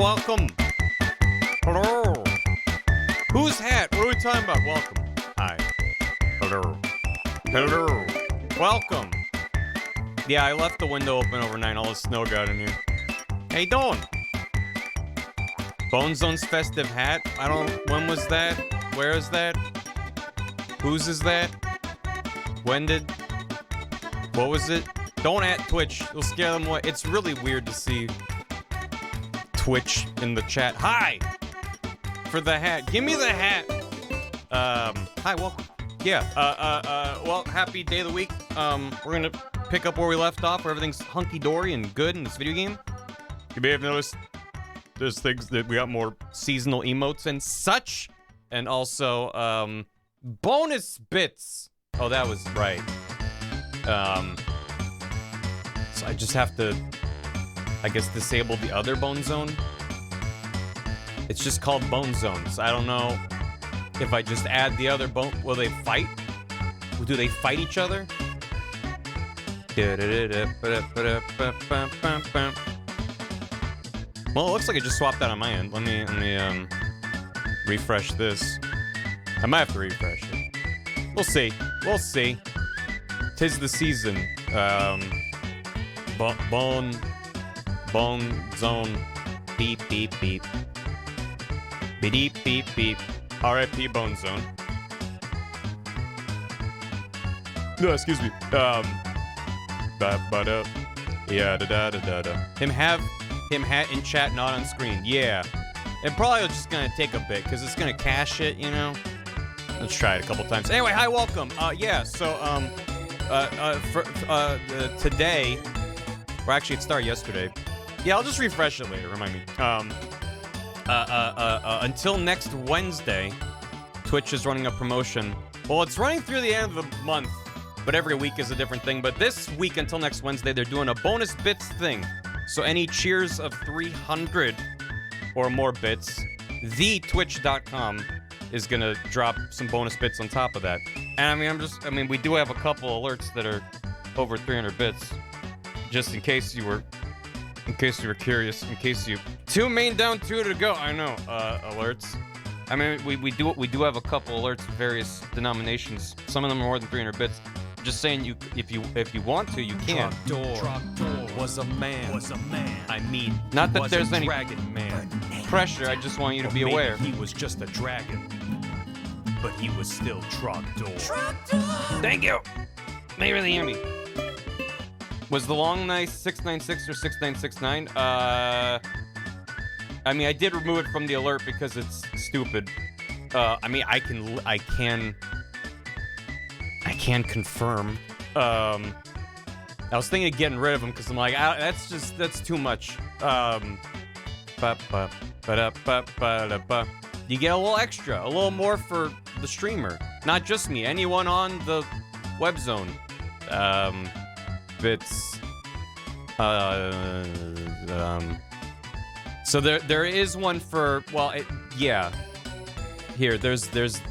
Welcome. Hello. Whose hat? What are we talking about? Welcome. Hi. Hello. Hello. Welcome. Yeah, I left the window open overnight. All the snow got in here. How you doing? Bone Zone's festive hat? I don't... When was that? Where is that? Whose is that? When did... What was it? Don't at Twitch. It'll scare them away. It's really weird to see Twitch in the chat. Hi! For the hat. Give me the hat! Hi, welcome. Yeah, well, happy day of the week. We're gonna pick up where we left off, where everything's hunky-dory and good in this video game. You may have noticed there's things that we got more seasonal emotes and such. And also, bonus bits. Oh, that was right. So I just have to, I guess, disable the other Bone Zone. It's just called Bone Zone, so I don't know if I just add the other bone. Will they fight? Do they fight each other? Well, it looks like it just swapped out on my end. Let me refresh this. I might have to refresh it. We'll see. We'll see. 'Tis the season. Bone Zone. Beep, beep, beep. Beep, beep, beep. R.I.P. Bone Zone. No, excuse me. Yeah, da-da-da-da-da. Him hat in chat, not on screen. Yeah. It probably just gonna take a bit, because it's gonna cache it, you know? Let's try it a couple times. Anyway, hi, welcome. Yeah, so, today, or actually it started yesterday. Yeah, I'll just refresh it later, remind me. Until next Wednesday, Twitch is running a promotion. Well, it's running through the end of the month, but every week is a different thing. But this week, until next Wednesday, they're doing a bonus bits thing. So any cheers of 300 or more bits, thetwitch.com is gonna drop some bonus bits on top of that. And I mean, we do have a couple alerts that are over 300 bits, just in case you were curious, in case you... 2 main down, 2 to go. I know, alerts. I mean, we do have a couple alerts of various denominations. Some of them are more than 300 bits. Just saying, if you want to, you can. Trogdor was a man. I mean, not that there's any dragon man. pressure. I just want you to be aware. He was just a dragon, but he was still Trogdor. Thank you. Maybe really handy. Was the long nice 696 or 6969? I mean, I did remove it from the alert because it's stupid. I mean, I can confirm. I was thinking of getting rid of him because I'm like, that's too much. You get a little extra, a little more for the streamer, not just me. Anyone on the web zone. Bits. So there is one for, well, yeah. Here, there's this.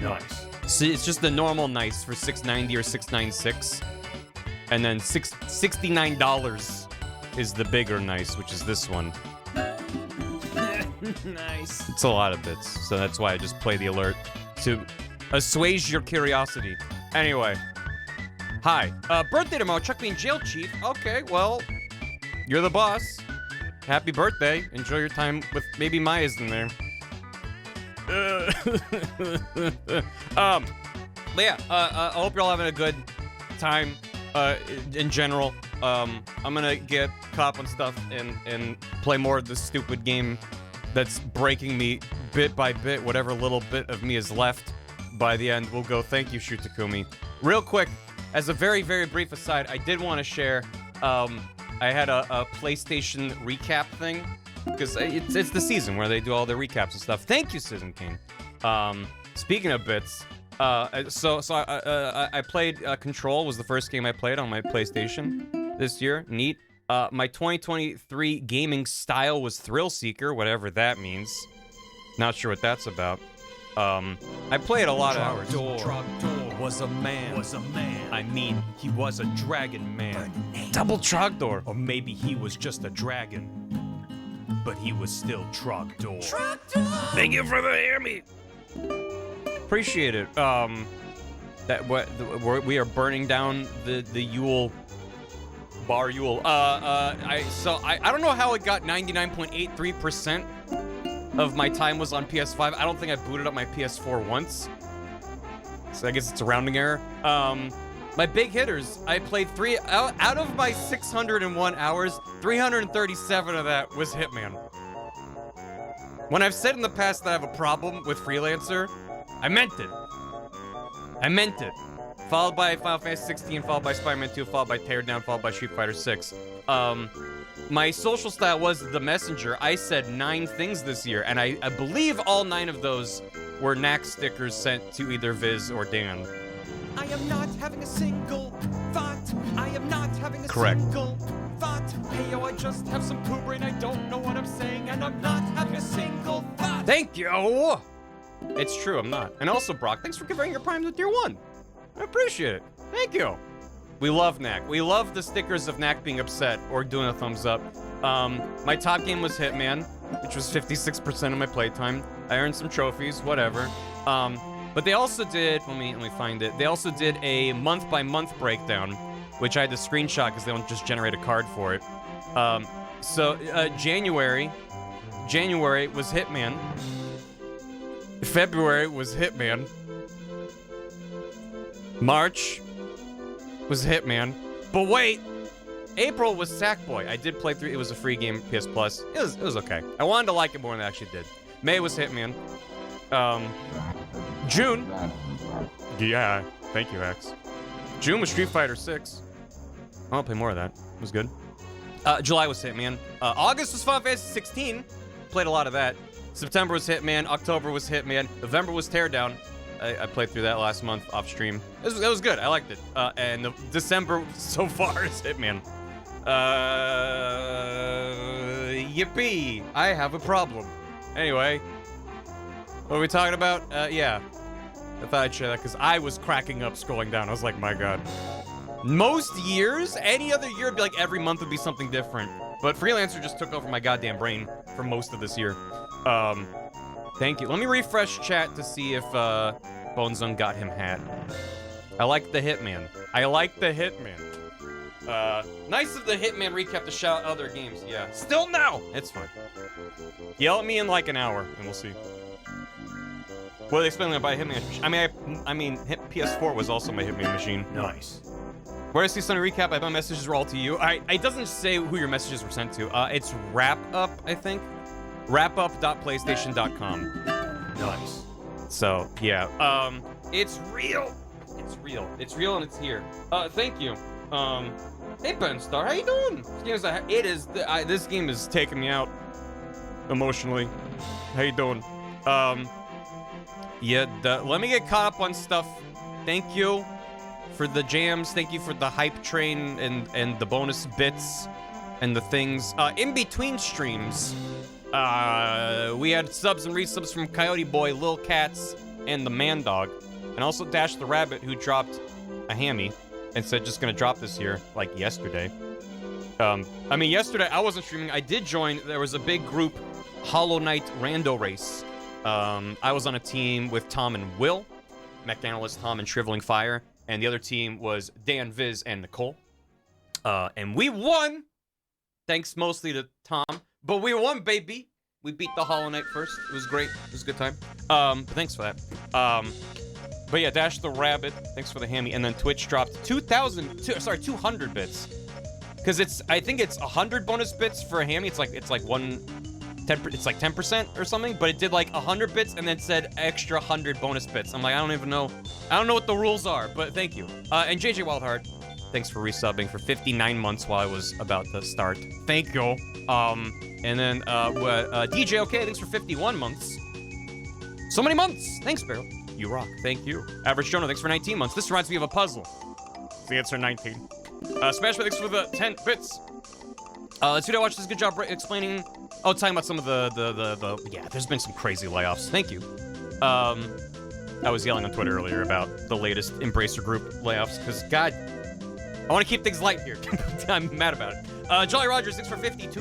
Nice. So it's just the normal nice for $6.90 or $6.96, and then $69 is the bigger nice, which is this one. Nice. It's a lot of bits, so that's why I just play the alert to assuage your curiosity. Anyway, hi. Birthday tomorrow. Chuck being jail chief. Okay, well, you're the boss. Happy birthday. Enjoy your time with maybe Maya's in there. Yeah, I hope you're all having a good time, in general. I'm gonna get caught up on stuff and play more of this stupid game that's breaking me bit by bit. Whatever little bit of me is left by the end, we'll go, thank you, Shoot Takumi. Real quick, as a very, very brief aside, I did want to share, I had a PlayStation recap thing, because it's the season where they do all the recaps and stuff. Thank you, Citizen King. Speaking of bits, so I played Control, was the first game I played on my PlayStation this year. Neat. My 2023 gaming style was Thrill Seeker, whatever that means. Not sure what that's about. I played a lot of hours. was a man. Was a man. I mean, he was a dragon man. Double Trogdor. Or maybe he was just a dragon, but he was still Trogdor. Thank you for the hear me. Appreciate it. We are burning down the Yule bar Yule. I don't know how it got 99.83% of my time was on PS5. I don't think I booted up my PS4 once. So I guess it's a rounding error. My big hitters, I played out of my 601 hours, 337 of that was Hitman. When I've said in the past that I have a problem with Freelancer, I meant it. I meant it. Followed by Final Fantasy 16, followed by Spider-Man 2, followed by Teardown, followed by Street Fighter 6. My social style was The Messenger. I said 9 things this year, and I believe all 9 of those were Knack stickers sent to either Viz or Dan. I am not having a single thought. I am not having a Correct. single thought. Hey, yo, I just have some poo brain. I don't know what I'm saying, and I'm not having a single thought. Thank you! It's true, I'm not. And also, Brock, thanks for converting your Prime to Tier 1. I appreciate it. Thank you. We love Knack. We love the stickers of Knack being upset or doing a thumbs up. My top game was Hitman, which was 56% of my playtime. I earned some trophies, whatever. But they also did, let me find it. They also did a month-by-month breakdown, which I had to screenshot because they don't just generate a card for it. January was Hitman. February was Hitman. March was Hitman. But wait, April was Sackboy. I did play through. It was a free game, PS Plus. It was okay. I wanted to like it more than I actually did. May was Hitman. June. Yeah, thank you, X. June was Street Fighter 6. I'll play more of that. It was good. July was Hitman. August was Final Fantasy 16. Played a lot of that. September was Hitman. October was Hitman. November was Teardown. I played through that last month off stream. It was good. I liked it. And December so far is Hitman. Yippee! I have a problem. Anyway, what are we talking about? Yeah. I thought I'd share that because I was cracking up scrolling down. I was like, my god. Most years, any other year, it'd be like every month would be something different. But Freelancer just took over my goddamn brain for most of this year. Thank you. Let me refresh chat to see if Bonezone got him hat. I like the Hitman. I like the Hitman. Nice of the Hitman recap to shout out other games. Yeah. Still no! It's fine. Yell at me in like an hour, and we'll see. What are they spending on buy a Hitman machine? I mean, PS4 was also my Hitman machine. Nice. Where I see Sunny recap, I bet my messages were all to you. It doesn't say who your messages were sent to. It's wrap-up, I think. wrapup.playstation.com. Nice. So, yeah. It's real. It's real. It's real and it's here. Thank you. Hey, Ben Star, how you doing? This game is taking me out emotionally. How you doing? Let me get caught up on stuff. Thank you for the jams. Thank you for the hype train and the bonus bits and the things. In between streams, we had subs and resubs from Coyote Boy, Lil Cats, and the Man Dog. And also Dash the Rabbit, who dropped a hammy and said just gonna drop this year, like yesterday. Yesterday I wasn't streaming. I did join. There was a big group Hollow Knight Rando Race. I was on a team with Tom and Will, mech analyst Tom and Shriveling Fire, and the other team was Dan, Viz, and Nicole. And we won, thanks mostly to Tom, but we won, baby. We beat the Hollow Knight first. It was great. It was a good time. Thanks for that. But yeah, Dash the Rabbit, thanks for the hammy. And then Twitch dropped 200 bits. Because I think it's 100 bonus bits for a hammy. It's like 10% or something, but it did like 100 bits and then said extra 100 bonus bits. I'm like, I don't even know. I don't know what the rules are, but thank you. And JJ Wildheart, thanks for resubbing for 59 months while I was about to start. Thank you. And then DJ OK, thanks for 51 months. So many months. Thanks, Barrel. You rock. Thank you. Average Jonah, thanks for 19 months. This reminds me of a puzzle. The answer 19. Smash, thanks for the 10 bits. Let's see. I watched this. Good job explaining. Oh, talking about some of the yeah, there's been some crazy layoffs. Thank you. I was yelling on Twitter earlier about the latest Embracer Group layoffs, because, God, I want to keep things light here. I'm mad about it. Jolly Rogers, thanks for 52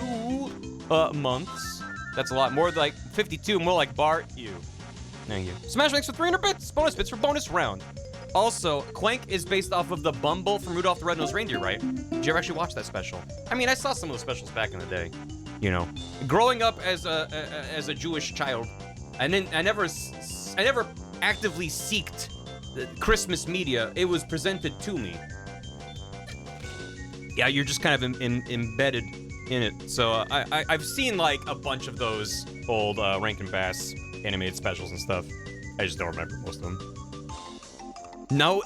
months. That's a lot. More like 52, more like Bar you. Thank you. Smash, thanks for 300 bits. Bonus bits for bonus round. Also, Clank is based off of the Bumble from Rudolph the Red-Nosed Reindeer, right? Did you ever actually watch that special? I mean, I saw some of those specials back in the day. You know, growing up as a Jewish child, and then I never actively seeked Christmas media. It was presented to me. Yeah, you're just kind of embedded in it. So I've seen like a bunch of those old Rankin Bass animated specials and stuff. I just don't remember most of them. No,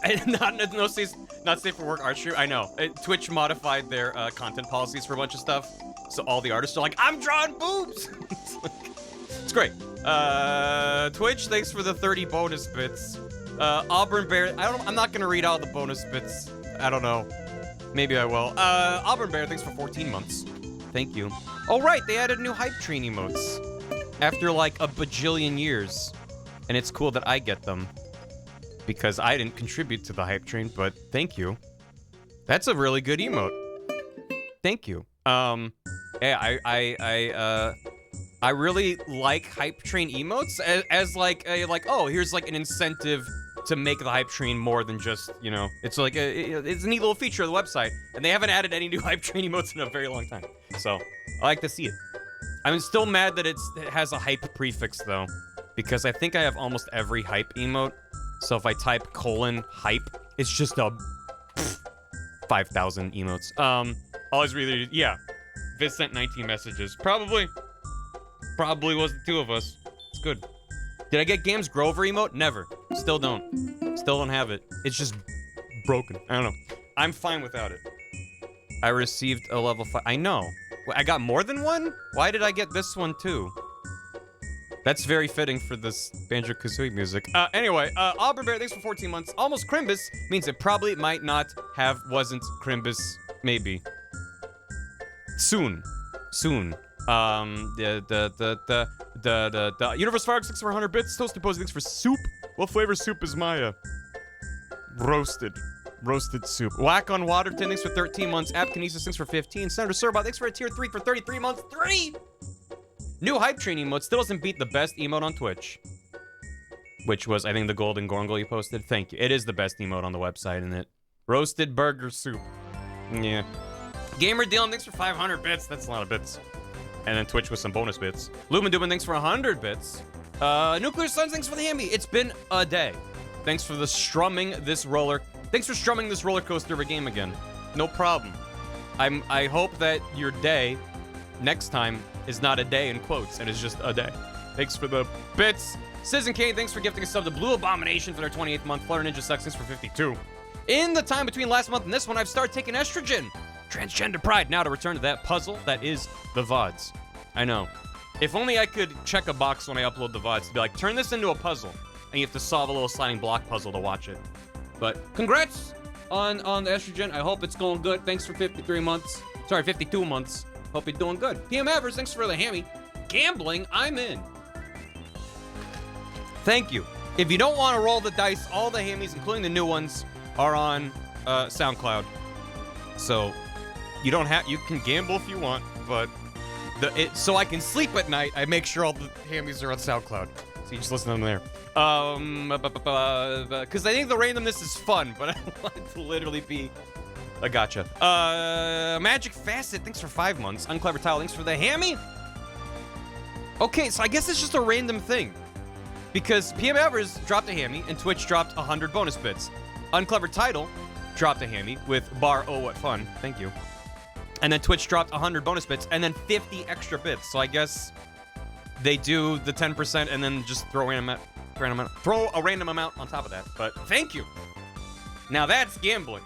not safe for work art stream. I know. Twitch modified their content policies for a bunch of stuff, so all the artists are like, I'm drawing boobs. It's great. Twitch, thanks for the 30 bonus bits. Auburn Bear, I'm not gonna read all the bonus bits. I don't know. Maybe I will. Auburn Bear, thanks for 14 months. Thank you. Oh, right, they added new hype train emotes after like a bajillion years, and it's cool that I get them because I didn't contribute to the hype train, but thank you. That's a really good emote. Thank you. Yeah, I really like hype train emotes as like oh, here's like an incentive to make the hype train more than just, you know, it's like it's a neat little feature of the website, and they haven't added any new hype train emotes in a very long time. So I like to see it. I'm still mad that it has a hype prefix though, because I think I have almost every hype emote. So if I type :hype, it's just a 5,000 emotes. Always really, yeah. Viz sent 19 messages. Probably was the two of us. It's good. Did I get Gams Grover emote? Never. Still don't have it. It's just broken. I don't know. I'm fine without it. I received a level 5. I know. Wait, I got more than one? Why did I get this one too? That's very fitting for this Banjo-Kazooie music. Anyway, Auburn Bear, thanks for 14 months. Almost Crimbus means it probably might not have wasn't Crimbus. Maybe. Soon. The Universe Fire, thanks for 100 bits. Toasted Posey, thanks for soup. What flavor soup is Maya? Roasted soup. Whack on Waterton, thanks for 13 months. App Kinesis, thanks for 15. Senator Surbot, thanks for a tier 3 for 33 months. 3! New hype train emote still doesn't beat the best emote on Twitch. Which was, I think, the golden gorgle you posted. Thank you. It is the best emote on the website, isn't it? Roasted burger soup. Yeah. Gamer Dylan, thanks for 500 bits. That's a lot of bits. And then Twitch with some bonus bits. Lumen Dubin, thanks for 100 bits. Nuclear Suns, thanks for the hammy. It's been a day. Thanks for strumming this roller coaster of a game again. No problem. I hope that your day next time is not a day in quotes and is just a day. Thanks for the bits. Citizen Kane, thanks for gifting a sub to Blue Abomination for their 28th month. Flutter Ninja Sucks, thanks for 52. In the time between last month and this one, I've started taking estrogen. Transgender pride. Now to return to that puzzle that is the VODs. I know. If only I could check a box when I upload the VODs to be like, turn this into a puzzle. And you have to solve a little sliding block puzzle to watch it. But congrats on the estrogen. I hope it's going good. Thanks for 53 months. Sorry, 52 months. Hope you're doing good. PM Avers, thanks for the hammy. Gambling, I'm in. Thank you. If you don't want to roll the dice, all the hammies, including the new ones, are on SoundCloud. So you can gamble if you want, but so I can sleep at night, I make sure all the hammies are on SoundCloud. So you just listen to them there. Because I think the randomness is fun, but I want it to literally be a gotcha. Magic Facet, thanks for 5 months. Unclever Tile, thanks for the hammy. Okay, so I guess it's just a random thing. Because PM Evers dropped a hammy and Twitch dropped 100 bonus bits. Unclever Title dropped a hammy with bar oh what fun. Thank you. And then Twitch dropped 100 bonus bits and then 50 extra bits. So I guess they do the 10% and then just throw a random amount on top of that. But thank you. Now that's gambling.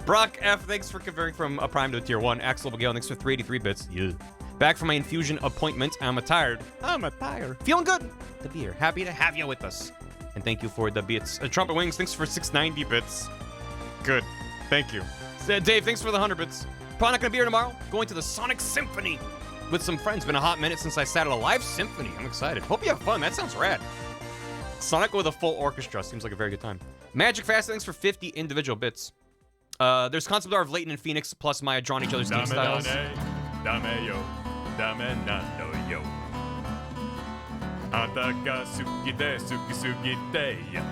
Brock F, thanks for converting from a prime to a tier 1. Axel Bagale, thanks for 383 bits. Yeah. Back from my infusion appointment. I'm tired. Feeling good to be here. Happy to have you with us. And thank you for the bits. Trumpet Wings, thanks for 690 bits. Good. Thank you. Dave, thanks for the 100 bits. Probably not gonna be here tomorrow. Going to the Sonic Symphony with some friends. Been a hot minute since I sat at a live symphony. I'm excited. Hope you have fun. That sounds rad. Sonic with a full orchestra seems like a very good time. Magic Fast, thanks for 50 individual bits. There's concept art of Layton and Phoenix plus Maya drawing each other's game styles. Dame yo, dame nano yo. Anta ga sukite sukisugite ya.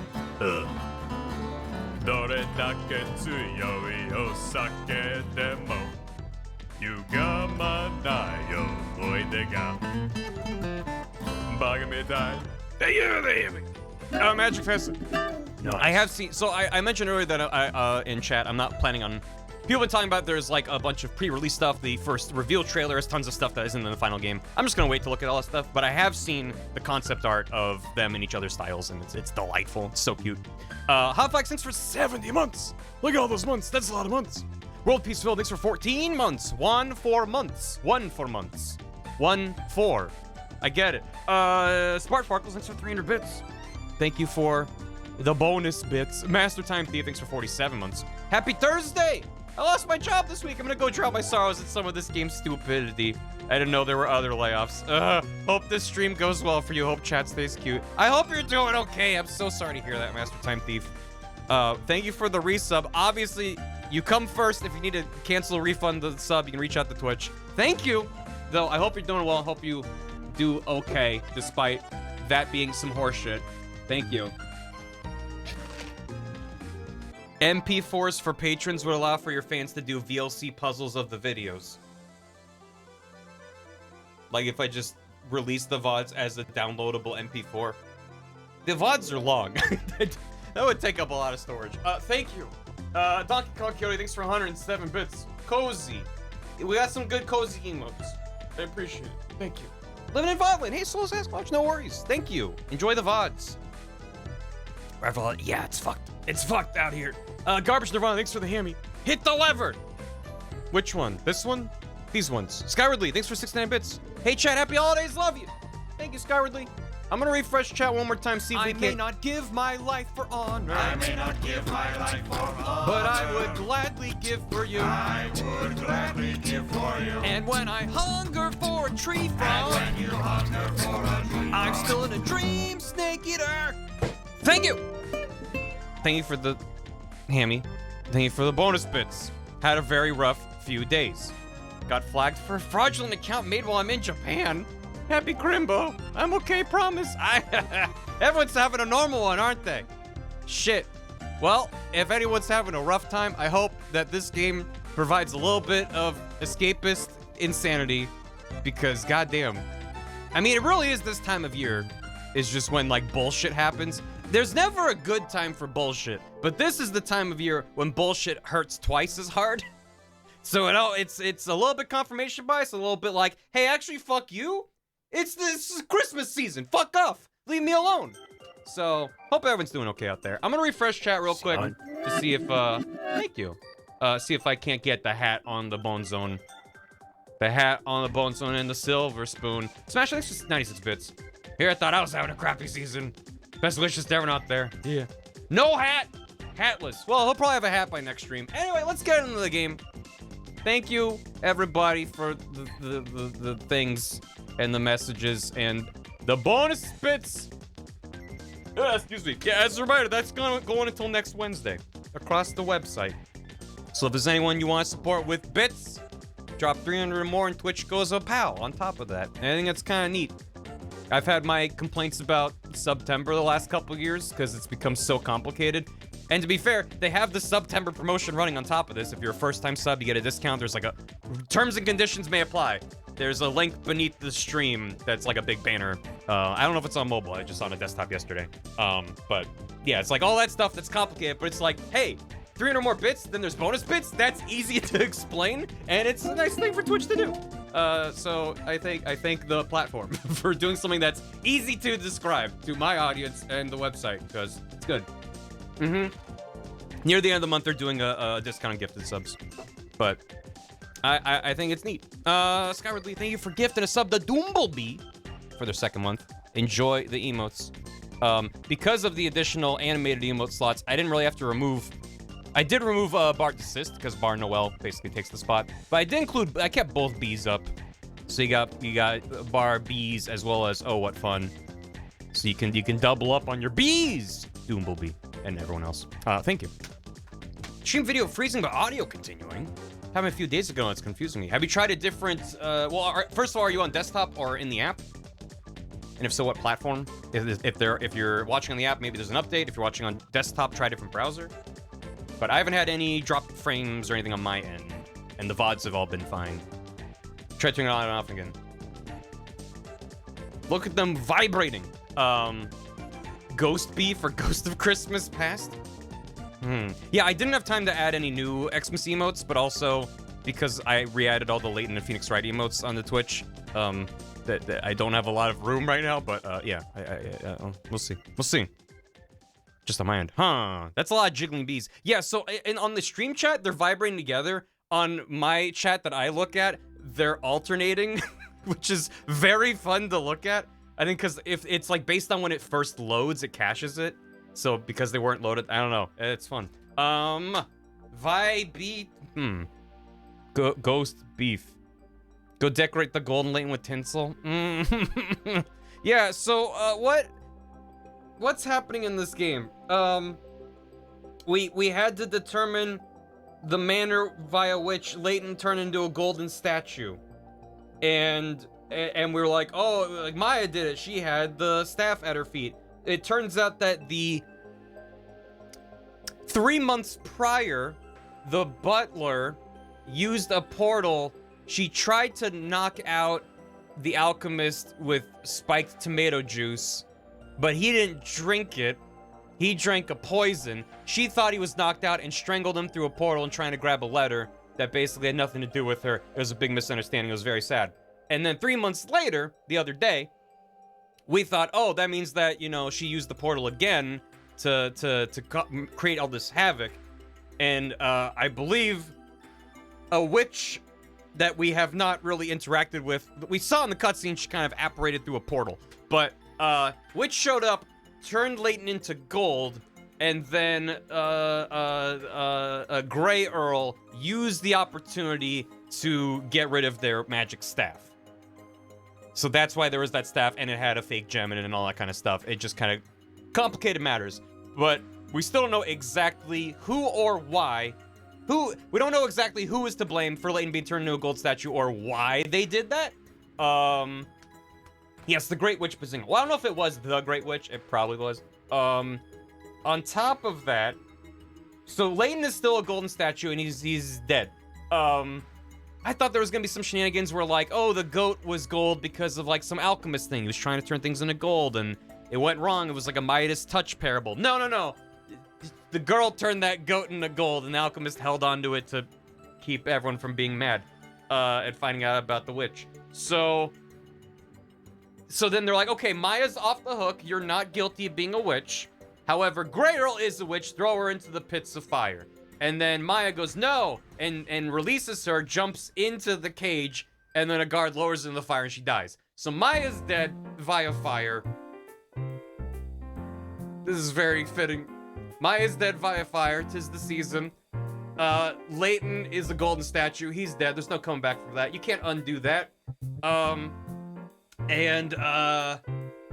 Dore dake tsuyoi osake demo. Yugamanai yo oide ga. Bagamitai. Magic Fest. No. I have seen. So I mentioned earlier that in chat, I'm not planning on. People have been talking about there's like a bunch of pre-release stuff. The first reveal trailer has tons of stuff that isn't in the final game. I'm just gonna wait to look at all that stuff. But I have seen the concept art of them in each other's styles, and it's delightful. It's so cute. Hotflex, thanks for 70 months. Look at all those months. That's a lot of months. World Peaceful, thanks for 14 months. 1 4 months. 1 4 months. 1 4. I get it. Spark Sparkles, thanks for 300 bits. Thank you for the bonus bits. Master Time Thief, thanks for 47 months. Happy Thursday! I lost my job this week. I'm gonna go drown my sorrows at some of this game's stupidity. I didn't know there were other layoffs. Hope this stream goes well for you. Hope chat stays cute. I hope you're doing okay. I'm so sorry to hear that, Master Time Thief. Thank you for the resub. Obviously, you come first. If you need to cancel, refund the sub, you can reach out to Twitch. Thank you. Though, I hope you're doing well. I hope you do okay, despite that being some horseshit. Thank you. MP4s for patrons would allow for your fans to do VLC puzzles of the videos. Like if I just release the VODs as a downloadable MP4. The VODs are long. That would take up a lot of storage. Thank you. Donkey Kong Coyote, thanks for 107 bits. Cozy. We got some good cozy emotes. I appreciate it. Thank you. Living in Vodland. Hey, Soul Sasquatch, no worries. Thank you. Enjoy the VODs. Yeah, it's fucked. It's fucked out here. Garbage Nirvana, thanks for the hammy. Hit the lever! Which one? This one? These ones. Skyward Lee, thanks for 69 bits. Hey, chat, happy holidays, love you. Thank you, Skyward Lee. I'm gonna refresh chat one more time, see if we can. I may not give my life for honor. I may not give my life for honor. But I would gladly give for you. I would gladly give for you. And when I hunger for a tree frog, And when you hunger for a tree I'm frog, still in a dream, snake eater. Thank you! Thank you for the hammy. Thank you for the bonus bits. Had a very rough few days. Got flagged for a fraudulent account made while I'm in Japan. Happy Crimbo. I'm okay, promise. Everyone's having a normal one, aren't they? Shit. Well, if anyone's having a rough time, I hope that this game provides a little bit of escapist insanity, because goddamn. I mean, it really is this time of year is just when like bullshit happens. There's never a good time for bullshit, but this is the time of year when bullshit hurts twice as hard. So it's a little bit confirmation bias, a little bit like, hey, actually, fuck you. This is Christmas season. Fuck off. Leave me alone. So hope everyone's doing okay out there. I'm gonna refresh chat real quick to see if thank you. See if I can't get the hat on the Bone Zone. The hat on the Bone Zone and the silver spoon. Smash, thanks for 96 bits. Here, I thought I was having a crappy season. Best wishes to everyone out there. Yeah. No hat. Hatless. Well, he'll probably have a hat by next stream. Anyway, let's get into the game. Thank you, everybody, for the things and the messages and the bonus bits. Excuse me. Yeah, as a reminder, that's going until next Wednesday across the website. So if there's anyone you want to support with bits, drop 300 or more and Twitch goes a pow on top of that. And I think that's kind of neat. I've had my complaints about September the last couple years because it's become so complicated. And to be fair, they have the September promotion running on top of this. If you're a first-time sub, you get a discount. There's like a terms and conditions may apply. There's a link beneath the stream that's like a big banner. I don't know if it's on mobile. I just saw it on a desktop yesterday. But yeah, it's like all that stuff that's complicated. But it's like, hey, 300 more bits, then there's bonus bits. That's easy to explain, and it's a nice thing for Twitch to do. So I thank the platform for doing something that's easy to describe to my audience and the website, because it's good. Near the end of the month, they're doing a discount on gifted subs, but I think it's neat. Skyward Lee, thank you for gifting a sub to Doomblebee for their second month. Enjoy the emotes. Because of the additional animated emote slots, I didn't really have to remove. I did remove Bar Desist because Bar Noel basically takes the spot, but I kept both B's up. So you got Bar B's as well as Oh What Fun. So you can double up on your bees, Doombleebee, and everyone else. Thank you. Stream video freezing, but audio continuing. Happened a few days ago, and it's confusing me. Have you tried a different, first of all, are you on desktop or in the app? And if so, what platform? If you're watching on the app, maybe there's an update. If you're watching on desktop, try a different browser. But I haven't had any drop frames or anything on my end. And the VODs have all been fine. Try turning it on and off again. Look at them vibrating. Ghost Beef or Ghost of Christmas Past? Yeah, I didn't have time to add any new Xmas emotes, but also because I re-added all the Layton and Phoenix Wright emotes on the Twitch, that I don't have a lot of room right now, but yeah, we'll see. We'll see. Just on my end. Huh. That's a lot of jiggling bees. Yeah, so and on the stream chat, they're vibrating together. On my chat that I look at, they're alternating, which is very fun to look at. I think because if it's like based on when it first loads, it caches it. So because they weren't loaded, I don't know. It's fun. Ghost Beef. Go decorate the golden Layton with tinsel. Yeah, so what's happening in this game? We had to determine the manner via which Layton turned into a golden statue. And we were like, oh, like Maya did it. She had the staff at her feet. It turns out that 3 months prior, the butler used a portal. She tried to knock out the alchemist with spiked tomato juice, but he didn't drink it. He drank a poison. She thought he was knocked out and strangled him through a portal and trying to grab a letter that basically had nothing to do with her. It was a big misunderstanding. It was very sad. And then 3 months later, the other day, we thought, oh, that means that, you know, she used the portal again to create all this havoc. And I believe a witch that we have not really interacted with, we saw in the cutscene she kind of apparated through a portal. But witch showed up, turned Layton into gold, and then a Grey Earl used the opportunity to get rid of their magic staff. So that's why there was that staff, and it had a fake gem in it and all that kind of stuff. It just kind of complicated matters. But we still don't know exactly who or why. We don't know exactly who is to blame for Layton being turned into a gold statue or why they did that. Yes, the Great Witch Bazinga. Well, I don't know if it was the Great Witch. It probably was. On top of that, so Layton is still a golden statue, and he's dead. I thought there was gonna be some shenanigans where like, oh, the goat was gold because of like some alchemist thing. He was trying to turn things into gold, and it went wrong. It was like a Midas touch parable. No. The girl turned that goat into gold, and the alchemist held onto it to keep everyone from being mad and finding out about the witch. So then they're like, okay, Maya's off the hook. You're not guilty of being a witch. However, Grey Earl is a witch. Throw her into the pits of fire. And then Maya goes, no, and releases her, jumps into the cage, and then a guard lowers her in the fire, and she dies. So Maya's dead via fire. This is very fitting. Maya's dead via fire. 'Tis the season. Layton is a golden statue. He's dead. There's no coming back from that. You can't undo that.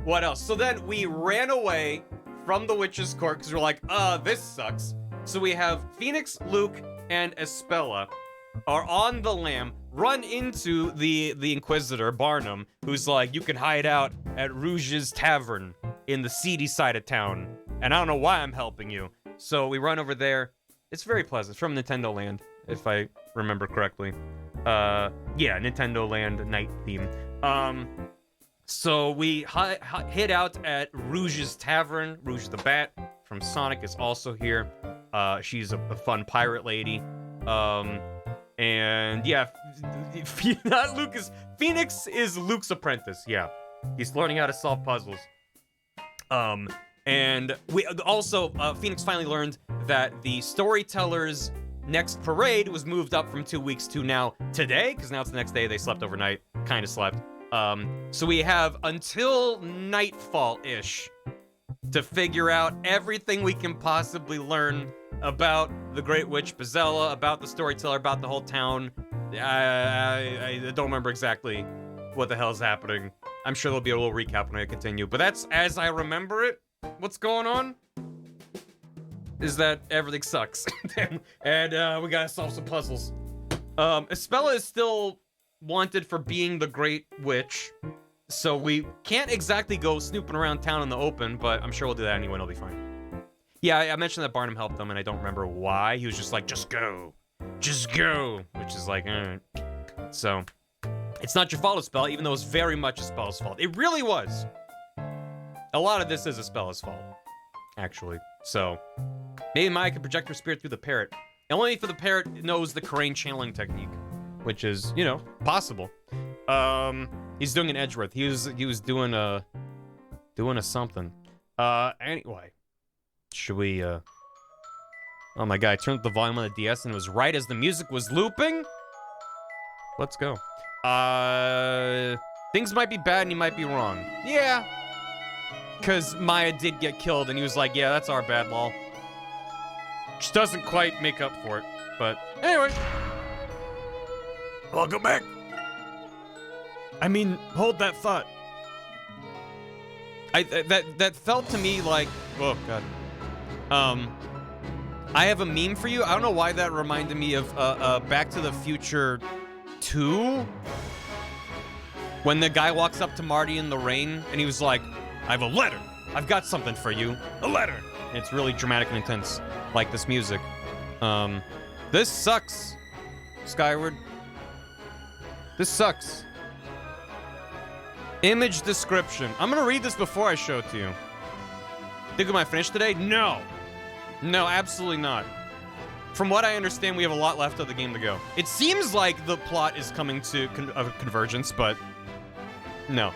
What else? So then we ran away from the witch's court because we're like, this sucks. So we have Phoenix, Luke, and Espella are on the lam, run into the Inquisitor, Barnum, who's like, you can hide out at Rouge's Tavern in the seedy side of town. And I don't know why I'm helping you. So we run over there. It's very pleasant. It's from Nintendo Land, if I remember correctly. Yeah, Nintendo Land night theme. So we hit out at Rouge's Tavern. Rouge the Bat from Sonic is also here. She's a fun pirate lady. And yeah, not Lucas. Phoenix is Luke's apprentice. Yeah, he's learning how to solve puzzles. And we also, Phoenix finally learned that the storyteller's next parade was moved up from 2 weeks to now today, because now it's the next day. They slept overnight, kind of slept. So we have until nightfall-ish to figure out everything we can possibly learn about the Great Witch Bazella, about the storyteller, about the whole town. I don't remember exactly what the hell's happening. I'm sure there'll be a little recap when I continue. But that's as I remember it. What's going on is that everything sucks. And we gotta solve some puzzles. Espella is still wanted for being the Great Witch. So we can't exactly go snooping around town in the open, but I'm sure we'll do that anyway and it'll be fine. Yeah, I mentioned that Barnum helped him, and I don't remember why. He was just like, just go. Just go. Which is like, So, it's not your fault, Espella, even though it's very much Espella's fault. It really was. A lot of this is Espella's fault, actually. So, maybe Maya can project her spirit through the parrot. Only if the parrot knows the Karain channeling technique, which is, you know, possible. He's doing an Edgeworth. He was doing a something. Anyway. Should we, Oh my god, I turned up the volume on the DS and it was right as the music was looping? Let's go. Things might be bad and you might be wrong. Yeah. Because Maya did get killed and he was like, yeah, that's our bad, lol. Just doesn't quite make up for it. But, anyway. Welcome back. I mean, hold that thought. That felt to me like, oh god. I have a meme for you. I don't know why that reminded me of Back to the Future 2. When the guy walks up to Marty in the rain and he was like, I have a letter. I've got something for you. A letter. And it's really dramatic and intense, like this music. This sucks, Skyward. This sucks. Image description. I'm gonna read this before I show it to you. Think we might finish today? No. No, absolutely not. From what I understand, we have a lot left of the game to go. It seems like the plot is coming to convergence, but no.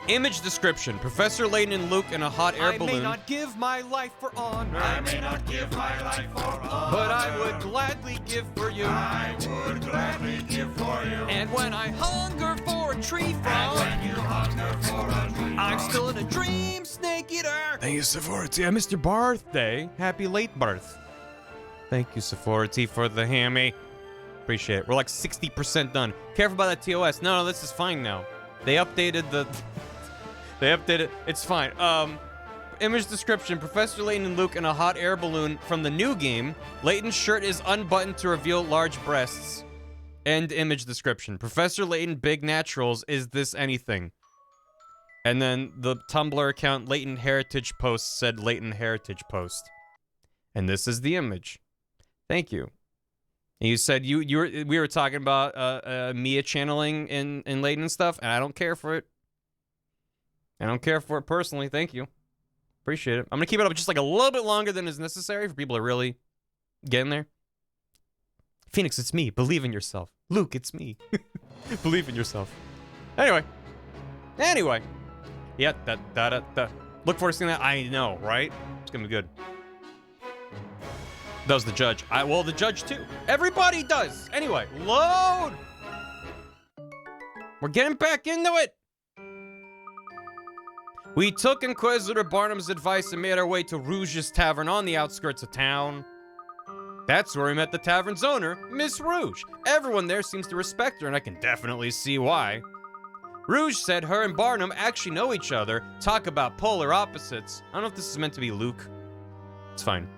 Image description. Professor Layton and Luke in a hot air balloon. I may not give my life for honor. I may not give my life for honor. But I would gladly give for you. I would gladly give for you. And when I hunger for a tree And frog, when you hunger for a tree I'm frog, still in a dream, snake eater. Thank you, Sephoritty. I missed your birthday. Happy late birth. Thank you, Sephoritty, for the hammy. Appreciate it. We're like 60% done. Careful about that TOS. No, this is fine now. They updated the... They updated... It's fine. Image description. Professor Layton and Luke in a hot air balloon from the new game. Layton's shirt is unbuttoned to reveal large breasts. End image description. Professor Layton, big naturals. Is this anything? And then the Tumblr account Layton Heritage Post said Layton Heritage Post. And this is the image. Thank you. And you said we were talking about Mia channeling in Layton and stuff, and I don't care for it. I don't care for it personally. Thank you. Appreciate it. I'm gonna keep it up just like a little bit longer than is necessary for people to really get in there. Phoenix, it's me. Believe in yourself. Luke, it's me. Believe in yourself. Anyway. Yeah, Look forward to seeing that. I know, right? It's gonna be good. That was the judge. Well, the judge too. Everybody does. Anyway, load. We're getting back into it. We took Inquisitor Barnum's advice and made our way to Rouge's Tavern on the outskirts of town. That's where we met the tavern's owner, Miss Rouge. Everyone there seems to respect her, and I can definitely see why. Rouge said her and Barnum actually know each other, talk about polar opposites. I don't know if this is meant to be Luke. It's fine.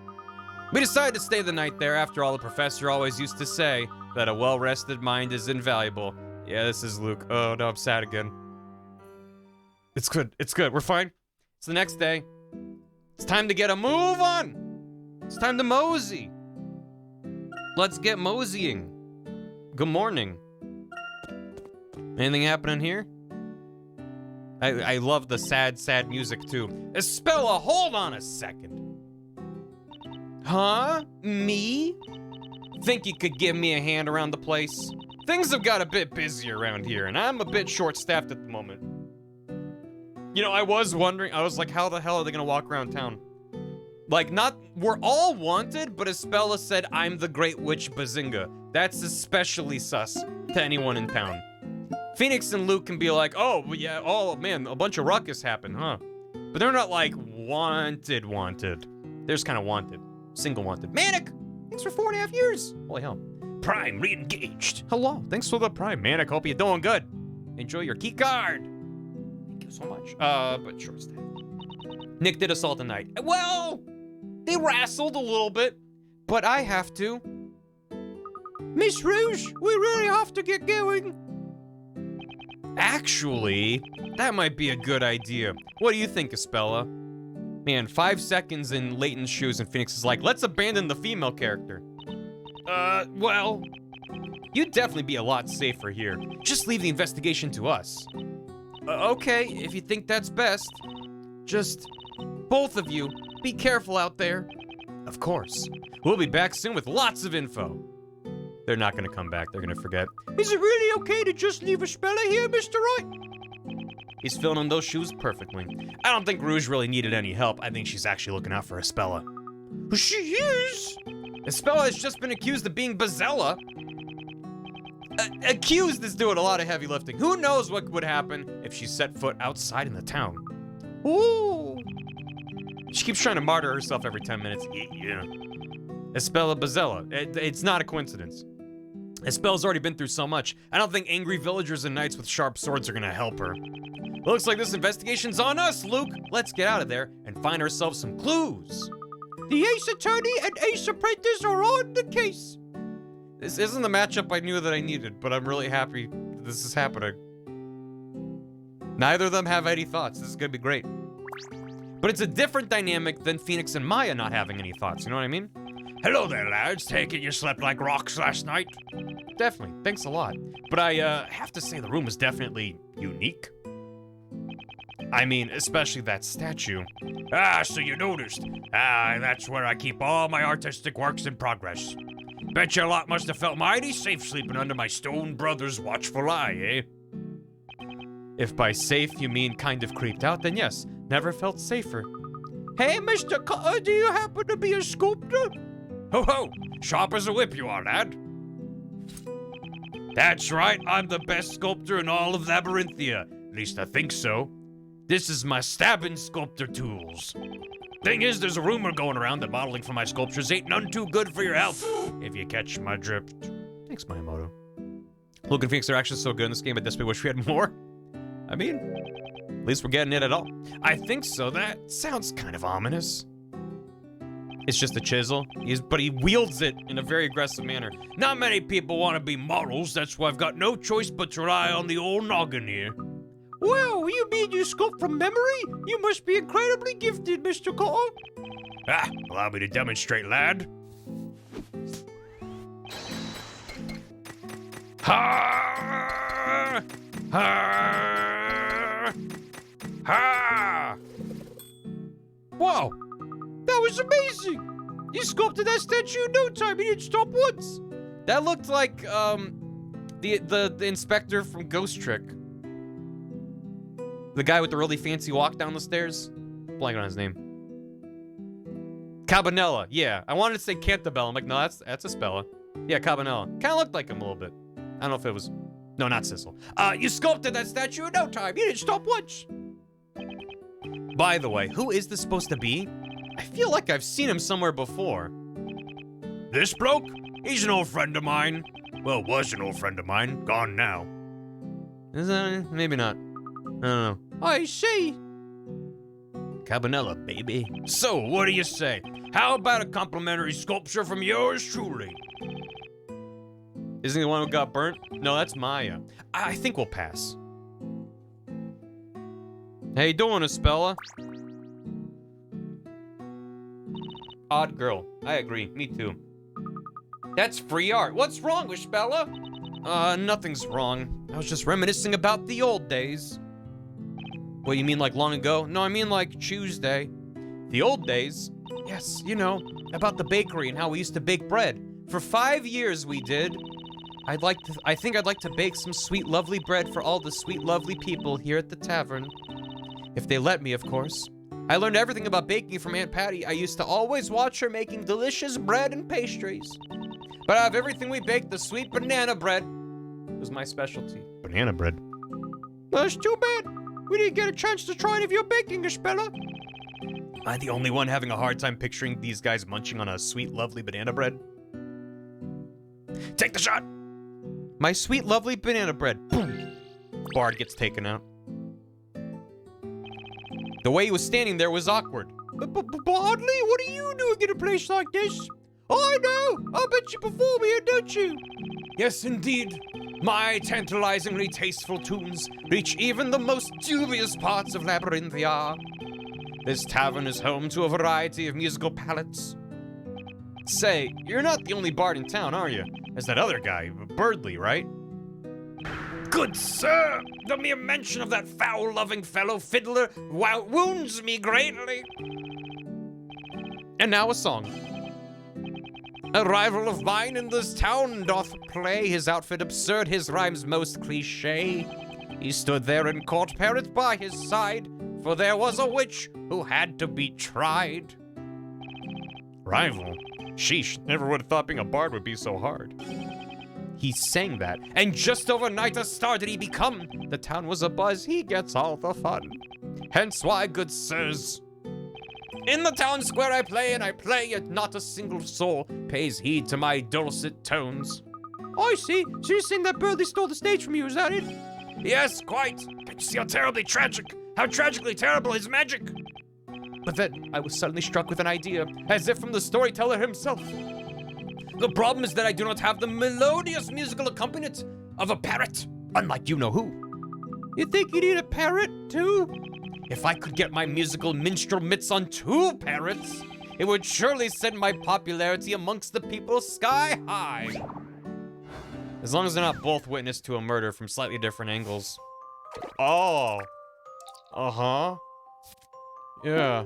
We decided to stay the night there. After all, the professor always used to say that a well-rested mind is invaluable. Yeah, this is Luke. Oh, no, I'm sad again. It's good. It's good. We're fine. It's the next day. It's time to get a move on. It's time to mosey. Let's get moseying. Good morning. Anything happening here? I love the sad, sad music too. Espella, hold on a second. Huh? Me? Think you could give me a hand around the place? Things have got a bit busy around here, and I'm a bit short-staffed at the moment. You know, I was wondering, I was like, how the hell are they gonna walk around town? Like, we're all wanted, but Espella said, I'm the Great Witch Bazinga. That's especially sus to anyone in town. Phoenix and Luke can be like, oh, yeah, oh, man, a bunch of ruckus happened, huh? But they're not, like, wanted. They're just kind of wanted. Single wanted. Manic! Thanks for 4.5 years. Holy hell. Prime, re-engaged. Hello, thanks for the Prime. Manic, hope you're doing good. Enjoy your key card. Thank you so much. But short stay. Nick did assault tonight. Well, they wrestled a little bit, but I have to. Miss Rouge, we really have to get going. Actually, that might be a good idea. What do you think, Espella? Man, 5 seconds in Layton's shoes and Phoenix is like, let's abandon the female character. Well, you'd definitely be a lot safer here. Just leave the investigation to us. Okay, if you think that's best. Just, both of you, be careful out there. Of course. We'll be back soon with lots of info. They're not gonna come back, they're gonna forget. Is it really okay to just leave Espella here, Mr. Wright? He's filling in those shoes perfectly. I don't think Rouge really needed any help. I think she's actually looking out for Espella. She is? Espella has just been accused of being Bazella. Accused is doing a lot of heavy lifting. Who knows what would happen if she set foot outside in the town? Ooh. She keeps trying to martyr herself every 10 minutes. Yeah. Espella Bazella. It's not a coincidence. Espella's already been through so much. I don't think angry villagers and knights with sharp swords are gonna help her. Looks like this investigation's on us, Luke. Let's get out of there and find ourselves some clues. The Ace Attorney and Ace Apprentice are on the case. This isn't the matchup I knew that I needed, but I'm really happy this is happening. Neither of them have any thoughts. This is gonna be great. But it's a different dynamic than Phoenix and Maya not having any thoughts, you know what I mean? Hello there, lads. Take it you slept like rocks last night? Definitely, thanks a lot. But I have to say the room is definitely unique. I mean, especially that statue. Ah, so you noticed. Ah, that's where I keep all my artistic works in progress. Bet your lot must have felt mighty safe sleeping under my stone brother's watchful eye, eh? If by safe you mean kind of creeped out, then yes, never felt safer. Hey, Mr. Cutter, do you happen to be a sculptor? Ho ho! Sharp as a whip you are, lad. That's right, I'm the best sculptor in all of Labyrinthia. At least I think so. This is my stabbing sculptor tools. Thing is, there's a rumor going around that modeling for my sculptures ain't none too good for your health, if you catch my drift. Thanks, Miyamoto. Luke and Phoenix are actually so good in this game, I desperately wish we had more. I mean, at least we're getting it at all. I think so. That sounds kind of ominous. It's just a chisel, but he wields it in a very aggressive manner. Not many people want to be models, that's why I've got no choice but to rely on the old noggin here. Well, you mean you sculpt from memory? You must be incredibly gifted, Mr. Cotton. Ah, allow me to demonstrate, lad. Ha! Ha! Ha! Whoa! That was amazing! You sculpted that statue in no time, you didn't stop once! That looked like, the inspector from Ghost Trick. The guy with the really fancy walk down the stairs. Blank on his name. Cabanella, yeah. I wanted to say Cantabella. I'm like, no, that's Espella. Yeah, Cabanella. Kinda looked like him a little bit. I don't know if it was... No, not Sissel. You sculpted that statue in no time. You didn't stop once. By the way, who is this supposed to be? I feel like I've seen him somewhere before. This bloke? He's an old friend of mine. Well, was an old friend of mine. Gone now. Is that... Maybe not. I don't know. I see. Cabanella, baby. So, what do you say? How about a complimentary sculpture from yours truly? Isn't he the one who got burnt? No, that's Maya. I think we'll pass. How you doing, Espella? Odd girl. I agree. Me too. That's free art. What's wrong, Espella? Nothing's wrong. I was just reminiscing about the old days. What, you mean like long ago? No, I mean like Tuesday. The old days? Yes, you know, about the bakery and how we used to bake bread. For 5 years we did. I think I'd like to bake some sweet, lovely bread for all the sweet, lovely people here at the tavern. If they let me, of course. I learned everything about baking from Aunt Patty. I used to always watch her making delicious bread and pastries. But out of everything we baked, the sweet banana bread was my specialty. Banana bread? That's too bad. We didn't get a chance to try any of your baking, Espella. Am I the only one having a hard time picturing these guys munching on a sweet, lovely banana bread? Take the shot! My sweet, lovely banana bread. Boom. Bard gets taken out. The way he was standing there was awkward. Bardley, what are you doing in a place like this? I know! I bet you perform here, don't you? Yes, indeed. My tantalizingly tasteful tunes reach even the most dubious parts of Labyrinthia. This tavern is home to a variety of musical palettes. Say, you're not the only bard in town, are you? There's that other guy, Birdley, right? Good sir, the mere mention of that foul-loving fellow fiddler wounds me greatly. And now a song. A rival of mine in this town doth play his outfit absurd, his rhymes most cliche. He stood there and caught parrots by his side, for there was a witch who had to be tried. Rival? Sheesh, never would have thought being a bard would be so hard. He sang that, and just overnight a star did he become. The town was abuzz, he gets all the fun. Hence why, good sirs, in the town square I play, and I play, yet not a single soul pays heed to my dulcet tones. I see. So you're saying that Birdley stole the stage from you, is that it? Yes, quite. Can't you see how terribly tragic, how tragically terrible his magic? But then I was suddenly struck with an idea, as if from the storyteller himself. The problem is that I do not have the melodious musical accompaniment of a parrot, unlike you-know-who. You think you need a parrot, too? If I could get my musical minstrel mitts on 2 parrots, it would surely send my popularity amongst the people sky high. As long as they're not both witness to a murder from slightly different angles. Oh. Uh-huh. Yeah.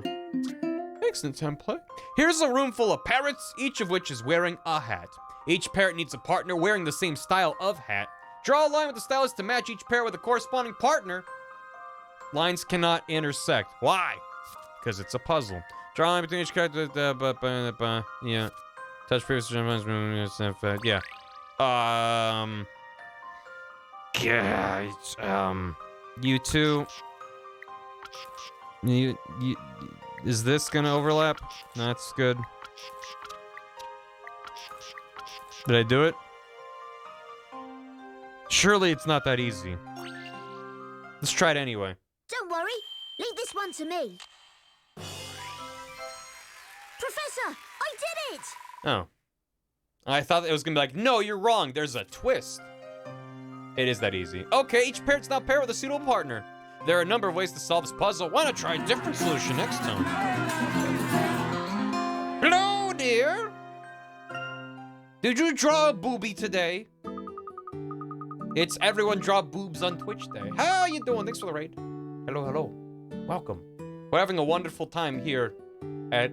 Excellent template. Here's a room full of parrots, each of which is wearing a hat. Each parrot needs a partner wearing the same style of hat. Draw a line with the stylus to match each parrot with a corresponding partner. Lines cannot intersect. Why? Because it's a puzzle. Draw a line between each character. Yeah. Touch previous. Yeah. You two. You. Is this gonna overlap? That's good. Did I do it? Surely it's not that easy. Let's try it anyway. Don't worry. Leave this one to me. Professor, I did it! Oh. I thought it was gonna be like, no, you're wrong. There's a twist. It is that easy. Okay, each parrot's now paired with a suitable partner. There are a number of ways to solve this puzzle. Why not try a different solution next time? Hello, dear. Did you draw a booby today? It's Everyone Draw Boobs on Twitch Day. How you doing? Thanks for the raid. Hello, hello. Welcome. We're having a wonderful time here at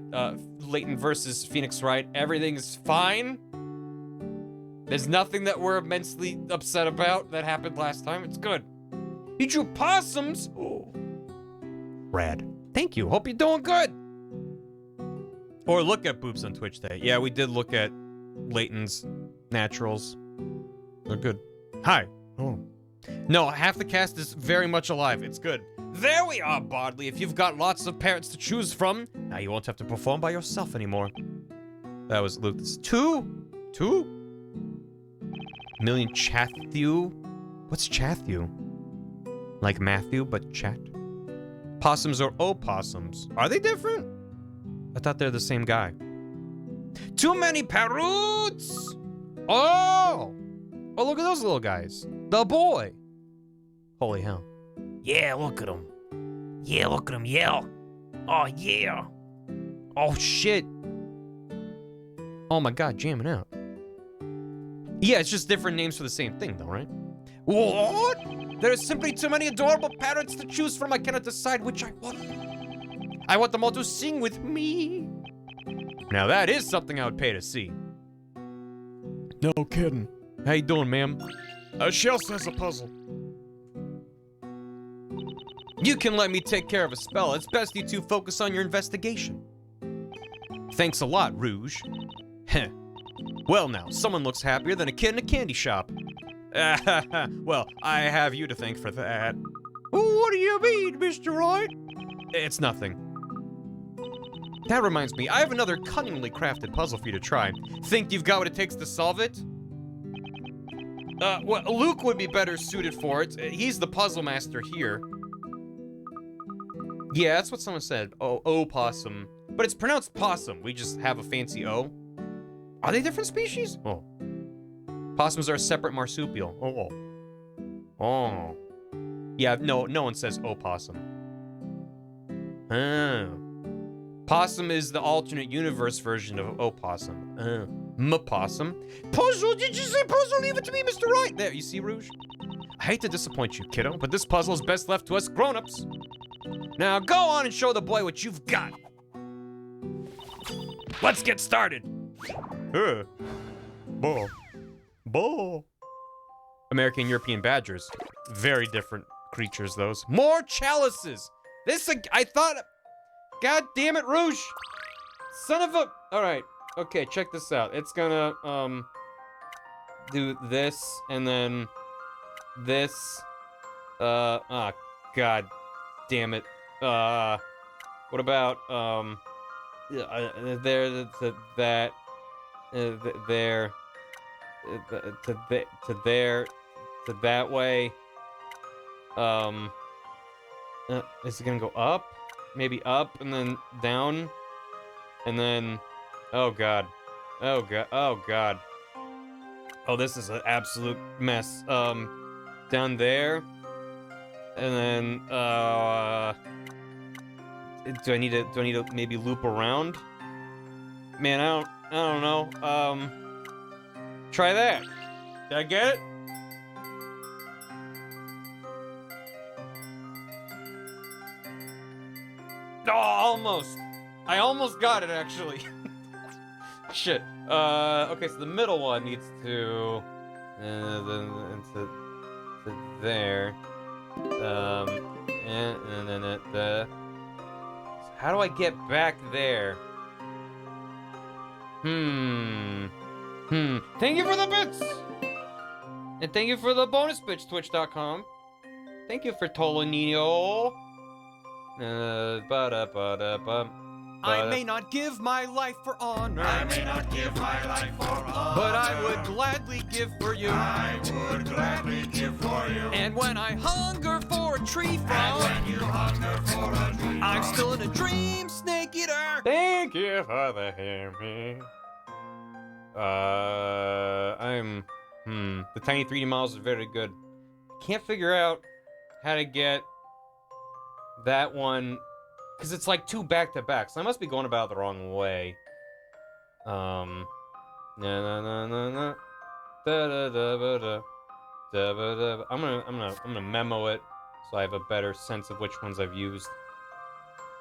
Layton versus Phoenix Wright. Everything's fine. There's nothing that we're immensely upset about that happened last time. It's good. You drew possums? Oh. Rad. Thank you. Hope you're doing good. Or look at boobs on Twitch Day. Yeah, we did look at Layton's naturals. They're good. Hi. Oh. No, half the cast is very much alive. It's good. There we are, Bardley. If you've got lots of parrots to choose from, now you won't have to perform by yourself anymore. That was Luke. That's 2? 2? Million Chathew? What's Chathew? Like Matthew, but chat? Possums or opossums? Are they different? I thought they're the same guy. Too many parrots! Oh! Oh, look at those little guys. The boy. Holy hell. Yeah, look at him. Yeah, look at him yell. Oh, yeah. Oh, shit. Oh my god, jamming out. Yeah, it's just different names for the same thing, though, right? What? There are simply too many adorable parrots to choose from. I cannot decide which I want. I want them all to sing with me. Now that is something I would pay to see. No kidding. How you doing, ma'am? She also has a puzzle. You can let me take care of a spell. It's best you two focus on your investigation. Thanks a lot, Rouge. Heh. Well now, someone looks happier than a kid in a candy shop. Well, I have you to thank for that. What do you mean, Mr. Wright? It's nothing. That reminds me, I have another cunningly crafted puzzle for you to try. Think you've got what it takes to solve it? Well, Luke would be better suited for it. He's the puzzle master here. Yeah, that's what someone said. Oh, opossum. But it's pronounced possum. We just have a fancy O. Are they different species? Oh. Possums are a separate marsupial. Oh. Oh. Yeah, no one says opossum. Oh. Possum is the alternate universe version of opossum. Mapossum. Puzzle? Did you say puzzle? Leave it to me, Mr. Wright. There, you see, Rouge? I hate to disappoint you, kiddo, but this puzzle is best left to us grown-ups. Now go on and show the boy what you've got. Let's get started. Ball. American European badgers. Very different creatures, those. More chalices. I thought... God damn it, Rouge. Son of a... All right. Okay, check this out. It's gonna, do this, and then this. God damn it. What about, there, to that, there, to there, to that way. Is it gonna go up? Maybe up, and then down, and then... Oh god. Oh god. Oh god. Oh, this is an absolute mess. Down there. And then do I need to maybe loop around? Man, I don't know. Try that. Did I get it? Oh, almost. I almost got it actually. Shit. Okay, so the middle one needs to, to there. And then so how do I get back there? Thank you for the bits! And thank you for the bonus bits, twitch.com. Thank you for Tolanino. I may not give my life for honor. I may not give my life for honor. But I would gladly give for you. I would gladly give for you. And when I hunger for a tree And frog, when you hunger for a dream, I'm still in a dream, snake eater. Thank you for the hear me. The tiny 3D models are very good. Can't figure out how to get that one, because it's like two back to back, so I must be going about it the wrong way. I'm gonna memo it so I have a better sense of which ones I've used.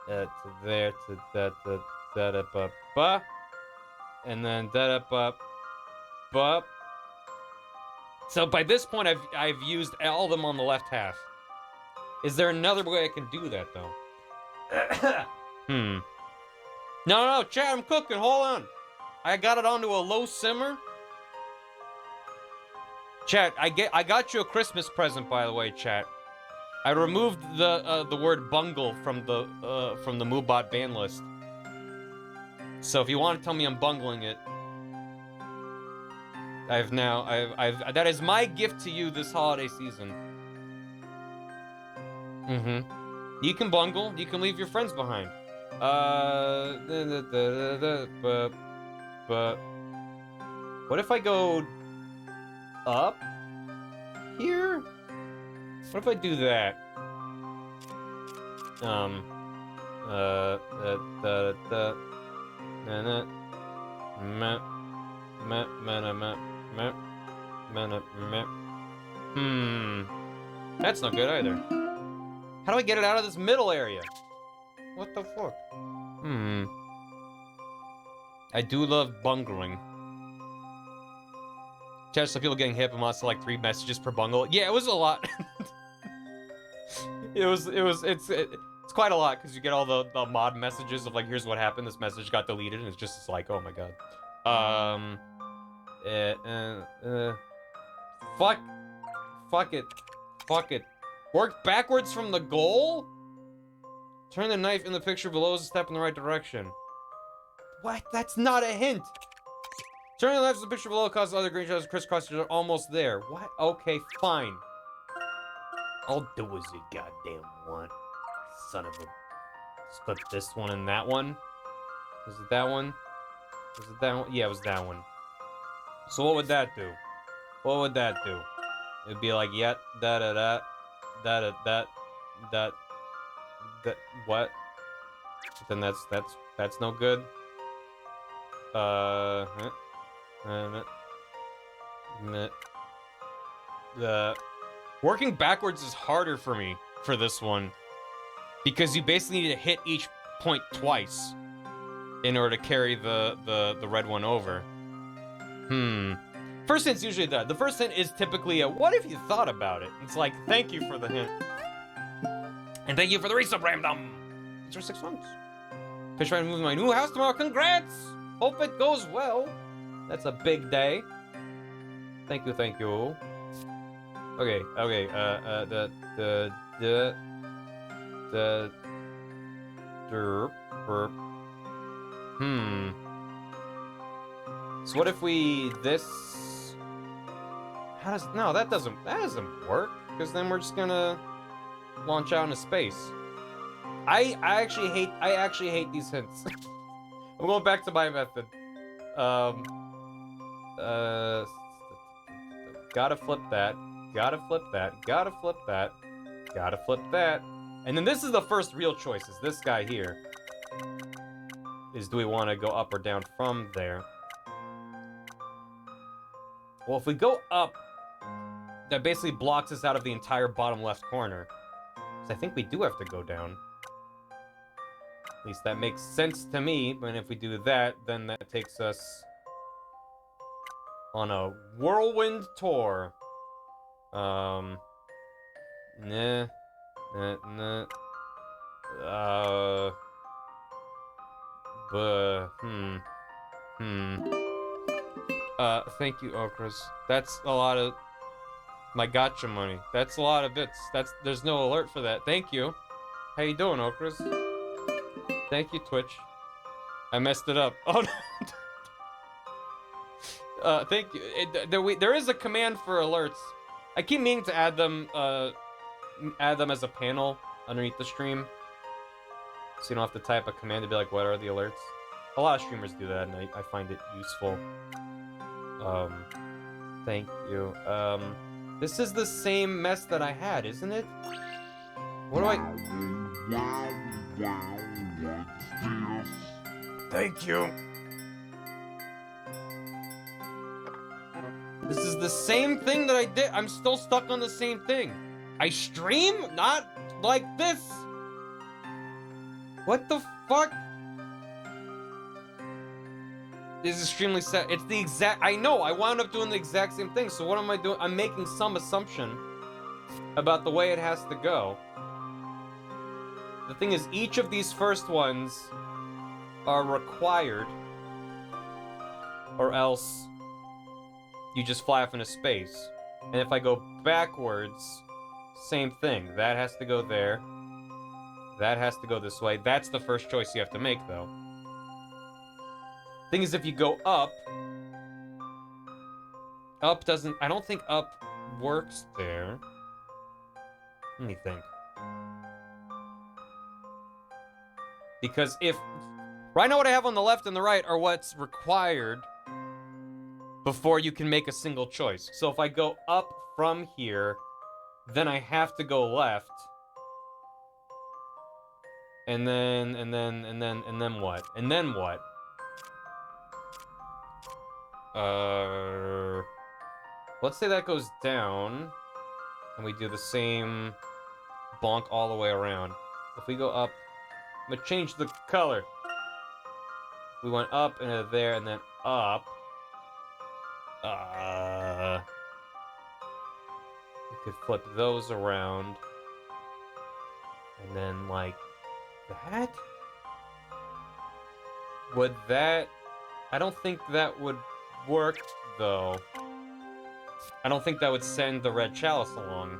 To there, to that, da ba ba, and then da ba ba. So by this point, I've used all of them on the left half. Is there another way I can do that though? No, chat, I'm cooking. Hold on. I got it onto a low simmer. Chat, I got you a Christmas present, by the way, chat. I removed the word bungle from the Moobot ban list. So if you want to tell me I'm bungling it, that is my gift to you this holiday season. You can bungle. You can leave your friends behind. But what if I go up here? What if I do that? That's not good either. How do I get it out of this middle area? What the fuck? I do love bungling. Chat, some people getting hip and wants to like 3 messages per bungle. Yeah, it was a lot. It's quite a lot because you get all the mod messages of like, here's what happened. This message got deleted, and it's just like, oh my god. Fuck it. Work backwards from the goal? Turn the knife in the picture below as a step in the right direction. What? That's not a hint. Turning left is a picture below causes other green shadows crisscross. You're almost there. What? Okay, fine. I'll do as you goddamn want. Son of a... Split this one and that one. Was it that one? Was it that one? Yeah, it was that one. So what would that do? What would that do? It'd be like, yet, da-da-da, da-da-da, da, da, what? Then that's no good. Working backwards is harder for me for this one because you basically need to hit each point twice in order to carry the red one over. First hint's usually that. The first hint is typically a what if you thought about it? It's like, thank you for the hint. And thank you for the resub, Ramdom. These are 6 months. Fish trying to move my new house tomorrow. Congrats! Hope it goes well. That's a big day. Thank you, thank you. Okay, okay, So what if we this? How does no? That doesn't work because then we're just gonna launch out into space. I actually hate these hints. I'm going back to my method. Gotta flip that. Gotta flip that. Gotta flip that. Gotta flip that. And then this is the first real choice. Is this guy here? Is do we want to go up or down from there? Well, if we go up, that basically blocks us out of the entire bottom left corner. So I think we do have to go down. At least that makes sense to me. But if we do that, then that takes us on a whirlwind tour. Nah. Thank you, Okras. That's a lot of my gotcha money. That's a lot of bits. There's no alert for that. Thank you. How you doing, Okras? Thank you, Twitch. I messed it up. Oh no. Thank you. There is a command for alerts. I keep meaning to add them as a panel underneath the stream, so you don't have to type a command to be like, what are the alerts? A lot of streamers do that, and I find it useful. Thank you. This is the same mess that I had, isn't it? What do I... Thank you. This is the same thing that I did. I'm still stuck on the same thing. I stream? Not like this. What the fuck? This is extremely sad. It's the exact... I know, I wound up doing the exact same thing. So what am I doing? I'm making some assumption about the way it has to go. The thing is, each of these first ones are required, or else you just fly off into space. And if I go backwards, same thing. That has to go there. That has to go this way. That's the first choice you have to make, though. Thing is, if you go up doesn't... I don't think up works there. Let me think. Because if... Right now what I have on the left and the right are what's required before you can make a single choice. So if I go up from here, then I have to go left. And then what? And then what? Let's say that goes down, and we do the same bonk all the way around. If we go up, I'm gonna change the color. We went up and there, and then up. We could flip those around, and then like that. Would that? I don't think that would work, though. I don't think that would send the red chalice along.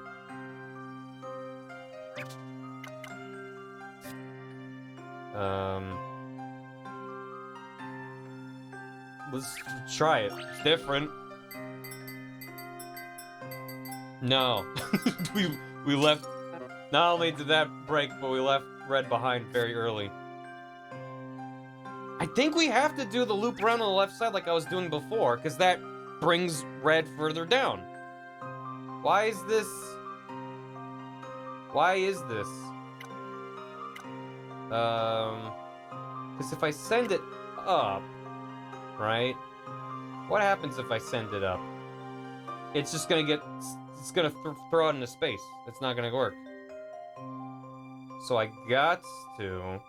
let's try it. It's different. No. we left... Not only did that break, but we left red behind very early. I think we have to do the loop around on the left side like I was doing before, because that brings red further down. Why is this? Why is this? Because if I send it up, right? What happens if I send it up? It's just gonna get, it's gonna throw it into space. It's not gonna work. So I got to...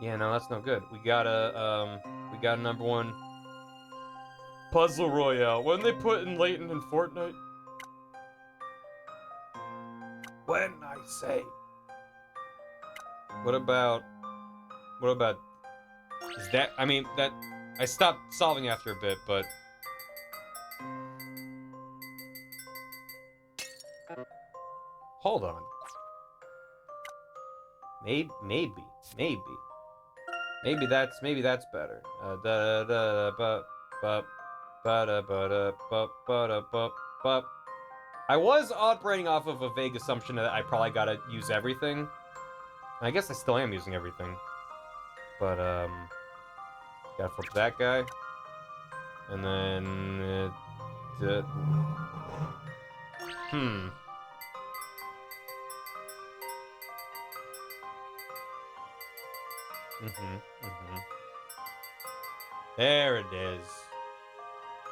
Yeah, no, that's no good. We got a number one puzzle royale. When they put in Layton in Fortnite? When I say. What about, is that, I mean, that, I stopped solving after a bit, but. Hold on. Maybe that's better. I was operating off of a vague assumption that I probably gotta use everything. And I guess I still am using everything. But, gotta flip that guy. And then, There it is.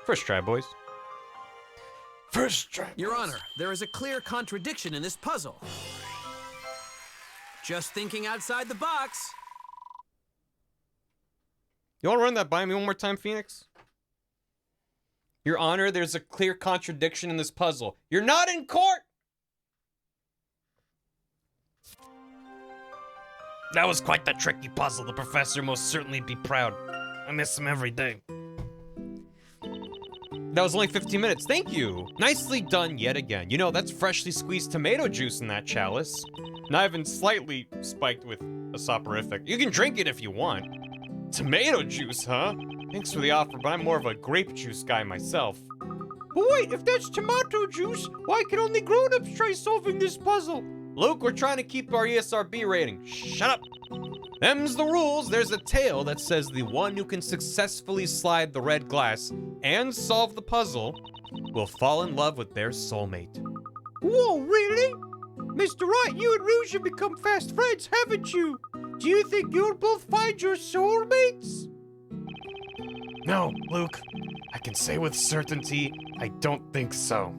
First try, boys. First try. Your Honor, there is a clear contradiction in this puzzle. Just thinking outside the box. You want to run that by me one more time, Phoenix? Your Honor, there's a clear contradiction in this puzzle. You're not in court! That was quite the tricky puzzle. The professor most certainly be proud. I miss him every day. That was only 15 minutes. Thank you. Nicely done yet again. You know, that's freshly squeezed tomato juice in that chalice. Not even slightly spiked with a soporific. You can drink it if you want. Tomato juice, huh? Thanks for the offer, but I'm more of a grape juice guy myself. But wait, if that's tomato juice, why can only grown-ups try solving this puzzle? Luke, we're trying to keep our ESRB rating. Shut up. Them's the rules. There's a tale that says the one who can successfully slide the red glass and solve the puzzle will fall in love with their soulmate. Whoa, really? Mr. Wright, you and Rouge have become fast friends, haven't you? Do you think you'll both find your soulmates? No, Luke. I can say with certainty, I don't think so.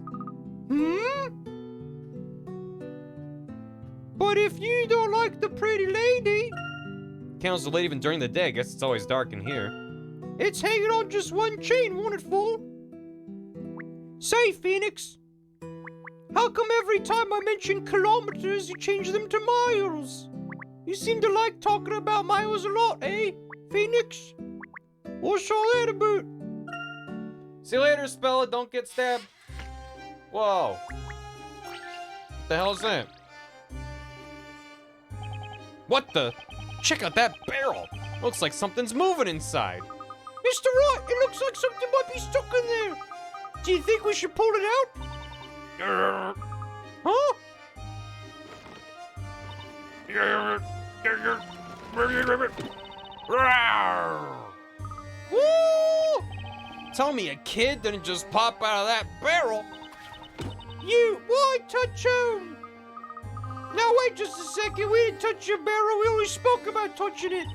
But if you don't like the pretty lady... Counts the lady even during the day. I guess it's always dark in here. It's hanging on just one chain, won't it, fool? Say, Phoenix. How come every time I mention kilometers, you change them to miles? You seem to like talking about miles a lot, eh, Phoenix? What's all that about? See you later, Spella. Don't get stabbed. Whoa. What the hell is that? What the? Check out that barrel. Looks like something's moving inside. Mr. Wright, it looks like something might be stuck in there. Do you think we should pull it out? Huh? Woo! Tell me a kid didn't just pop out of that barrel. You, why touch him? Now wait just a second, we didn't touch your barrel, we only spoke about touching it.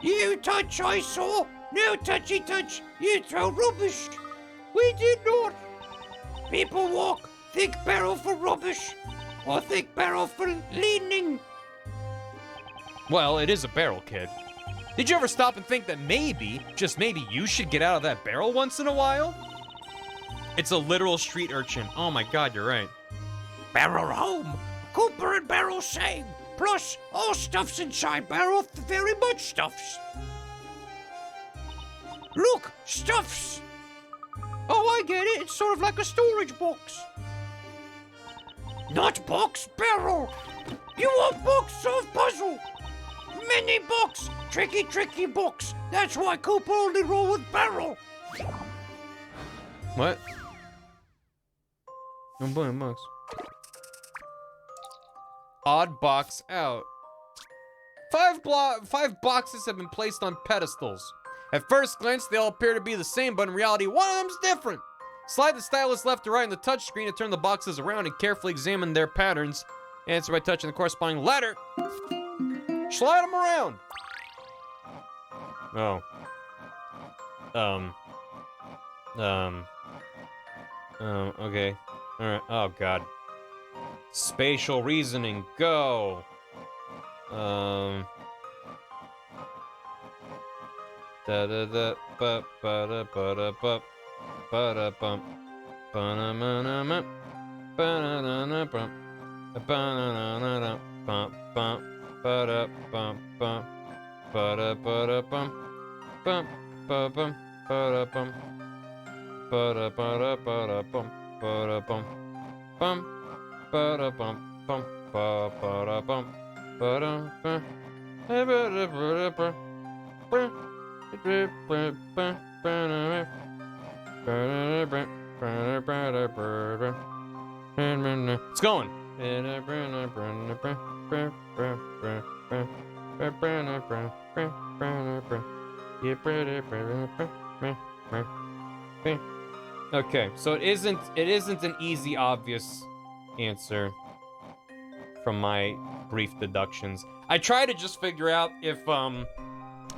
You touch, I saw. No touchy touch, you throw rubbish. We did not. People walk, think barrel for rubbish, or think barrel for leaning. Well, it is a barrel, kid. Did you ever stop and think that maybe, just maybe, you should get out of that barrel once in a while? It's a literal street urchin. Oh my god, you're right. Barrel home. Cooper and barrel same. Plus, all stuff's inside barrel, very much stuffs. Look, stuffs. Oh, I get it. It's sort of like a storage box. Not box, barrel. You want box, solve puzzle. Mini box, Tricky box. That's why Cooper only roll with barrel. What? I'm playing box. Odd box out. Five boxes have been placed on pedestals. At first glance, they all appear to be the same, but in reality, one of them's different. Slide the stylus left to right on the touchscreen to turn the boxes around and carefully examine their patterns. Answer by touching the corresponding letter. Slide them around. Oh. Okay. Alright. Oh, God. Spatial reasoning, go. Da da da ba ba da ba da ba ba da bum ba na ma na ma ba na na na bum ba na na na na bum bum ba da bum bum ba da bum bum ba bum ba da bum ba da bum ba da bum bum ba da bum bum ba da bum ba da bum It's going. Okay, so it isn't an easy, obvious answer from my brief deductions. I try to just figure out if,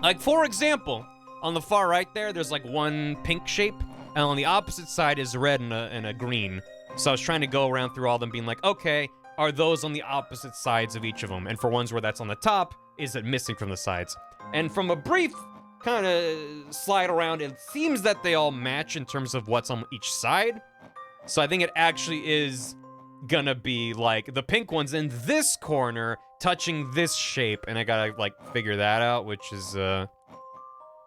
like, for example, on the far right there's like one pink shape, and on the opposite side is red and a green. So I was trying to go around through all of them being like, okay, are those on the opposite sides of each of them? And for ones where that's on the top, is it missing from the sides? And from a brief kind of slide around, it seems that they all match in terms of what's on each side. So I think it actually is gonna be like the pink one's in this corner touching this shape, and I gotta like figure that out, which is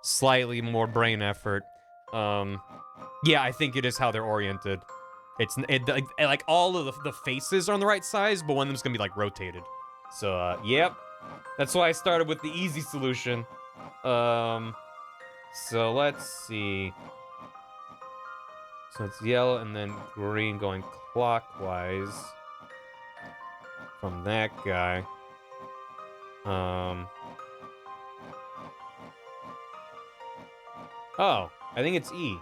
slightly more brain effort. Yeah, I think it is how they're oriented. Like all of the faces are on the right size, but one of them's gonna be like rotated. So yep, that's why I started with the easy solution. So let's see. So it's yellow and then green going clockwise from that guy. Oh, I think it's E.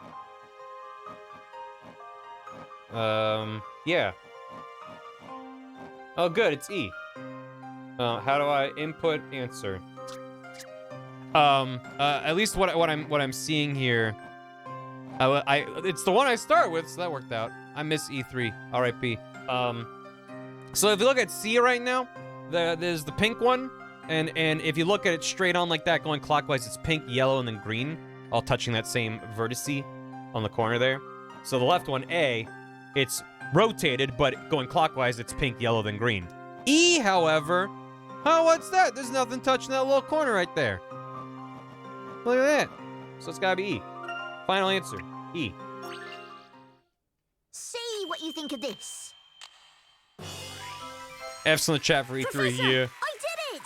Yeah. Oh, good, it's E. How do I input answer? At least what I'm seeing here. It's the one I start with, so that worked out. I miss E3. R.I.P. So if you look at C right now, there's the pink one, and if you look at it straight on like that, going clockwise, it's pink, yellow, and then green, all touching that same vertice on the corner there. So the left one, A, it's rotated, but going clockwise, it's pink, yellow, then green. E, however, oh, what's that? There's nothing touching that little corner right there. Look at that. So it's gotta be E. Final answer, E. See what you think of this. F's in the chat for E3, Professor, yeah. I did it!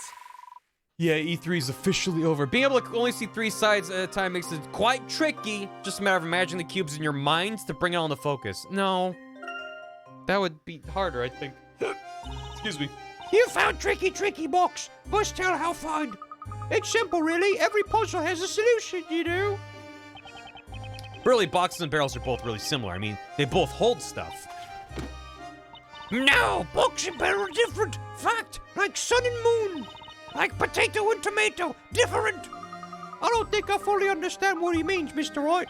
Yeah, E3 is officially over. Being able to only see 3 sides at a time makes it quite tricky. Just a matter of imagining the cubes in your minds to bring it on the focus. No. That would be harder, I think. Excuse me. You found tricky box. Must tell how find. It's simple, really. Every puzzle has a solution, you know. Really, boxes and barrels are both really similar. I mean, they both hold stuff. No, box and barrel are different. Fact, like sun and moon. Like potato and tomato, different. I don't think I fully understand what he means, Mr. Wright.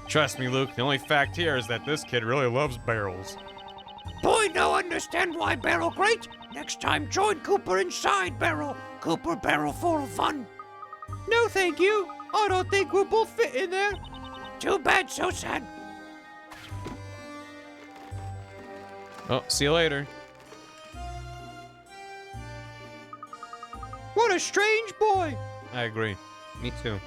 Trust me, Luke, the only fact here is that this kid really loves barrels. Boy, now understand why barrel great. Next time, join Cooper inside barrel. Cooper barrel full of fun. No, thank you. I don't think we'll both fit in there. Too bad, so sad. Oh, see you later. What a strange boy. I agree. Me too.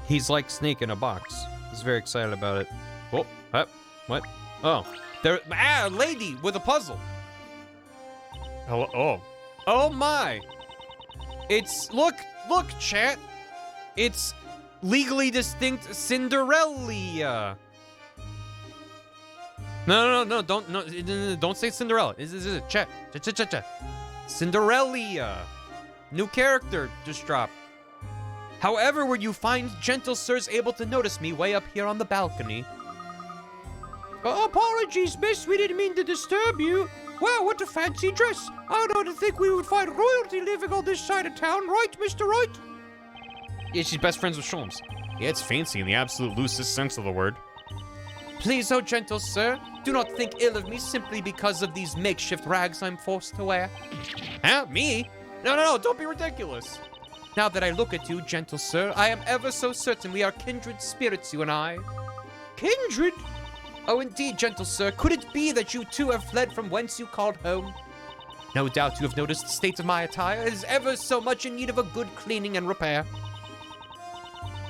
He's like Snake in a box. He's very excited about it. Oh, what? Oh, there. Lady with a puzzle. Hello. Oh, Oh my! It's look, chat. It's legally distinct Cinderella. No, don't say Cinderella. Is chat. Cinderella. New character just dropped. However, were you find gentle sirs able to notice me way up here on the balcony? Apologies, miss. We didn't mean to disturb you. Wow, what a fancy dress. I don't think we would find royalty living on this side of town, right, Mr. Wright? Yeah, she's best friends with Sholmes. Yeah, it's fancy in the absolute loosest sense of the word. Please, oh gentle sir, do not think ill of me simply because of these makeshift rags I'm forced to wear. Huh? Me? No, don't be ridiculous. Now that I look at you, gentle sir, I am ever so certain we are kindred spirits, you and I. Kindred? Oh, indeed, gentle sir. Could it be that you too have fled from whence you called home? No doubt you have noticed the state of my attire. It is ever so much in need of a good cleaning and repair.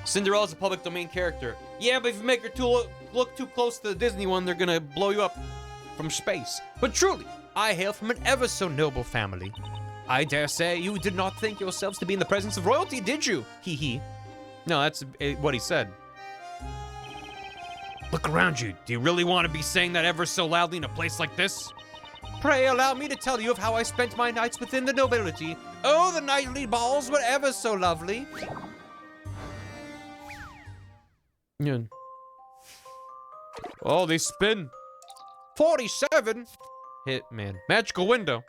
Cinderella's a public domain character. Yeah, but if you make her look too close to the Disney one, they're gonna blow you up from space. But truly, I hail from an ever so noble family. I dare say you did not think yourselves to be in the presence of royalty, did you? Hee hee. No, that's what he said. Look around you. Do you really want to be saying that ever so loudly in a place like this? Pray allow me to tell you of how I spent my nights within the nobility. Oh, the nightly balls were ever so lovely. Yeah. Oh, they spin. 47. Hit, man. Magical window.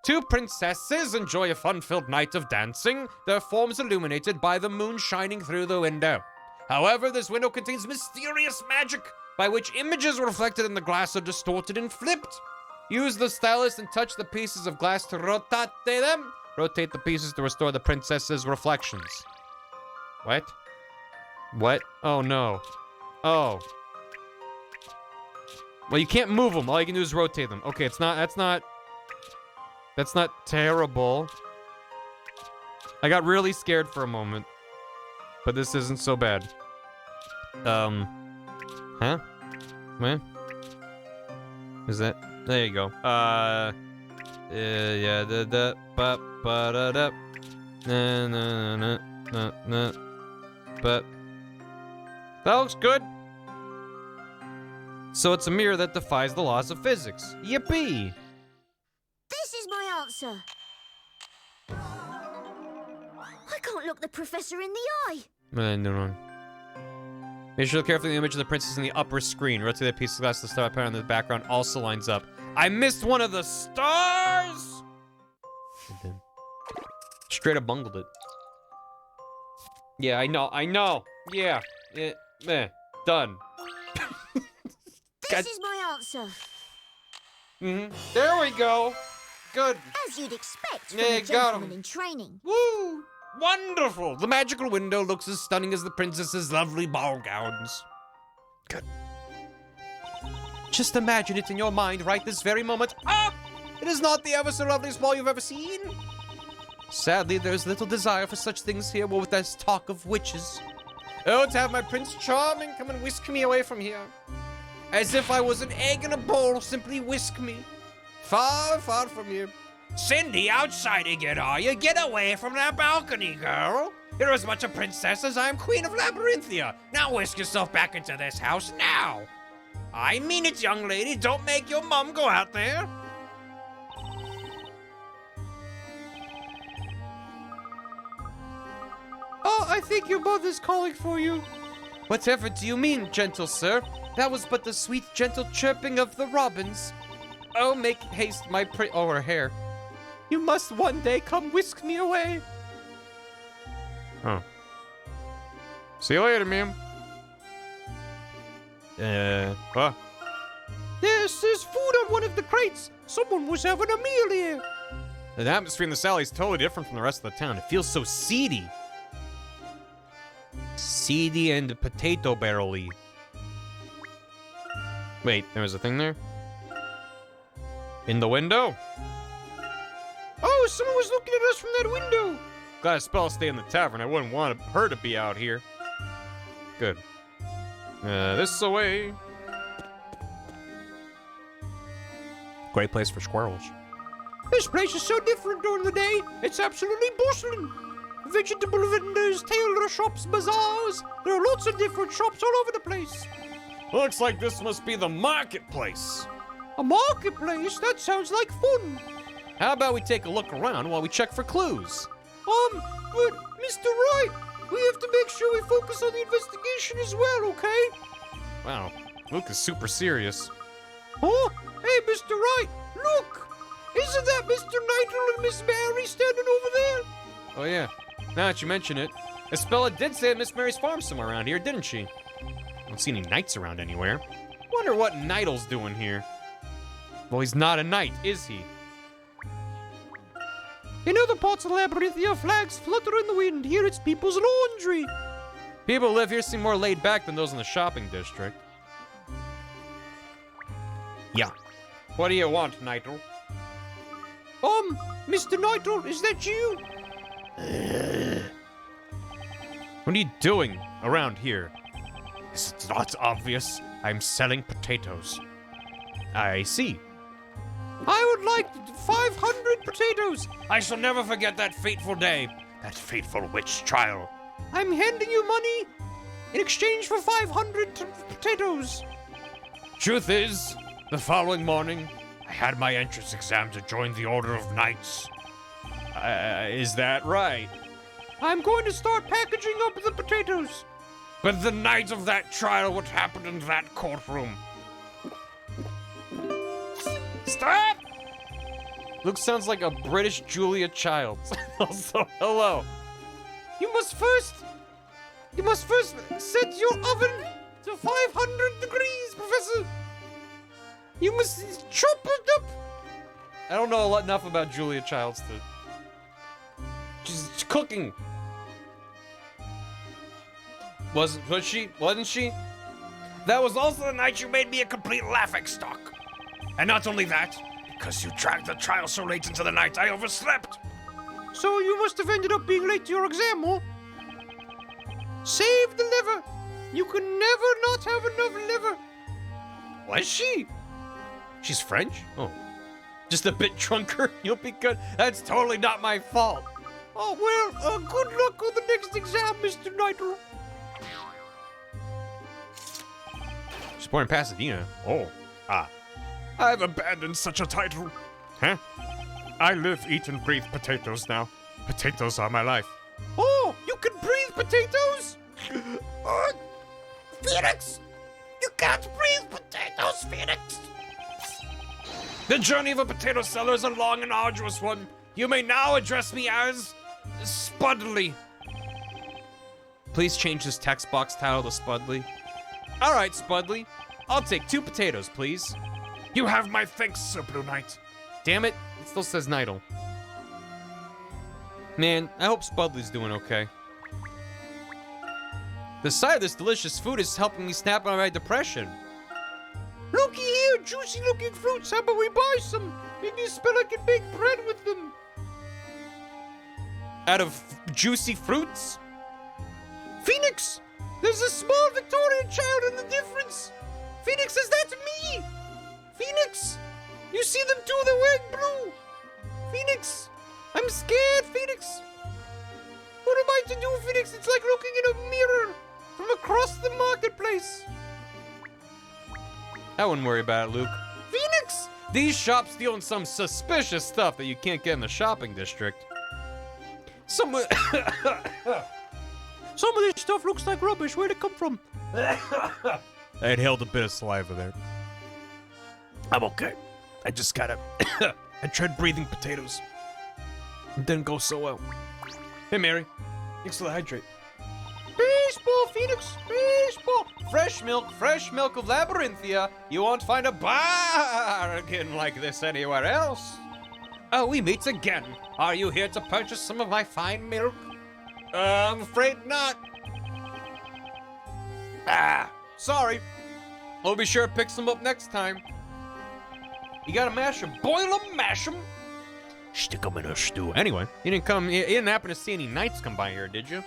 Two princesses enjoy a fun-filled night of dancing, their forms illuminated by the moon shining through the window. However, this window contains mysterious magic, by which images reflected in the glass are distorted and flipped. Use the stylus and touch the pieces of glass to rotate them. Rotate the pieces to restore the princess's reflections. What? What? Oh, no. Oh. Well, you can't move them. All you can do is rotate them. Okay, that's not terrible. I got really scared for a moment. But this isn't so bad. Huh? Where? Is that? There you go. Yeah, but that looks good. So it's a mirror that defies the laws of physics. Yippee! This is my answer. I can't look the professor in the eye. No. Make sure to look carefully at the image of the princess in the upper screen. Rotate that piece of glass. The star pattern in the background also lines up. I missed one of the stars! Straight up bungled it. Yeah, I know. Yeah. Done. This is my answer. There we go. Good. As you'd expect from Yeah, a got gentleman him. in training. Woo! Wonderful! The magical window looks as stunning as the princess's lovely ball gowns. Good. Just imagine it in your mind right this very moment. Ah! It is not the ever so loveliest ball you've ever seen. Sadly, there's little desire for such things here with this talk of witches. Oh, to have my Prince Charming come and whisk me away from here. As if I was an egg in a bowl, simply whisk me. Far, far from here. Cindy, outside again, are you? Get away from that balcony, girl. You're as much a princess as I'm Queen of Labyrinthia. Now whisk yourself back into this house now. I mean it, young lady. Don't make your mom go out there. Oh, I think your mother's calling for you. Whatever do you mean, gentle sir? That was but the sweet, gentle chirping of the robins. Oh, make haste, my oh, her hair. You must one day come whisk me away. Oh. See you later, ma'am. What? Yes, there's food on one of the crates. Someone was having a meal here. The atmosphere in the Sally is totally different from the rest of the town. It feels so seedy. Seedy and potato barrel-y. Wait, there was a thing there? In the window? Oh, someone was looking at us from that window. Glad a spell stay in the tavern. I wouldn't want her to be out here. Good. This away. Great place for squirrels. This place is so different during the day. It's absolutely bustling. Vegetable vendors, tailor shops, bazaars. There are lots of different shops all over the place. Looks like this must be the marketplace. A marketplace? That sounds like fun. How about we take a look around while we check for clues? But Mr. Wright, we have to make sure we focus on the investigation as well, okay? Wow, Luke is super serious. Huh? Hey, Mr. Wright, look! Isn't that Mr. Nightle and Miss Mary standing over there? Oh yeah, now that you mention it, Espella did say at Miss Mary's farm somewhere around here, didn't she? I don't see any knights around anywhere. Wonder what Nightle's doing here. Well, he's not a knight, is he? In other parts of Labyrinthia, flags flutter in the wind. Here it's people's laundry. People who live here seem more laid back than those in the shopping district. Yeah. What do you want, Nightle? Mr. Nightle, is that you? What are you doing around here? Is it not obvious? I'm selling potatoes. I see. I would like 500 potatoes. I shall never forget that fateful day. That fateful witch trial. I'm handing you money in exchange for 500 potatoes. Truth is, the following morning, I had my entrance exam to join the Order of Knights. Is that right? I'm going to start packaging up the potatoes. But the night of that trial, what happened in that courtroom? Stop! Luke sounds like a British Julia Childs. Also, hello. You must first set your oven to 500 degrees, Professor. You must chop it up. I don't know enough about Julia Childs to... She's cooking. Wasn't she? That was also the night you made me a complete laughingstock. And not only that, because you dragged the trial so late into the night, I overslept. So you must have ended up being late to your exam, huh? Save the liver. You can never not have enough liver. Was she? She's French? Oh. Just a bit drunker? You'll be good. That's totally not my fault. Oh, well, good luck on the next exam, Mr. Nightle. She's born in Pasadena. Oh, I've abandoned such a title. Huh? I live, eat, and breathe potatoes now. Potatoes are my life. Oh, you can breathe potatoes? Phoenix! You can't breathe potatoes, Phoenix! The journey of a potato seller is a long and arduous one. You may now address me as Spudley. Please change this text box title to Spudley. All right, Spudley. I'll take 2 potatoes, please. You have my thanks, Sir Blue Knight. Damn it, it still says Nightle. Man, I hope Spudley's doing okay. The sight of this delicious food is helping me snap out of my depression. Looky here, juicy looking fruits. How about we buy some? Maybe Spella can bake bread with them. Out of juicy fruits? Phoenix! There's a small Victorian child in the difference. Phoenix, is that me? Phoenix! You see them too, they're wearing blue. Phoenix! I'm scared, Phoenix. What am I to do, Phoenix? It's like looking in a mirror from across the marketplace. I wouldn't worry about it, Luke. Phoenix! These shops deal in some suspicious stuff that you can't get in the shopping district. Some of this stuff looks like rubbish. Where'd it come from? I inhaled a bit of saliva there. I'm okay. I just gotta... I tried breathing potatoes. It didn't go so well. Hey, Mary. Thanks for the hydrate. Baseball, Phoenix! Baseball! Fresh milk of Labyrinthia. You won't find a bargain like this anywhere else. Oh, we meet again. Are you here to purchase some of my fine milk? I'm afraid not. Sorry. We'll be sure to pick some up next time. You gotta mash 'em. Boil 'em, mash 'em. Stick 'em in a stew. Anyway, you didn't happen to see any knights come by here, did you?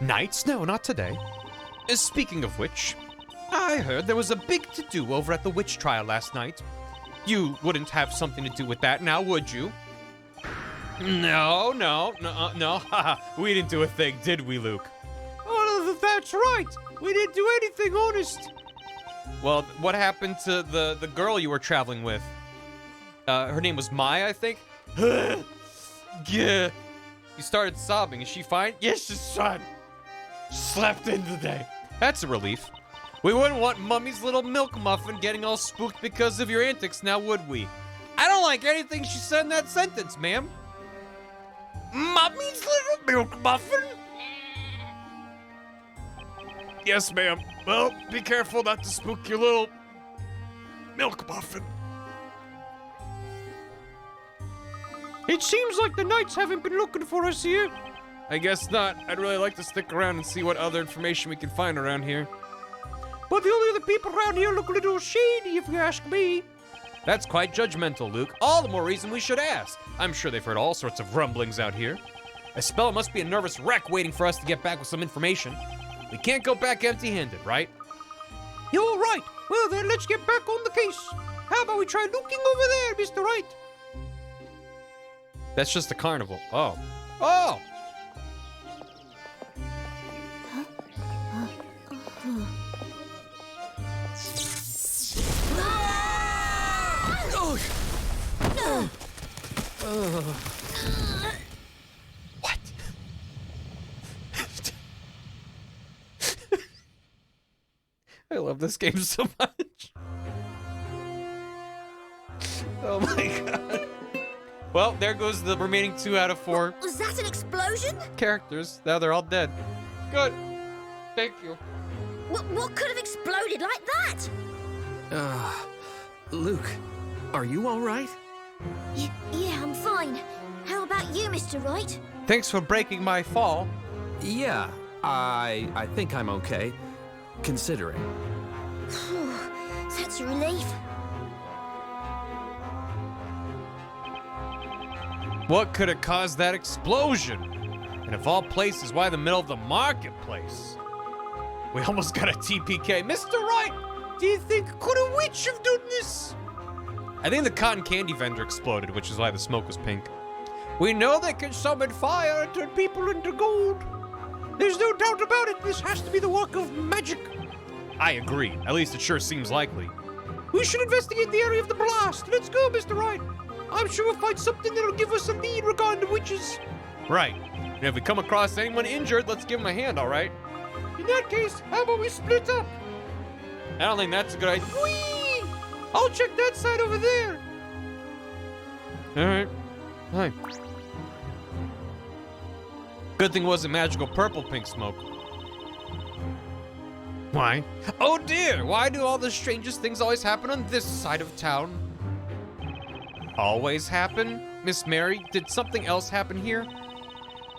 Knights? No, not today. Speaking of which, I heard there was a big to-do over at the witch trial last night. You wouldn't have something to do with that now, would you? No, haha. We didn't do a thing, did we, Luke? Oh, that's right. We didn't do anything, honest. Well, what happened to the girl you were traveling with? Her name was Maya, I think? Yeah. You started sobbing. Is she fine? Yes, she's fine. Slept in today. That's a relief. We wouldn't want Mummy's little milk muffin getting all spooked because of your antics, now would we? I don't like anything she said in that sentence, ma'am. Mummy's little milk muffin? Yes, ma'am. Well, be careful not to spook your little milk muffin. It seems like the Knights haven't been looking for us here. I guess not. I'd really like to stick around and see what other information we can find around here. But the only other people around here look a little shady, if you ask me. That's quite judgmental, Luke. All the more reason we should ask. I'm sure they've heard all sorts of rumblings out here. Espella must be a nervous wreck waiting for us to get back with some information. We can't go back empty-handed, right? You're right. Well then, let's get back on the case. How about we try looking over there, Mr. Wright? That's just a carnival. Oh. Oh! What? I love this game so much. Oh my god. Well, there goes the remaining 2 out of 4 Was that an explosion? characters. Now they're all dead. Good. Thank you. What could have exploded like that? Luke, are you all right? Yeah, I'm fine. How about you, Mr. Wright? Thanks for breaking my fall. Yeah, I think I'm okay, considering. Phew, that's a relief. What could have caused that explosion? And of all places, why the middle of the marketplace? We almost got a TPK. Mr. Wright, do you think could a witch have done this? I think the cotton candy vendor exploded, which is why the smoke was pink. We know they can summon fire and turn people into gold. There's no doubt about it. This has to be the work of magic. I agree. At least it sure seems likely. We should investigate the area of the blast. Let's go, Mr. Wright. I'm sure we'll find something that'll give us a lead regarding the witches. Right. And if we come across anyone injured, let's give them a hand, all right? In that case, how about we split up? I don't think that's a good idea. Whee! I'll check that side over there. All right. Hi. Good thing it wasn't magical purple pink smoke. Why? Oh dear! Why do all the strangest things always happen on this side of town? Always happen? Miss Mary, did something else happen here?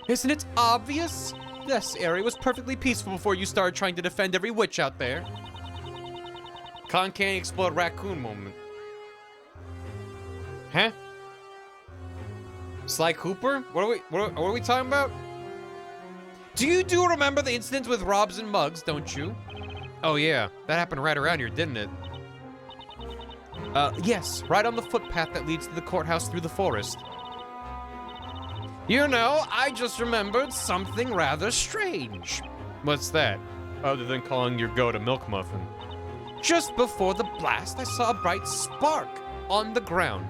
Isn't it obvious? This area was perfectly peaceful before you started trying to defend every witch out there. Con candy explode raccoon moment. Huh? Sly Cooper? What are we talking about? Do you remember the incident with Robs and Mugs, don't you? Oh yeah, that happened right around here, didn't it? Yes, right on the footpath that leads to the courthouse through the forest. You know, I just remembered something rather strange. What's that? Other than calling your goat a milk muffin. Just before the blast, I saw a bright spark on the ground.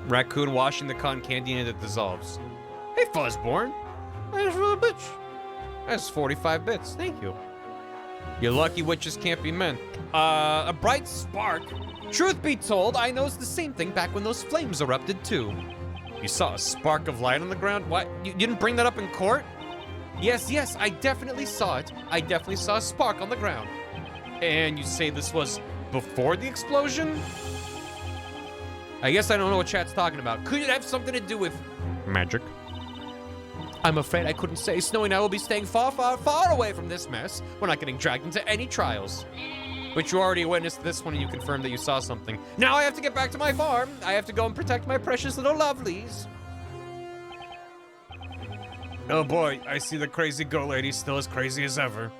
Raccoon washing the cotton candy and it dissolves. Hey, Fuzzborn. That's for the bitch. That's 45 bits, thank you. Your lucky witches can't be men. A bright spark? Truth be told, I noticed the same thing back when those flames erupted too. You saw a spark of light on the ground? What? You didn't bring that up in court? Yes, I definitely saw it. I definitely saw a spark on the ground. And you say this was before the explosion? I guess I don't know what chat's talking about. Could it have something to do with magic? I'm afraid I couldn't say. Snowy and I will be staying far, far, far away from this mess. We're not getting dragged into any trials. But you already witnessed this one and you confirmed that you saw something. Now I have to get back to my farm. I have to go and protect my precious little lovelies. Oh boy, I see the crazy goat lady still as crazy as ever.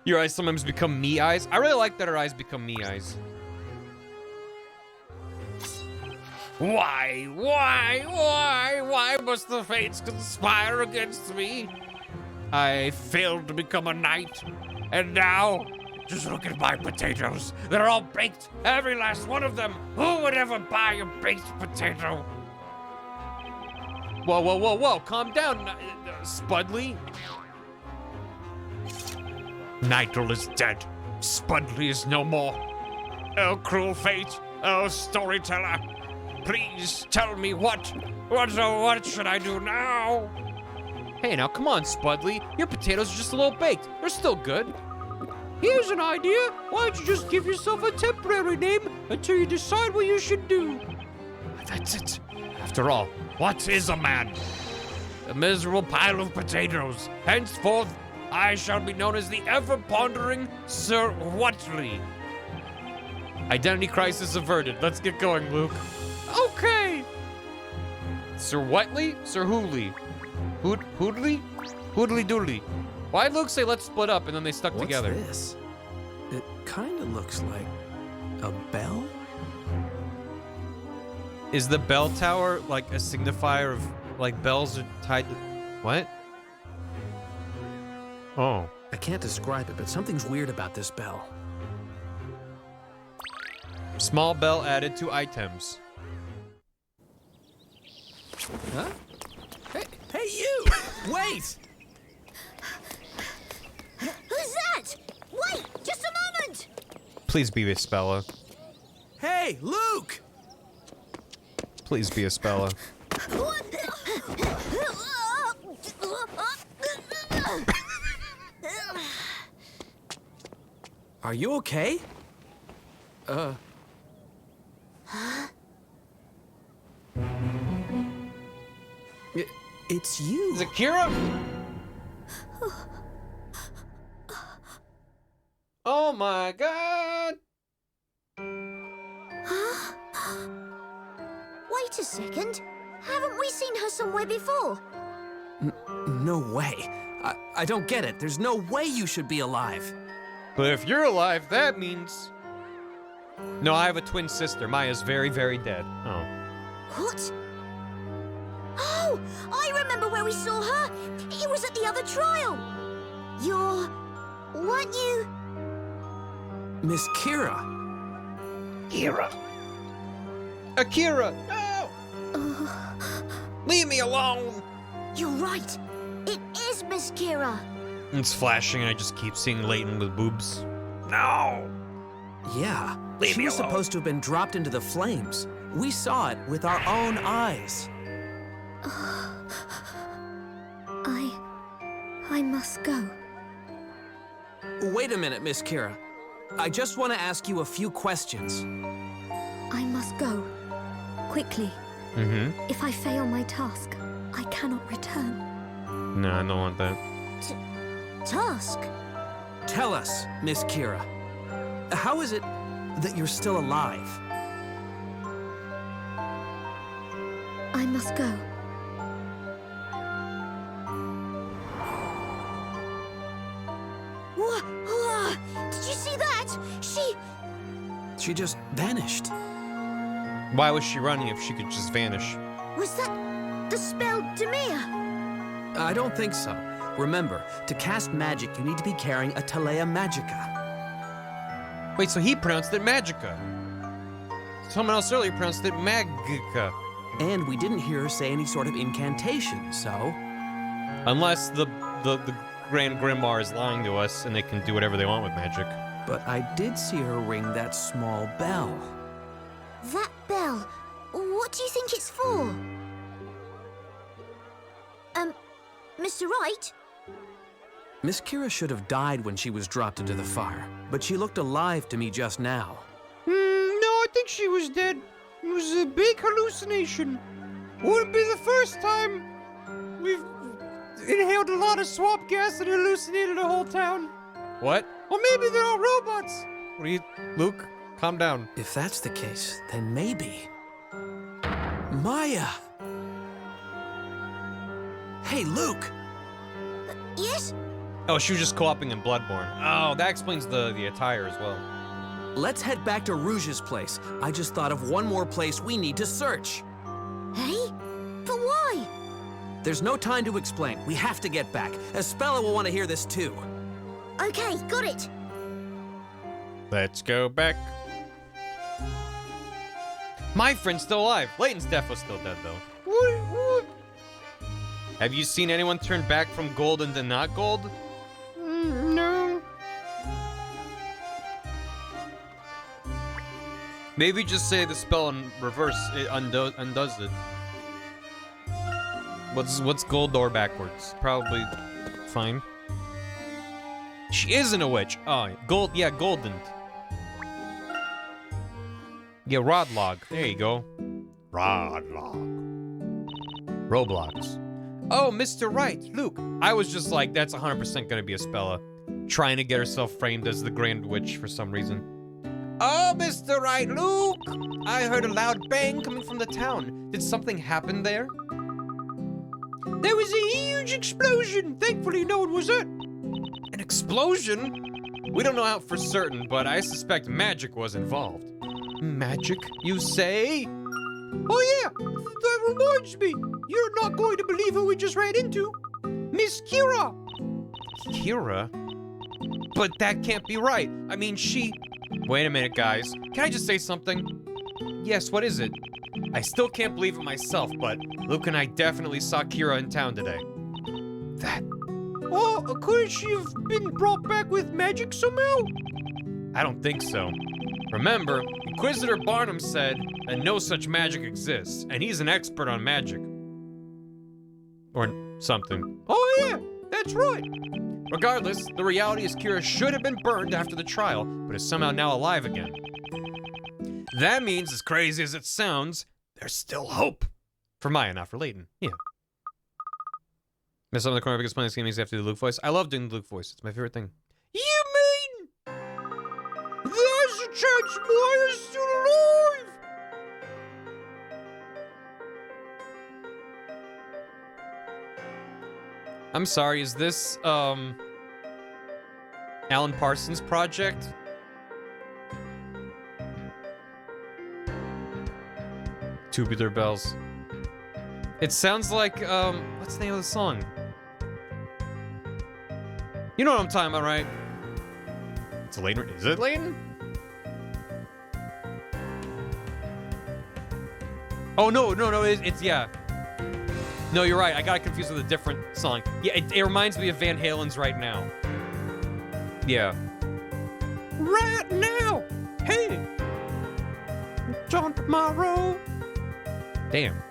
Your eyes sometimes become me eyes. I really like that her eyes become me eyes. Why must the fates conspire against me? I failed to become a knight, and now, just look at my potatoes. They're all baked, every last one of them. Who would ever buy a baked potato? Whoa, calm down, Spudley. Nigel is dead. Spudley is no more. Oh, cruel fate. Oh, storyteller. Please tell me what should I do now? Hey, now come on, Spudley. Your potatoes are just a little baked. They're still good. Here's an idea. Why don't you just give yourself a temporary name until you decide what you should do? That's it. After all, what is a man? A miserable pile of potatoes. Henceforth, I shall be known as the ever-pondering Sir Whatley. Identity crisis averted. Let's get going, Luke. Okay. Sir Whatley? Sir Hoodley? Hoodley? Hoodley doodly. Why'd Luke say let's split up and then they stuck together? What's this? It kind of looks like a bell? Is the bell tower like a signifier of like bells are tied to what? Oh. I can't describe it, but something's weird about this bell. Small bell added to items. Huh? Hey, you! Wait! Who's that? Wait, just a moment! Please be a Spella. Hey, Luke! Please be a Spella. Are you okay? It's you. Is it Kira? Oh my god! Wait a second. Haven't we seen her somewhere before? No way. I don't get it. There's no way you should be alive. But if you're alive, that means... No, I have a twin sister. Maya's very, very dead. Oh. What? Oh, I remember where we saw her. It was at the other trial. Weren't you? Miss Kira. Akira! No! Leave me alone! You're right. It is Miss Kira. It's flashing and I just keep seeing Layton with boobs. No! Yeah. Leave she me was alone. supposed to have been dropped into the flames. We saw it with our own eyes. I must go. Wait a minute, Miss Kira. I just want to ask you a few questions. I must go. Quickly. Mm-hmm. If I fail my task, I cannot return. No, I don't want that. Task? Tell us, Miss Kira. How is it that you're still alive? I must go. Did you see that? She just vanished. Why was she running if she could just vanish? Was that the spell Demir? I don't think so. Remember, to cast magic, you need to be carrying a Talea Magica. Wait, so he pronounced it Magica. Someone else earlier pronounced it Magica. And we didn't hear her say any sort of incantation, so... Unless the Grand Grimoire is lying to us and they can do whatever they want with magic. But I did see her ring that small bell. That bell. What do you think it's for? Mr. Wright? Miss Kira should have died when she was dropped into the fire, but she looked alive to me just now. No, I think she was dead. It was a big hallucination. Wouldn't be the first time we've inhaled a lot of swamp gas and hallucinated a whole town. What? Or maybe they're all robots. What are you... Luke, calm down. If that's the case, then maybe... Maya! Hey, Luke! Yes? Oh, she was just co-oping in Bloodborne. Oh, that explains the attire as well. Let's head back to Rouge's place. I just thought of one more place we need to search. Hey? But why? There's no time to explain. We have to get back. Espella will want to hear this too. Okay, got it. Let's go back. My friend's still alive. Layton's defo still dead, though. What? Have you seen anyone turn back from gold into not gold? No. Maybe just say the spell in reverse. It undoes it. What's gold or backwards? Probably fine. She isn't a witch. Oh, gold. Yeah, golden. Yeah, rod log. There you go. Rod log. Roblox. Oh, Mr. Wright, Luke. I was just like, that's 100% gonna be a Spella. Trying to get herself framed as the Grand Witch for some reason. Oh, Mr. Wright, Luke! I heard a loud bang coming from the town. Did something happen there? There was a huge explosion. Thankfully, no one was hurt. An explosion? We don't know out for certain, but I suspect magic was involved. Magic, you say? Oh yeah, that reminds me. You're not going to believe who we just ran into. Miss Kira. Kira? But that can't be right. I mean, she... Wait a minute, guys. Can I just say something? Yes, what is it? I still can't believe it myself, but Luke and I definitely saw Kira in town today. That... Oh, could she have been brought back with magic somehow? I don't think so. Remember, Inquisitor Barnum said that no such magic exists, and he's an expert on magic. Or something. Oh yeah, that's right. Regardless, the reality is Kira should have been burned after the trial, but is somehow now alive again. That means, as crazy as it sounds, there's still hope. For Maya, not for Layton. Yeah. Miss some of the corner because playing this game means you have to do the Luke voice. I love doing the Luke voice. It's my favorite thing. You mean there's a chance Maya's still alive? I'm sorry, is this, Alan Parsons' project? Tubular Bells. It sounds like, what's the name of the song? You know what I'm talking about, right? It's Layton. Is it Layton? Oh, no, it's yeah. No, you're right. I got it confused with a different song. Yeah, it reminds me of Van Halen's Right Now. Yeah. Right now! Hey! John tomorrow! Damn.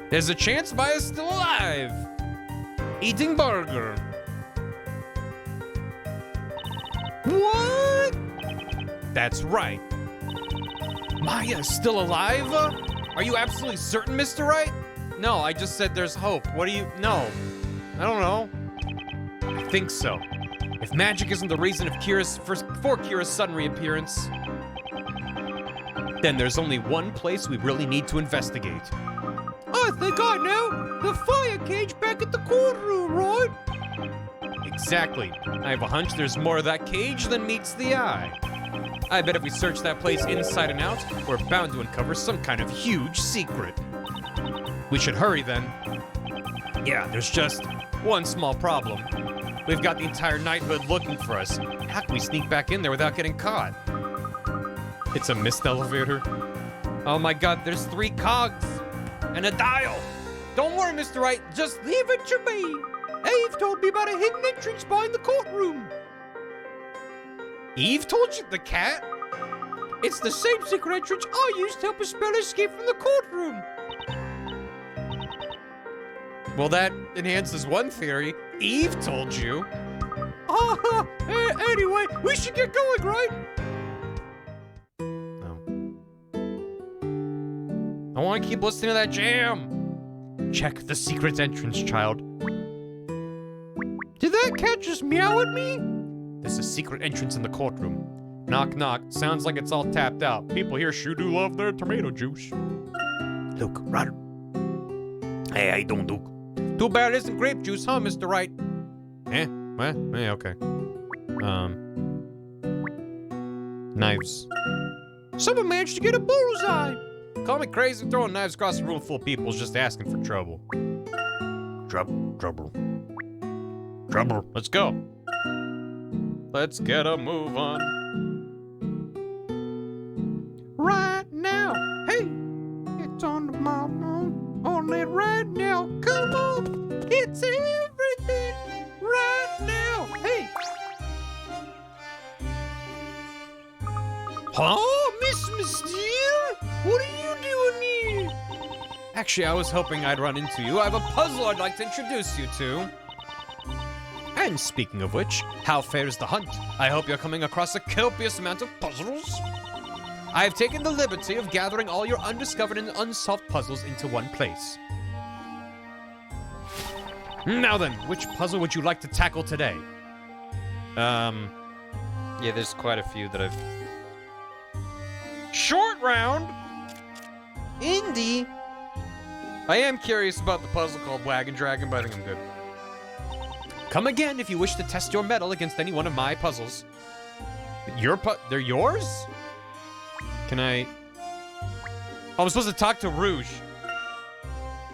There's a chance Maya's still alive! Eating burger. What? That's right. Maya's still alive? Are you absolutely certain, Mr. Wright? No, I just said there's hope. What do you... No. I don't know. I think so. If magic isn't the reason for Kira's sudden reappearance, then there's only one place we really need to investigate. I think I know. The fire cage back at the courtroom, right? Exactly. I have a hunch there's more of that cage than meets the eye. I bet if we search that place inside and out, we're bound to uncover some kind of huge secret. We should hurry then. Yeah, there's just one small problem. We've got the entire knighthood looking for us. How can we sneak back in there without getting caught? It's a mist elevator. Oh my god, there's 3 cogs and a dial. Don't worry, Mr. Wright, just Leave it to me. Eve told me about a hidden entrance behind the courtroom. Eve told you? The cat? It's the same secret entrance I used to help a spell escape from the courtroom. Well, that enhances one theory. Eve told you. Anyway, we should get going, right? No. I want to keep listening to that jam. Check the secret entrance, child. Did that cat just meow at me? There's a secret entrance in the courtroom. Knock, knock. Sounds like it's all tapped out. People here sure do love their tomato juice. Luke, Roger. Hey, how you doing, Luke? Too bad it isn't grape juice, huh, Mr. Wright? Okay. Knives. Someone managed to get a bullseye. Call me crazy, throwing knives across a room full of people is just asking for trouble. Trouble. Let's go. Let's get a move on. Right now. Hey, it's on the mama. Only right now. Come on. It's everything right now. Hey. Huh, Miss Mystere? What are you doing here? Actually, I was hoping I'd run into you. I have a puzzle I'd like to introduce you to. And speaking of which, how fares the hunt? I hope you're coming across a copious amount of puzzles. I have taken the liberty of gathering all your undiscovered and unsolved puzzles into one place. Now then, which puzzle would you like to tackle today? Yeah, there's quite a few that I've... Short round! Indy! I am curious about the puzzle called Wagon Dragon, but I think I'm good. Come again if you wish to test your mettle against any one of my puzzles. They're yours? Can I... Oh, I'm supposed to talk to Rouge.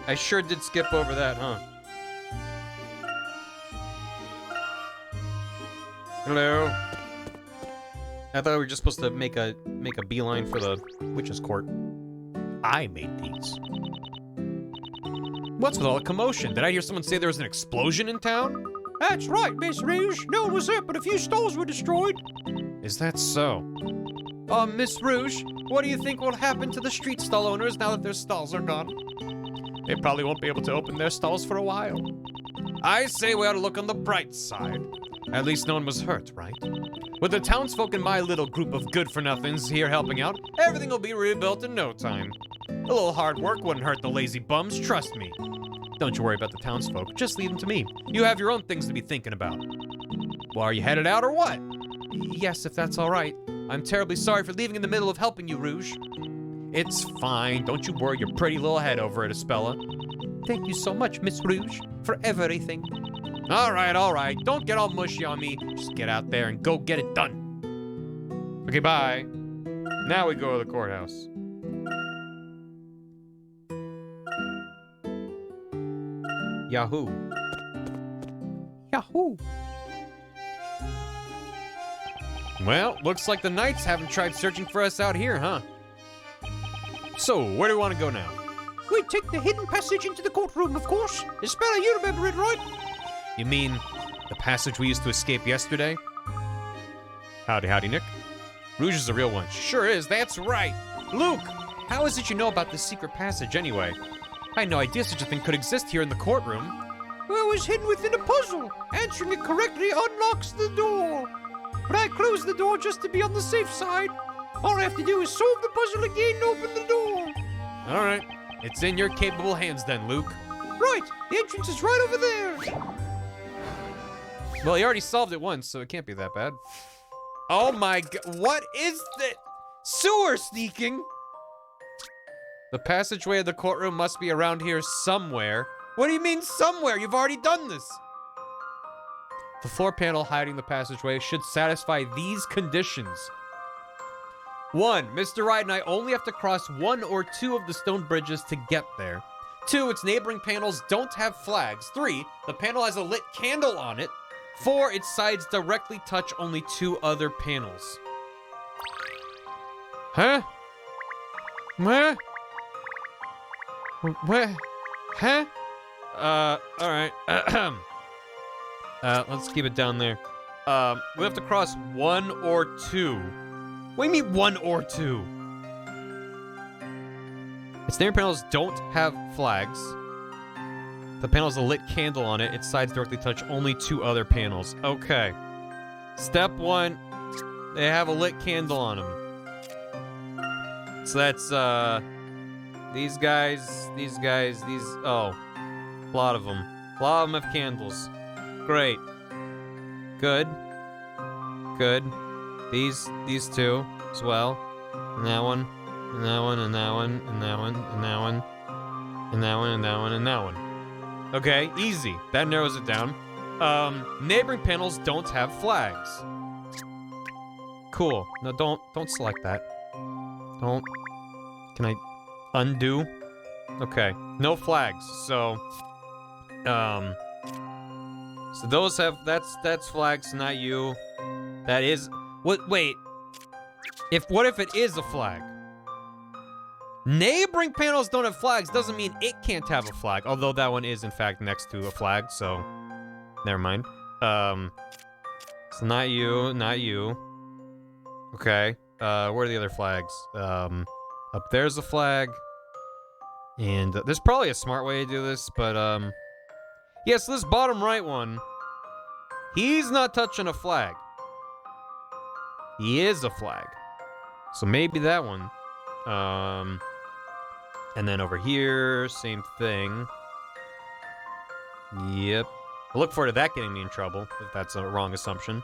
I sure did skip over that, huh? Hello? I thought we were just supposed to make a beeline for the witch's court. I made these. What's with all the commotion? Did I hear someone say there was an explosion in town? That's right, Miss Rouge. No one was hurt, but a few stalls were destroyed. Is that so? Miss Rouge, what do you think will happen to the street stall owners now that their stalls are gone? They probably won't be able to open their stalls for a while. I say we ought to look on the bright side. At least no one was hurt, right? With the townsfolk and my little group of good-for-nothings here helping out, everything will be rebuilt in no time. A little hard work wouldn't hurt the lazy bums, trust me. Don't you worry about the townsfolk, just leave them to me. You have your own things to be thinking about. Well, are you headed out or what? Yes, if that's all right. I'm terribly sorry for leaving in the middle of helping you, Rouge. It's fine. Don't you worry your pretty little head over it, Espella. Thank you so much, Miss Rouge, for everything. All right. Don't get all mushy on me. Just get out there and go get it done. Okay, bye. Now we go to the courthouse. Yahoo. Yahoo! Well, looks like the knights haven't tried searching for us out here, huh? So, where do we want to go now? We take the hidden passage into the courtroom, of course. Espera, you remember it, right? You mean the passage we used to escape yesterday? Howdy, Nick. Rouge is the real one. Sure is, that's right. Luke, how is it you know about this secret passage anyway? I had no idea such a thing could exist here in the courtroom. Well, it was hidden within a puzzle. Answering it correctly unlocks the door. But I closed the door just to be on the safe side. All I have to do is solve the puzzle again and open the door. All right. It's in your capable hands then, Luke. Right. The entrance is right over there. Well, he already solved it once, so it can't be that bad. Oh my god. What is that? Sewer sneaking? The passageway of the courtroom must be around here somewhere. What do you mean somewhere? You've already done this. The floor panel hiding the passageway should satisfy these conditions. 1. Mr. Wright and I only have to cross 1 or 2 of the stone bridges to get there. 2. Its neighboring panels don't have flags. 3. The panel has a lit candle on it. 4. Its sides directly touch only 2 other panels. Huh? Where? Where? Huh? Alright. Let's keep it down there. We have to cross 1 or 2. What do you mean 1 or 2? Its neighboring panels don't have flags. The panel has a lit candle on it. Its sides directly touch only 2 other panels. Okay. Step 1. They have a lit candle on them. So that's, these guys, oh. A lot of them. A lot of them have candles. Great. Good. Good. These 2 as well. And that one. And that one, and that one, and that one, and that one. And that one, and that one, and that one. Okay, easy. That narrows it down. Neighboring panels don't have flags. Cool. No, don't select that. Don't. Can I undo? Okay, no flags. So those have that's flags, not you. That is what? Wait. What if it is a flag? Neighboring panels don't have flags doesn't mean it can't have a flag. Although that one is in fact next to a flag, so never mind. So not you, not you. Okay. Where are the other flags? Up there's a flag. And there's probably a smart way to do this, but yeah, so this bottom right one, he's not touching a flag. He is a flag. So maybe that one. And then over here, same thing. Yep. I look forward to that getting me in trouble, if that's a wrong assumption.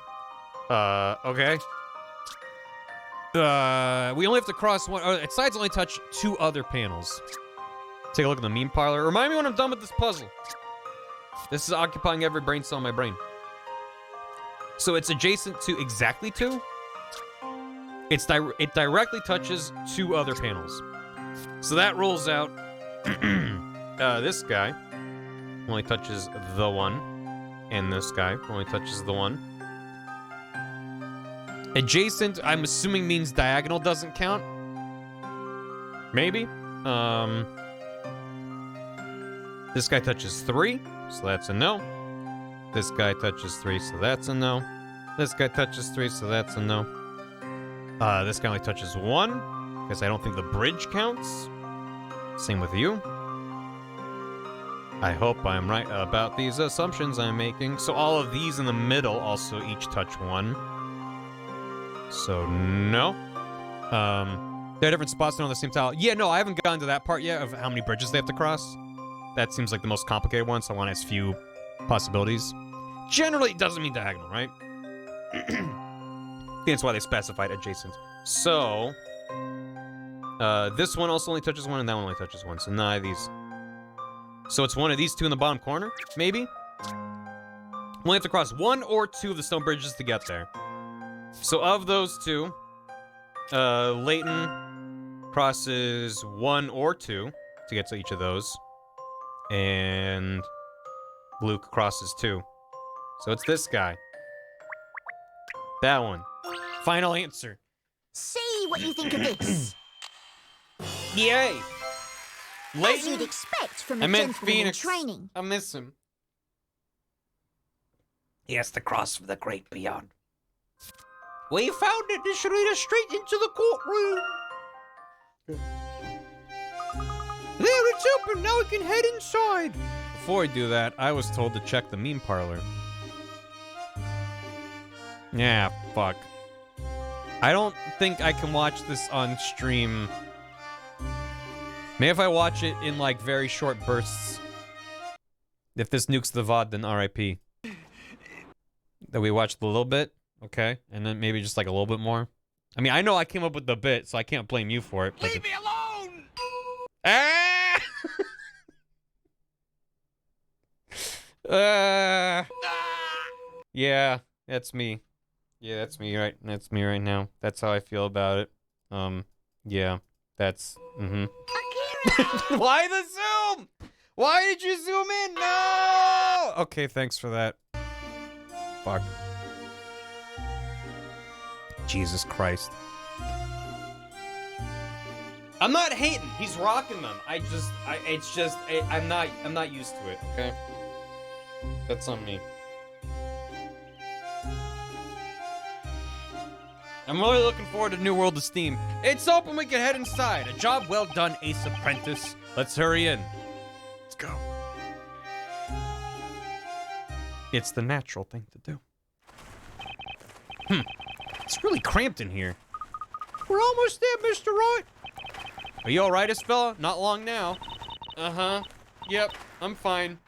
Okay. We only have to cross one. Sides only touch 2 other panels. Take a look at the meme parlor. Remind me when I'm done with this puzzle. This is occupying every brain cell in my brain. So it's adjacent to exactly 2. It directly touches 2 other panels. So that rules out this guy only touches the 1, and this guy only touches the 1. Adjacent, I'm assuming means diagonal doesn't count. Maybe. This guy touches 3, so that's a no. This guy touches 3, so that's a no. This guy touches 3, so that's a no. This guy only touches 1, because I don't think the bridge counts. Same with you. I hope I'm right about these assumptions I'm making. So all of these in the middle also each touch 1. So no. They're different spots, they're on the same tile. Yeah, no, I haven't gotten to that part yet of how many bridges they have to cross. That seems like the most complicated one, so I want as few possibilities. Generally, it doesn't mean diagonal, right? I think that's why they specified adjacent. So, this one also only touches 1, and that one only touches 1, so none of these. So it's one of these 2 in the bottom corner, maybe? We only have to cross 1 or 2 of the stone bridges to get there. So of those 2, Layton crosses 1 or 2 to get to each of those. And Luke crosses 2. So it's this guy. That one. Final answer. See what you think of this. Yay! As you'd expect from a gentleman in training. I miss him. He has to cross for the great beyond. We found it. This should lead us straight into the courtroom. There, it's open. Now we can head inside. Before we do that, I was told to check the meme parlor. Yeah, fuck. I don't think I can watch this on stream. Maybe if I watch it in, like, very short bursts. If this nukes the VOD, then RIP. That we watched a little bit, okay? And then maybe just, like, a little bit more. I mean, I know I came up with the bit, so I can't blame you for it. Leave me alone! Ah! Yeah, that's me. Yeah, that's me right. That's me right now. That's how I feel about it. Yeah, that's. Why the zoom? Why did you zoom in? No. Okay, thanks for that. Fuck. Jesus Christ. I'm not hating. He's rocking them. I'm not used to it. Okay. That's on me. I'm really looking forward to New World of Steam. It's open, we can head inside. A job well done, Ace Apprentice. Let's hurry in. Let's go. It's the natural thing to do. It's really cramped in here. We're almost there, Mr. Wright. Are you alright, fella? Not long now. Uh-huh. Yep, I'm fine.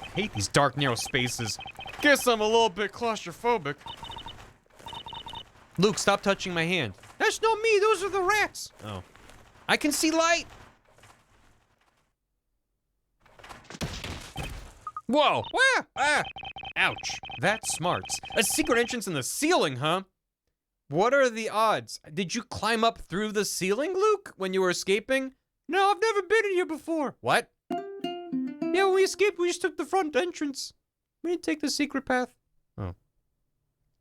I hate these dark, narrow spaces. Guess I'm a little bit claustrophobic. Luke, stop touching my hand. That's not me, those are the rats. Oh. I can see light! Whoa! Ah, ah. Ouch. That smarts. A secret entrance in the ceiling, huh? What are the odds? Did you climb up through the ceiling, Luke, when you were escaping? No, I've never been in here before. What? Yeah, when we escaped, we just took the front entrance. We didn't take the secret path. Oh.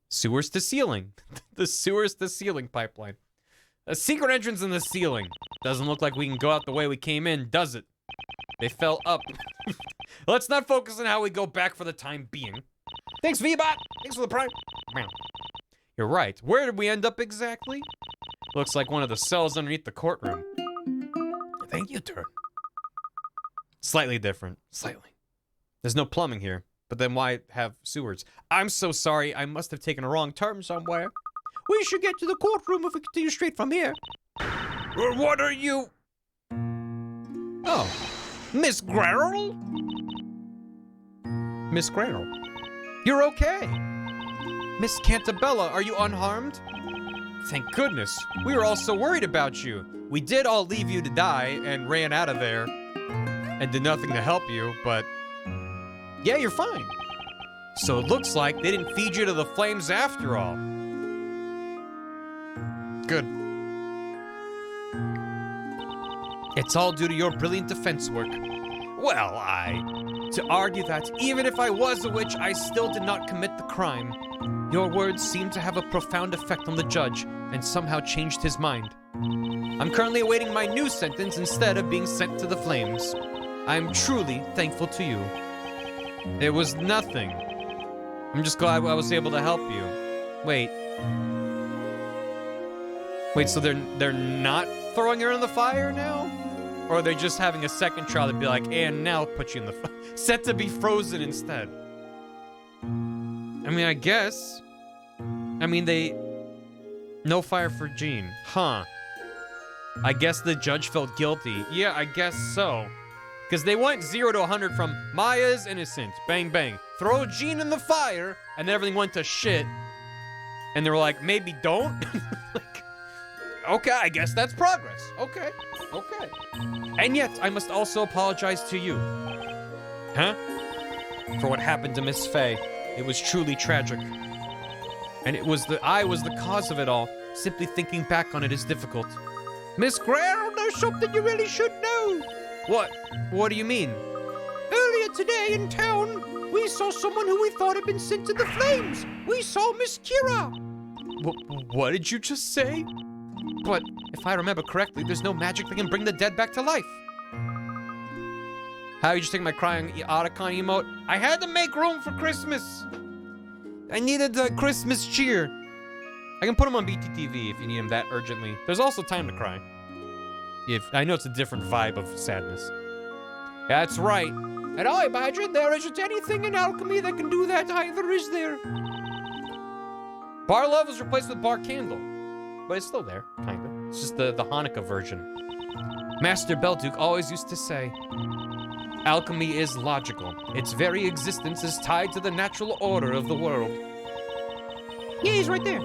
Sewers to ceiling. The sewers to ceiling pipeline. A secret entrance in the ceiling. Doesn't look like we can go out the way we came in, does it? They fell up. Let's not focus on how we go back for the time being. Thanks, VBot. Thanks for the prime. You're right. Where did we end up exactly? Looks like one of the cells underneath the courtroom. Thank you, Turn. Slightly different. Slightly. There's no plumbing here. But then why have sewers? I'm so sorry. I must have taken a wrong turn somewhere. We should get to the courtroom if we continue straight from here. What are you? Oh. Miss Grerl? Miss Grerl. You're okay. Miss Cantabella, are you unharmed? Thank goodness. We were all so worried about you. We did all leave you to die and ran out of there and did nothing to help you, but yeah, you're fine. So it looks like they didn't feed you to the flames after all. Good. It's all due to your brilliant defense work. Well, to argue that even if I was a witch, I still did not commit the crime. Your words seem to have a profound effect on the judge and somehow changed his mind. I'm currently awaiting my new sentence instead of being sent to the flames. I am truly thankful to you. It was nothing. I'm just glad I was able to help you. Wait. Wait, so they're not throwing her in the fire now? Or are they just having a second trial to be like, and now put you in the fire? Set to be frozen instead. I mean, I guess. I mean, no fire for Jean. Huh. I guess the judge felt guilty. Yeah, I guess so. Because they went 0 to 100 from Maya's innocent. Bang, bang. Throw Jean in the fire. And then everything went to shit. And they were like, maybe don't. Like, okay, I guess that's progress. Okay. Okay. And yet, I must also apologize to you. Huh? For what happened to Miss Faye. It was truly tragic. And I was the cause of it all. Simply thinking back on it is difficult. Miss Grerl, there's something you really should know. What? What do you mean? Earlier today in town, we saw someone who we thought had been sent to the flames. We saw Miss Kira. What did you just say? But if I remember correctly, there's no magic that can bring the dead back to life. How are you just taking my crying Otacon emote? I had to make room for Christmas. I needed the Christmas cheer. I can put him on BTTV if you need him that urgently. There's also time to cry. I know it's a different vibe of sadness. That's right. And I imagine there isn't anything in alchemy that can do that either, is there? Bar Love was replaced with Bar Candle. But it's still there, kinda. It's just the Hanukkah version. Master Belduke always used to say, alchemy is logical. Its very existence is tied to the natural order of the world. Yeah, he's right there.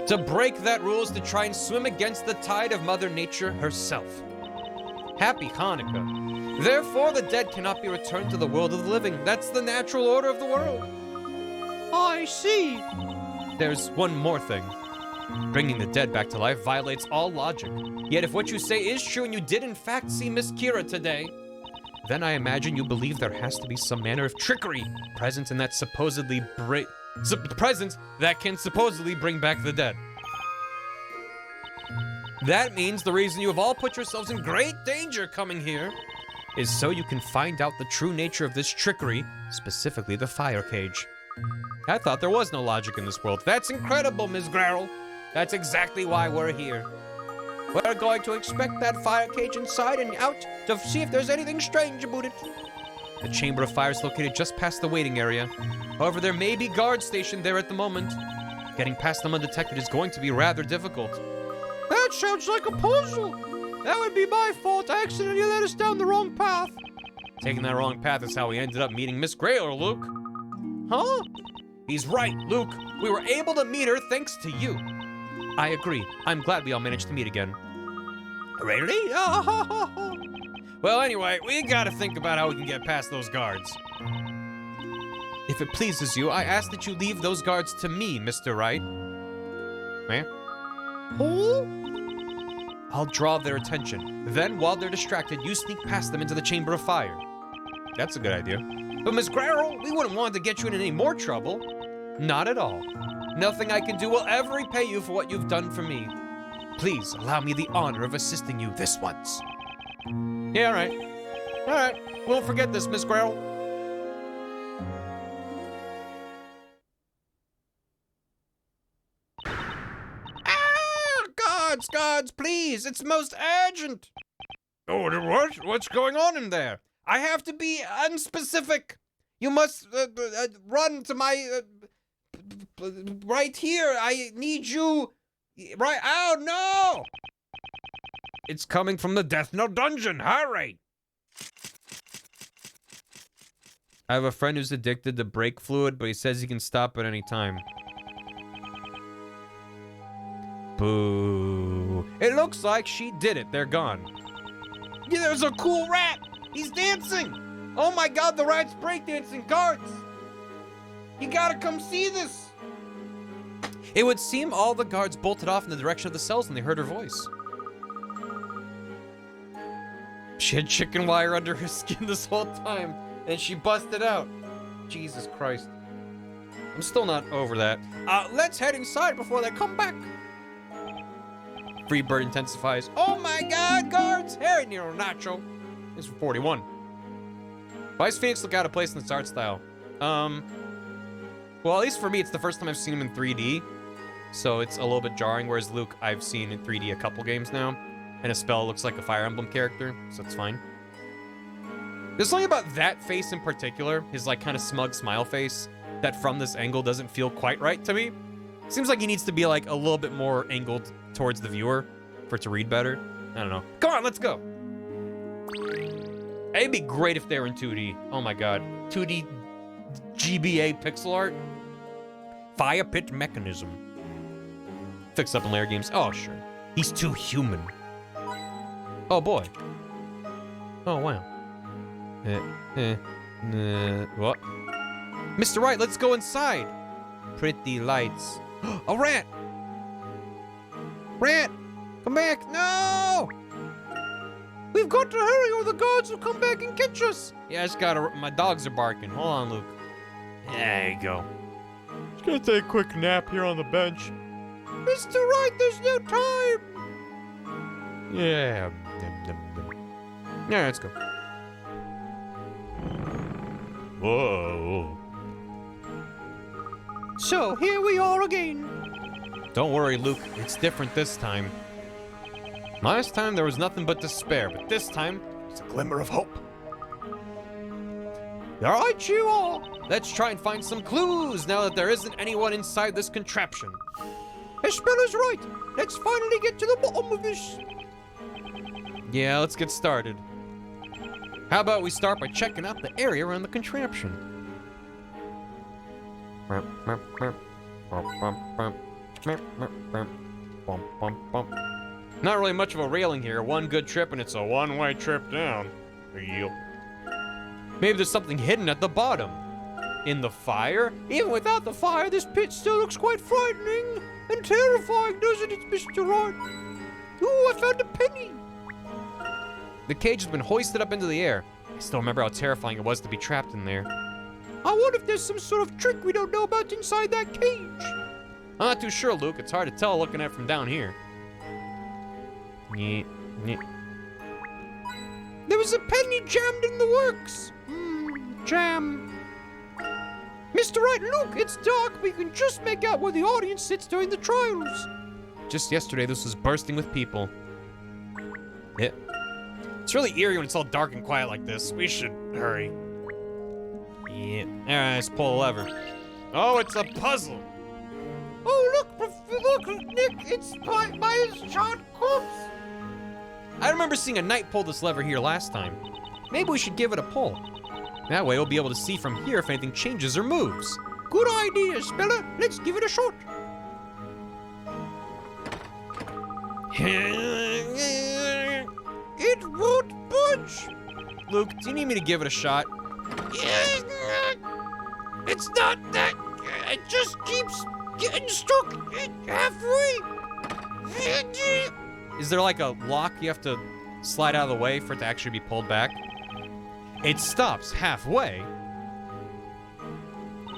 To break that rule is to try and swim against the tide of Mother Nature herself. Happy Hanukkah. Therefore, the dead cannot be returned to the world of the living. That's the natural order of the world. I see. There's one more thing. Bringing the dead back to life violates all logic. Yet if what you say is true and you did in fact see Miss Kira today, then I imagine you believe there has to be some manner of trickery present in that presence that can supposedly bring back the dead. That means the reason you have all put yourselves in great danger coming here is so you can find out the true nature of this trickery, specifically the fire cage. I thought there was no logic in this world. That's incredible, Ms. Grerl. That's exactly why we're here. We're going to inspect that fire cage inside and out to see if there's anything strange about it. The Chamber of Fire is located just past the waiting area. However, there may be guards stationed there at the moment. Getting past them undetected is going to be rather difficult. That sounds like a puzzle. That would be my fault. I accidentally led us down the wrong path. Taking that wrong path is how we ended up meeting Miss Grayler, Luke. Huh? He's right, Luke. We were able to meet her thanks to you. I agree. I'm glad we all managed to meet again. Really? Well, anyway, we gotta think about how we can get past those guards. If it pleases you, I ask that you leave those guards to me, Mr. Wright. Eh? Oh? I'll draw their attention. Then, while they're distracted, you sneak past them into the Chamber of Fire. That's a good idea. But Miss Grarrel, we wouldn't want to get you in any more trouble. Not at all. Nothing I can do will ever repay you for what you've done for me. Please allow me the honor of assisting you this once. Yeah, all right. All right. Won't forget this, Miss Grarrel. Guards, please! It's most urgent! Oh, what? What's going on in there? I have to be unspecific. You must run to my... right here. I need you... Right... Oh, no! It's coming from the Death Note dungeon. Hurry! I have a friend who's addicted to brake fluid, but he says he can stop at any time. Boo. It looks like she did it. They're gone. Yeah, there's a cool rat. He's dancing. Oh my god, the rat's breakdancing. Guards. You gotta come see this. It would seem all the guards bolted off in the direction of the cells when they heard her voice. She had chicken wire under her skin this whole time, and she busted out. Jesus Christ. I'm still not over that. Let's head inside before they come back. Freebird intensifies. Oh my god, guards! Harry Nero Nacho. This is 41. Why does Phoenix look out of place in this art style? Well, at least for me, it's the first time I've seen him in 3D. So it's a little bit jarring, whereas Luke, I've seen in 3D a couple games now. And his spell looks like a Fire Emblem character, so it's fine. There's something about that face in particular, his like kind of smug smile face, that from this angle doesn't feel quite right to me. Seems like he needs to be like a little bit more angled towards the viewer for it to read better. I don't know. Come on, let's go. It'd be great if they were in 2D. Oh my god. 2D GBA pixel art. Fire pit mechanism. Fix up in layer games. Oh, sure. He's too human. Oh boy. Oh wow. What? Mr. Wright, let's go inside. Pretty lights. A rat! Rat! Come back! No! We've got to hurry or the guards will come back and catch us! Yeah, I just gotta... My dogs are barking. Hold on, Luke. There you go. Just gonna take a quick nap here on the bench. Mr. Wright, there's no time! Yeah. Yeah, let's go. Whoa. So, here we are again. Don't worry, Luke. It's different this time. Last time there was nothing but despair, but this time it's a glimmer of hope. Alright, you all. Let's try and find some clues now that there isn't anyone inside this contraption. HimSpin is right. Let's finally get to the bottom of this. Yeah, let's get started. How about we start by checking out the area around the contraption? Not really much of a railing here. One good trip and it's a one-way trip down. Maybe there's something hidden at the bottom. In the fire? Even without the fire, this pit still looks quite frightening and terrifying, doesn't it, Mr. Wright? Ooh, I found a penny. The cage has been hoisted up into the air. I still remember how terrifying it was to be trapped in there. I wonder if there's some sort of trick we don't know about inside that cage. I'm not too sure, Luke. It's hard to tell looking at it from down here. There was a penny jammed in the works. Jam. Mr. Wright, look, it's dark. We can just make out where the audience sits during the trials. Just yesterday, this was bursting with people. Yeah. It's really eerie when it's all dark and quiet like this. We should hurry. Yeah. Alright, let's pull a lever. Oh, it's a puzzle. Oh, look, Nick, it's by his charred corpse. I remember seeing a knight pull this lever here last time. Maybe we should give it a pull. That way we'll be able to see from here if anything changes or moves. Good idea, Speller. Let's give it a shot. It won't budge. Luke, do you need me to give it a shot? It's It's not that. It just keeps getting stuck halfway. Is there like a lock you have to slide out of the way for it to actually be pulled back? It stops halfway.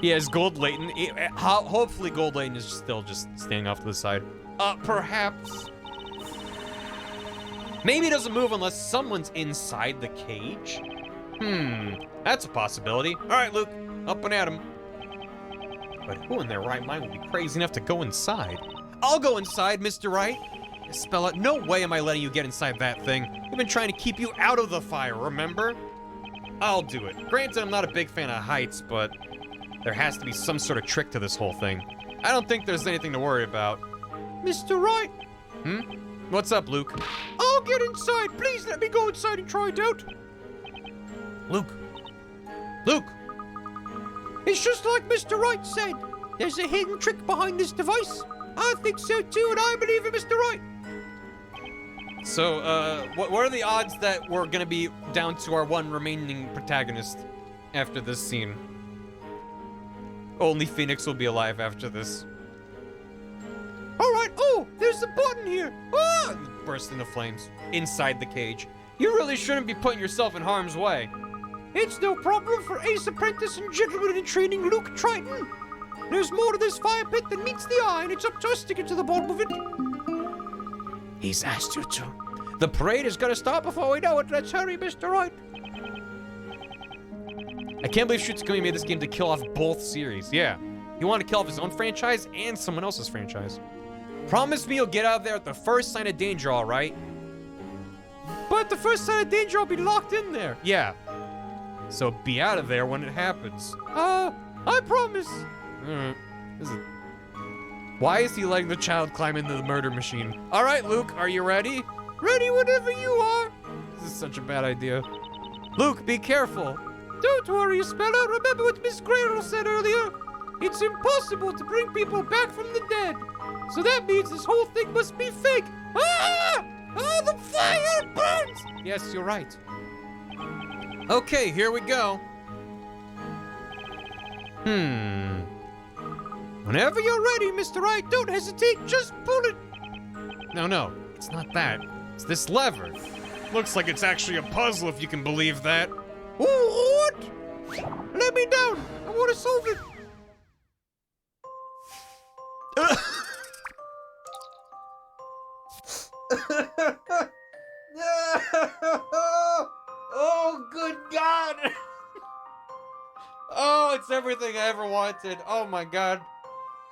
Yeah, is Gold Layton? Hopefully Gold Layton is still just standing off to the side. Perhaps. Maybe it doesn't move unless someone's inside the cage? That's a possibility. All right, Luke, up and at him. But who in their right mind would be crazy enough to go inside? I'll go inside, Mr. Wright. Spell it. No way am I letting you get inside that thing. I've been trying to keep you out of the fire, remember? I'll do it. Granted, I'm not a big fan of heights, but there has to be some sort of trick to this whole thing. I don't think there's anything to worry about. Mr. Wright. What's up, Luke? I'll get inside. Please let me go inside and try it out. Luke. Luke. It's just like Mr. Wright said. There's a hidden trick behind this device. I think so too, and I believe in Mr. Wright. So, what are the odds that we're gonna be down to our one remaining protagonist after this scene? Only Phoenix will be alive after this. All right. Oh, there's a button here. Ah! Burst into flames inside the cage. You really shouldn't be putting yourself in harm's way. It's no problem for Ace Apprentice and Gentleman in Training Luke Triton. There's more to this fire pit than meets the eye, and it's up to us to get to the bottom of it. He's asked you to. The parade is gonna start before we know it. Let's hurry, Mr. Wright. I can't believe Shutsukomi made this game to kill off both series. Yeah, he wanted to kill off his own franchise and someone else's franchise. Promise me you'll get out of there at the first sign of danger, all right? But at the first sign of danger, I'll be locked in there. Yeah. So be out of there when it happens. I promise. Why is he letting the child climb into the murder machine? All right, Luke, are you ready? Ready whenever you are. This is such a bad idea. Luke, be careful. Don't worry, Speller. Remember what Miss Grayrel said earlier? It's impossible to bring people back from the dead. So that means this whole thing must be fake. Ah! Oh, the fire burns! Yes, you're right. Okay, here we go. Whenever you're ready, Mr. Wright, don't hesitate, just pull it. No, it's not that. It's this lever. Looks like it's actually a puzzle, if you can believe that. What? Let me down. I want to solve it. Oh, good God. Oh, it's everything I ever wanted. Oh my God.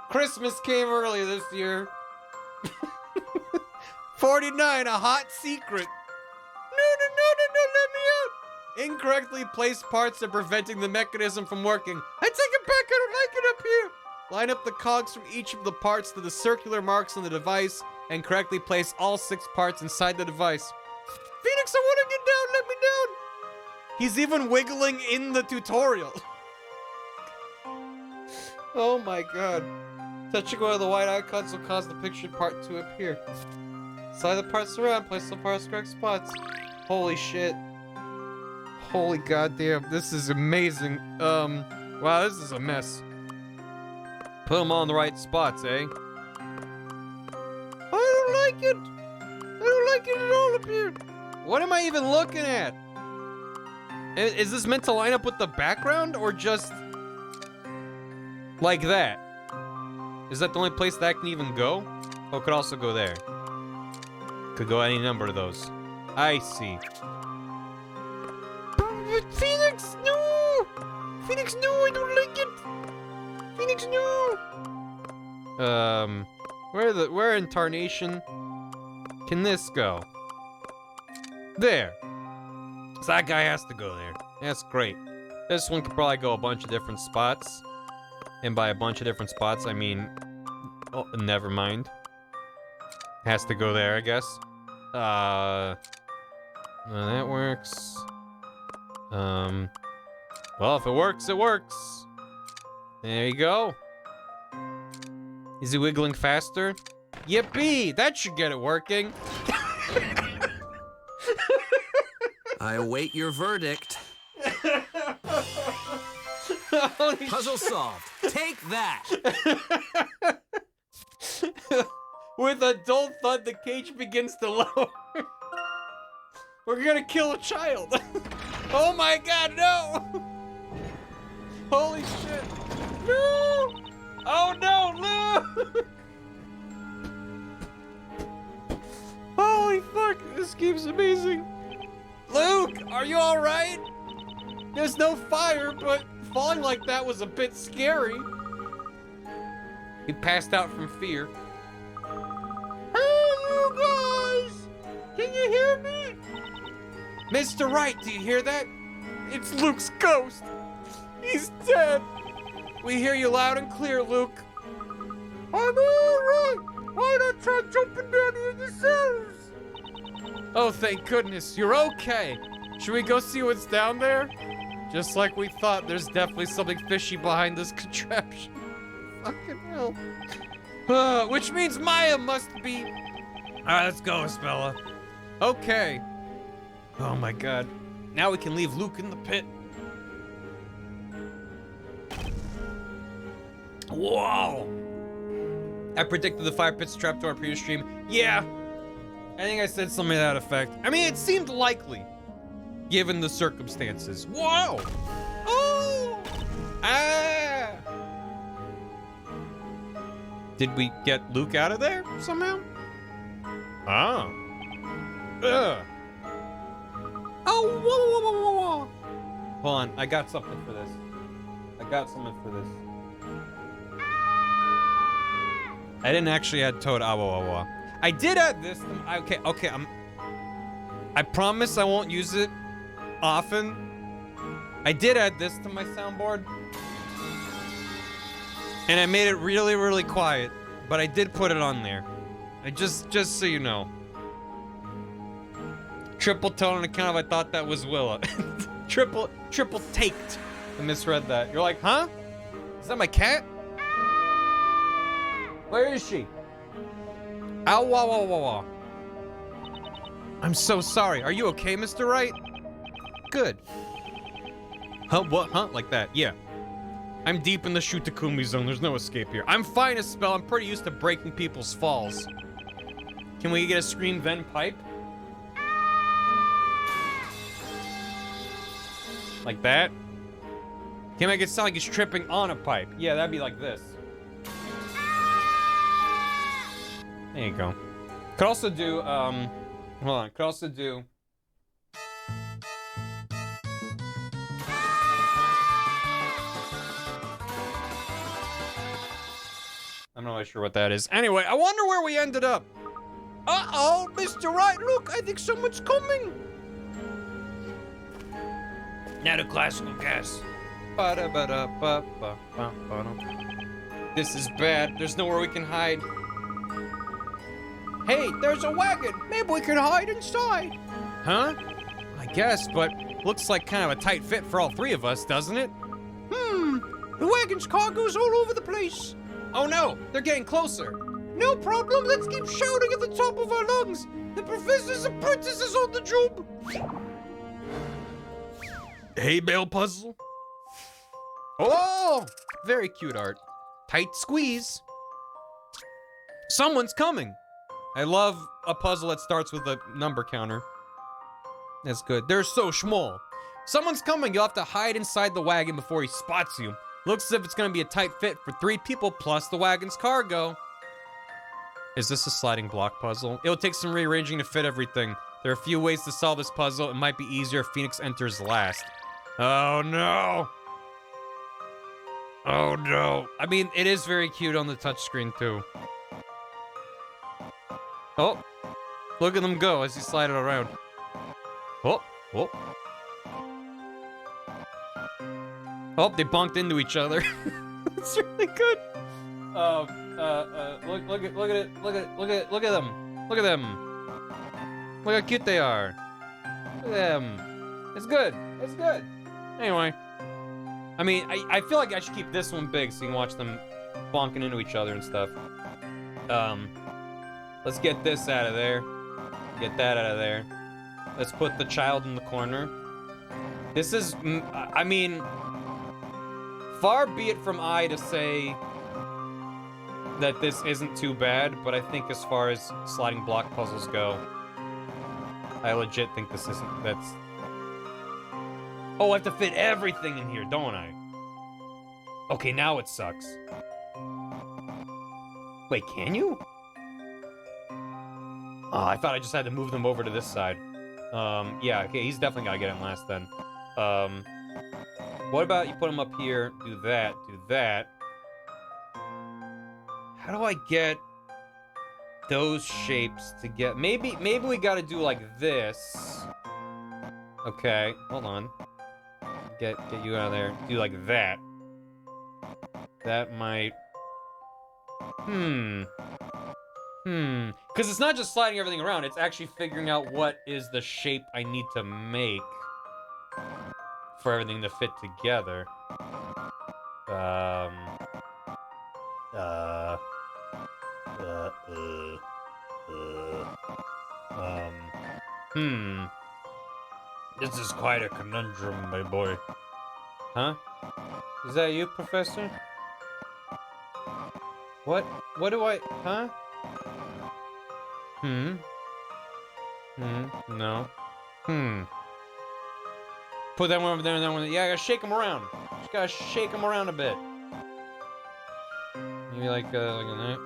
Christmas came early this year. 49, a hot secret. No, let me out. Incorrectly placed parts are preventing the mechanism from working. I take it back, I don't like it up here. Line up the cogs from each of the parts to the circular marks on the device and correctly place all 6 parts inside the device. Phoenix, I want to get down, let me down. He's even wiggling in the tutorial. Oh my God. Touching one of the white icons will cause the pictured part to appear. Slide the parts around, place the parts in correct spots. Holy shit. Holy goddamn, this is amazing. Wow, this is a mess. Put them all in the right spots, eh? I don't like it. I don't like it at all up here. What am I even looking at? Is this meant to line up with the background or just like that? Is that the only place that can even go? Oh, it could also go there. Could go any number of those. I see. Phoenix, no! Phoenix, no, I don't like it! Phoenix, no! Where in tarnation can this go? There. So that guy has to go there. That's great. This one could probably go a bunch of different spots. And by a bunch of different spots, I mean... Oh, never mind. Has to go there, I guess. That works. Well, if it works, it works. There you go. Is he wiggling faster? Yippee! That should get it working. I await your verdict. Holy Puzzle solved. Take that. With a dull thud, the cage begins to lower. We're gonna kill a child. Oh my god, no! Holy shit. No! Oh no, no! Holy fuck, this game's amazing. Luke, are you alright? There's no fire, but falling like that was a bit scary. He passed out from fear. Hey, you guys! Can you hear me? Mr. Wright, do you hear that? It's Luke's ghost. He's dead. We hear you loud and clear, Luke. I'm alright. Why not try jumping down into the cells? Oh, thank goodness. You're okay. Should we go see what's down there? Just like we thought, there's definitely something fishy behind this contraption. Fucking hell. Which means Maya must be... Alright, let's go, Isabella. Okay. Oh my god. Now we can leave Luke in the pit. Whoa! I predicted the fire pit's trapped to our previous stream. Yeah. I think I said something to that effect. I mean, it seemed likely, given the circumstances. Whoa! Oh! Ah! Did we get Luke out of there somehow? Oh. Ugh. Oh, whoa, whoa, whoa, whoa. Hold on, I got something for this. I didn't actually add Toad Awa Awa. I did add this. Okay, I promise I won't use it often. I did add this to my soundboard. And I made it really, really quiet. But I did put it on there. Just so you know. Triple tone on account of I thought that was Willa. triple taked. I misread that. You're like, huh? Is that my cat? Where is she? Ow, wah, wah, wah, wah. I'm so sorry. Are you okay, Mr. Wright? Good. Huh, what, huh? Like that, yeah. I'm deep in the Shutakumi zone. There's no escape here. I'm fine as spell. I'm pretty used to breaking people's falls. Can we get a scream then pipe? Like that? Can I make it sound like he's tripping on a pipe? Yeah, that'd be like this. There you go. Could also do, hold on. Could also do... I'm not really sure what that is. Anyway, I wonder where we ended up. Uh-oh, Mr. Wright, look, I think someone's coming. Now the classical gas. This is bad. There's nowhere we can hide. Hey, there's a wagon. Maybe we can hide inside. Huh? I guess, but looks like kind of a tight fit for all three of us, doesn't it? The wagon's cargo's all over the place. Oh no, they're getting closer. No problem, let's keep shouting at the top of our lungs. The professor's apprentice is on the job. Hay bale puzzle. Oh, very cute art. Tight squeeze. Someone's coming. I love a puzzle that starts with a number counter. That's good. They're so small. Someone's coming. You'll have to hide inside the wagon before he spots you. Looks as if it's gonna be a tight fit for 3 people plus the wagon's cargo. Is this a sliding block puzzle? It'll take some rearranging to fit everything. There are a few ways to solve this puzzle. It might be easier if Phoenix enters last. Oh no. Oh no. I mean, it is very cute on the touchscreen too. Oh, look at them go as you slide it around. Oh, oh. Oh, they bumped into each other. It's really good. Look at it. Look at them. Look at them. Look how cute they are. Look at them. It's good. It's good. Anyway. I mean, I feel like I should keep this one big so you can watch them bonking into each other and stuff. Let's get this out of there. Get that out of there. Let's put the child in the corner. This is, I mean, Far be it from I to say that this isn't too bad, but I think as far as sliding block puzzles go, I legit think this isn't, that's... Oh, I have to fit everything in here, don't I? Okay, now it sucks. Wait, can you? Oh, I thought I just had to move them over to this side. Yeah, okay, he's definitely gotta get in last then. What about you put him up here, do that, do that. How do I get those shapes to get... Maybe we gotta do like this. Okay, hold on. Get you out of there. Do like that. That might... Because it's not just sliding everything around, it's actually figuring out what is the shape I need to make for everything to fit together. This is quite a conundrum, my boy. Huh? Is that you, Professor? What do I... Huh? No. Put that one over there and that one... Yeah, I gotta shake them around. Just gotta shake them around a bit. Maybe like a that.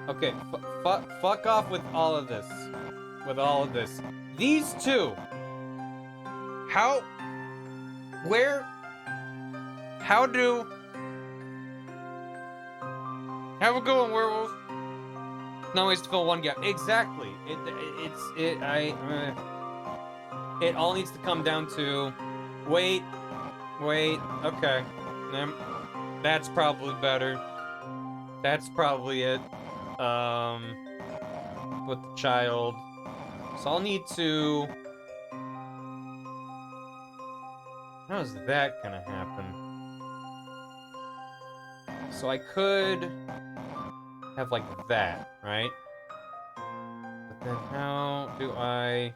Okay. Fuck off with all of this. With all of this. These two. How... Where... How do... Have a good one, werewolf. No ways to fill one gap. Exactly. It all needs to come down to... Wait. Okay. That's probably better. That's probably it. With the child. So I'll need to... How's that gonna happen? So I could have like that, right? But then how do I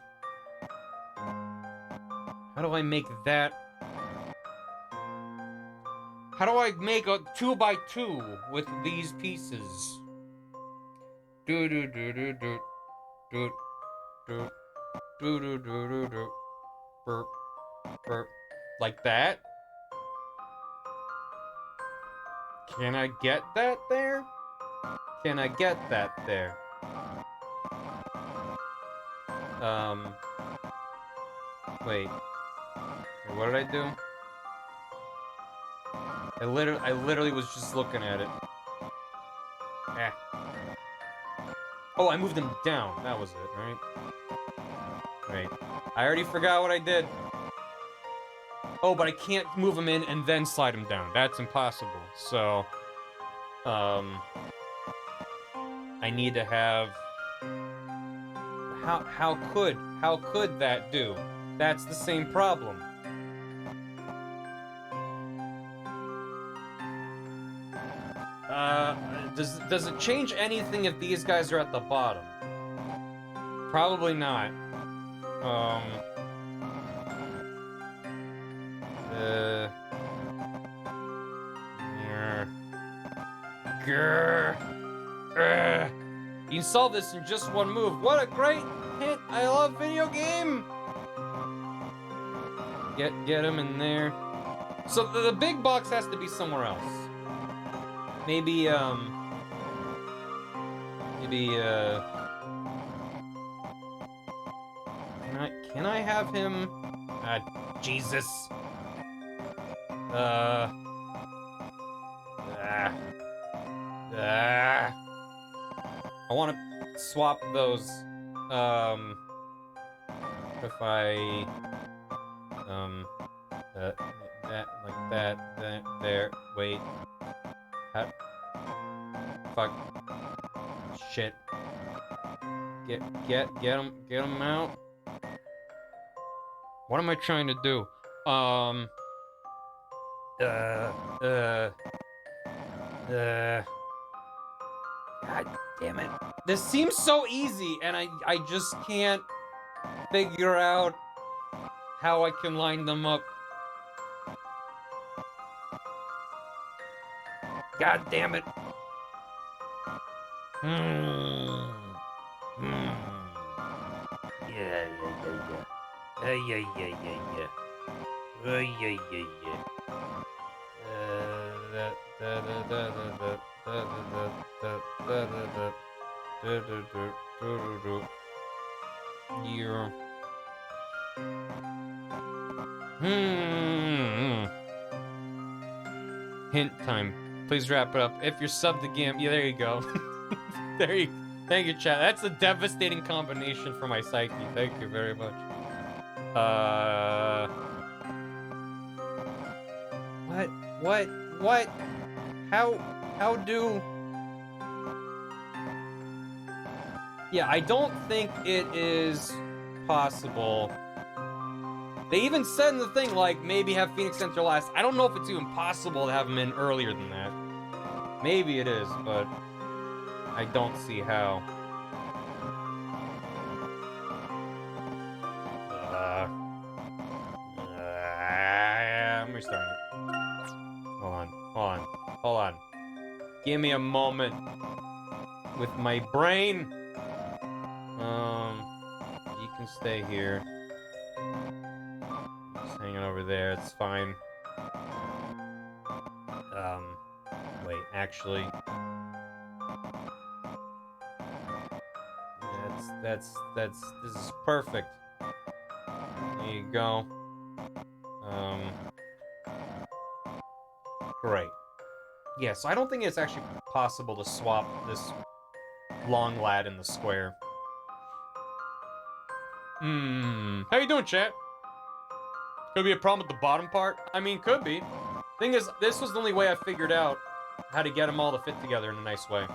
make that? How do I make a 2x2 with these pieces? Like that? Can I get that there? Can I get that there? Wait. What did I do? I literally was just looking at it. Oh, I moved them down. That was it, right? Wait. I already forgot what I did. Oh, but I can't move them in and then slide them down. That's impossible. So, I need to have... How could that do? That's the same problem. Does it change anything if these guys are at the bottom? Probably not. You can solve this in just one move. What a great hint! I love video game. Get him in there. So the big box has to be somewhere else. Maybe can I have him? Jesus. I want to swap those. If I that like that there. Wait. Fuck. Shit. Get him out. What am I trying to do? God damn it. This seems so easy, and I just can't figure out how I can line them up. God damn it. Yeah. Hint time. Please wrap it up. If you're subbed to game, yeah, there you go. Thank you, chat. That's a devastating combination for my psyche. Thank you very much. What? How do? Yeah, I don't think it is possible. They even said in the thing, like, maybe have Phoenix enter last. I don't know if it's even possible to have him in earlier than that. Maybe it is, but I don't see how. I'm restarting it. Hold on. Give me a moment with my brain. You can stay here. Just hanging over there, it's fine. Wait, actually. This is perfect. There you go. Great. Yeah, so I don't think it's actually possible to swap this long lad in the square. How you doing, chat? Could be a problem with the bottom part? I mean, could be. Thing is, this was the only way I figured out how to get them all to fit together in a nice way.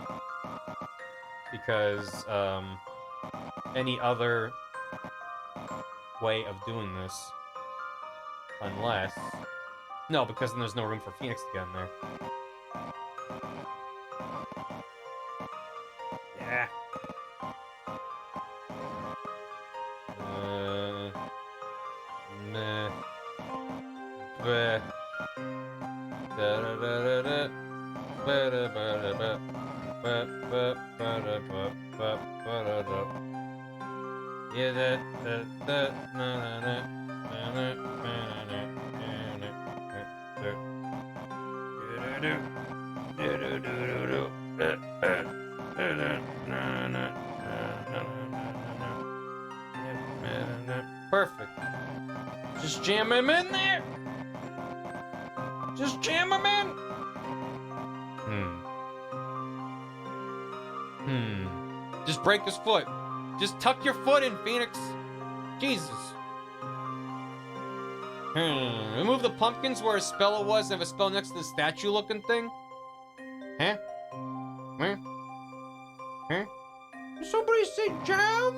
Because, any other way of doing this, unless... No, because then there's no room for Phoenix to get in there. Yeah. Meh. Bleh. Da-da-da-da-da. Ba-da-ba-da-ba. Ba-ba-ba-da-ba-ba-ba-da-da. Yeah, that, na-na-na, na-na-na-na-na. Perfect. Just jam him in there. Just jam him in. Just break his foot. Just tuck your foot in, Phoenix. Jesus. Remove the pumpkins where a spell was and have a spell next to the statue looking thing? Huh? Huh? Huh? Somebody say jam!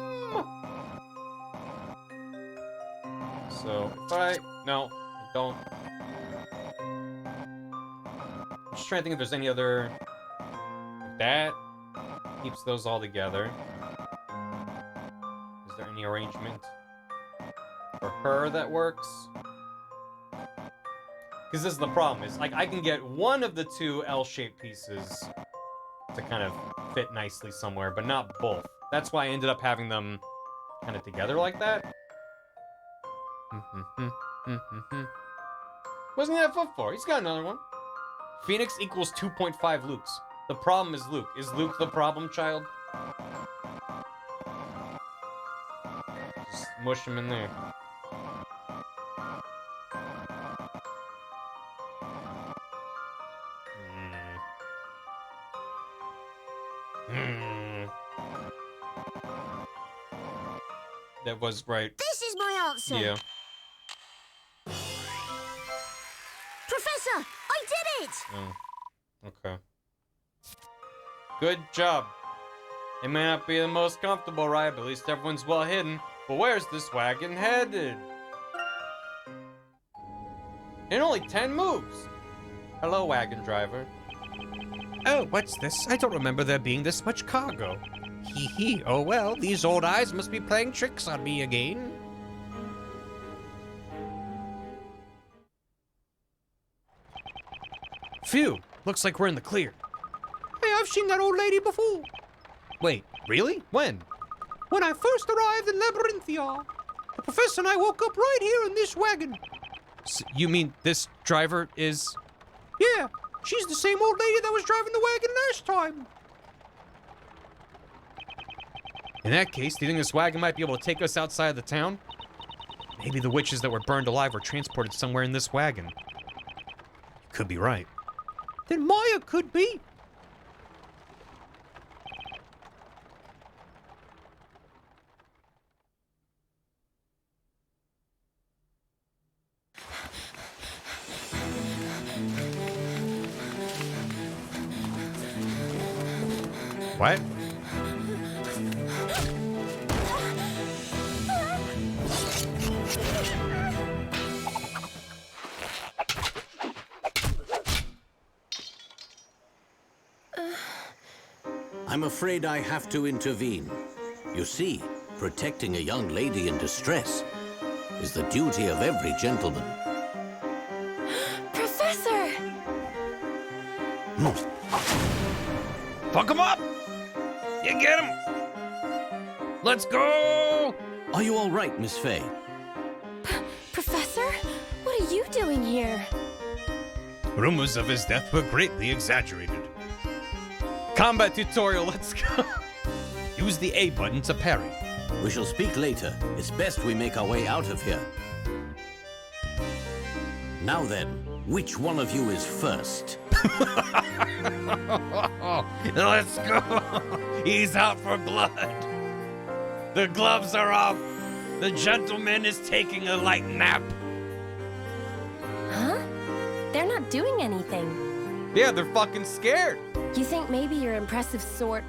So, if I... No, I don't. I'm just trying to think if there's any other... Like that. Keeps those all together. Is there any arrangement for her that works? Because this is the problem, is like I can get one of the two L-shaped pieces to kind of fit nicely somewhere, but not both. That's why I ended up having them kind of together like that. Wasn't that foot for? He's got another one. Phoenix equals 2.5 Lukes. The problem is Luke. Is Luke the problem child? Just mush him in there. That was right. This is my answer. Yeah. Professor, I did it! Oh. Okay. Good job. It may not be the most comfortable ride, but at least everyone's well hidden. But where's this wagon headed? In only 10 moves. Hello, wagon driver. Oh, what's this? I don't remember there being this much cargo. Hee hee. Oh well, these old eyes must be playing tricks on me again. Phew, looks like we're in the clear. Hey, I've seen that old lady before. Wait, really? When? When I first arrived in Labyrinthia, the professor and I woke up right here in this wagon. You mean this driver is... Yeah, she's the same old lady that was driving the wagon last time. In that case, do you think this wagon might be able to take us outside of the town? Maybe the witches that were burned alive were transported somewhere in this wagon. You could be right. Then Maya could be. What? I'm afraid I have to intervene. You see, protecting a young lady in distress is the duty of every gentleman. Professor! Fuck him up! You get him! Let's go! Are you all right, Miss Fay? Professor? What are you doing here? Rumors of his death were greatly exaggerated. Combat tutorial, let's go. Use the A button to parry. We shall speak later. It's best we make our way out of here. Now then, which one of you is first? Let's go! He's out for blood. The gloves are off. The gentleman is taking a light nap. Huh? They're not doing anything. Yeah, they're fucking scared. You think maybe your impressive stick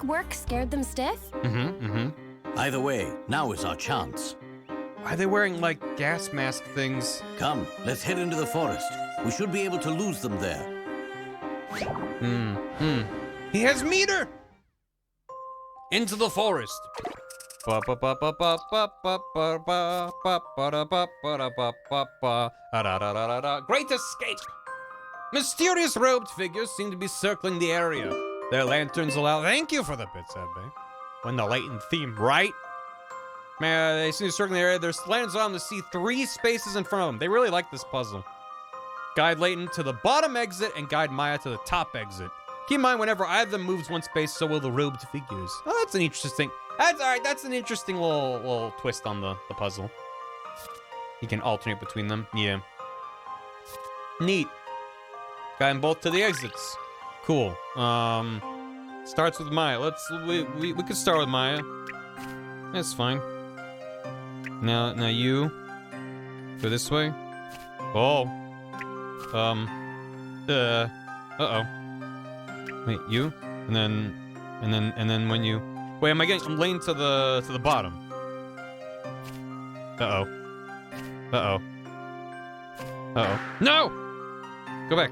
work scared them stiff? Either way, now is our chance. Why are they wearing, like, gas mask things? Come, let's head into the forest. We should be able to lose them there. He has meter! Into the forest. Great escape! Mysterious robed figures seem to be circling the area. Their lanterns allow. Thank you for the bits, Abby. When the Layton theme, right? Man, they seem to circle the area. Their lanterns allow them to see 3 spaces in front of them. They really like this puzzle. Guide Layton to the bottom exit and guide Maya to the top exit. Keep in mind, whenever either of them moves one space, so will the robed figures. Oh, that's an interesting. That's all right. That's an interesting little twist on the puzzle. You can alternate between them. Yeah. Neat. Got them both to the exits. Cool. Starts with Maya. We could start with Maya. That's fine. Now you go this way. Oh. Uh-oh. Wait, you? And then when you wait, I'm laying to the bottom. Uh-oh. No! Go back.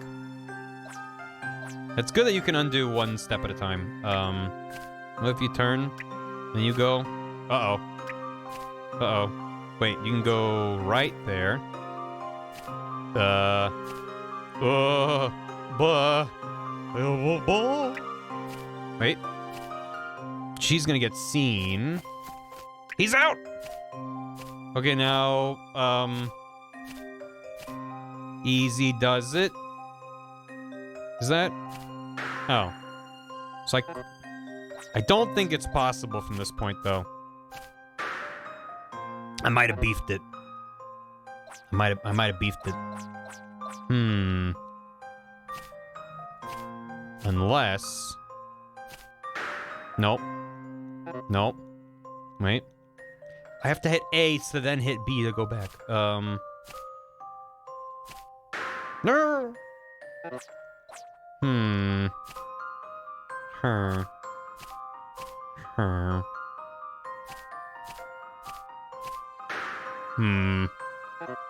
It's good that you can undo one step at a time. What if you turn and you go? Uh-oh. Wait, you can go right there. Wait. She's gonna get seen. He's out! Okay, now, easy does it. Is that? Oh. It's like, I don't think it's possible from this point, though. I might have beefed it. I might have beefed it. Unless... Nope. Wait. I have to hit A to then hit B to go back. No.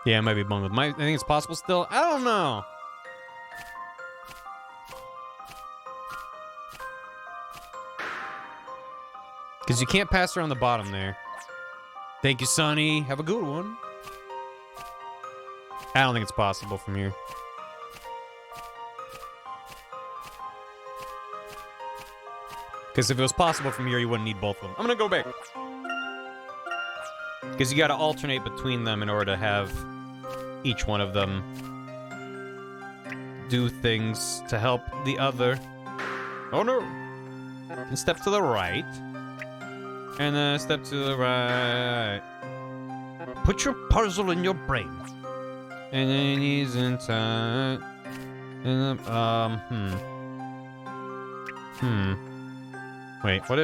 Yeah, I might be bummed with I think it's possible still. I don't know. Because you can't pass around the bottom there. Thank you, Sonny. Have a good one. I don't think it's possible from here. Because if it was possible from here, you wouldn't need both of them. I'm gonna go back. Because you gotta alternate between them in order to have each one of them do things to help the other. Oh no! And step to the right. And then step to the right. Put your puzzle in your brain. And then he's inside. And then, Wait, what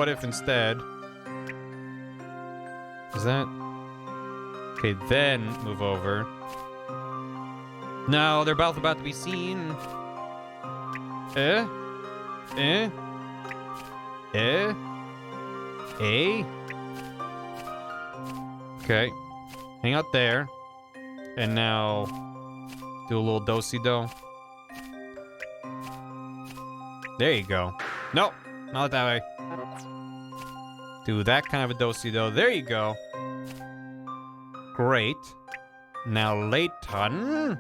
if instead? Is that? Okay, then move over. No, they're both about to be seen. Eh? Okay. Hang out there. And now do a little do-si-do. There you go. Nope, not that way. Do that kind of a do-si-do. There you go. Great. Now Layton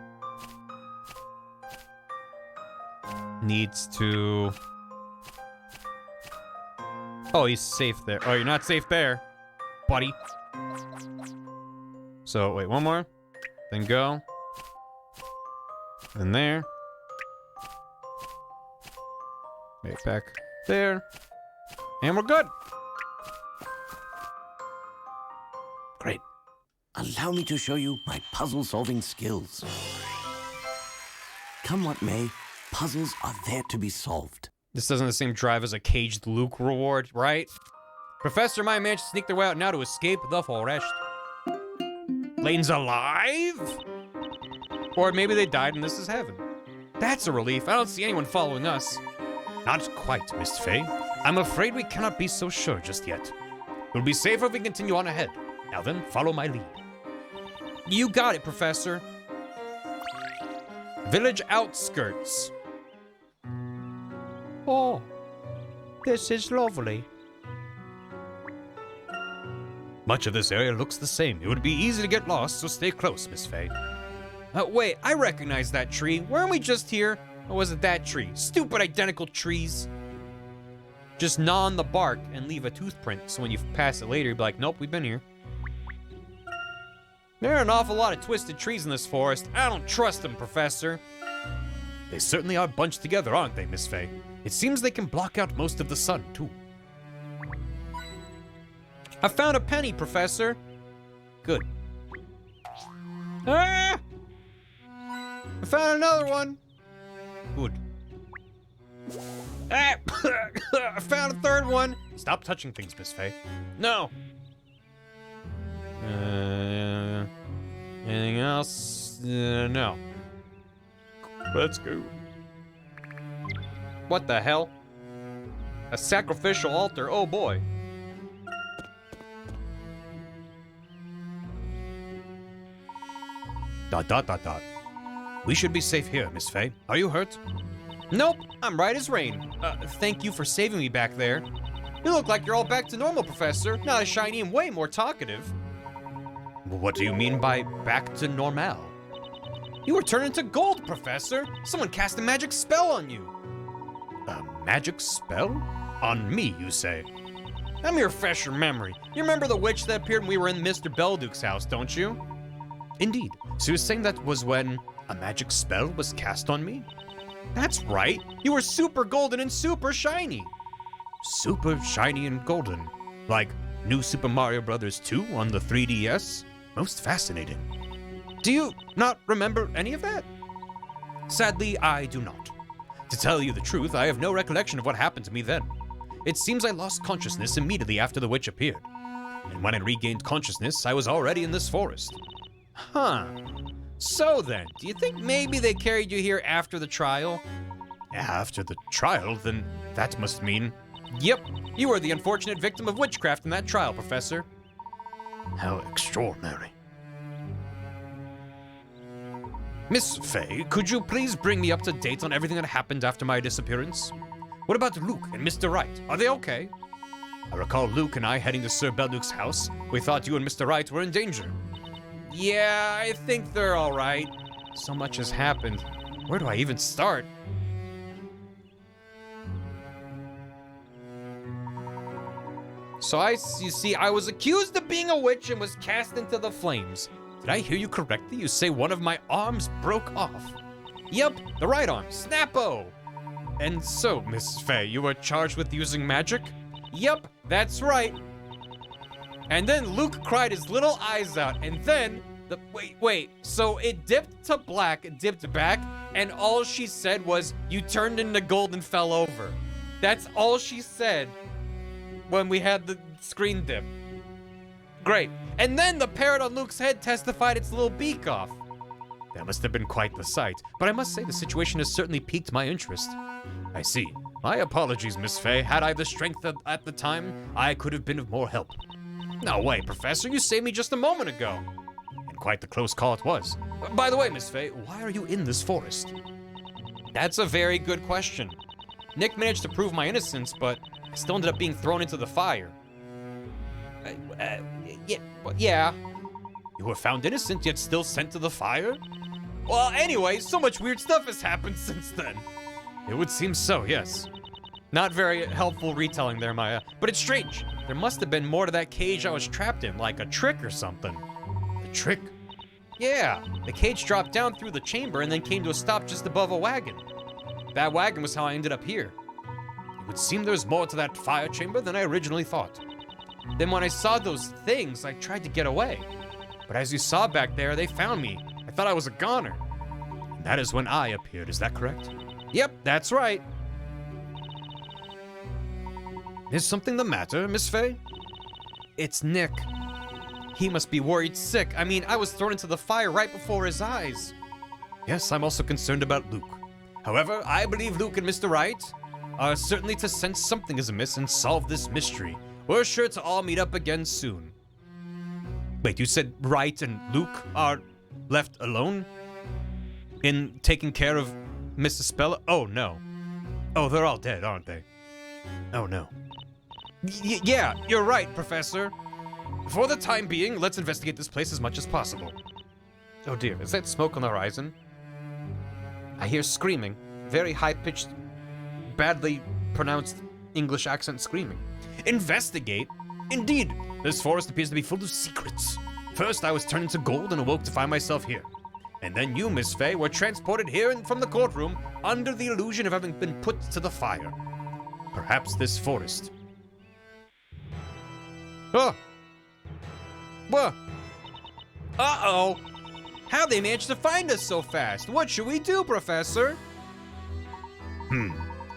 needs to... Oh, he's safe there. Oh, you're not safe there, buddy. So, wait, one more. Then go. Then there. Wait, back there. And we're good. Great. Allow me to show you my puzzle-solving skills. Come what may, puzzles are there to be solved. This doesn't have the same drive as a caged Luke reward, right? Professor might manage to sneak their way out now to escape the forest. Layton's alive? Or maybe they died and this is heaven. That's a relief. I don't see anyone following us. Not quite, Miss Faye. I'm afraid we cannot be so sure just yet. We'll be safer if we continue on ahead. Now then, follow my lead. You got it, Professor. Village outskirts. Oh, this is lovely. Much of this area looks the same. It would be easy to get lost, so stay close, Miss Faye. Wait, I recognize that tree. Weren't we just here? Or was it that tree? Stupid identical trees. Just gnaw on the bark and leave a toothprint, so when you pass it later, you'll be like, nope, we've been here. There are an awful lot of twisted trees in this forest. I don't trust them, Professor. They certainly are bunched together, aren't they, Miss Faye? It seems they can block out most of the sun, too. I found a penny, Professor. Good. Ah! I found another one. Good. Ah! I found a third one. Stop touching things, Miss Faye. No. Anything else? No. Let's go. What the hell? A sacrificial altar? Oh boy. ... We should be safe here, Miss Faye. Are you hurt? Nope, I'm right as rain. Thank you for saving me back there. You look like you're all back to normal, Professor. Not as shiny and way more talkative. What do you mean by back to normal? You were turned into gold, Professor. Someone cast a magic spell on you. A magic spell? On me, you say? Let me refresh your memory. You remember the witch that appeared when we were in Mr. Belduke's house, don't you? Indeed. So you're saying that was when a magic spell was cast on me? That's right. You were super golden and super shiny. Super shiny and golden? Like New Super Mario Bros. 2 on the 3DS? Most fascinating. Do you not remember any of that? Sadly, I do not. To tell you the truth, I have no recollection of what happened to me then. It seems I lost consciousness immediately after the witch appeared. And when I regained consciousness, I was already in this forest. Huh. So then, do you think maybe they carried you here after the trial? After the trial? Then that must mean... Yep, you were the unfortunate victim of witchcraft in that trial, Professor. How extraordinary. Miss Faye, could you please bring me up to date on everything that happened after my disappearance? What about Luke and Mr. Wright? Are they okay? I recall Luke and I heading to Sir Belduke's house. We thought you and Mr. Wright were in danger. Yeah, I think they're all right. So much has happened. Where do I even start? So you see, I was accused of being a witch and was cast into the flames. Did I hear you correctly? You say one of my arms broke off. Yep, the right arm, Snappo. And so, Miss Fey, you were charged with using magic? Yep, that's right. And then Luke cried his little eyes out, and then wait, so it dipped to black, dipped back, and all she said was, "You turned into gold and fell over." That's all she said when we had the screen dip. Great. And then the parrot on Luke's head testified its little beak off. That must have been quite the sight, but I must say the situation has certainly piqued my interest. I see. My apologies, Miss Fey. Had I the strength at the time, I could have been of more help. No way, Professor. You saved me just a moment ago. And quite the close call it was. By the way, Miss Fey, why are you in this forest? That's a very good question. Nick managed to prove my innocence, but I still ended up being thrown into the fire. Yeah. You were found innocent, yet still sent to the fire? Well, anyway, so much weird stuff has happened since then. It would seem so, yes. Not very helpful retelling there, Maya. But it's strange. There must have been more to that cage I was trapped in, like a trick or something. A trick? Yeah, the cage dropped down through the chamber and then came to a stop just above a wagon. That wagon was how I ended up here. It would seem there's more to that fire chamber than I originally thought. Then when I saw those things, I tried to get away. But as you saw back there, they found me. I thought I was a goner. And that is when I appeared, is that correct? Yep, that's right. Is something the matter, Miss Fey? It's Nick. He must be worried sick. I mean, I was thrown into the fire right before his eyes. Yes, I'm also concerned about Luke. However, I believe Luke and Mr. Wright are certainly to sense something is amiss and solve this mystery. We're sure to all meet up again soon. Wait, you said Wright and Luke are left alone? In taking care of Mrs. Speller? Oh, no. Oh, they're all dead, aren't they? Oh, no. Yeah, you're right, Professor. For the time being, let's investigate this place as much as possible. Oh dear, is that smoke on the horizon? I hear screaming. Very high-pitched, badly pronounced English accent screaming. Investigate? Indeed, this forest appears to be full of secrets. First, I was turned into gold and awoke to find myself here. And then you, Miss Fey, were transported here from the courtroom under the illusion of having been put to the fire. Perhaps this forest. Oh! What? Uh-oh! How they managed to find us so fast? What should we do, Professor?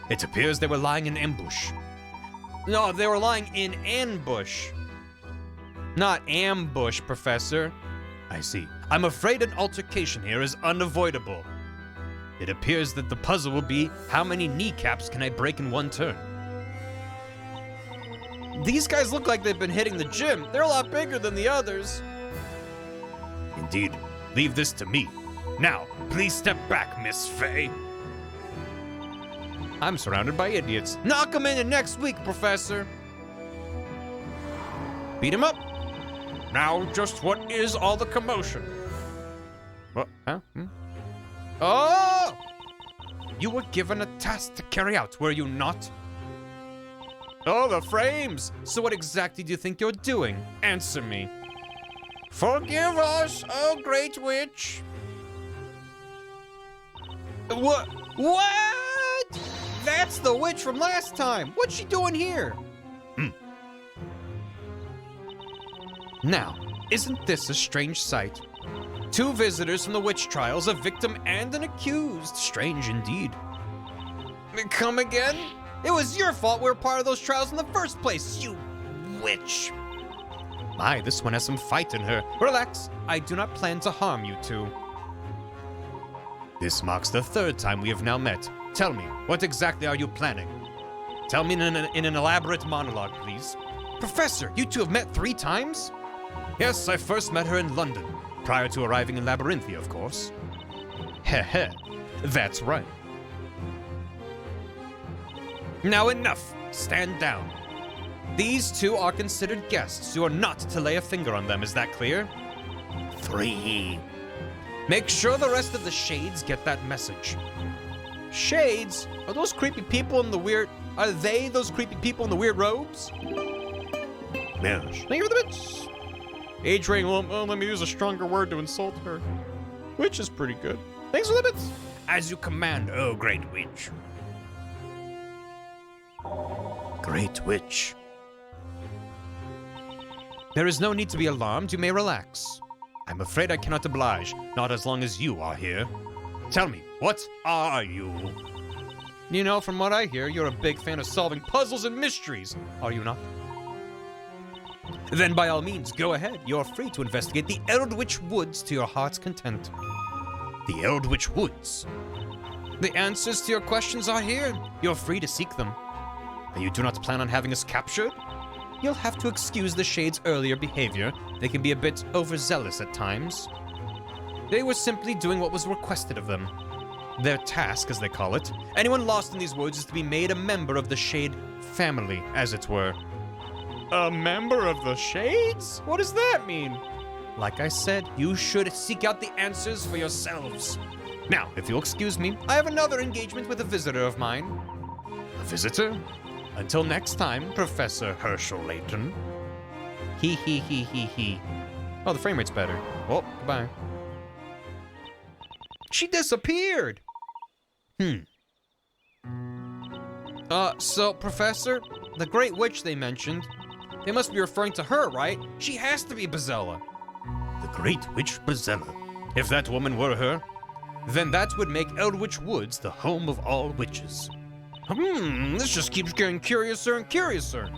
It appears they were lying in ambush. No, they were lying in ambush. Not ambush, Professor. I see. I'm afraid an altercation here is unavoidable. It appears that the puzzle will be, how many kneecaps can I break in one turn? These guys look like they've been hitting the gym. They're a lot bigger than the others. Indeed. Leave this to me. Now, please step back, Miss Fey. I'm surrounded by idiots. Knock them in next week, Professor. Beat him up. Now, just what is all the commotion? What? Huh? Oh! You were given a task to carry out, were you not? Oh, the frames! So what exactly do you think you're doing? Answer me. Forgive us, oh great witch. What? What? That's the witch from last time. What's she doing here? Now, isn't this a strange sight? Two visitors from the witch trials, a victim and an accused. Strange indeed. Come again? It was your fault we were part of those trials in the first place, you witch. My, this one has some fight in her. Relax, I do not plan to harm you two. This marks the third time we have now met. Tell me, what exactly are you planning? Tell me in an elaborate monologue, please. Professor, you two have met 3 times? Yes, I first met her in London, prior to arriving in Labyrinthia, of course. Heh, that's right. Now enough. Stand down. These two are considered guests. You are not to lay a finger on them. Is that clear? 3. Make sure the rest of the shades get that message. Shades? Are those creepy people in the weird... Are they those creepy people in the weird robes? Yes. Thank you for the bits. Age rating, well, let me use a stronger word to insult her. Which is pretty good. Thanks for the bits. As you command, oh great witch. Great witch. There is no need to be alarmed. You may relax. I'm afraid I cannot oblige, not as long as you are here. Tell me, what are you? You know, from what I hear, you're a big fan of solving puzzles and mysteries, are you not? Then by all means, go ahead. You're free to investigate the Eldritch Woods to your heart's content. The Eldritch Woods? The answers to your questions are here. You're free to seek them. But you do not plan on having us captured? You'll have to excuse the Shades' earlier behavior. They can be a bit overzealous at times. They were simply doing what was requested of them. Their task, as they call it. Anyone lost in these woods is to be made a member of the Shade family, as it were. A member of the Shades? What does that mean? Like I said, you should seek out the answers for yourselves. Now, if you'll excuse me, I have another engagement with a visitor of mine. A visitor? Until next time, Professor Herschel Layton. He. Oh, the frame rate's better. Oh, goodbye. She disappeared! So, Professor, the Great Witch they mentioned, they must be referring to her, right? She has to be Bazella. The Great Witch Bazella. If that woman were her, then that would make Eldritch Woods the home of all witches. This just keeps getting curiouser and curiouser.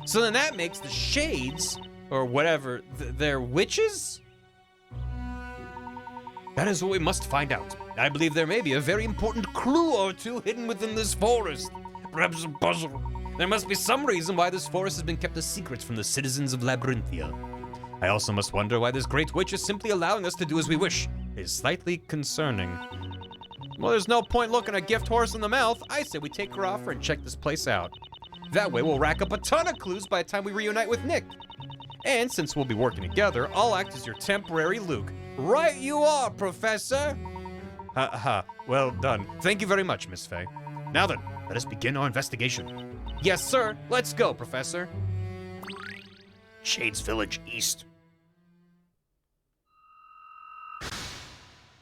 So then that makes the Shades, or whatever, they're witches? That is what we must find out. I believe there may be a very important clue or two hidden within this forest. Perhaps a puzzle. There must be some reason why this forest has been kept a secret from the citizens of Labyrinthia. I also must wonder why this Great Witch is simply allowing us to do as we wish. It is slightly concerning. Well, there's no point looking a gift horse in the mouth. I say we take her offer and check this place out. That way we'll rack up a ton of clues by the time we reunite with Nick. And since we'll be working together, I'll act as your temporary Luke. Right you are, Professor! Well done. Thank you very much, Miss Faye. Now then, let us begin our investigation. Yes, sir. Let's go, Professor. Shades Village East.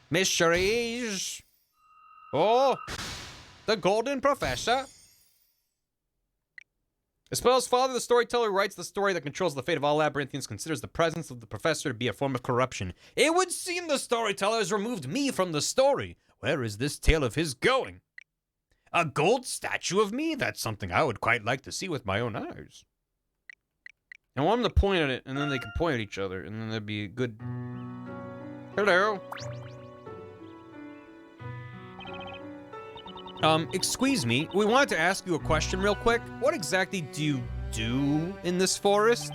Mysteries. Oh, the Golden Professor. As father, the storyteller who writes the story that controls the fate of all labyrinthians considers the presence of the professor to be a form of corruption. It would seem the storyteller has removed me from the story. Where is this tale of his going? A gold statue of me? That's something I would quite like to see with my own eyes. I want them to point at it, and then they can point at each other, and then that'd be a good... Hello. Excuse me, we wanted to ask you a question real quick. What exactly do you do in this forest?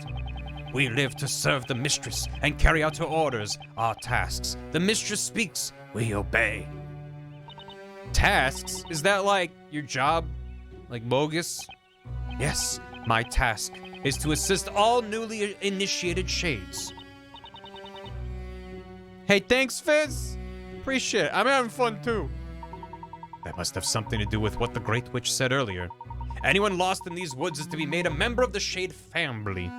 We live to serve the mistress and carry out her orders, our tasks. The mistress speaks, we obey. Tasks? Is that like your job? Like bogus? Yes, my task is to assist all newly initiated shades. Hey, thanks, Fizz. Appreciate it. I'm having fun too. That must have something to do with what the Great Witch said earlier. Anyone lost in these woods is to be made a member of the Shade family.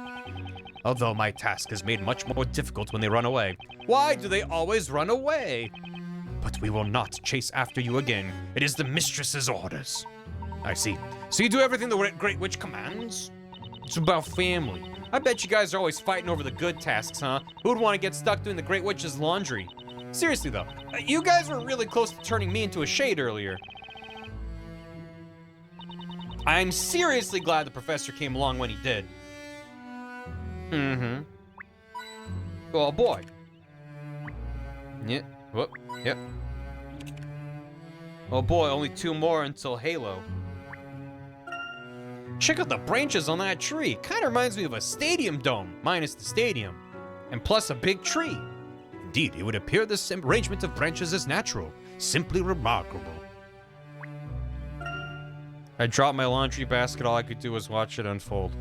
Although my task is made much more difficult when they run away. Why do they always run away? But we will not chase after you again. It is the mistress's orders. I see. So you do everything the Great Witch commands? It's about family. I bet you guys are always fighting over the good tasks, huh? Who'd want to get stuck doing the Great Witch's laundry? Seriously though, you guys were really close to turning me into a shade earlier. I'm seriously glad the professor came along when he did. Oh boy. Yeah. Whoop. Yep. Oh boy, only 2 more until Halo. Check out the branches on that tree. Kinda reminds me of a stadium dome, minus the stadium. And plus a big tree. Indeed, it would appear this arrangement of branches is natural. Simply remarkable. I dropped my laundry basket. All I could do was watch it unfold.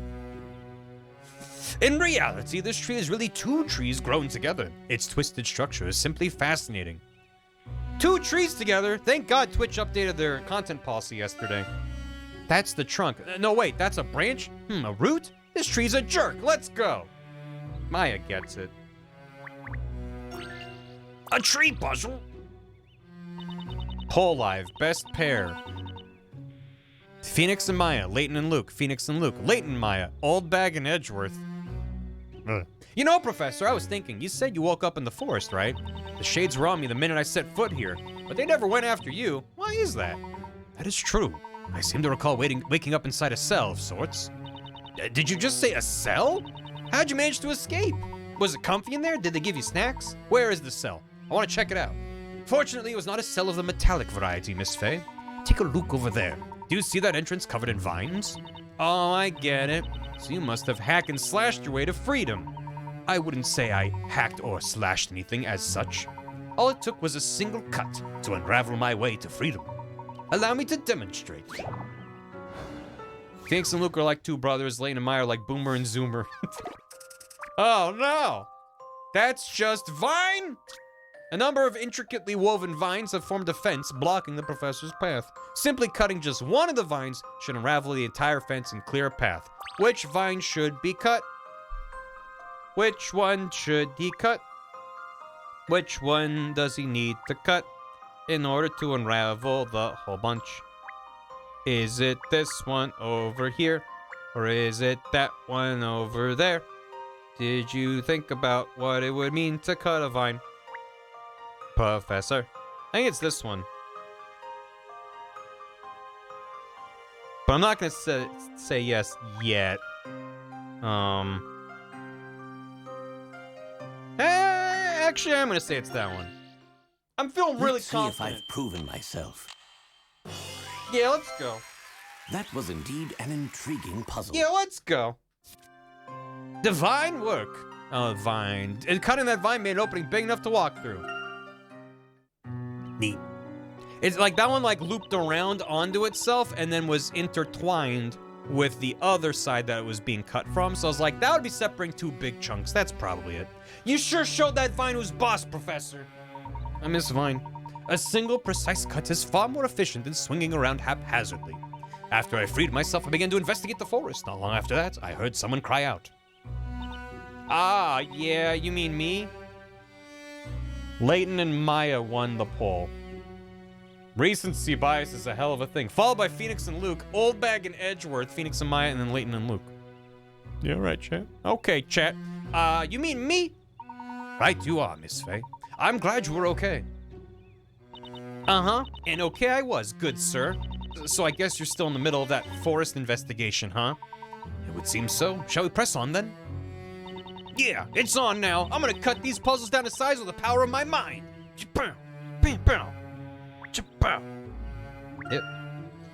In reality, this tree is really 2 trees grown together. Its twisted structure is simply fascinating. 2 trees together? Thank God Twitch updated their content policy yesterday. That's the trunk. No, wait, that's a branch? A root? This tree's a jerk. Let's go. Maya gets it. A tree puzzle? Whole Live, best pair. Phoenix and Maya, Layton and Luke, Phoenix and Luke, Layton, Maya, Old Bag and Edgeworth. You know, Professor, I was thinking, you said you woke up in the forest, right? The shades were on me the minute I set foot here, but they never went after you. Why is that? That is true. I seem to recall waking up inside a cell of sorts. Did you just say a cell? How'd you manage to escape? Was it comfy in there? Did they give you snacks? Where is the cell? I want to check it out. Fortunately, it was not a cell of the metallic variety, Miss Faye. Take a look over there. Do you see that entrance covered in vines? Oh, I get it. So you must have hacked and slashed your way to freedom. I wouldn't say I hacked or slashed anything as such. All it took was a single cut to unravel my way to freedom. Allow me to demonstrate. Phoenix and Luke are like 2 brothers. Layton and Maya are like Boomer and Zoomer. Oh no! That's just vine? A number of intricately woven vines have formed a fence blocking the professor's path. Simply cutting just one of the vines should unravel the entire fence and clear a path. Which vine should be cut? Which one should he cut? Which one does he need to cut in order to unravel the whole bunch? Is it this one over here? Or is it that one over there? Did you think about what it would mean to cut a vine? Professor, I think it's this one. But I'm not gonna say yes yet. Actually, I'm gonna say it's that one. I'm feeling really Let's confident. see if I've proven myself. Yeah, let's go. That was indeed an intriguing puzzle. Yeah, let's go. Divine work. Oh, vine. And cutting that vine made an opening big enough to walk through. Neat. It's like that one like looped around onto itself and then was intertwined with the other side that it was being cut from. So I was like, that would be separating 2 big chunks. That's probably it. You sure showed that vine who's boss, Professor. I miss vine. A single precise cut is far more efficient than swinging around haphazardly. After I freed myself, I began to investigate the forest. Not long after that, I heard someone cry out. Ah, yeah, you mean me? Layton and Maya won the poll. Recency bias is a hell of a thing. Followed by Phoenix and Luke, Old Bag and Edgeworth, Phoenix and Maya, and then Layton and Luke. Yeah, right, chat. Okay, chat. You mean me? Right you are, Miss Faye. I'm glad you were okay. Uh-huh, and okay I was, good sir. So I guess you're still in the middle of that forest investigation, huh? It would seem so. Shall we press on then? Yeah, it's on now. I'm gonna cut these puzzles down to size with the power of my mind.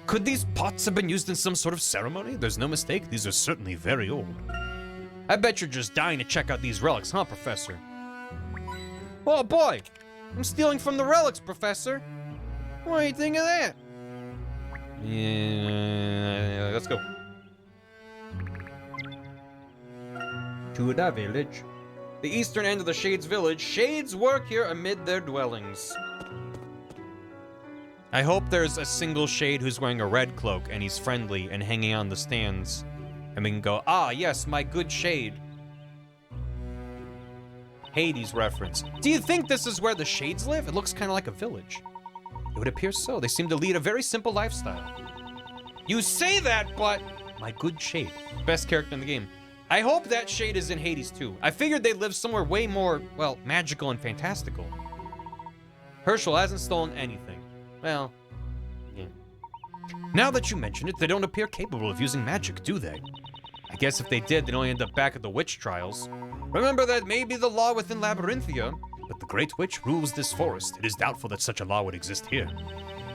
Could these pots have been used in some sort of ceremony? There's no mistake, these are certainly very old. I bet you're just dying to check out these relics, huh, Professor? Oh boy, I'm stealing from the relics, Professor. What do you think of that? Yeah, let's go. To the village. The eastern end of the Shades village. Shades work here amid their dwellings. I hope there's a single Shade who's wearing a red cloak and he's friendly and hanging on the stands. And we can go, ah, yes, my good Shade. Hades reference. Do you think this is where the Shades live? It looks kind of like a village. It would appear so. They seem to lead a very simple lifestyle. You say that, but my good Shade. Best character in the game. I hope that Shade is in Hades too. I figured they live somewhere way more, well, magical and fantastical. Herschel hasn't stolen anything. Well, yeah. Now that you mention it, they don't appear capable of using magic, do they? I guess if they did, they'd only end up back at the witch trials. Remember that may be the law within Labyrinthia, but the Great Witch rules this forest. It is doubtful that such a law would exist here.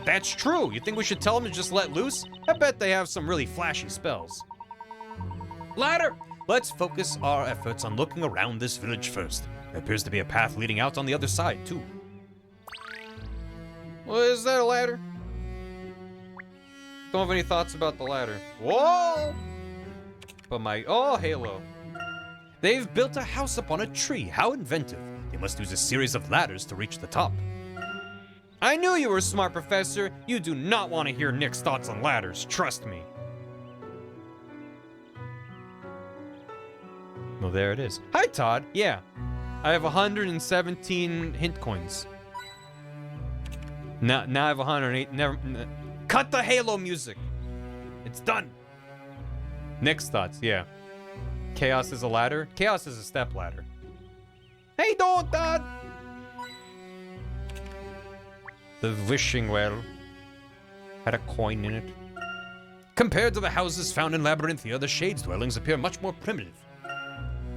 That's true. You think we should tell them to just let loose? I bet they have some really flashy spells. Ladder! Let's focus our efforts on looking around this village first. There appears to be a path leading out on the other side, too. Well, is that a ladder? Don't have any thoughts about the ladder. Whoa! But my... Oh, Halo. They've built a house upon a tree. How inventive. They must use a series of ladders to reach the top. I knew you were smart, Professor. You do not want to hear Nick's thoughts on ladders. Trust me. Well, there it is. Hi, Todd. Yeah. I have 117 hint coins. Now I have 108. Cut the Halo music. It's done. Nick's thoughts, yeah. Chaos is a ladder. Chaos is a step ladder. Hey, don't, Dad. The wishing well had a coin in it. Compared to the houses found in Labyrinthia, the Shades' dwellings appear much more primitive.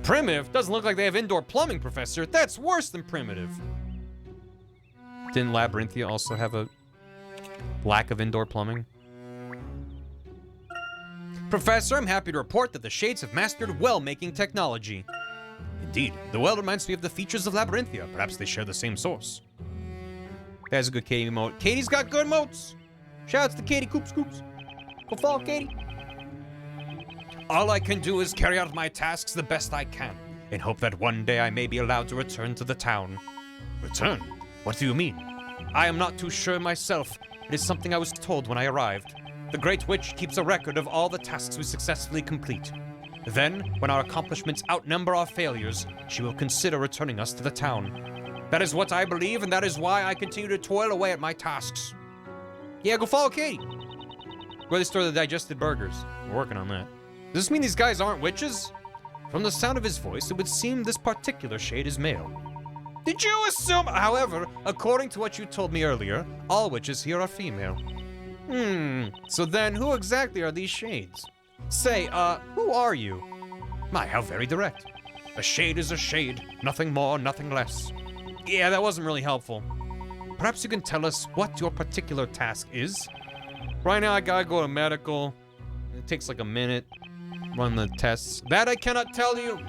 Primitive? Doesn't look like they have indoor plumbing, Professor. That's worse than primitive. Didn't Labyrinthia also have a lack of indoor plumbing? Professor, I'm happy to report that the Shades have mastered well-making technology. Indeed, the well reminds me of the features of Labyrinthia. Perhaps they share the same source. That's a good Katie emote. Katie's got good emotes. Shoutouts to Katie Coops Coops. Go follow Katie. All I can do is carry out my tasks the best I can, in hope that one day I may be allowed to return to the town. Return? What do you mean? I am not too sure myself. It is something I was told when I arrived. The Great Witch keeps a record of all the tasks we successfully complete. Then, when our accomplishments outnumber our failures, she will consider returning us to the town. That is what I believe, and that is why I continue to toil away at my tasks. Yeah, go follow Katie. Where they store the digested burgers. We're working on that. Does this mean these guys aren't witches? From the sound of his voice, it would seem this particular shade is male. Did you assume? However, according to what you told me earlier, all witches here are female. So then who exactly are these shades? Say, who are you? My, how very direct. A shade is a shade, nothing more, nothing less. Yeah, that wasn't really helpful. Perhaps you can tell us what your particular task is? Right now I gotta go to medical. It takes like a minute. Run the tests. That I cannot tell you.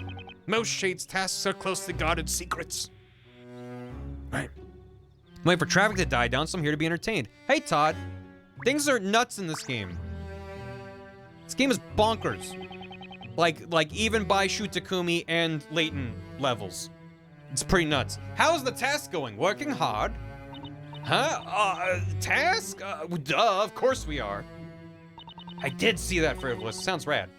Most shades' tasks are closely guarded secrets. Right. Wait for traffic to die down, so I'm here to be entertained. Hey, Todd. Things are nuts in this game. This game is bonkers. Like even by Shu Takumi and Layton levels. It's pretty nuts. How's the task going? Working hard? Huh? Task? Duh, of course we are. I did see that, Frivolous. Sounds rad.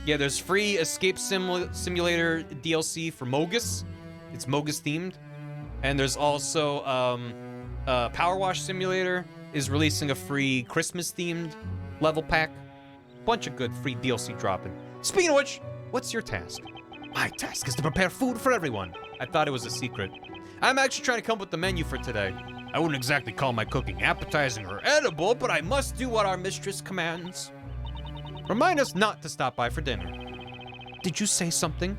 Yeah, there's free Escape Simulator DLC for Mogus. It's Mogus themed. And there's also, Power Wash Simulator is releasing a free Christmas themed level pack. Bunch of good free DLC dropping. Speaking of which, what's your task? My task is to prepare food for everyone. I thought it was a secret. I'm actually trying to come up with the menu for today. I wouldn't exactly call my cooking appetizing or edible, but I must do what our mistress commands. Remind us not to stop by for dinner. Did you say something?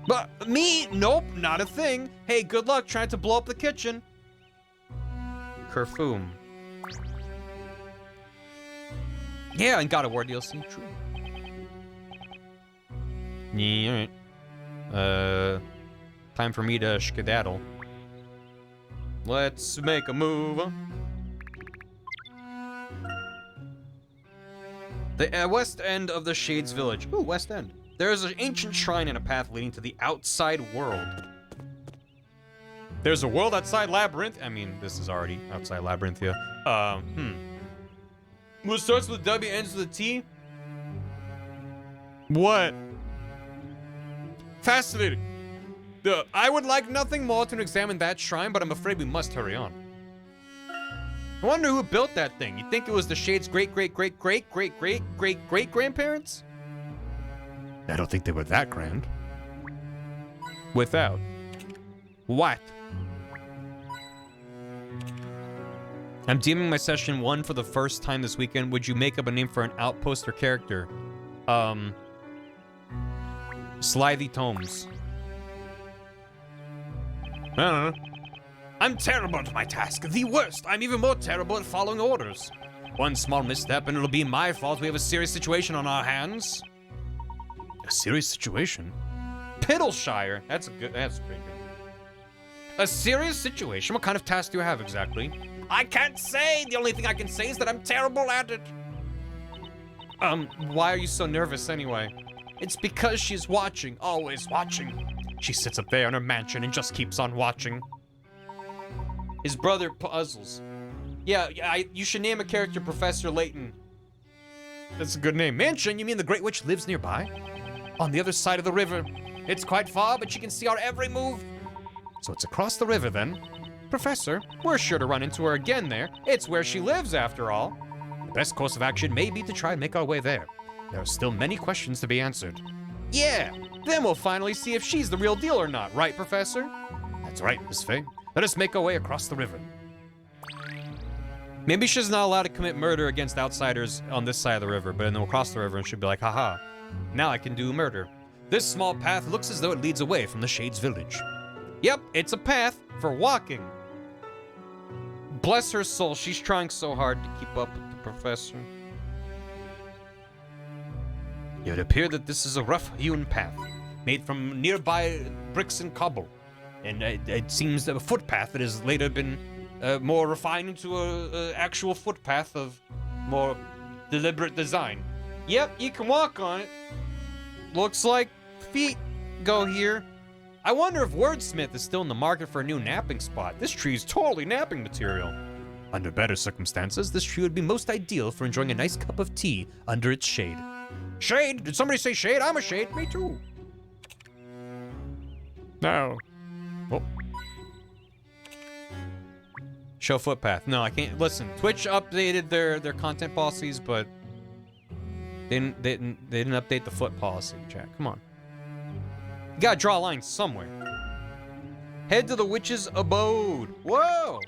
But me? Nope, not a thing. Hey, good luck trying to blow up the kitchen. Kerfoom. Yeah, and God of War DLC, true. Yeah, alright. Time for me to skedaddle. Let's make a move. The west end of the Shades Village. Ooh, west end. There is an ancient shrine and a path leading to the outside world. There's a world outside Labyrinth. I mean, this is already outside Labyrinthia. What starts with a W, ends with a T? What? Fascinating. I would like nothing more to examine that shrine, but I'm afraid we must hurry on. I wonder who built that thing. You think it was the Shades' great-great-great-great-great-great-great-grandparents? I don't think they were that grand. Without. What? I'm DMing my session 1 for the first time this weekend. Would you make up a name for an outpost or character? Slithy Tomes. I don't know. I'm terrible at my task. The worst. I'm even more terrible at following orders. One small misstep and it'll be my fault. We have a serious situation on our hands. A serious situation? Piddleshire. That's pretty good. A serious situation? What kind of task do you have exactly? I can't say. The only thing I can say is that I'm terrible at it. Why are you so nervous anyway? It's because she's watching, always watching. She sits up there in her mansion and just keeps on watching. His brother puzzles. Yeah, you should name a character Professor Layton. That's a good name. Mansion? You mean the Great Witch lives nearby? On the other side of the river. It's quite far, but she can see our every move. So it's across the river then. Professor, we're sure to run into her again there. It's where she lives, after all. The best course of action may be to try and make our way there. There are still many questions to be answered. Yeah, then we'll finally see if she's the real deal or not, right, Professor? That's right, Miss Faye. Let us make our way across the river. Maybe she's not allowed to commit murder against outsiders on this side of the river, but then we'll cross the river and she'll be like, haha, now I can do murder. This small path looks as though it leads away from the Shades village. Yep, it's a path for walking. Bless her soul, she's trying so hard to keep up with the professor. It would appear that this is a rough-hewn path, made from nearby bricks and cobble. And it seems that a footpath that has later been more refined into a actual footpath of more deliberate design. Yep, you can walk on it. Looks like feet go here. I wonder if Wordsmith is still in the market for a new napping spot. This tree is totally napping material. Under better circumstances, this tree would be most ideal for enjoying a nice cup of tea under its shade. Shade? Did somebody say shade? I'm a shade. Me too. No. Oh. Show footpath. No, I can't. Listen, Twitch updated their content policies, but they didn't update the foot policy, chat. Come on. You gotta draw a line somewhere. Head to the witch's abode. Whoa!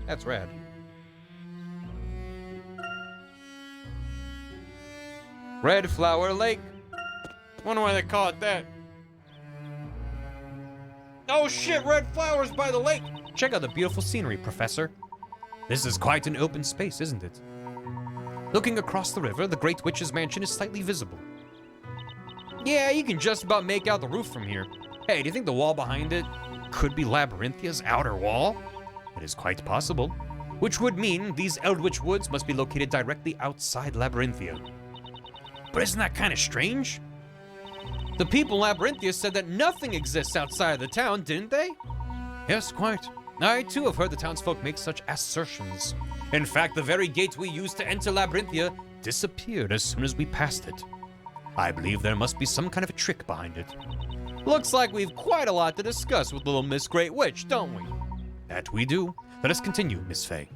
That's rad. Red Flower Lake. Wonder why they call it that. Oh shit, red flowers by the lake. Check out the beautiful scenery, Professor. This is quite an open space, isn't it? Looking across the river, the Great Witch's mansion is slightly visible. Yeah, you can just about make out the roof from here. Hey, do you think the wall behind it could be Labyrinthia's outer wall? It is quite possible. Which would mean these Eldritch Woods must be located directly outside Labyrinthia. But isn't that kind of strange? The people in Labyrinthia said that nothing exists outside of the town, didn't they? Yes, quite. I too have heard the townsfolk make such assertions. In fact, the very gate we used to enter Labyrinthia disappeared as soon as we passed it. I believe there must be some kind of a trick behind it. Looks like we've quite a lot to discuss with little Miss Great Witch, don't we? That we do. Let us continue, Miss Faye.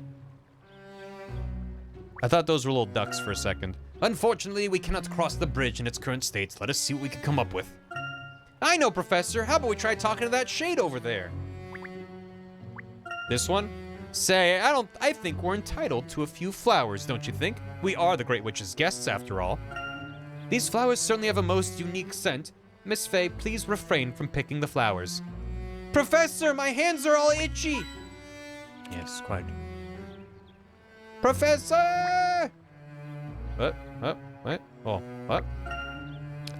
I thought those were little ducks for a second. Unfortunately, we cannot cross the bridge in its current state. Let us see what we can come up with. I know, Professor. How about we try talking to that shade over there? This one? Say, I think we're entitled to a few flowers, don't you think? We are the Great Witch's guests, after all. These flowers certainly have a most unique scent. Miss Faye, please refrain from picking the flowers. Professor, my hands are all itchy. Yes, quite. Professor! What? Oh, what?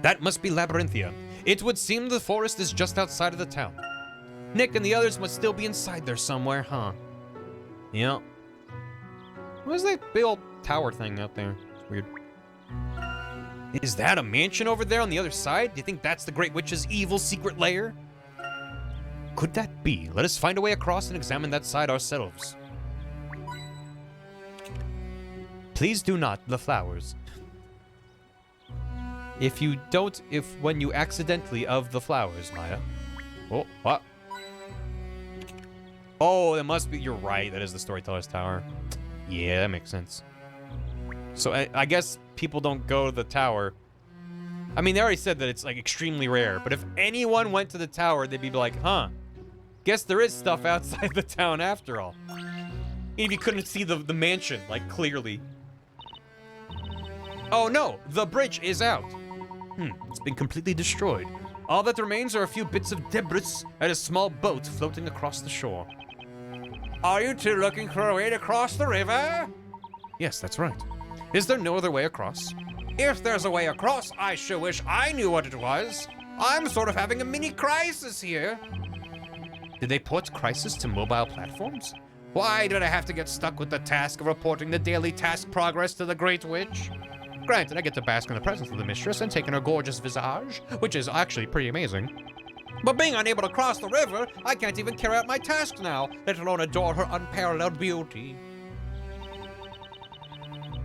That must be Labyrinthia. It would seem the forest is just outside of the town. Nick and the others must still be inside there somewhere, huh? Yeah. What is that big old tower thing out there? It's weird. Is that a mansion over there on the other side? Do you think that's the Great Witch's evil secret lair? Could that be? Let us find a way across and examine that side ourselves. Please do not the flowers. When you accidentally of the flowers, Maya. Oh, what? Oh, that must be, you're right, that is the Storyteller's Tower. Yeah, that makes sense. So I guess people don't go to the tower. I mean, they already said that it's like extremely rare, but if anyone went to the tower, they'd be like, huh, guess there is stuff outside the town after all. Even if you couldn't see the mansion, like, clearly. Oh no, the bridge is out. It's been completely destroyed. All that remains are a few bits of debris and a small boat floating across the shore. Are you two looking for a way to cross the river? Yes, that's right. Is there no other way across? If there's a way across, I sure wish I knew what it was. I'm sort of having a mini crisis here. Did they port Crisis to mobile platforms? Why did I have to get stuck with the task of reporting the daily task progress to the Great Witch? Granted, I get to bask in the presence of the mistress and take in her gorgeous visage, which is actually pretty amazing. But being unable to cross the river, I can't even carry out my task now, let alone adore her unparalleled beauty.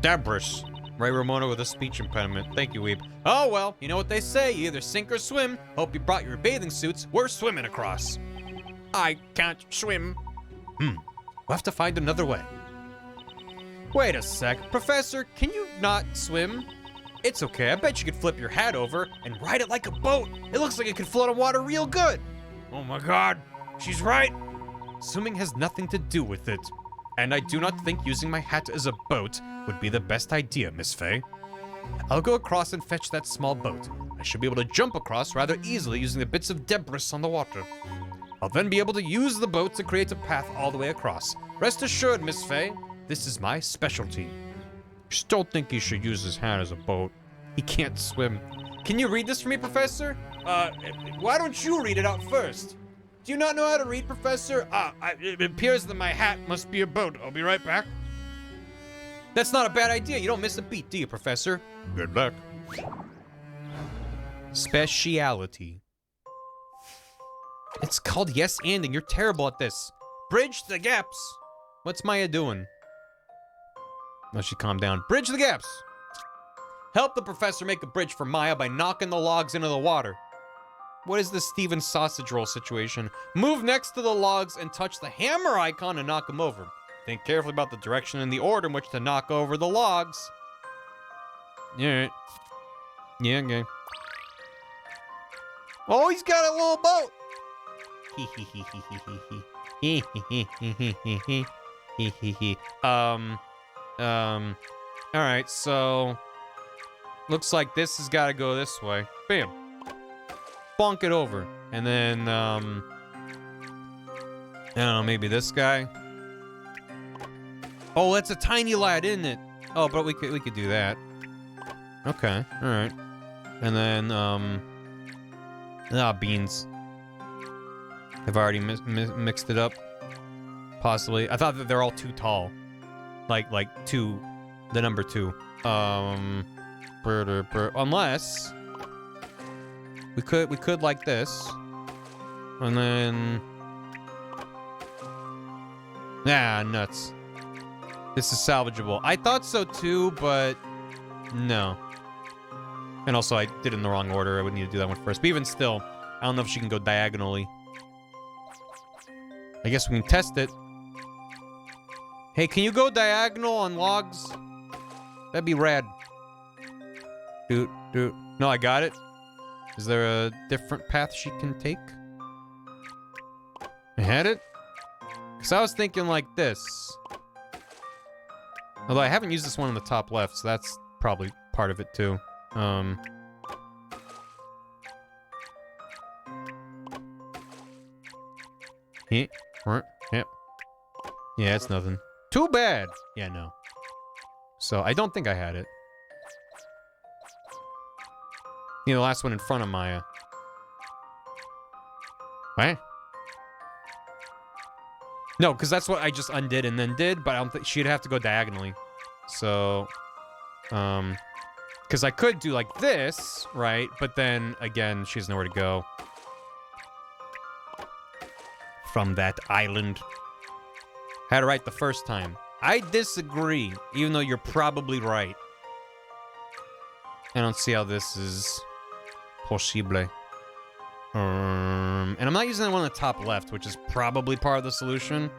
Debris. Ray Ramona with a speech impediment. Thank you, Weeb. Oh well, you know what they say, you either sink or swim. Hope you brought your bathing suits. We're swimming across. I can't swim. We'll have to find another way. Wait a sec. Professor, can you not swim? It's okay, I bet you could flip your hat over and ride it like a boat. It looks like it could float on water real good. Oh my god, she's right. Swimming has nothing to do with it. And I do not think using my hat as a boat would be the best idea, Miss Faye. I'll go across and fetch that small boat. I should be able to jump across rather easily using the bits of debris on the water. I'll then be able to use the boat to create a path all the way across. Rest assured, Miss Faye, this is my specialty. Still think he should use his hat as a boat. He can't swim. Can you read this for me, Professor? Why don't you read it out first? Do you not know how to read, Professor? It appears that my hat must be a boat. I'll be right back. That's not a bad idea. You don't miss a beat, do you, Professor? Good luck. Speciality. It's called yes-anding. You're terrible at this. Bridge the gaps. What's Maya doing? Oh, she calmed down. Bridge the gaps. Help the professor make a bridge for Maya by knocking the logs into the water. What is this Steven sausage roll situation? Move next to the logs and touch the hammer icon to knock them over. Think carefully about the direction and the order in which to knock over the logs. Alright. Yeah, okay. Oh, he's got a little boat! Alright, so... looks like this has got to go this way. Bam. Bonk it over. And then, I don't know, maybe this guy? Oh, that's a tiny lad, isn't it? Oh, but we could do that. Okay, alright. And then, beans. I've already mixed it up. Possibly. I thought that they're all too tall. Like two, the number 2. Unless we could like this, and then nuts. This is salvageable. I thought so too, but no. And also, I did it in the wrong order. I would need to do that one first. But even still, I don't know if she can go diagonally. I guess we can test it. Hey, can you go diagonal on logs? That'd be rad. Dude. No, I got it. Is there a different path she can take? I had it? Because I was thinking like this. Although I haven't used this one on the top left, so that's probably part of it too. Yep. Yeah, it's nothing. Too bad. Yeah, no. So I don't think I had it. You know, the last one in front of Maya. What? No, because that's what I just undid and then did, but I don't think she'd have to go diagonally. So, because I could do like this, right? But then again, she has nowhere to go from that island. Had it right the first time. I disagree, even though you're probably right. I don't see how this is possible. And I'm not using the one on the top left, which is probably part of the solution.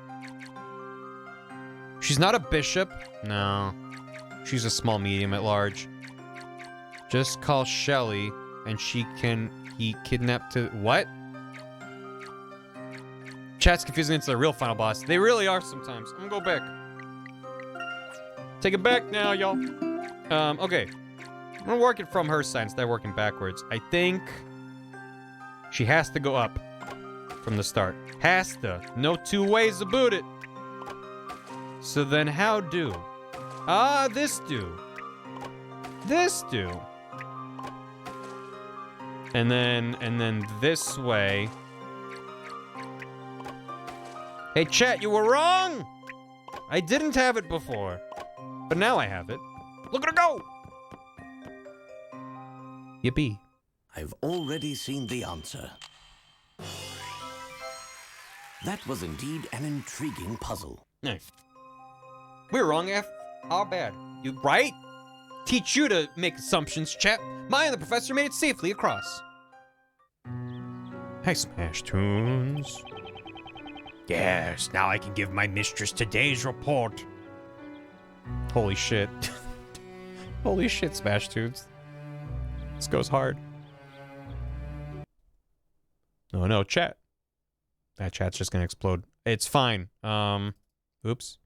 She's not a bishop. No. She's a small medium at large. Just call Shelly, and she can be kidnapped to... What? Chat's confusing into the real final boss. They really are sometimes. I'm gonna go back. Take it back now, y'all. Okay. I'm gonna work it from her side instead of working backwards. I think she has to go up from the start. Has to. No two ways about it. So then how do? This do. This do. And then this way. Hey, chat, you were wrong! I didn't have it before. But now I have it. Look at her go! Yippee. I've already seen the answer. That was indeed an intriguing puzzle. Nice. We were wrong, F. How bad? You right? Teach you to make assumptions, chap. Mine and the professor made it safely across. Hi, Smash Tunes. Yes, now I can give my mistress today's report. Holy shit. Holy shit, Smash Tunes. This goes hard. Oh no, chat. That chat's just gonna explode. It's fine. Oops.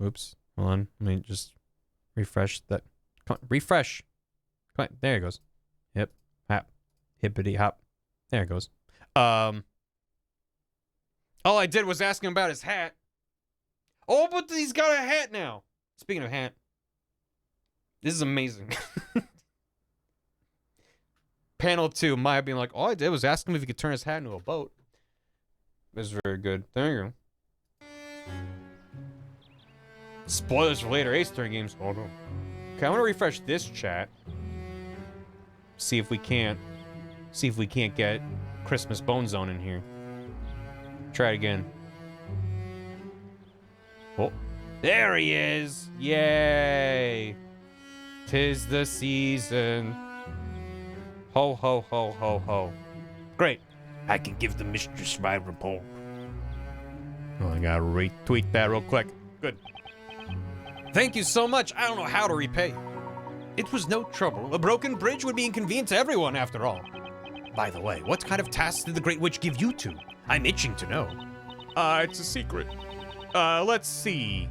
Oops. Hold on. Let me just refresh that. Come on, refresh. Come on. There it goes. Hip. Hop. Hippity hop. There it goes. All I did was ask him about his hat. Oh, but he's got a hat now. Speaking of hat. This is amazing. Panel 2, Maya being like, all I did was ask him if he could turn his hat into a boat. This is very good. There you go. Spoilers for later Ace Attorney games. Oh no. Okay, I want to refresh this chat. See if we can't get Christmas Bone Zone in here. Try it again. Oh, there he is! Yay! 'Tis the season. Ho ho ho ho ho. Great. I can give the mistress my report. Oh, I gotta retweet that real quick. Good. Thank you so much. I don't know how to repay. It was no trouble. A broken bridge would be inconvenient to everyone, after all. By the way, what kind of tasks did the Great Witch give you two? I'm itching to know. It's a secret. Let's see.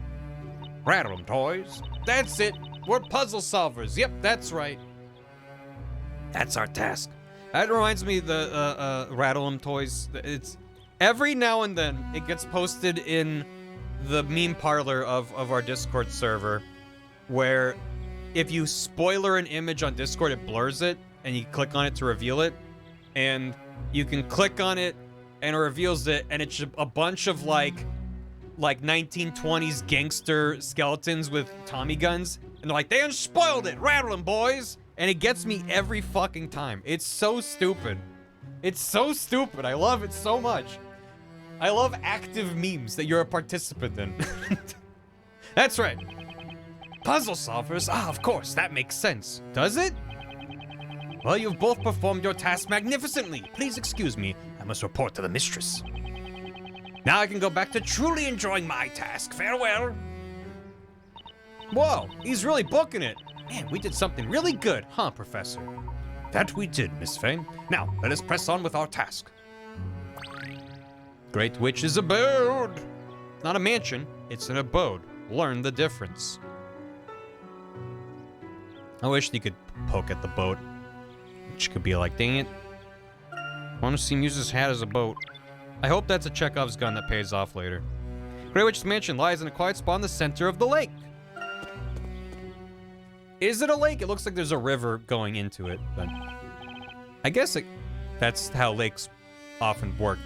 Rattle 'em, toys. That's it. We're puzzle solvers. Yep, that's right. That's our task. That reminds me of the Rattle 'em toys. It's every now and then it gets posted in the meme parlor of our Discord server, where if you spoiler an image on Discord, it blurs it, and you click on it to reveal it, and you can click on it and it reveals it, and it's a bunch of like 1920s gangster skeletons with Tommy guns, and they're like, they unspoiled it, rattle 'em, boys. And it gets me every fucking time. It's so stupid. It's so stupid. I love it so much. I love active memes that you're a participant in. That's right. Puzzle solvers? Ah, of course, that makes sense. Does it? Well, you've both performed your task magnificently. Please excuse me. I must report to the mistress. Now I can go back to truly enjoying my task. Farewell. Whoa, he's really booking it. Man, we did something really good, huh, Professor? That we did, Miss Fane. Now, let us press on with our task. Great Witch's abode. Not a mansion, it's an abode. Learn the difference. I wish you could poke at the boat. Which could be like, dang it. I want to see him use his hat as a boat. I hope that's a Chekhov's gun that pays off later. Great Witch's mansion lies in a quiet spot in the center of the lake. Is it a lake? It looks like there's a river going into it, but I guess that's how lakes often work.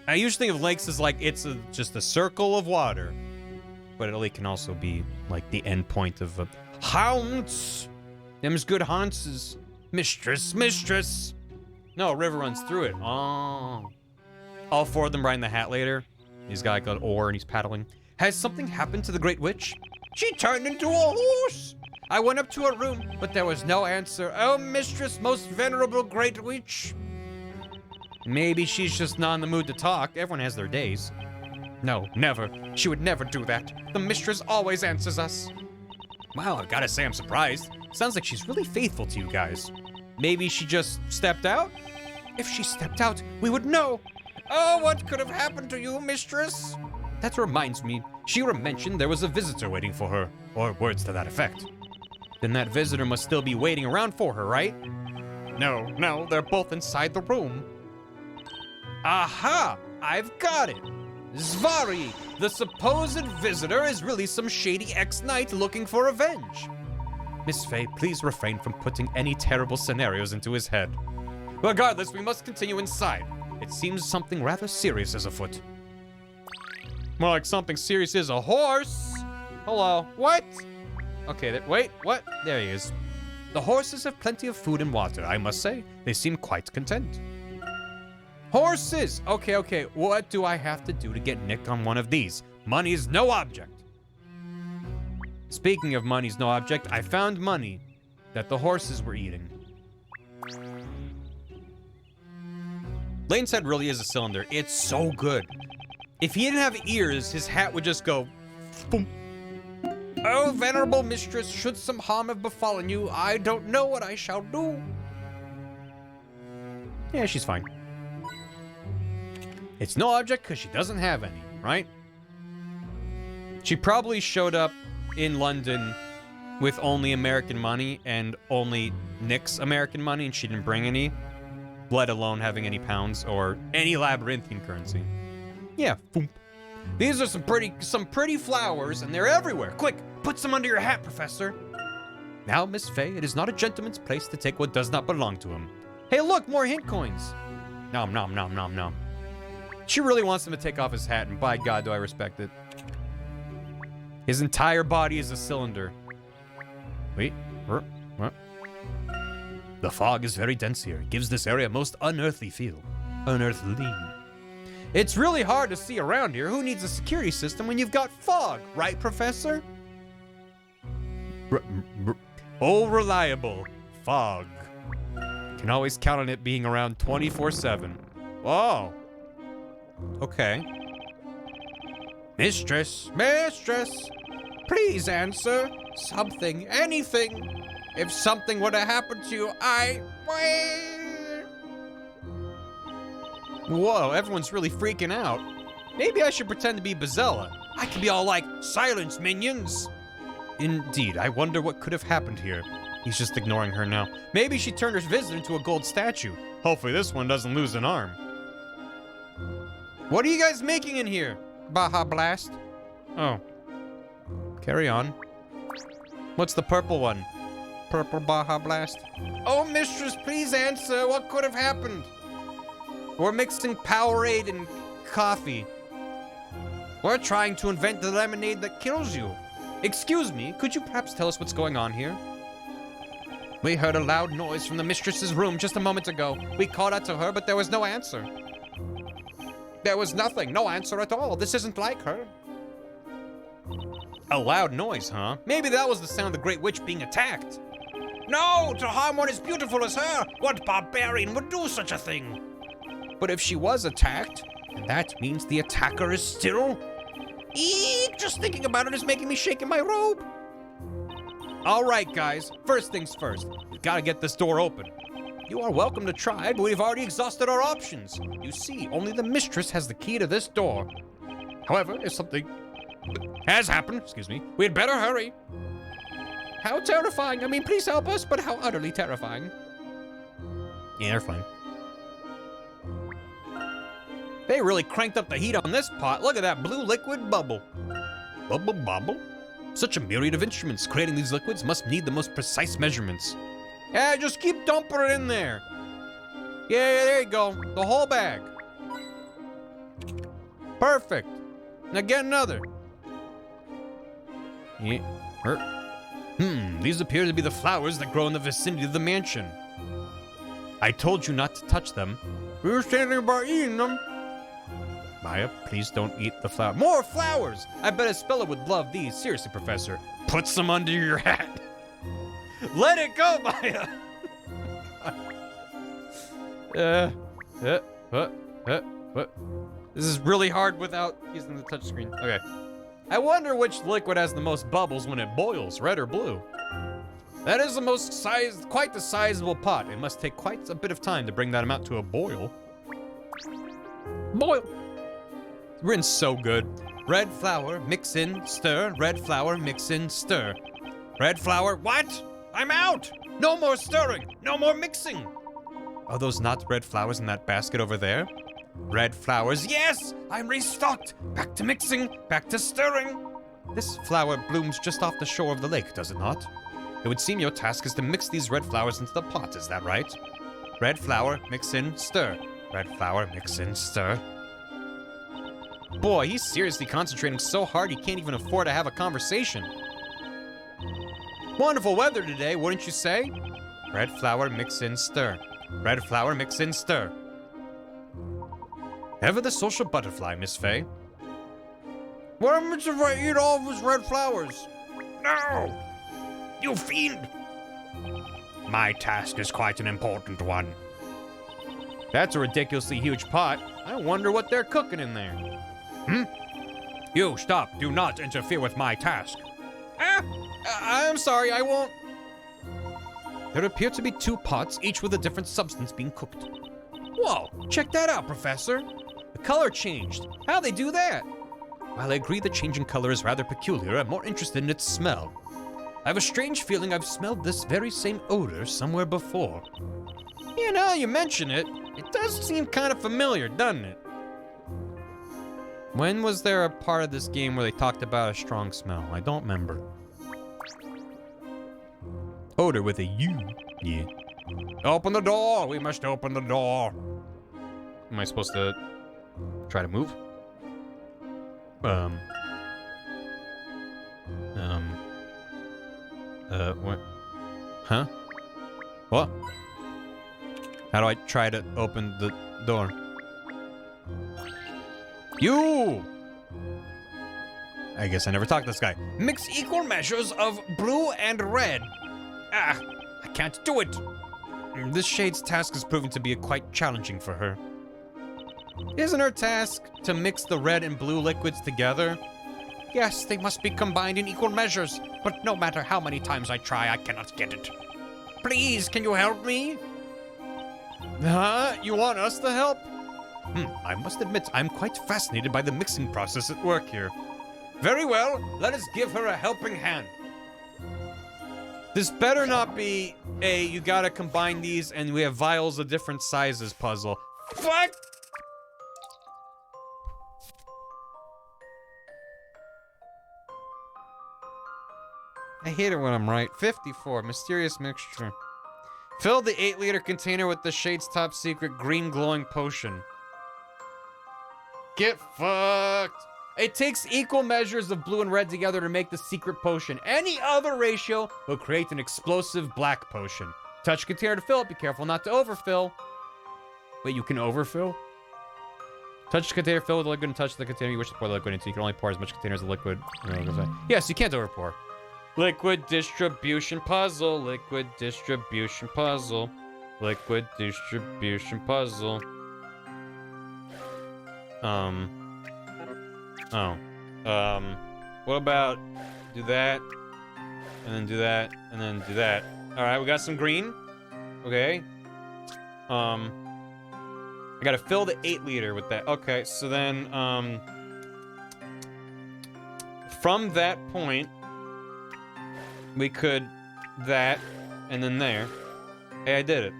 I usually think of lakes as like it's just a circle of water, but a lake can also be like the end point of a haunts. Them's good haunts. Mistress, mistress. No, a river runs through it. Oh. All four of them riding the hat later. He's got like an oar and he's paddling. Has something happened to the Great Witch? She turned into a horse. I went up to her room, but there was no answer. Oh, mistress, most venerable Great Witch. Maybe she's just not in the mood to talk. Everyone has their days. No, never. She would never do that. The mistress always answers us. Wow, I gotta say I'm surprised. Sounds like she's really faithful to you guys. Maybe she just stepped out? If she stepped out, we would know. Oh, what could have happened to you, mistress? That reminds me. Shira mentioned there was a visitor waiting for her, or words to that effect. Then that visitor must still be waiting around for her, right? No, they're both inside the room. Aha! I've got it! Zvari, the supposed visitor, is really some shady ex-knight looking for revenge. Miss Faye, please refrain from putting any terrible scenarios into his head. Regardless, we must continue inside. It seems something rather serious is afoot. More like something serious is a horse. Hello. What? Okay, wait, what? There he is. The horses have plenty of food and water, I must say. They seem quite content. Horses! Okay. What do I have to do to get Nick on one of these? Money is no object. Speaking of money's no object, I found money that the horses were eating. Layton's head really is a cylinder. It's so good. If he didn't have ears, his hat would just go boom. Oh, venerable mistress, should some harm have befallen you, I don't know what I shall do. Yeah, she's fine. It's no object because she doesn't have any, right? She probably showed up in London with only American money and only Nick's American money, and she didn't bring any, let alone having any pounds or any labyrinthian currency. Yeah, boom. These are some pretty flowers, and they're everywhere. Quick, put some under your hat, Professor. Now, Miss Fay, it is not a gentleman's place to take what does not belong to him. Hey, look, more hint coins. Nom, nom, nom, nom, nom. She really wants him to take off his hat, and by God, do I respect it. His entire body is a cylinder. Wait, what? The fog is very dense here. It gives this area a most unearthly feel. Unearthly. It's really hard to see around here. Who needs a security system when you've got fog, right, Professor? Oh, reliable. Fog. Can always count on it being around 24/7. Whoa. Okay. Mistress, please answer. Something, anything. If something were to happen to you, Whoa, everyone's really freaking out. Maybe I should pretend to be Bazella. I could be all like, silence, minions. Indeed, I wonder what could have happened here. He's just ignoring her now. Maybe she turned her visitor into a gold statue. Hopefully this one doesn't lose an arm. What are you guys making in here? Baja Blast. Oh. Carry on. What's the purple one? Purple Baja Blast. Oh, mistress, please answer. What could have happened? We're mixing Powerade and coffee. We're trying to invent the lemonade that kills you. Excuse me, could you perhaps tell us what's going on here? We heard a loud noise from the mistress's room just a moment ago. We called out to her, but there was no answer. There was nothing, no answer at all. This isn't like her. A loud noise, huh? Maybe that was the sound of the Great Witch being attacked. No, to harm one as beautiful as her. What barbarian would do such a thing? But if she was attacked, that means the attacker is still... Eek, just thinking about it is making me shake in my robe. All right, guys. First things first. We've got to get this door open. You are welcome to try, but we've already exhausted our options. You see, only the mistress has the key to this door. However, if something has happened, we had better hurry. How terrifying. I mean, please help us, but how utterly terrifying. Yeah, they're fine. They really cranked up the heat on this pot. Look at that blue liquid bubble. Bubble bobble? Such a myriad of instruments creating these liquids must need the most precise measurements. Yeah, just keep dumping it in there. Yeah, there you go. The whole bag. Perfect. Now get another. Yeah. These appear to be the flowers that grow in the vicinity of the mansion. I told you not to touch them. We were standing by eating them. Maya, please don't eat the flower. More flowers! I bet Espella would love these. Seriously, Professor. Put some under your hat. Let it go, Maya! What? This is really hard without using the touchscreen. Okay. I wonder which liquid has the most bubbles when it boils, red or blue. That is quite the sizable pot. It must take quite a bit of time to bring that amount to a boil. Boil! Written so good. Red flour, mix in, stir. Red flour, mix in, stir. Red flour, what? I'm out! No more stirring! No more mixing! Are those not red flowers in that basket over there? Red flowers, yes! I'm restocked! Back to mixing, back to stirring! This flower blooms just off the shore of the lake, does it not? It would seem your task is to mix these red flowers into the pot, is that right? Red flour, mix in, stir. Red flour, mix in, stir. Boy, he's seriously concentrating so hard he can't even afford to have a conversation. Wonderful weather today, wouldn't you say? Red flour, mix in, stir. Red flour, mix in, stir. Ever the social butterfly, Miss Fay? What happens if I eat all of his red flowers? No! You fiend! My task is quite an important one. That's a ridiculously huge pot. I wonder what they're cooking in there. You, stop. Do not interfere with my task. I'm sorry, I won't. There appear to be 2 pots, each with a different substance being cooked. Whoa, check that out, Professor. The color changed. How'd they do that? While I agree the change in color is rather peculiar, I'm more interested in its smell. I have a strange feeling I've smelled this very same odor somewhere before. You know, you mention it, it does seem kind of familiar, doesn't it? When was there a part of this game where they talked about a strong smell? I don't remember. Odor with a U. Yeah. Open the door! We must open the door. Am I supposed to try to move? What? Huh? What? How do I try to open the door? You! I guess I never talked to this guy. Mix equal measures of blue and red. Ah, I can't do it. This shade's task has proven to be quite challenging for her. Isn't her task to mix the red and blue liquids together? Yes, they must be combined in equal measures, but no matter how many times I try, I cannot get it. Please, can you help me? Huh? You want us to help? I must admit, I'm quite fascinated by the mixing process at work here. Very well, let us give her a helping hand. This better not be a you gotta combine these and we have vials of different sizes puzzle. Fuck! I hate it when I'm right. 54, mysterious mixture. Fill the 8-liter container with the shade's top secret green glowing potion. Get fucked. It takes equal measures of blue and red together to make the secret potion. Any other ratio will create an explosive black potion. Touch container to fill it. Be careful not to overfill. Wait, you can overfill? Touch the container, fill with the liquid, and touch the container you wish to pour the liquid into. You can only pour as much container as the liquid. Yes, you can't overpour. Liquid distribution puzzle. Liquid distribution puzzle. Liquid distribution puzzle. What about do that, and then do that, and then do that. All right, we got some green. Okay. I gotta fill the 8-liter with that. Okay, so then, from that point, we could that, and then there. Hey, I did it.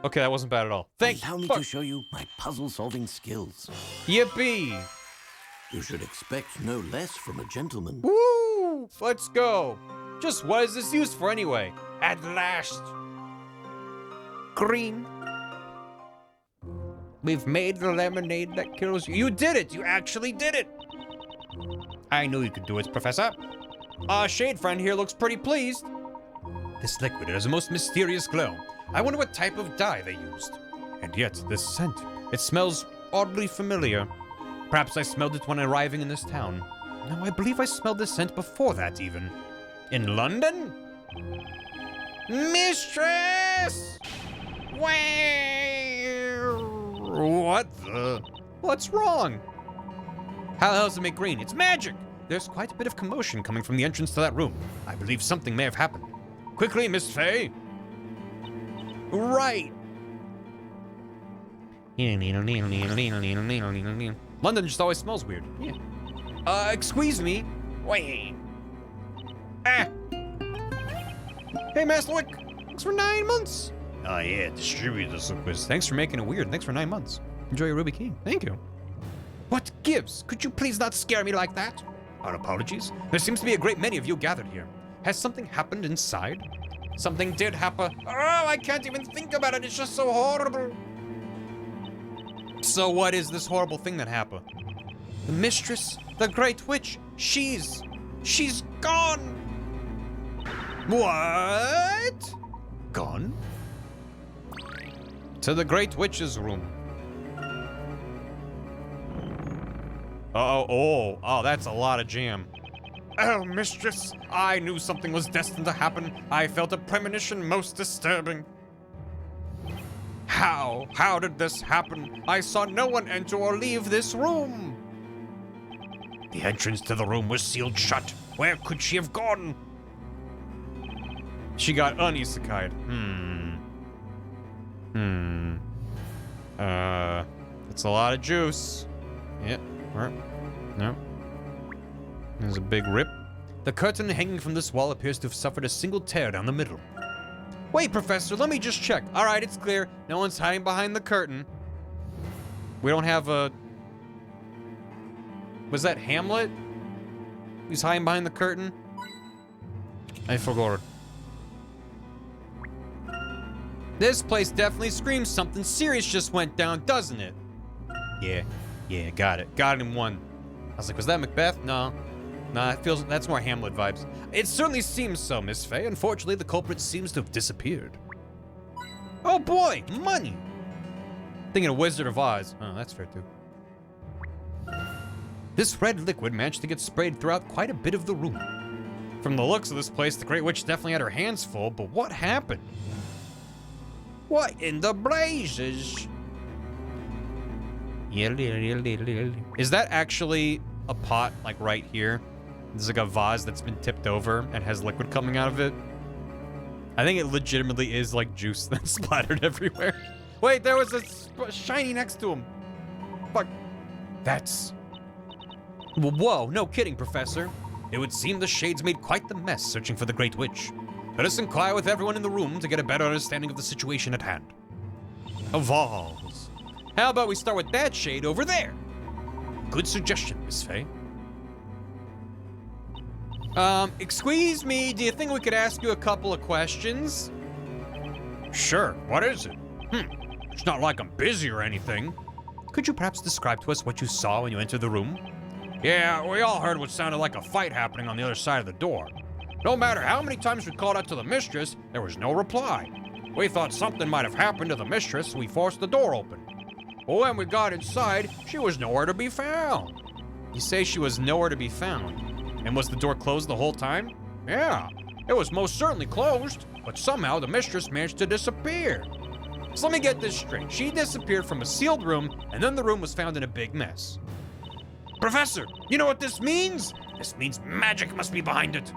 Okay, that wasn't bad at all. Allow me to show you my puzzle-solving skills. Yippee! You should expect no less from a gentleman. Woo! Let's go. Just what is this used for anyway? At last! Green. We've made the lemonade that kills you. You did it! You actually did it! I knew you could do it, Professor. Our shade friend here looks pretty pleased. This liquid has a most mysterious glow. I wonder what type of dye they used. And yet, this scent, it smells oddly familiar. Perhaps I smelled it when arriving in this town. No, I believe I smelled this scent before that, even. In London? Mistress! What the? What's wrong? How the hell does it make green? It's magic! There's quite a bit of commotion coming from the entrance to that room. I believe something may have happened. Quickly, Miss Fay! Right! London just always smells weird. Yeah. Excuse me. Wait. Hey, Master Wick. Thanks for 9 months. Oh yeah, distribute this quiz. Thanks for making it weird. Thanks for 9 months. Enjoy your Ruby King. Thank you. What gives? Could you please not scare me like that? Our apologies. There seems to be a great many of you gathered here. Has something happened inside? Something did happen. Oh, I can't even think about it. It's just so horrible. So what is this horrible thing that happened? The mistress, the great witch, she's gone. What? Gone? To the Great Witch's room. Oh, that's a lot of jam. Oh, mistress, I knew something was destined to happen. I felt a premonition most disturbing. How did this happen? I saw no one enter or leave this room. The entrance to the room was sealed shut. Where could she have gone? She got unisekai'd. That's a lot of juice. Yep. No. There's a big rip. The curtain hanging from this wall appears to have suffered a single tear down the middle. Wait, Professor, let me just check. All right, it's clear. No one's hiding behind the curtain. We don't have a... Was that Hamlet? He's hiding behind the curtain? I forgot. This place definitely screams something serious just went down, doesn't it? Yeah, got it. Got it in one. I was like, was that Macbeth? No. Nah, it feels, that's more Hamlet vibes. It certainly seems so, Miss Faye. Unfortunately, the culprit seems to have disappeared. Oh boy, money! Thinking of Wizard of Oz. Oh, that's fair too. This red liquid managed to get sprayed throughout quite a bit of the room. From the looks of this place, the Great Witch definitely had her hands full, but what happened? What in the blazes? Is that actually a pot, like right here? There's like a vase that's been tipped over and has liquid coming out of it. I think it legitimately is like juice that's splattered everywhere. Wait, there was a shiny next to him. Fuck. That's... Whoa, no kidding, Professor. It would seem the shades made quite the mess searching for the Great Witch. Let us inquire with everyone in the room to get a better understanding of the situation at hand. A vase. How about we start with that shade over there? Good suggestion, Miss Faye. Excuse me, do you think we could ask you a couple of questions? Sure, what is it? It's not like I'm busy or anything. Could you perhaps describe to us what you saw when you entered the room? Yeah, we all heard what sounded like a fight happening on the other side of the door. No matter how many times we called out to the mistress, there was no reply. We thought something might have happened to the mistress, so we forced the door open. But when we got inside, she was nowhere to be found. You say she was nowhere to be found. And was the door closed the whole time? Yeah, it was most certainly closed, but somehow the mistress managed to disappear. So let me get this straight. She disappeared from a sealed room, and then the room was found in a big mess. Professor, you know what this means? This means magic must be behind it.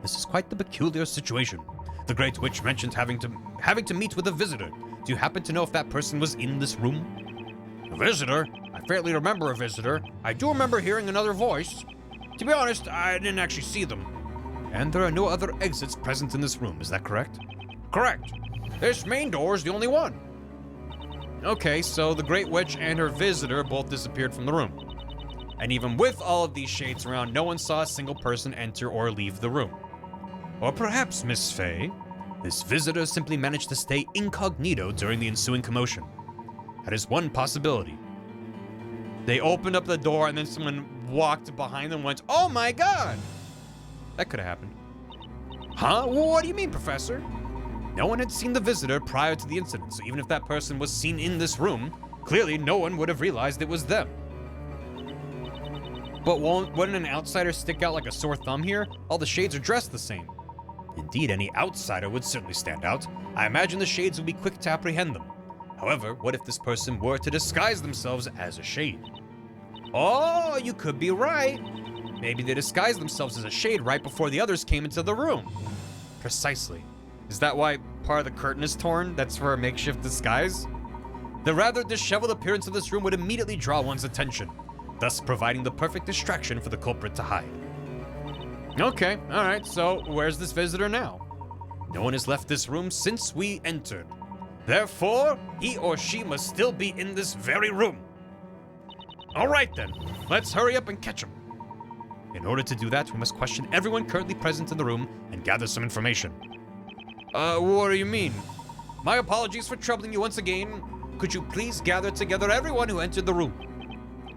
This is quite the peculiar situation. The Great Witch mentioned having to meet with a visitor. Do you happen to know if that person was in this room? A visitor? I fairly remember a visitor. I do remember hearing another voice. To be honest, I didn't actually see them. And there are no other exits present in this room, is that correct? Correct. This main door is the only one. Okay, so the Great Witch and her visitor both disappeared from the room. And even with all of these shades around, no one saw a single person enter or leave the room. Or perhaps, Miss Faye, this visitor simply managed to stay incognito during the ensuing commotion. That is one possibility. They opened up the door and then someone walked behind them and went, "Oh my god!" That could have happened. Huh? What do you mean, Professor? No one had seen the visitor prior to the incident, so even if that person was seen in this room, clearly no one would have realized it was them. But wouldn't an outsider stick out like a sore thumb here? All the shades are dressed the same. Indeed, any outsider would certainly stand out. I imagine the shades would be quick to apprehend them. However, what if this person were to disguise themselves as a shade? Oh, you could be right. Maybe they disguised themselves as a shade right before the others came into the room. Precisely. Is that why part of the curtain is torn? That's for a makeshift disguise? The rather disheveled appearance of this room would immediately draw one's attention, thus providing the perfect distraction for the culprit to hide. Okay, alright, so where's this visitor now? No one has left this room since we entered. Therefore, he or she must still be in this very room. Alright then, let's hurry up and catch him. In order to do that, we must question everyone currently present in the room and gather some information. What do you mean? My apologies for troubling you once again. Could you please gather together everyone who entered the room?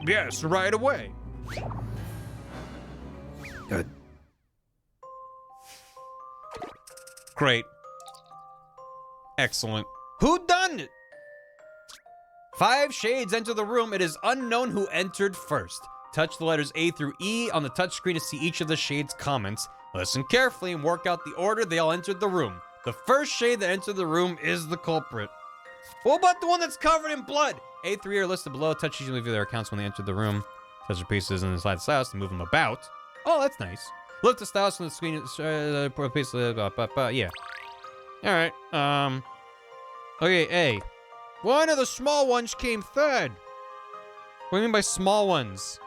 Yes, right away. Good. Great. Excellent. Who done it? 5 shades enter the room. It is unknown who entered first. Touch the letters A through E on the touchscreen to see each of the shades' comments. Listen carefully and work out the order they all entered the room. The first shade that entered the room is the culprit. What about the one that's covered in blood? A through E are listed below. Touch usually view their accounts when they entered the room. Touch the pieces and slide the stylus to move them about. Oh, that's nice. Look the stylus on the screen. Yeah. All right. Okay, A. One of the small ones came third. What do you mean by small ones?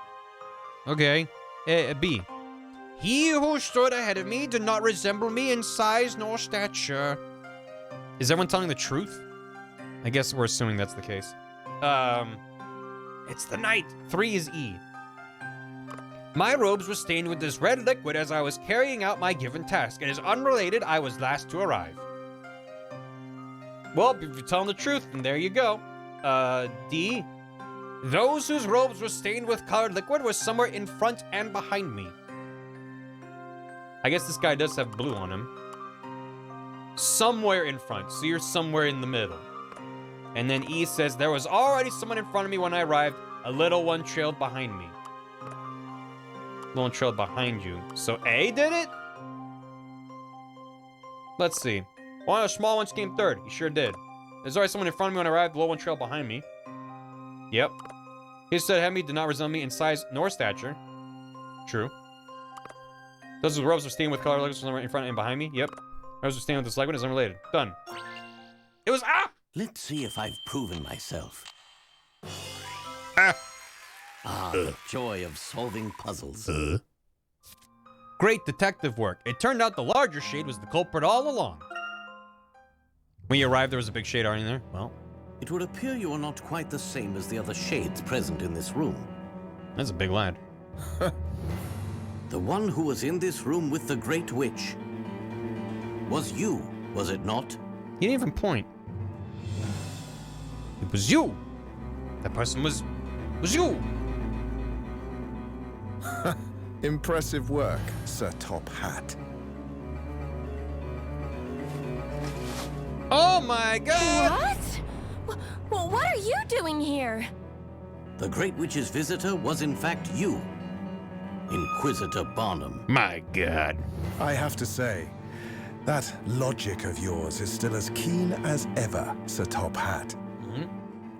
Okay. B. He who stood ahead of me did not resemble me in size nor stature. Is everyone telling the truth? I guess we're assuming that's the case. It's the night. 3 is E. My robes were stained with this red liquid as I was carrying out my given task. It is unrelated. I was last to arrive. Well, if you're telling the truth, then there you go. D. Those whose robes were stained with colored liquid were somewhere in front and behind me. I guess this guy does have blue on him. Somewhere in front, so you're somewhere in the middle. And then E says, there was already someone in front of me when I arrived. A little one trailed behind me. Little one trailed behind you. So A did it? Let's see. One of the small ones came third. He sure did. There's already someone in front of me when I arrived. The little one trailed behind me. Yep. He said ahead of me did not resemble me in size nor stature. True. Those whose robes were stained with color liquids in front and behind me. Yep. Robes were stained with this liquid is unrelated. Done. It was Let's see if I've proven myself. The joy of solving puzzles. Great detective work. It turned out the larger shade was the culprit all along. When you arrived, there was a big shade already there? Well. It would appear you are not quite the same as the other shades present in this room. That's a big lad. The one who was in this room with the Great Witch was you, was it not? He didn't even point. It was you. That person was you. Impressive work, Sir Top Hat. Oh my god! What? Well, what are you doing here? The Great Witch's visitor was in fact you, Inquisitor Barnum. My god. I have to say, that logic of yours is still as keen as ever, Sir Top Hat.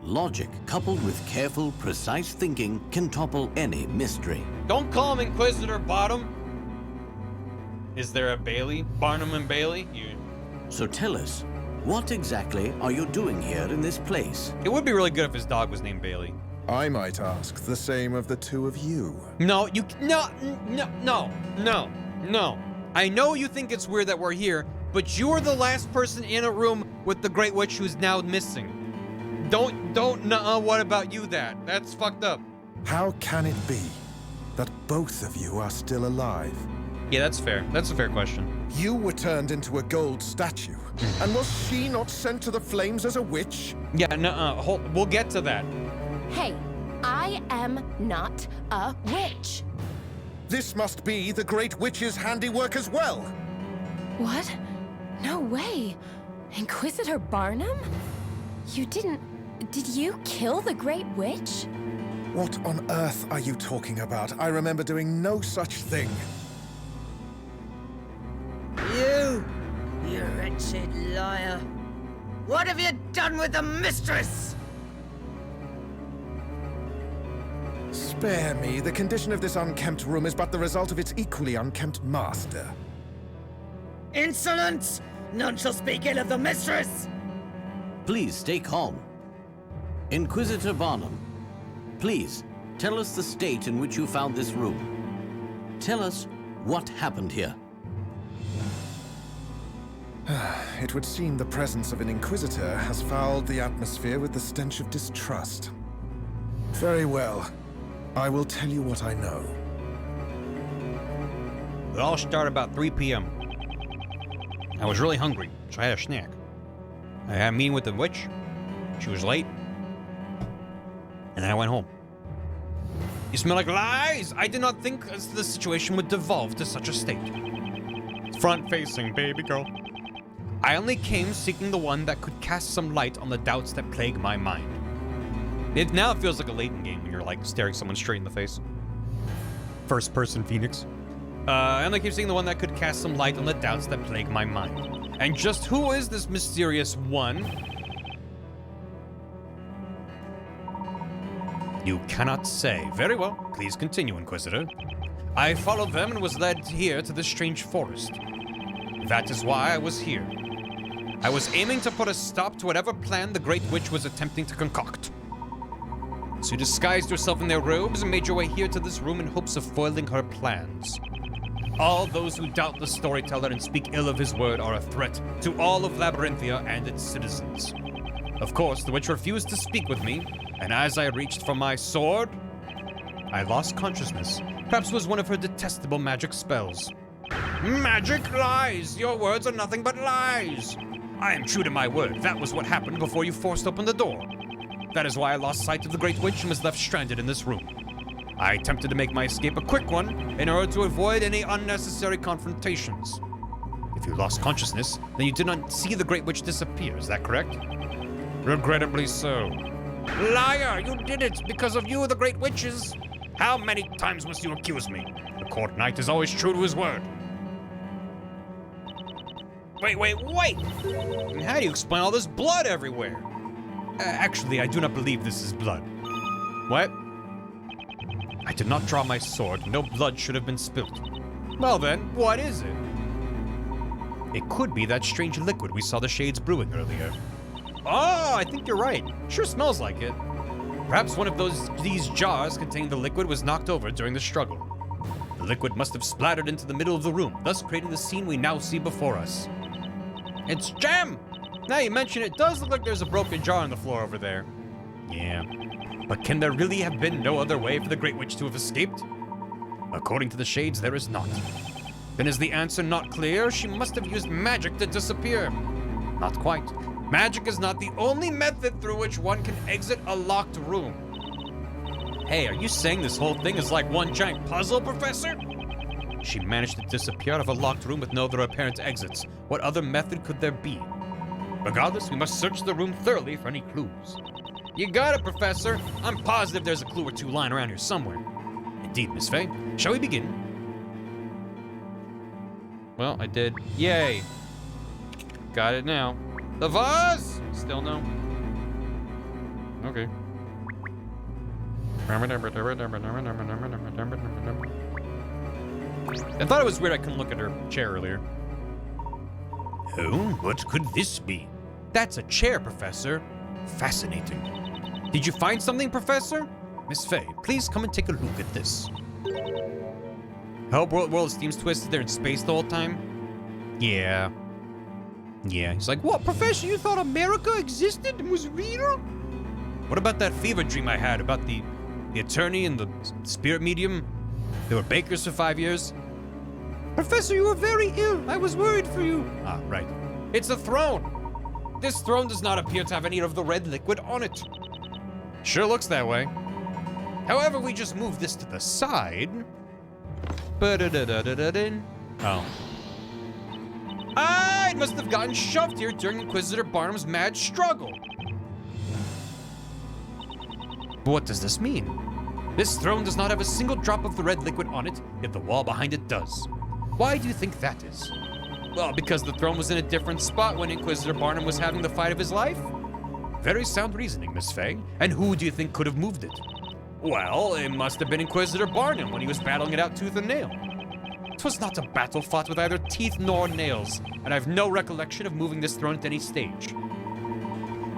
Logic, coupled with careful, precise thinking, can topple any mystery. Don't call him Inquisitor Bottom. Is there a Bailey? Barnum and Bailey? So tell us, what exactly are you doing here in this place? It would be really good if his dog was named Bailey. I might ask the same of the two of you. No. I know you think it's weird that we're here, but you're the last person in a room with the Great Witch who's now missing. What about you that's fucked up. How can it be that both of you are still alive? Yeah, that's fair. That's a fair question. You were turned into a gold statue, and was she not sent to the flames as a witch? Yeah, we'll get to that. Hey, I am not a witch. This must be the Great Witch's handiwork as well. What? No way. Inquisitor Barnum? Did you kill the Great Witch? What on earth are you talking about? I remember doing no such thing. You wretched liar. What have you done with the mistress? Spare me. The condition of this unkempt room is but the result of its equally unkempt master. Insolence! None shall speak ill of the mistress! Please stay calm. Inquisitor Barnum, please tell us the state in which you found this room. Tell us what happened here. It would seem the presence of an Inquisitor has fouled the atmosphere with the stench of distrust. Very well. I will tell you what I know. It all started about 3 p.m. I was really hungry, so I had a snack. I had a meeting with the witch. She was late. And then I went home. You smell like lies! I did not think the situation would devolve to such a state. Front-facing, baby girl. I only came seeking the one that could cast some light on the doubts that plague my mind. Now it feels like a Layton game when you're like staring someone straight in the face. First person Phoenix. I only keep seeing the one that could cast some light on the doubts that plague my mind. And just who is this mysterious one? You cannot say. Very well. Please continue, Inquisitor. I followed them and was led here to this strange forest. That is why I was here. I was aiming to put a stop to whatever plan the Great Witch was attempting to concoct. So you disguised yourself in their robes and made your way here to this room in hopes of foiling her plans. All those who doubt the storyteller and speak ill of his word are a threat to all of Labyrinthia and its citizens. Of course, the witch refused to speak with me, and as I reached for my sword, I lost consciousness. Perhaps it was one of her detestable magic spells. Magic lies! Your words are nothing but lies! I am true to my word. That was what happened before you forced open the door. That is why I lost sight of the Great Witch and was left stranded in this room. I attempted to make my escape a quick one in order to avoid any unnecessary confrontations. If you lost consciousness, then you did not see the Great Witch disappear, is that correct? Regrettably so. Liar! You did it! Because of you, the Great Witches! How many times must you accuse me? The Court Knight is always true to his word. Wait! And how do you explain all this blood everywhere? Actually, I do not believe this is blood. What? I did not draw my sword. No blood should have been spilt. Well then, what is it? It could be that strange liquid we saw the shades brewing earlier. Oh, I think you're right. Sure smells like it. Perhaps one of these jars containing the liquid was knocked over during the struggle. The liquid must have splattered into the middle of the room, thus creating the scene we now see before us. It's jam! Now you mention it, does look like there's a broken jar on the floor over there. Yeah. But can there really have been no other way for the Great Witch to have escaped? According to the shades, there is not. Then is the answer not clear? She must have used magic to disappear. Not quite. Magic is not the only method through which one can exit a locked room. Hey, are you saying this whole thing is like one giant puzzle, Professor? She managed to disappear out of a locked room with no other apparent exits. What other method could there be? Regardless, we must search the room thoroughly for any clues. You got it, Professor. I'm positive there's a clue or two lying around here somewhere. Indeed, Miss Faye. Shall we begin? Well, I did. Yay. Got it now. The vase! Still no. Okay. I thought it was weird I couldn't look at her chair earlier. Oh, what could this be? That's a chair, Professor. Fascinating. Did you find something, Professor? Miss Faye, please come and take a look at this. Hope World Steam's twisted there in space the whole time? Yeah. He's like, what, Professor? You thought America existed and was real? What about that fever dream I had about the attorney and the spirit medium? They were bakers for 5 years. Professor, you were very ill. I was worried for you. Ah, right. It's a throne. This throne does not appear to have any of the red liquid on it. Sure looks that way. However, we just move this to the side. Oh. Ah, it must have gotten shoved here during Inquisitor Barnum's mad struggle. But what does this mean? This throne does not have a single drop of the red liquid on it, yet the wall behind it does. Why do you think that is? Well, because the throne was in a different spot when Inquisitor Barnum was having the fight of his life? Very sound reasoning, Miss Faye. And who do you think could have moved it? Well, it must have been Inquisitor Barnum when he was battling it out tooth and nail. 'Twas not a battle fought with either teeth nor nails, and I have no recollection of moving this throne at any stage.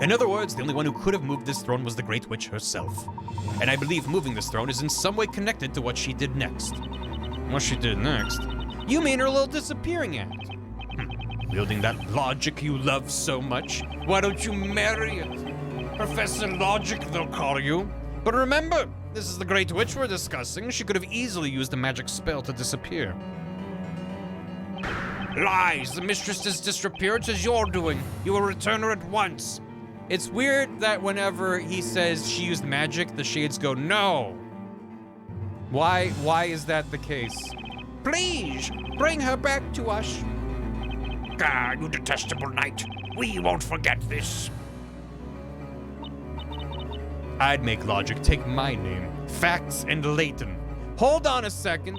In other words, the only one who could have moved this throne was the Great Witch herself. And I believe moving this throne is in some way connected to what she did next. What she did next? You mean her little disappearing act? Wielding that logic you love so much, why don't you marry it? Professor Logic, they'll call you. But remember, this is the Great Witch we're discussing. She could have easily used a magic spell to disappear. Lies! The mistress's disappearance is your doing. You will return her at once. It's weird that whenever he says she used magic, the shades go, no. Why is that the case? Please, bring her back to us. Gah, you detestable knight. We won't forget this. I'd make logic take my name, Facts, and Layton. Hold on a second.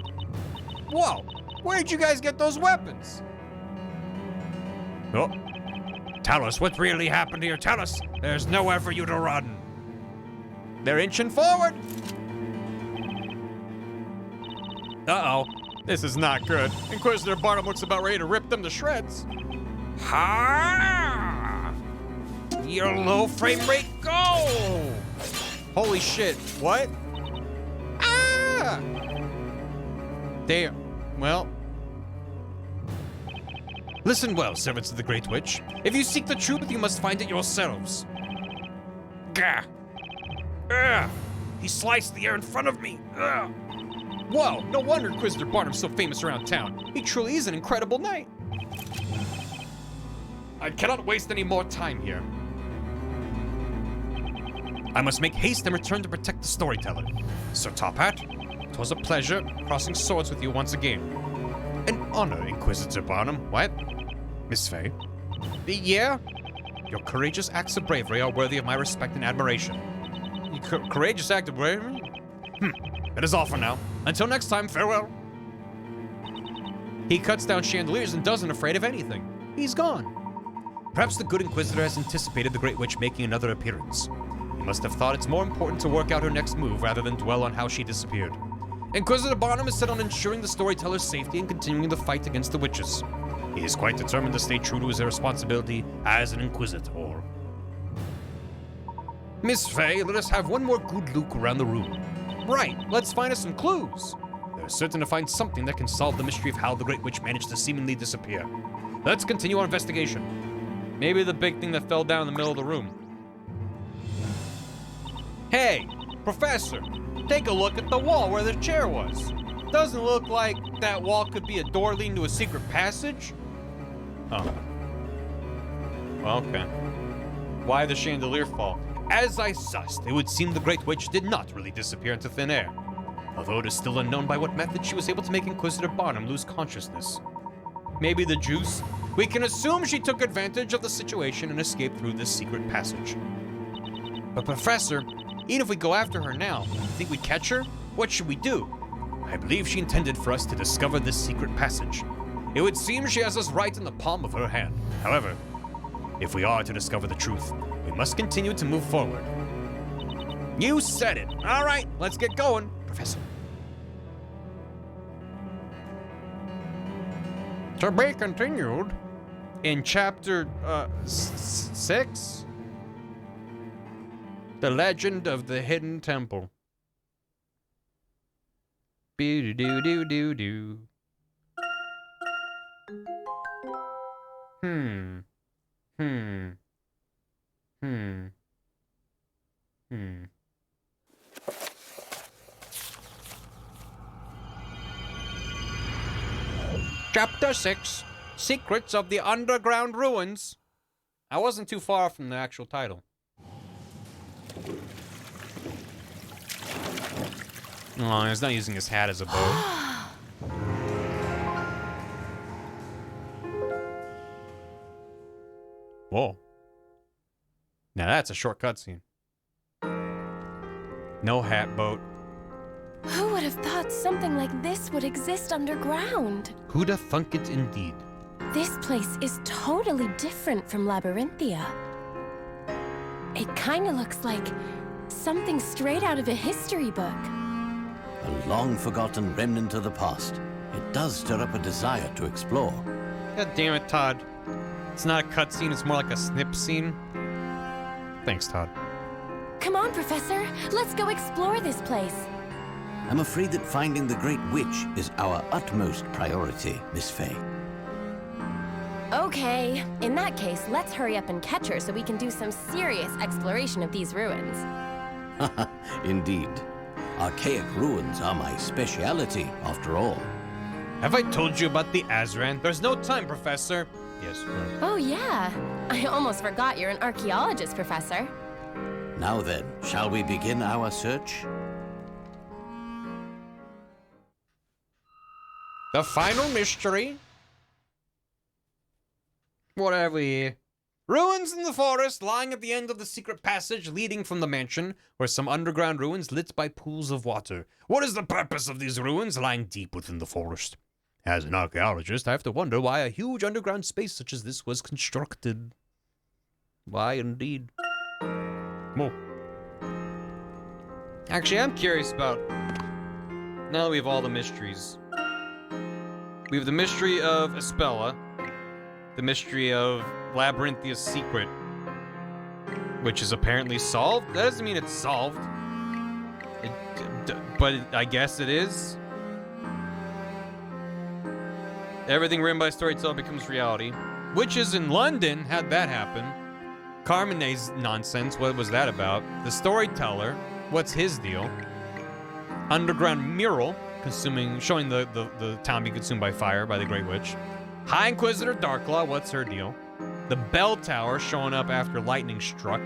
Whoa, where'd you guys get those weapons? Oh. Tell us what really happened here. Tell us. There's nowhere for you to run. They're inching forward. Uh-oh. This is not good. Inquisitor Barnum looks about ready to rip them to shreds. Ha! Your low frame rate, go! Holy shit. What? Ah! Damn. Well. Listen well, servants of the Great Witch. If you seek the truth, you must find it yourselves. Gah! Ugh! He sliced the air in front of me. Ugh! Whoa, no wonder Inquisitor Barnum's so famous around town. He truly is an incredible knight. I cannot waste any more time here. I must make haste and return to protect the storyteller. Sir Top Hat, 'twas a pleasure crossing swords with you once again. An honor, Inquisitor Barnum. What? Miss Fay? Yeah? Your courageous acts of bravery are worthy of my respect and admiration. Courageous act of bravery? That is all for now. Until next time, farewell. He cuts down chandeliers and doesn't afraid of anything. He's gone. Perhaps the good Inquisitor has anticipated the Great Witch making another appearance. He must have thought it's more important to work out her next move rather than dwell on how she disappeared. Inquisitor Barnum is set on ensuring the storyteller's safety and continuing the fight against the witches. He is quite determined to stay true to his responsibility as an Inquisitor. Miss Fay, let us have one more good look around the room. Right, let's find us some clues. They're certain to find something that can solve the mystery of how the Great Witch managed to seemingly disappear. Let's continue our investigation. Maybe the big thing that fell down in the middle of the room. Hey, Professor, take a look at the wall where the chair was. Doesn't look like that wall could be a door leading to a secret passage? Oh. Okay. Why the chandelier fall? As I sussed, it would seem the Great Witch did not really disappear into thin air. Although it is still unknown by what method she was able to make Inquisitor Barnum lose consciousness. Maybe the juice? We can assume she took advantage of the situation and escaped through this secret passage. But Professor, even if we go after her now, you think we'd catch her? What should we do? I believe she intended for us to discover this secret passage. It would seem she has us right in the palm of her hand. However, if we are to discover the truth, we must continue to move forward. You said it. All right, let's get going, Professor. To be continued in chapter 6? The Legend of the Hidden Temple. Boo-doo-doo-doo-doo. Chapter 6, Secrets of the Underground Ruins. I wasn't too far from the actual title. Oh, he's not using his hat as a bow. Whoa. Now that's a short cutscene. No hat boat. Who would have thought something like this would exist underground? Who'da thunk it indeed? This place is totally different from Labyrinthia. It kind of looks like something straight out of a history book. A long-forgotten remnant of the past. It does stir up a desire to explore. God damn it, Todd. It's not a cutscene, it's more like a snip scene. Thanks, Todd. Come on, Professor. Let's go explore this place. I'm afraid that finding the Great Witch is our utmost priority, Miss Fay. Okay. In that case, let's hurry up and catch her so we can do some serious exploration of these ruins. Indeed. Archaic ruins are my speciality, after all. Have I told you about the Azran? There's no time, Professor. Yes. Oh, yeah. I almost forgot you're an archaeologist, Professor. Now then, shall we begin our search? The final mystery. What have we here? Ruins in the forest, lying at the end of the secret passage leading from the mansion, where some underground ruins lit by pools of water. What is the purpose of these ruins lying deep within the forest? As an archaeologist, I have to wonder why a huge underground space such as this was constructed. Why, indeed. More. Actually, I'm curious about... Now that we have all the mysteries. We have the mystery of Espella. The mystery of Labyrinthia's secret. Which is apparently solved? That doesn't mean it's solved. But I guess it is. Everything written by storyteller becomes reality. Witches in London, how'd that happen? Carmenet's nonsense, what was that about? The storyteller, what's his deal? Underground mural, showing the town being consumed by fire by the Great Witch. High Inquisitor Darklaw, what's her deal? The bell tower showing up after lightning struck,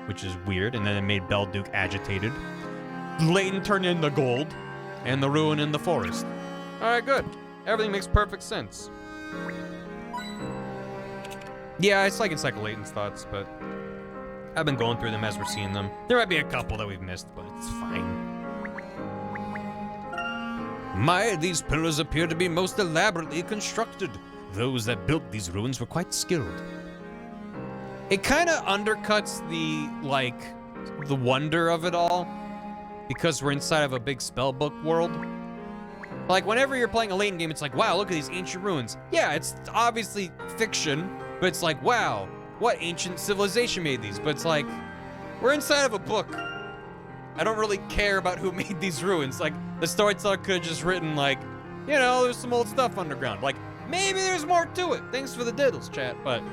which is weird, and then it made Belduke agitated. Layton turned into gold, and the ruin in the forest. Alright, good. Everything makes perfect sense. Yeah, it's like Encyclo Layton's thoughts, but I've been going through them as we're seeing them. There might be a couple that we've missed, but it's fine. My, these pillars appear to be most elaborately constructed. Those that built these ruins were quite skilled. It kind of undercuts the wonder of it all, because we're inside of a big spellbook world. Like, whenever you're playing a Layton game, it's like, wow, look at these ancient ruins. Yeah, it's obviously fiction, but it's like, wow, what ancient civilization made these? But it's like, we're inside of a book. I don't really care about who made these ruins. Like, the storyteller could have just written, like, you know, there's some old stuff underground. Like, maybe there's more to it. Thanks for the diddles, chat. But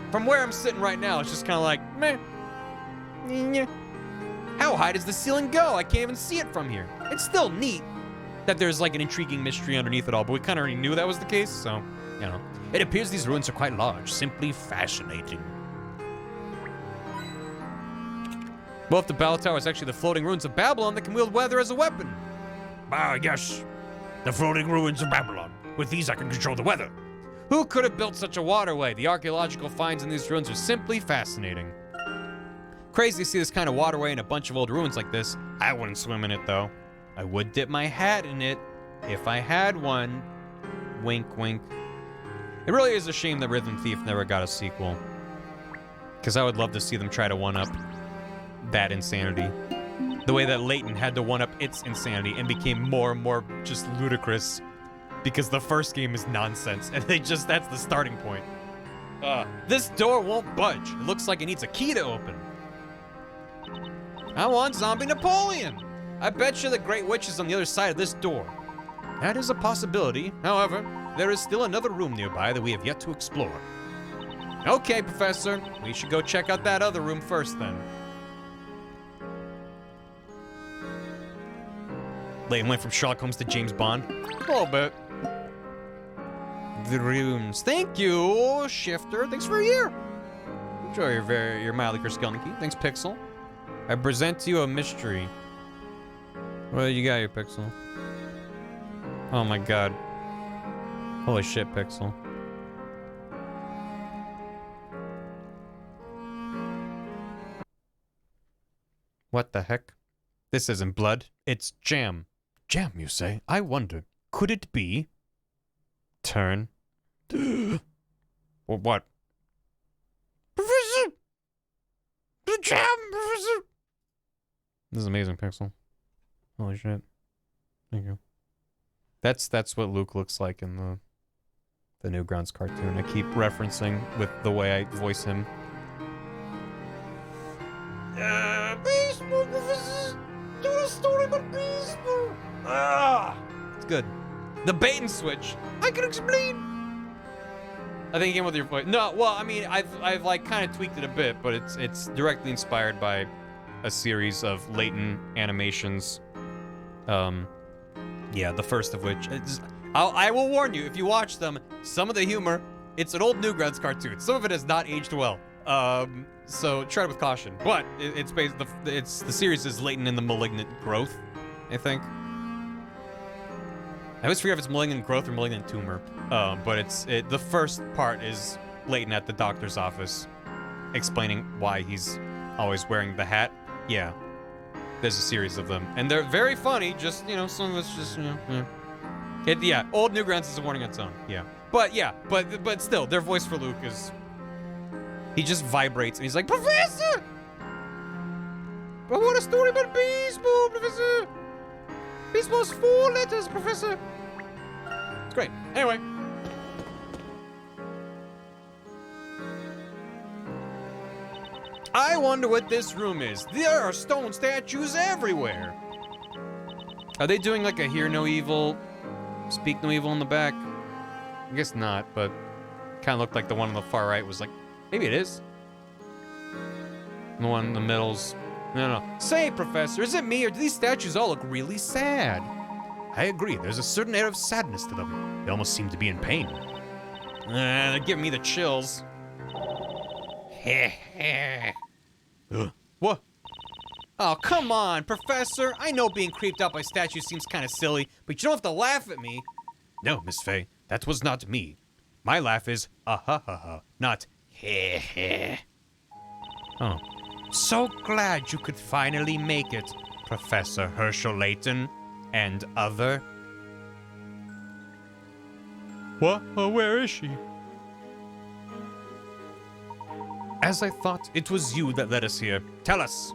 from where I'm sitting right now, it's just kind of like, meh. How high does the ceiling go? I can't even see it from here. It's still neat that there's like an intriguing mystery underneath it all, but we kind of already knew that was the case, so, you know. It appears these ruins are quite large, simply fascinating. Well, if the bell tower is actually the floating ruins of Babylon that can wield weather as a weapon. Ah, yes. The floating ruins of Babylon. With these, I can control the weather. Who could have built such a waterway? The archaeological finds in these ruins are simply fascinating. Crazy to see this kind of waterway in a bunch of old ruins like this. I wouldn't swim in it, though. I would dip my hat in it if I had one. Wink, wink. It really is a shame that Rhythm Thief never got a sequel. Because I would love to see them try to one-up that insanity. The way that Layton had to one-up its insanity and became more and more just ludicrous. Because the first game is nonsense, and that's the starting point. This door won't budge. It looks like it needs a key to open. I want Zombie Napoleon. I bet you the Great Witch is on the other side of this door. That is a possibility. However, there is still another room nearby that we have yet to explore. Okay, Professor. We should go check out that other room first, then. Layton went from Sherlock Holmes to James Bond. A little bit. The rooms. Thank you, Shifter. Thanks for a year. Enjoy your mildly Kerskelnicky. Thanks, Pixel. I present to you a mystery. What do you got here, Pixel? Oh my god. Holy shit, Pixel. What the heck? This isn't blood. It's jam. Jam, you say? I wonder, could it be? Turn. Or what? Professor! The jam, Professor! This is amazing, Pixel. Holy shit. Thank you. That's what Luke looks like in the Newgrounds cartoon. I keep referencing with the way I voice him. Baseball, Professor! Do a story about baseball! It's good. The bait and switch. I can explain. I think again with your voice. No, well, I mean, I've like kind of tweaked it a bit, but it's directly inspired by a series of Layton animations. Yeah, the first of which I will warn you, if you watch them, some of the humor, it's an old Newgrounds cartoon. Some of it has not aged well. So tread with caution. But the series is Layton and the Malignant Growth, I think. I always forget if it's Malignant Growth or Malignant Tumor. But the first part is Layton at the doctor's office, explaining why he's always wearing the hat. Yeah, there's a series of them, and they're very funny. Just, you know, some of it's just, you know, yeah. Old Newgrounds is a warning on its own. Yeah, but still, their voice for Luke is, he just vibrates, and he's like, Professor, I want a story about baseball, Professor. Baseball's 4 letters, Professor. It's great. Anyway. I wonder what this room is. There are stone statues everywhere. Are they doing like a hear no evil, speak no evil in the back? I guess not, but kind of looked like the one on the far right was like, maybe it is. The one in the middle's, no. Say, Professor, is it me or do these statues all look really sad? I agree. There's a certain air of sadness to them. They almost seem to be in pain. They're giving me the chills. What? Oh, come on, Professor. I know being creeped out by statues seems kind of silly, but you don't have to laugh at me. No, Miss Faye, that was not me. My laugh is ah-ha-ha-ha, not heh-heh. Oh. So glad you could finally make it, Professor Herschel Layton and other. What? Where is she? As I thought, it was you that led us here. Tell us,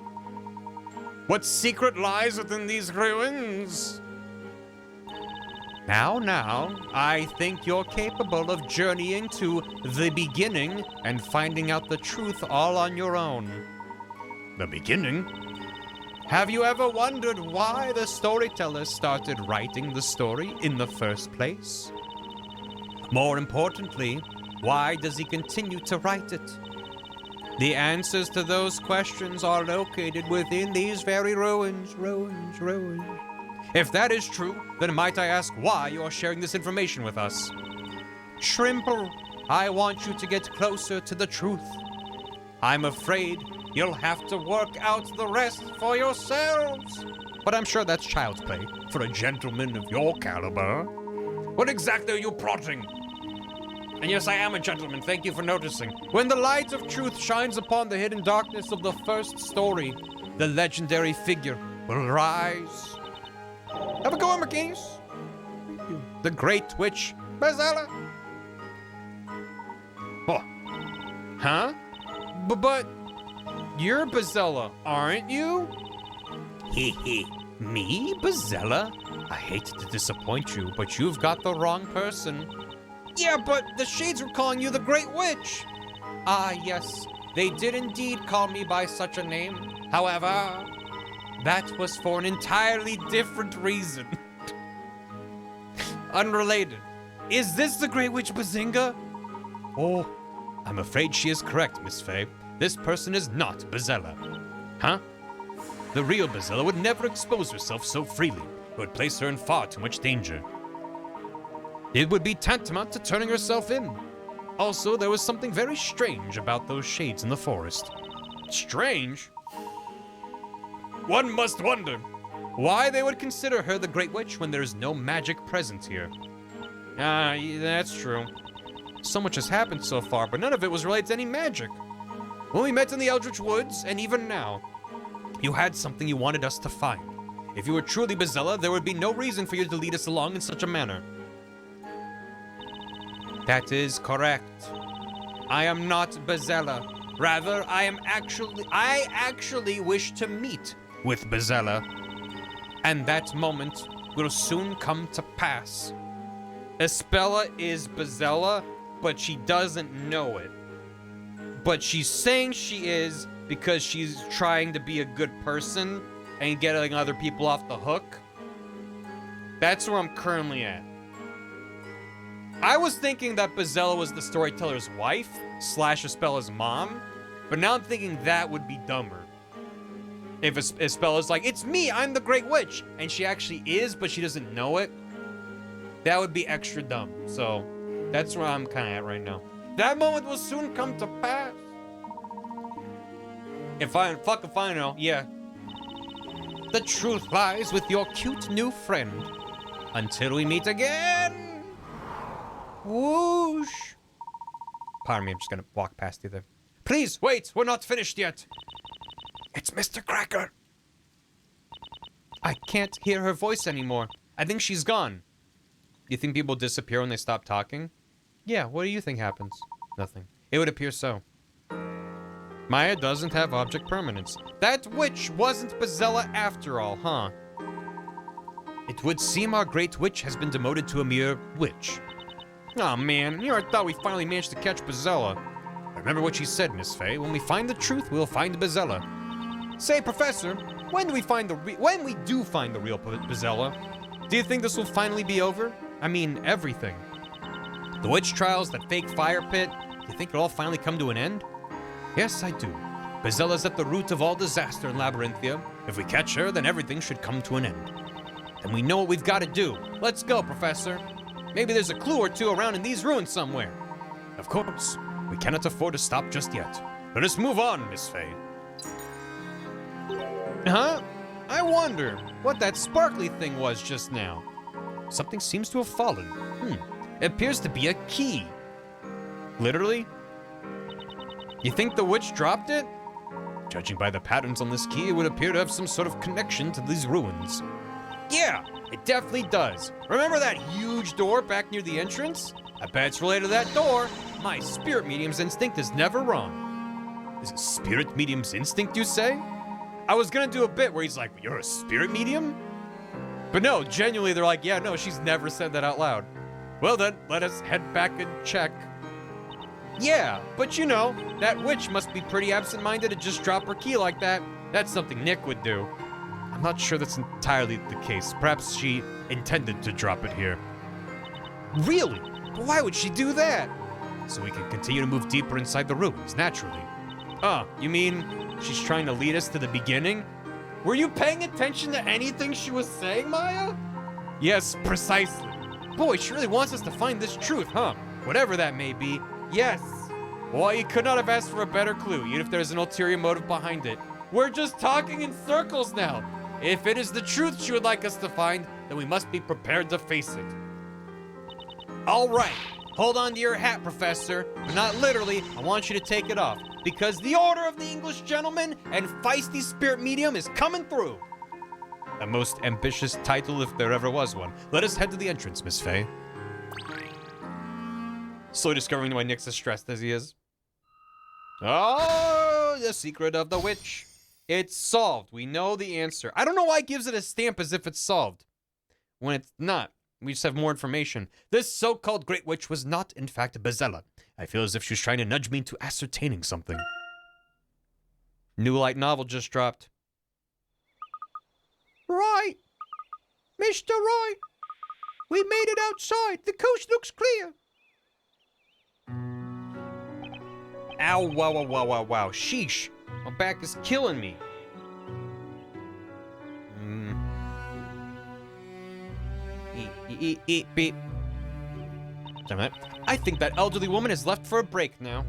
what secret lies within these ruins? Now, I think you're capable of journeying to the beginning and finding out the truth all on your own. The beginning? Have you ever wondered why the storyteller started writing the story in the first place? More importantly, why does he continue to write it? The answers to those questions are located within these very ruins. If that is true, then might I ask why you are sharing this information with us? Shrimple, I want you to get closer to the truth. I'm afraid you'll have to work out the rest for yourselves. But I'm sure that's child's play for a gentleman of your caliber. What exactly are you plotting? And yes, I am a gentleman, thank you for noticing. When the light of truth shines upon the hidden darkness of the first story, the legendary figure will rise. Have a go, Mercedes. The great witch, Bezella. Oh. Huh? But you're Bezella, aren't you? Me, Bezella? I hate to disappoint you, but you've got the wrong person. Yeah, but the Shades were calling you the Great Witch. Ah, yes, they did indeed call me by such a name. However, that was for an entirely different reason. Unrelated. Is this the Great Witch Bazinga? Oh, I'm afraid she is correct, Miss Faye. This person is not Bezella. Huh? The real Bezella would never expose herself so freely. It would place her in far too much danger. It would be tantamount to turning herself in. Also, there was something very strange about those shades in the forest. Strange? One must wonder why they would consider her the Great Witch when there is no magic present here. Ah, that's true. So much has happened so far, but none of it was related to any magic. When we met in the Eldritch Woods, and even now, you had something you wanted us to find. If you were truly Bezella, there would be no reason for you to lead us along in such a manner. That is correct. I am not Bezella. Rather, I actually wish to meet with Bezella. And that moment will soon come to pass. Espella is Bezella, but she doesn't know it. But she's saying she is because she's trying to be a good person and getting other people off the hook. That's where I'm currently at. I was thinking that Bezella was the storyteller's wife / Espella's mom, but now I'm thinking that would be dumber. If Espella's like, it's me, I'm the Great Witch, and she actually is, but she doesn't know it, that would be extra dumb. So that's where I'm kind of at right now. That moment will soon come to pass. If I know, yeah. The truth lies with your cute new friend. Until we meet again. Whoosh. Pardon me, I'm just gonna walk past you there. Please, wait, we're not finished yet. It's Mr. Cracker. I can't hear her voice anymore. I think she's gone. You think people disappear when they stop talking? Yeah, what do you think happens? Nothing. It would appear so. Maya doesn't have object permanence. That witch wasn't Bazella after all, huh? It would seem our great witch has been demoted to a mere witch. Aw, oh, man, I thought we finally managed to catch Bazella. Remember what she said, Miss Faye. When we find the truth, we'll find Bazella. Say, Professor, when do we find when we do find the real Bazella, do you think this will finally be over? I mean, everything. The witch trials, that fake fire pit, do you think it'll all finally come to an end? Yes, I do. Bazella's at the root of all disaster in Labyrinthia. If we catch her, then everything should come to an end. Then we know what we've got to do. Let's go, Professor. Maybe there's a clue or two around in these ruins somewhere. Of course. We cannot afford to stop just yet. Let us move on, Miss Faye. Huh? I wonder what that sparkly thing was just now. Something seems to have fallen. It appears to be a key. Literally? You think the witch dropped it? Judging by the patterns on this key, it would appear to have some sort of connection to these ruins. Yeah, it definitely does. Remember that huge door back near the entrance? I bet it's related to that door. My spirit medium's instinct is never wrong. Is it spirit medium's instinct, you say? I was gonna do a bit where he's like, you're a spirit medium? But no, genuinely, they're like, yeah, no, she's never said that out loud. Well then, let us head back and check. Yeah, but you know, that witch must be pretty absent-minded to just drop her key like that. That's something Nick would do. I'm not sure that's entirely the case. Perhaps she intended to drop it here. Really? But why would she do that? So we can continue to move deeper inside the ruins, naturally. You mean she's trying to lead us to the beginning? Were you paying attention to anything she was saying, Maya? Yes, precisely. Boy, she really wants us to find this truth, huh? Whatever that may be. Yes. Well, you could not have asked for a better clue, even if there's an ulterior motive behind it. We're just talking in circles now. If it is the truth she would like us to find, then we must be prepared to face it. All right. Hold on to your hat, Professor. But not literally. I want you to take it off. Because the Order of the English Gentleman and Feisty Spirit Medium is coming through. A most ambitious title if there ever was one. Let us head to the entrance, Miss Faye. Slowly discovering why Nick's as stressed as he is. Oh, the secret of the witch. It's solved. We know the answer. I don't know why it gives it a stamp as if it's solved, when it's not. We just have more information. This so-called Great Witch was not, in fact, Bazella. I feel as if she's trying to nudge me into ascertaining something. New light novel just dropped. Right. Mr. Wright, we made it outside. The coast looks clear. Ow, wow, wow, wow, wow, wow. Sheesh. My back is killing me. Beep, beep. Damn it. I think that elderly woman has left for a break now.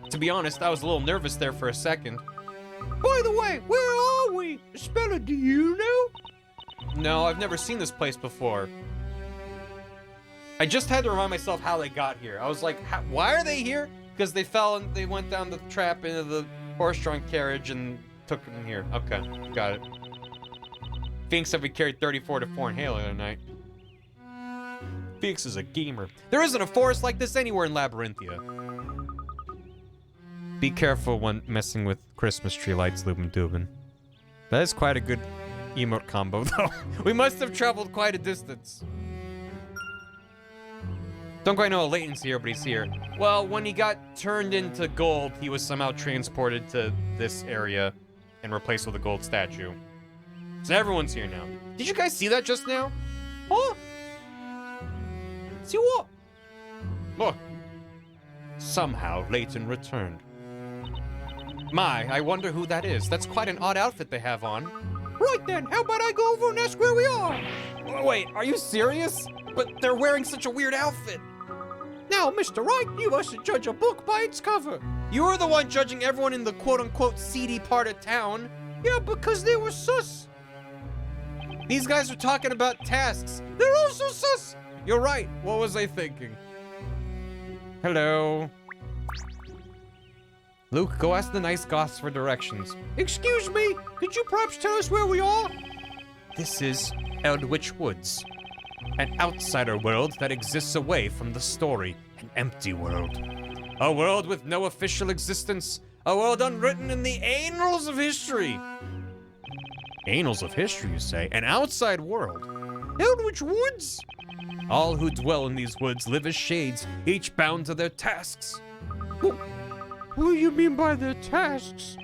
To be honest, I was a little nervous there for a second. By the way, where are we? Speller, do you know? No, I've never seen this place before. I just had to remind myself how they got here. I was like, why are they here? Because they fell and they went down the trap into the horse-drawn carriage and took them here. Okay, got it. Phoenix said we carried 34 to 4 in Halo the other night. Phoenix is a gamer. There isn't a forest like this anywhere in Labyrinthia. Be careful when messing with Christmas tree lights, Lubin Dubin. That is quite a good emote combo, though. We must have traveled quite a distance. Don't quite know if Layton's here, but he's here. Well, when he got turned into gold, he was somehow transported to this area and replaced with a gold statue. So everyone's here now. Did you guys see that just now? Huh? See what? Look. Somehow, Layton returned. My, I wonder who that is. That's quite an odd outfit they have on. Right then, how about I go over and ask where we are? Oh, wait, are you serious? But they're wearing such a weird outfit. Now, Mr. Wright, you mustn't judge a book by its cover. You were the one judging everyone in the quote-unquote seedy part of town. Yeah, because they were sus. These guys are talking about tasks. They're also sus. You're right. What was I thinking? Hello. Luke, go ask the nice goths for directions. Excuse me, could you perhaps tell us where we are? This is Eldritch Woods, an outsider world that exists away from the story, an empty world. A world with no official existence, a world unwritten in the annals of history. Annals of history, you say? An outside world? Eldritch Woods? All who dwell in these woods live as shades, each bound to their tasks. What do you mean by their tasks?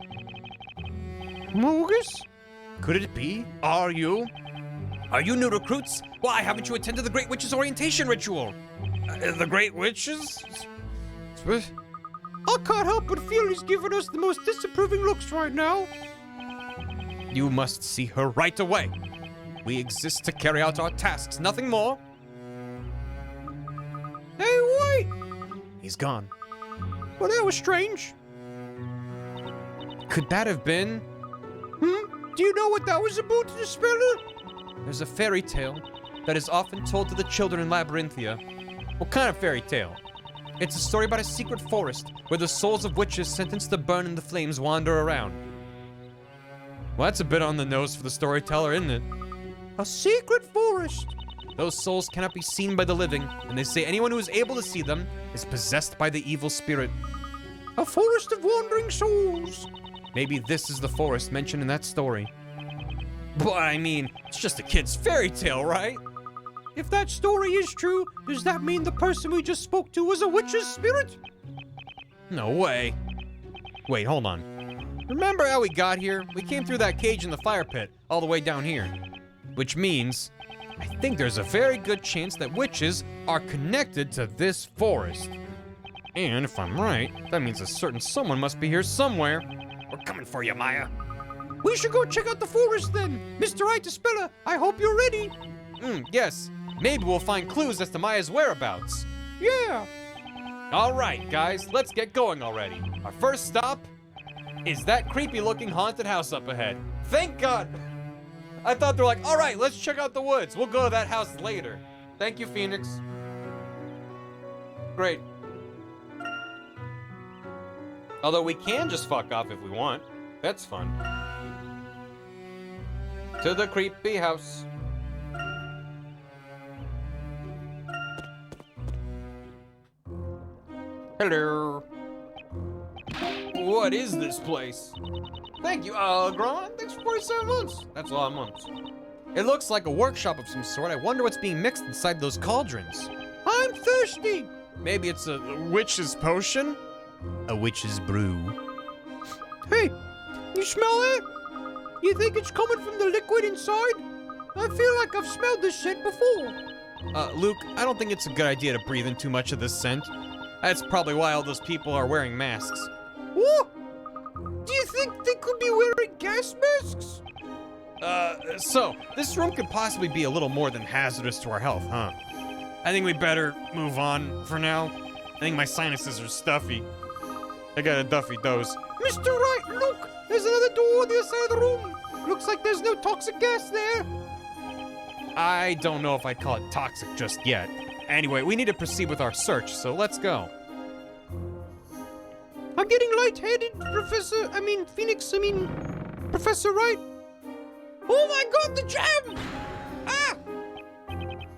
Mogus? Could it be? Are you? Are you new recruits? Why haven't you attended the Great Witch's orientation ritual? The Great Witches? I can't help but feel he's giving us the most disapproving looks right now. You must see her right away. We exist to carry out our tasks, nothing more. Hey, wait! He's gone. Well, that was strange. Could that have been? Do you know what that was about, the speller? There's a fairy tale that is often told to the children in Labyrinthia. What kind of fairy tale? It's a story about a secret forest where the souls of witches sentenced to burn in the flames wander around. Well, that's a bit on the nose for the storyteller, isn't it? A secret forest? Those souls cannot be seen by the living, and they say anyone who is able to see them is possessed by the evil spirit. A forest of wandering souls. Maybe this is the forest mentioned in that story. But I mean, it's just a kid's fairy tale, right? If that story is true, does that mean the person we just spoke to was a witch's spirit? No way. Wait, hold on. Remember how we got here? We came through that cage in the fire pit, all the way down here. Which means, I think there's a very good chance that witches are connected to this forest. And if I'm right, that means a certain someone must be here somewhere. We're coming for you, Maya. We should go check out the forest then. Mr. Wright the Speller, I hope you're ready. Yes. Maybe we'll find clues as to Maya's whereabouts. Yeah. All right, guys, let's get going already. Our first stop is that creepy-looking haunted house up ahead. Thank God. I thought they're like, all right, let's check out the woods. We'll go to that house later. Thank you, Phoenix. Great. Although we can just fuck off if we want. That's fun. To the creepy house. Hello. What is this place? Thank you, Grandma. Thanks for 47 months. That's a lot of months. It looks like a workshop of some sort. I wonder what's being mixed inside those cauldrons. I'm thirsty. Maybe it's a witch's potion? A witch's brew. Hey, you smell it? You think it's coming from the liquid inside? I feel like I've smelled this scent before. Luke, I don't think it's a good idea to breathe in too much of this scent. That's probably why all those people are wearing masks. What? Do you think they could be wearing gas masks? So, this room could possibly be a little more than hazardous to our health, huh? I think we better move on for now. I think my sinuses are stuffy. I got a Duffy dose. Mr. Wright, look! There's another door on the other side of the room. Looks like there's no toxic gas there. I don't know if I'd call it toxic just yet. Anyway, we need to proceed with our search, so let's go. I'm getting lightheaded, Professor Wright. Oh my God, the jam! Ah!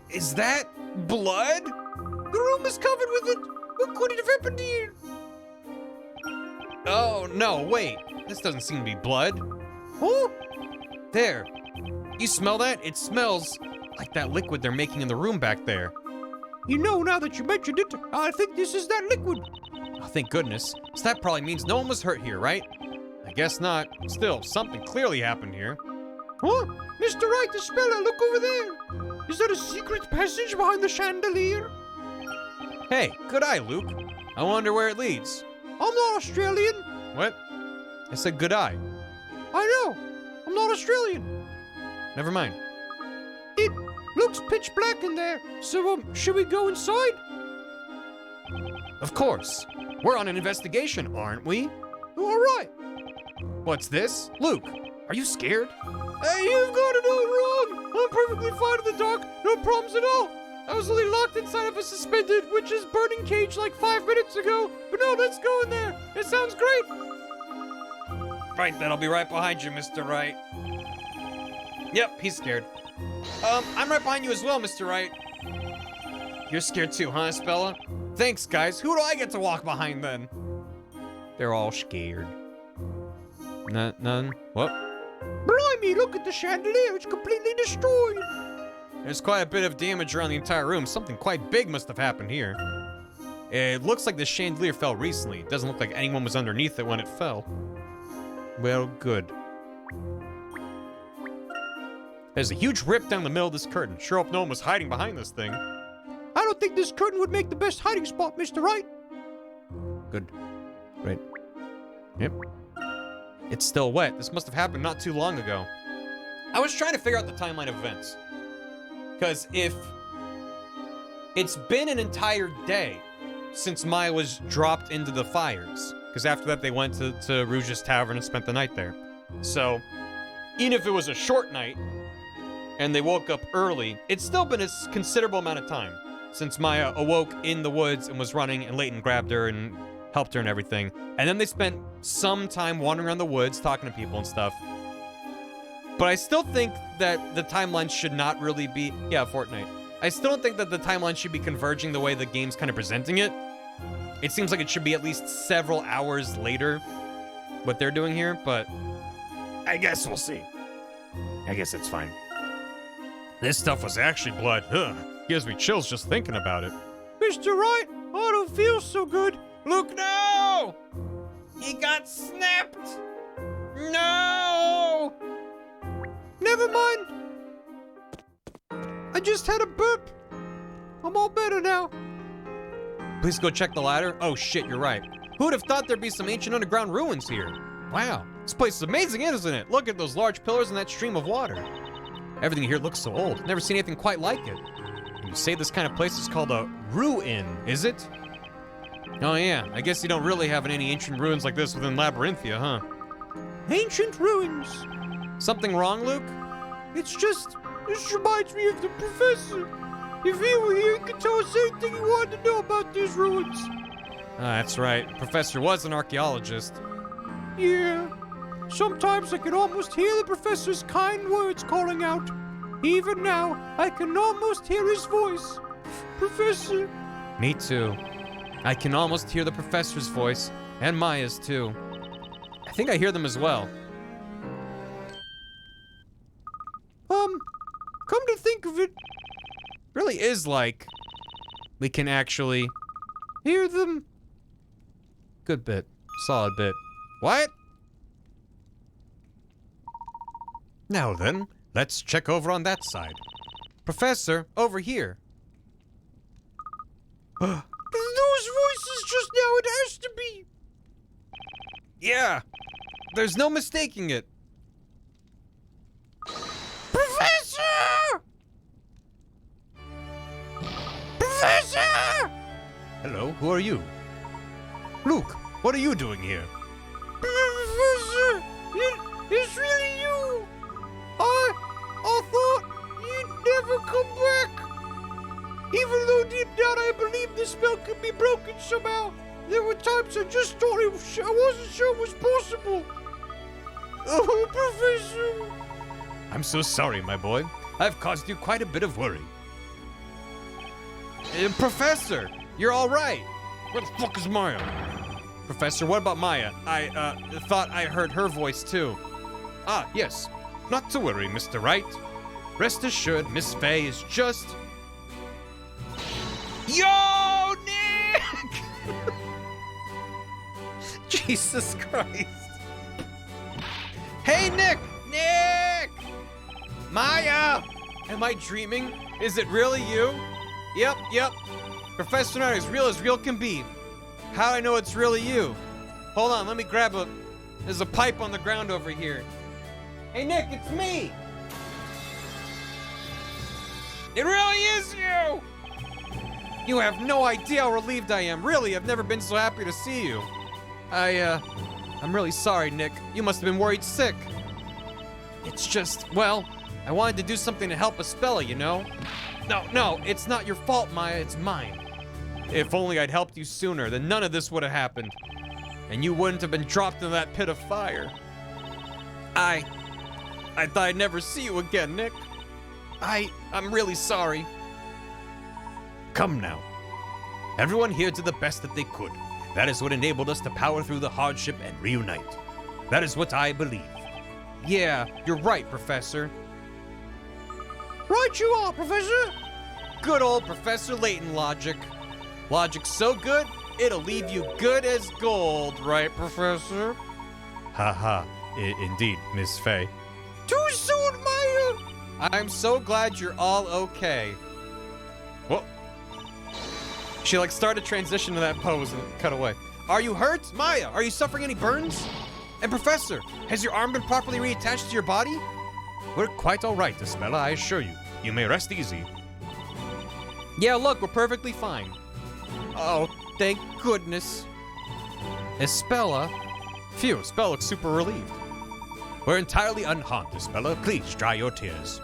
Is that blood? The room is covered with it. What could it have happened here? Oh, no, wait. This doesn't seem to be blood. Huh? There. You smell that? It smells like that liquid they're making in the room back there. You know, now that you mentioned it, I think this is that liquid. Oh, thank goodness. So that probably means no one was hurt here, right? I guess not. Still, something clearly happened here. Huh? Mr. Wright the Speller, look over there. Is that a secret passage behind the chandelier? Hey, good eye, Luke. I wonder where it leads. I'm not Australian. What? I said good eye. I know. I'm not Australian. Never mind. It looks pitch black in there. So, should we go inside? Of course. We're on an investigation, aren't we? All right. What's this? Luke, are you scared? Hey, you've got it all wrong. I'm perfectly fine in the dark. No problems at all. I was only locked inside of a suspended, which is burning cage like 5 minutes ago. But no, let's go in there. It sounds great. Right, then I'll be right behind you, Mr. Wright. Yep, he's scared. I'm right behind you as well, Mr. Wright. You're scared too, huh, Spella? Thanks, guys. Who do I get to walk behind then? They're all scared. None? What? Blimey, look at the chandelier. It's completely destroyed. There's quite a bit of damage around the entire room. Something quite big must have happened here. It looks like the chandelier fell recently. It doesn't look like anyone was underneath it when it fell. Well, good. There's a huge rip down the middle of this curtain. Sure hope no one was hiding behind this thing. I don't think this curtain would make the best hiding spot, Mr. Wright. Good. Right. Yep. It's still wet. This must have happened not too long ago. I was trying to figure out the timeline of events. Because if it's been an entire day since Maya was dropped into the fires. Because after that they went to Rouge's Tavern and spent the night there. So, even if it was a short night and they woke up early, it's still been a considerable amount of time since Maya awoke in the woods and was running and Layton grabbed her and helped her and everything. And then they spent some time wandering around the woods talking to people and stuff. But I still think that the timeline should not really be... Yeah, Fortnite. I still don't think that the timeline should be converging the way the game's kind of presenting it. It seems like it should be at least several hours later, what they're doing here, but... I guess we'll see. I guess it's fine. This stuff was actually blood. Ugh. Gives me chills just thinking about it. Mr. Wright, I don't feel so good. Luke, no! He got snapped! No! Never mind. I just had a burp. I'm all better now. Please go check the ladder. Oh shit, you're right. Who would have thought there'd be some ancient underground ruins here? Wow, this place is amazing, isn't it? Look at those large pillars and that stream of water. Everything here looks so old. Never seen anything quite like it. You say this kind of place is called a ruin, is it? Oh yeah, I guess you don't really have any ancient ruins like this within Labyrinthia, huh? Ancient ruins. Something wrong, Luke? It's just, this reminds me of the professor. If he were here, he could tell us anything he wanted to know about these ruins. That's right. Professor was an archaeologist. Yeah. Sometimes I can almost hear the professor's kind words calling out. Even now, I can almost hear his voice. Professor. Me too. I can almost hear the professor's voice, and Maya's too. I think I hear them as well. Come to think of it, really is like we can actually hear them. Good bit. Solid bit. What? Now then, let's check over on that side. Professor, over here. Those voices just now, it has to be. Yeah, there's no mistaking it. Professor! Professor! Hello, who are you? Luke, what are you doing here? Professor, it's really you. I thought you'd never come back. Even though deep down I believe the spell could be broken somehow, there were times I just thought I wasn't sure it was possible. Oh, Professor. I'm so sorry, my boy. I've caused you quite a bit of worry. Professor, you're all right. Where the fuck is Maya? Professor, what about Maya? I thought I heard her voice too. Ah, yes. Not to worry, Mr. Wright. Rest assured, Miss Faye is just... Yo, Nick! Jesus Christ. Hey, Nick! Nick! Maya! Am I dreaming? Is it really you? Yep. Professor Nard, as real can be. How do I know it's really you? Hold on, let me grab there's a pipe on the ground over here. Hey, Nick, it's me! It really is you! You have no idea how relieved I am. Really, I've never been so happy to see you. I'm really sorry, Nick. You must have been worried sick. It's just, well, I wanted to do something to help Espella, you know? No, it's not your fault, Maya, it's mine. If only I'd helped you sooner, then none of this would have happened. And you wouldn't have been dropped into that pit of fire. I thought I'd never see you again, Nick. I'm really sorry. Come now. Everyone here did the best that they could. That is what enabled us to power through the hardship and reunite. That is what I believe. Yeah, you're right, Professor. Right you are, Professor. Good old Professor Layton logic. Logic so good, it'll leave you good as gold, right, Professor? Haha, indeed, Miss Faye. Too soon, Maya. I'm so glad you're all okay. Whoa. She started transition to that pose and cut away. Are you hurt, Maya? Are you suffering any burns? And Professor, has your arm been properly reattached to your body? We're quite all right, Espella, I assure you. You may rest easy. Yeah, look, we're perfectly fine. Oh, thank goodness. Espella? Phew, Espella looks super relieved. We're entirely unharmed, Espella. Please dry your tears.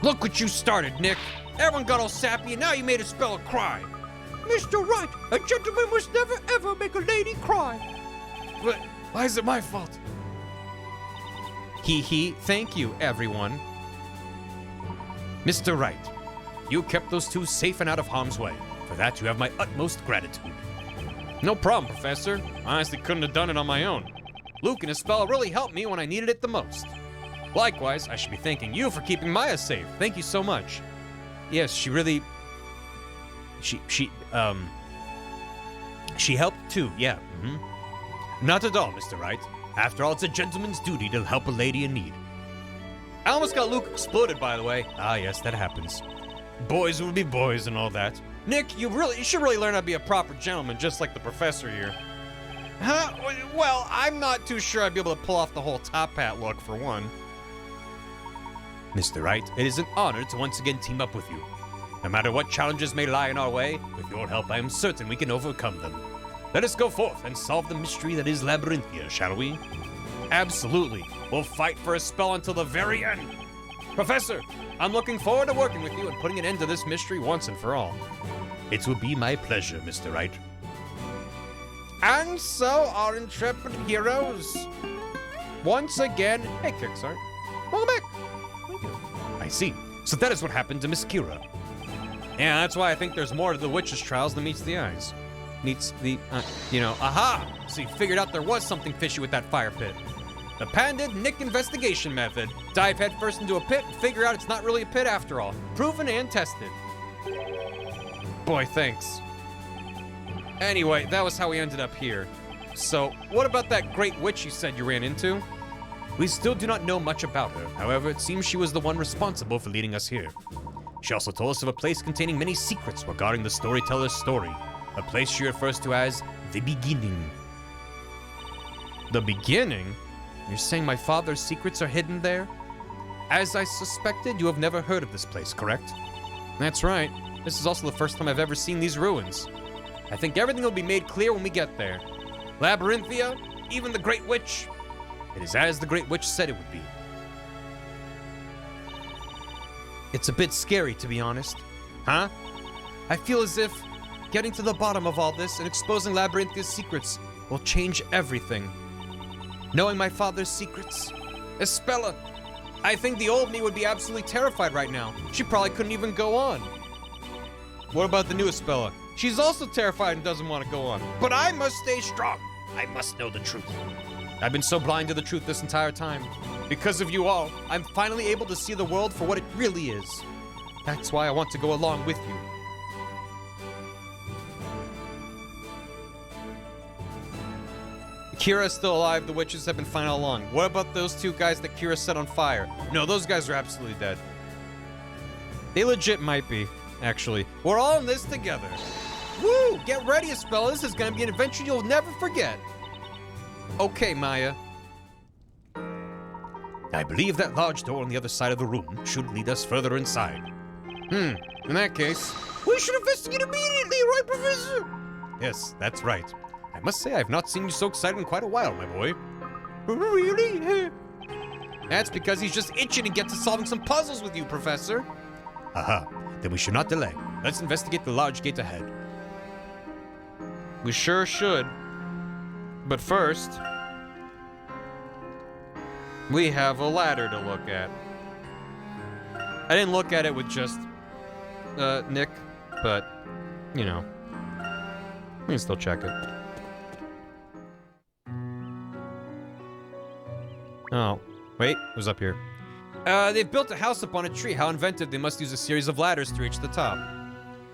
Look what you started, Nick. Everyone got all sappy and now you made Espella cry. Mr. Wright, a gentleman must never ever make a lady cry. But why is it my fault? Thank you, everyone. Mr. Wright, you kept those two safe and out of harm's way. For that, you have my utmost gratitude. No problem, Professor. I honestly couldn't have done it on my own. Luke and Espella really helped me when I needed it the most. Likewise, I should be thanking you for keeping Maya safe. Thank you so much. Yes, she really... She helped too, yeah. Not at all, Mr. Wright. After all, it's a gentleman's duty to help a lady in need. I almost got Luke exploded, by the way. Ah, yes, that happens. Boys will be boys and all that. Nick, you should really learn how to be a proper gentleman, just like the professor here. Huh? Well, I'm not too sure I'd be able to pull off the whole top hat look, for one. Mr. Wright, it is an honor to once again team up with you. No matter what challenges may lie in our way, with your help I am certain we can overcome them. Let us go forth and solve the mystery that is Labyrinthia, shall we? Absolutely. We'll fight for a spell until the very end. Professor, I'm looking forward to working with you and putting an end to this mystery once and for all. It will be my pleasure, Mr. Wright. And so, our intrepid heroes, once again... Hey, Kickstarter. Welcome back. Thank you. I see. So that is what happened to Miss Kira. Yeah, that's why I think there's more to the witch's trials than meets the eyes. Meets the, aha! So you figured out there was something fishy with that fire pit. The patented Nick investigation method. Dive headfirst into a pit and figure out it's not really a pit after all. Proven and tested. Boy, thanks. Anyway, that was how we ended up here. So, what about that great witch you said you ran into? We still do not know much about her. However, it seems she was the one responsible for leading us here. She also told us of a place containing many secrets regarding the storyteller's story. A place she refers to as the beginning. The beginning? You're saying my father's secrets are hidden there? As I suspected, you have never heard of this place, correct? That's right. This is also the first time I've ever seen these ruins. I think everything will be made clear when we get there. Labyrinthia, even the Great Witch. It is as the Great Witch said it would be. It's a bit scary, to be honest. Huh? I feel as if getting to the bottom of all this and exposing Labyrinthia's secrets will change everything. Knowing my father's secrets. Espella, I think the old me would be absolutely terrified right now. She probably couldn't even go on. What about the new Espella? She's also terrified and doesn't want to go on. But I must stay strong. I must know the truth. I've been so blind to the truth this entire time. Because of you all, I'm finally able to see the world for what it really is. That's why I want to go along with you. Kira's still alive. The witches have been fine all along. What about those two guys that Kira set on fire? No, those guys are absolutely dead. They legit might be, actually. We're all in this together. Woo! Get ready, Espella. This is gonna be an adventure you'll never forget. Okay, Maya. I believe that large door on the other side of the room should lead us further inside. In that case... We should investigate immediately, right, Professor? Yes, that's right. I must say I've not seen you so excited in quite a while, my boy. Really? That's because he's just itching to get to solving some puzzles with you, Professor. Aha. Then we should not delay. Let's investigate the large gate ahead. We sure should. But first, we have a ladder to look at. I didn't look at it with just Nick, but, you know, we can still check it. Oh, wait, who's up here? They've built a house up on a tree. How inventive. They must use a series of ladders to reach the top.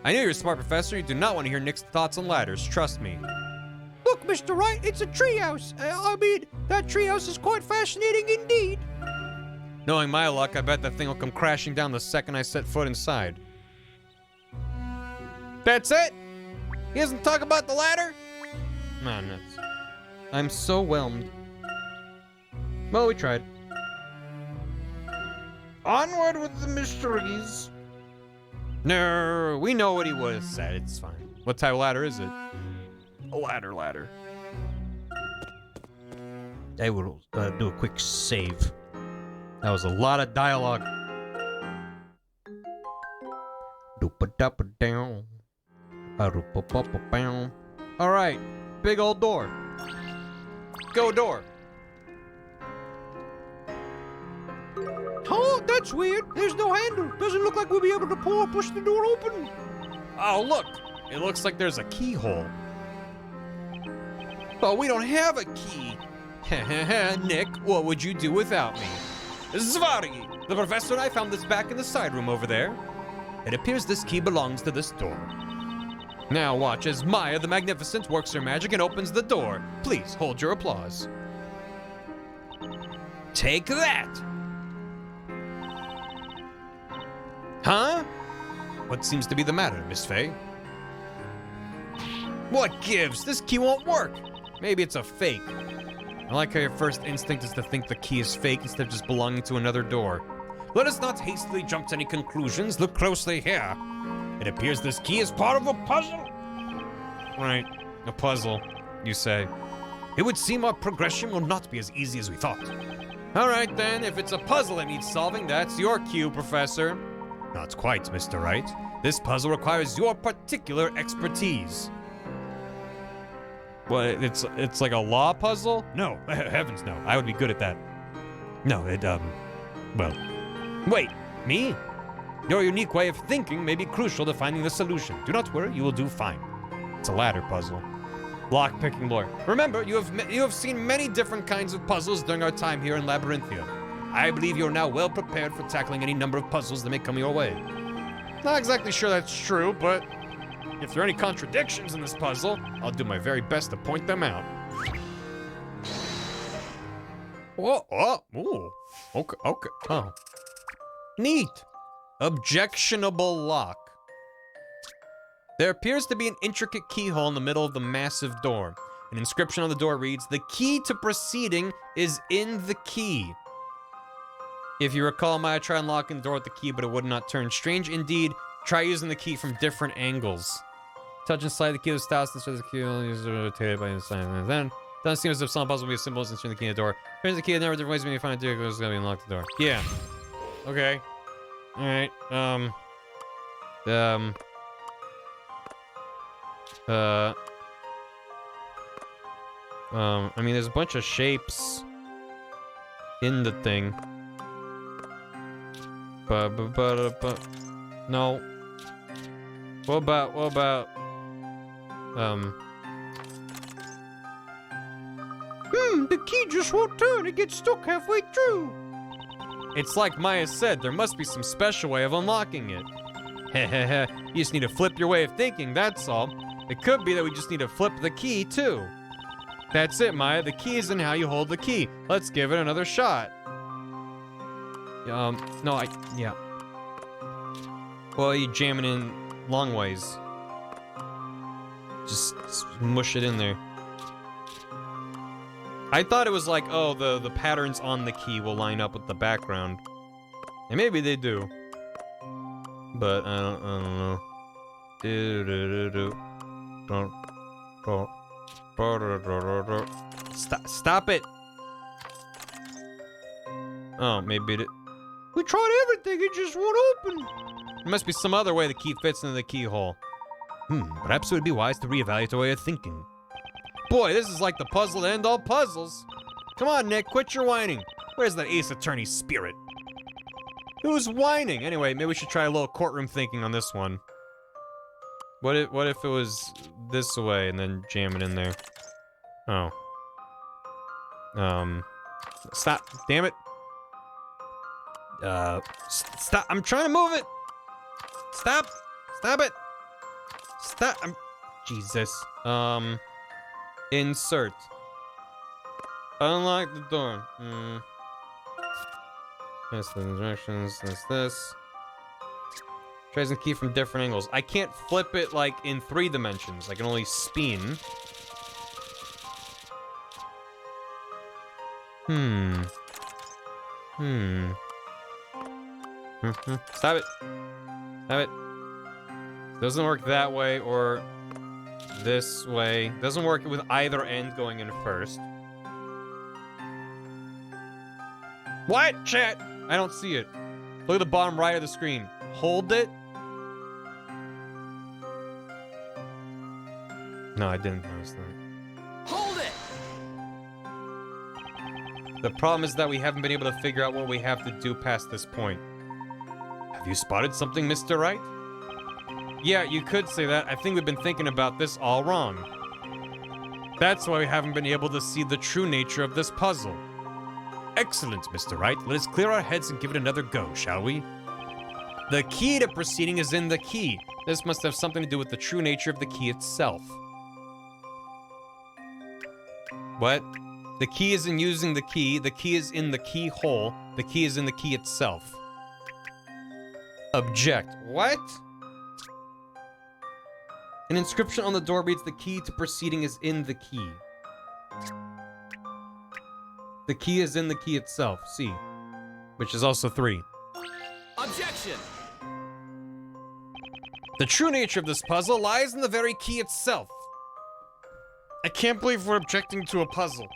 I knew you're a smart professor. You do not want to hear Nick's thoughts on ladders. Trust me. Look, Mr. Wright, it's a treehouse. I mean, that treehouse is quite fascinating indeed. Knowing my luck, I bet that thing will come crashing down the second I set foot inside. That's it? He doesn't talk about the ladder? Man, nuts. I'm so whelmed. Well, we tried. Onward with the mysteries. No, we know what he would have said. It's fine. What type of ladder is it? A ladder. I will do a quick save. That was a lot of dialogue. Doop-a-dop-a-down. A-roop-a-pop-a-bow. All right, big old door. Go door. Oh, that's weird. There's no handle. Doesn't look like we'll be able to pull or push the door open. Oh, look. It looks like there's a keyhole. But we don't have a key. Nick, what would you do without me? Zvari! The professor and I found this back in the side room over there. It appears this key belongs to this door. Now watch as Maya the Magnificent works her magic and opens the door. Please hold your applause. Take that! Huh? What seems to be the matter, Miss Faye? What gives? This key won't work. Maybe it's a fake. I like how your first instinct is to think the key is fake instead of just belonging to another door. Let us not hastily jump to any conclusions. Look closely here. It appears this key is part of a puzzle. Right, a puzzle, you say. It would seem our progression will not be as easy as we thought. All right then, if it's a puzzle that needs solving, that's your cue, Professor. Not quite, Mr. Wright. This puzzle requires your particular expertise. What, it's like a law puzzle? No, heavens no. I would be good at that. No, well. Wait, me? Your unique way of thinking may be crucial to finding the solution. Do not worry, you will do fine. It's a ladder puzzle. Lock-picking lore. Remember, you have seen many different kinds of puzzles during our time here in Labyrinthia. I believe you're now well prepared for tackling any number of puzzles that may come your way. Not exactly sure that's true, but if there are any contradictions in this puzzle, I'll do my very best to point them out. Ooh. Okay, oh. Neat. Objectionable lock. There appears to be an intricate keyhole in the middle of the massive door. An inscription on the door reads, "The key to proceeding is in the key." If you recall, Maya tried unlocking the door with the key, but it would not turn. Strange indeed. Try using the key from different angles. Touch and slide the key to the style, so the key will use rotated by the side. And then, doesn't seem as if some puzzle will be as simple as inserting the key in the door. Turns the key in a number of different ways when you find it, it's gonna be unlocked the door. Yeah. Okay. Alright, I mean, there's a bunch of shapes in the thing. No. What about, the key just won't turn. It gets stuck halfway through. It's like Maya said, there must be some special way of unlocking it. Hehehe, you just need to flip your way of thinking, that's all. It could be that we just need to flip the key, too. That's it, Maya, the key is in how you hold the key. Let's give it another shot. No, yeah. Well, you jam it in long ways. Just mush it in there. I thought it was like, oh, the patterns on the key will line up with the background. And maybe they do. But I don't know. Stop it. Oh, maybe it... We tried everything, it just won't open. There must be some other way the key fits into the keyhole. Perhaps it would be wise to reevaluate our way of thinking. Boy, this is like the puzzle to end all puzzles. Come on, Nick, quit your whining. Where's that Ace Attorney spirit? Who's whining? Anyway, maybe we should try a little courtroom thinking on this one. What if it was this way and then jam it in there? Oh. Stop. Damn it. Stop. I'm trying to move it. Stop. Stop it. Stop. Jesus. Insert. Unlock the door. That's the directions. That's this. Tries the key from different angles. I can't flip it like in 3 dimensions. I can only spin. Stop it. Stop it. Doesn't work that way or this way. Doesn't work with either end going in first. What? Chat? I don't see it. Look at the bottom right of the screen. Hold it. No, I didn't notice that. Hold it! The problem is that we haven't been able to figure out what we have to do past this point. Have you spotted something, Mr. Wright? Yeah, you could say that. I think we've been thinking about this all wrong. That's why we haven't been able to see the true nature of this puzzle. Excellent, Mr. Wright. Let us clear our heads and give it another go, shall we? The key to proceeding is in the key. This must have something to do with the true nature of the key itself. What? The key isn't using the key is in the keyhole, the key is in the key itself. Object. What? An inscription on the door reads, the key to proceeding is in the key. The key is in the key itself, C. Which is also 3. Objection! The true nature of this puzzle lies in the very key itself. I can't believe we're objecting to a puzzle.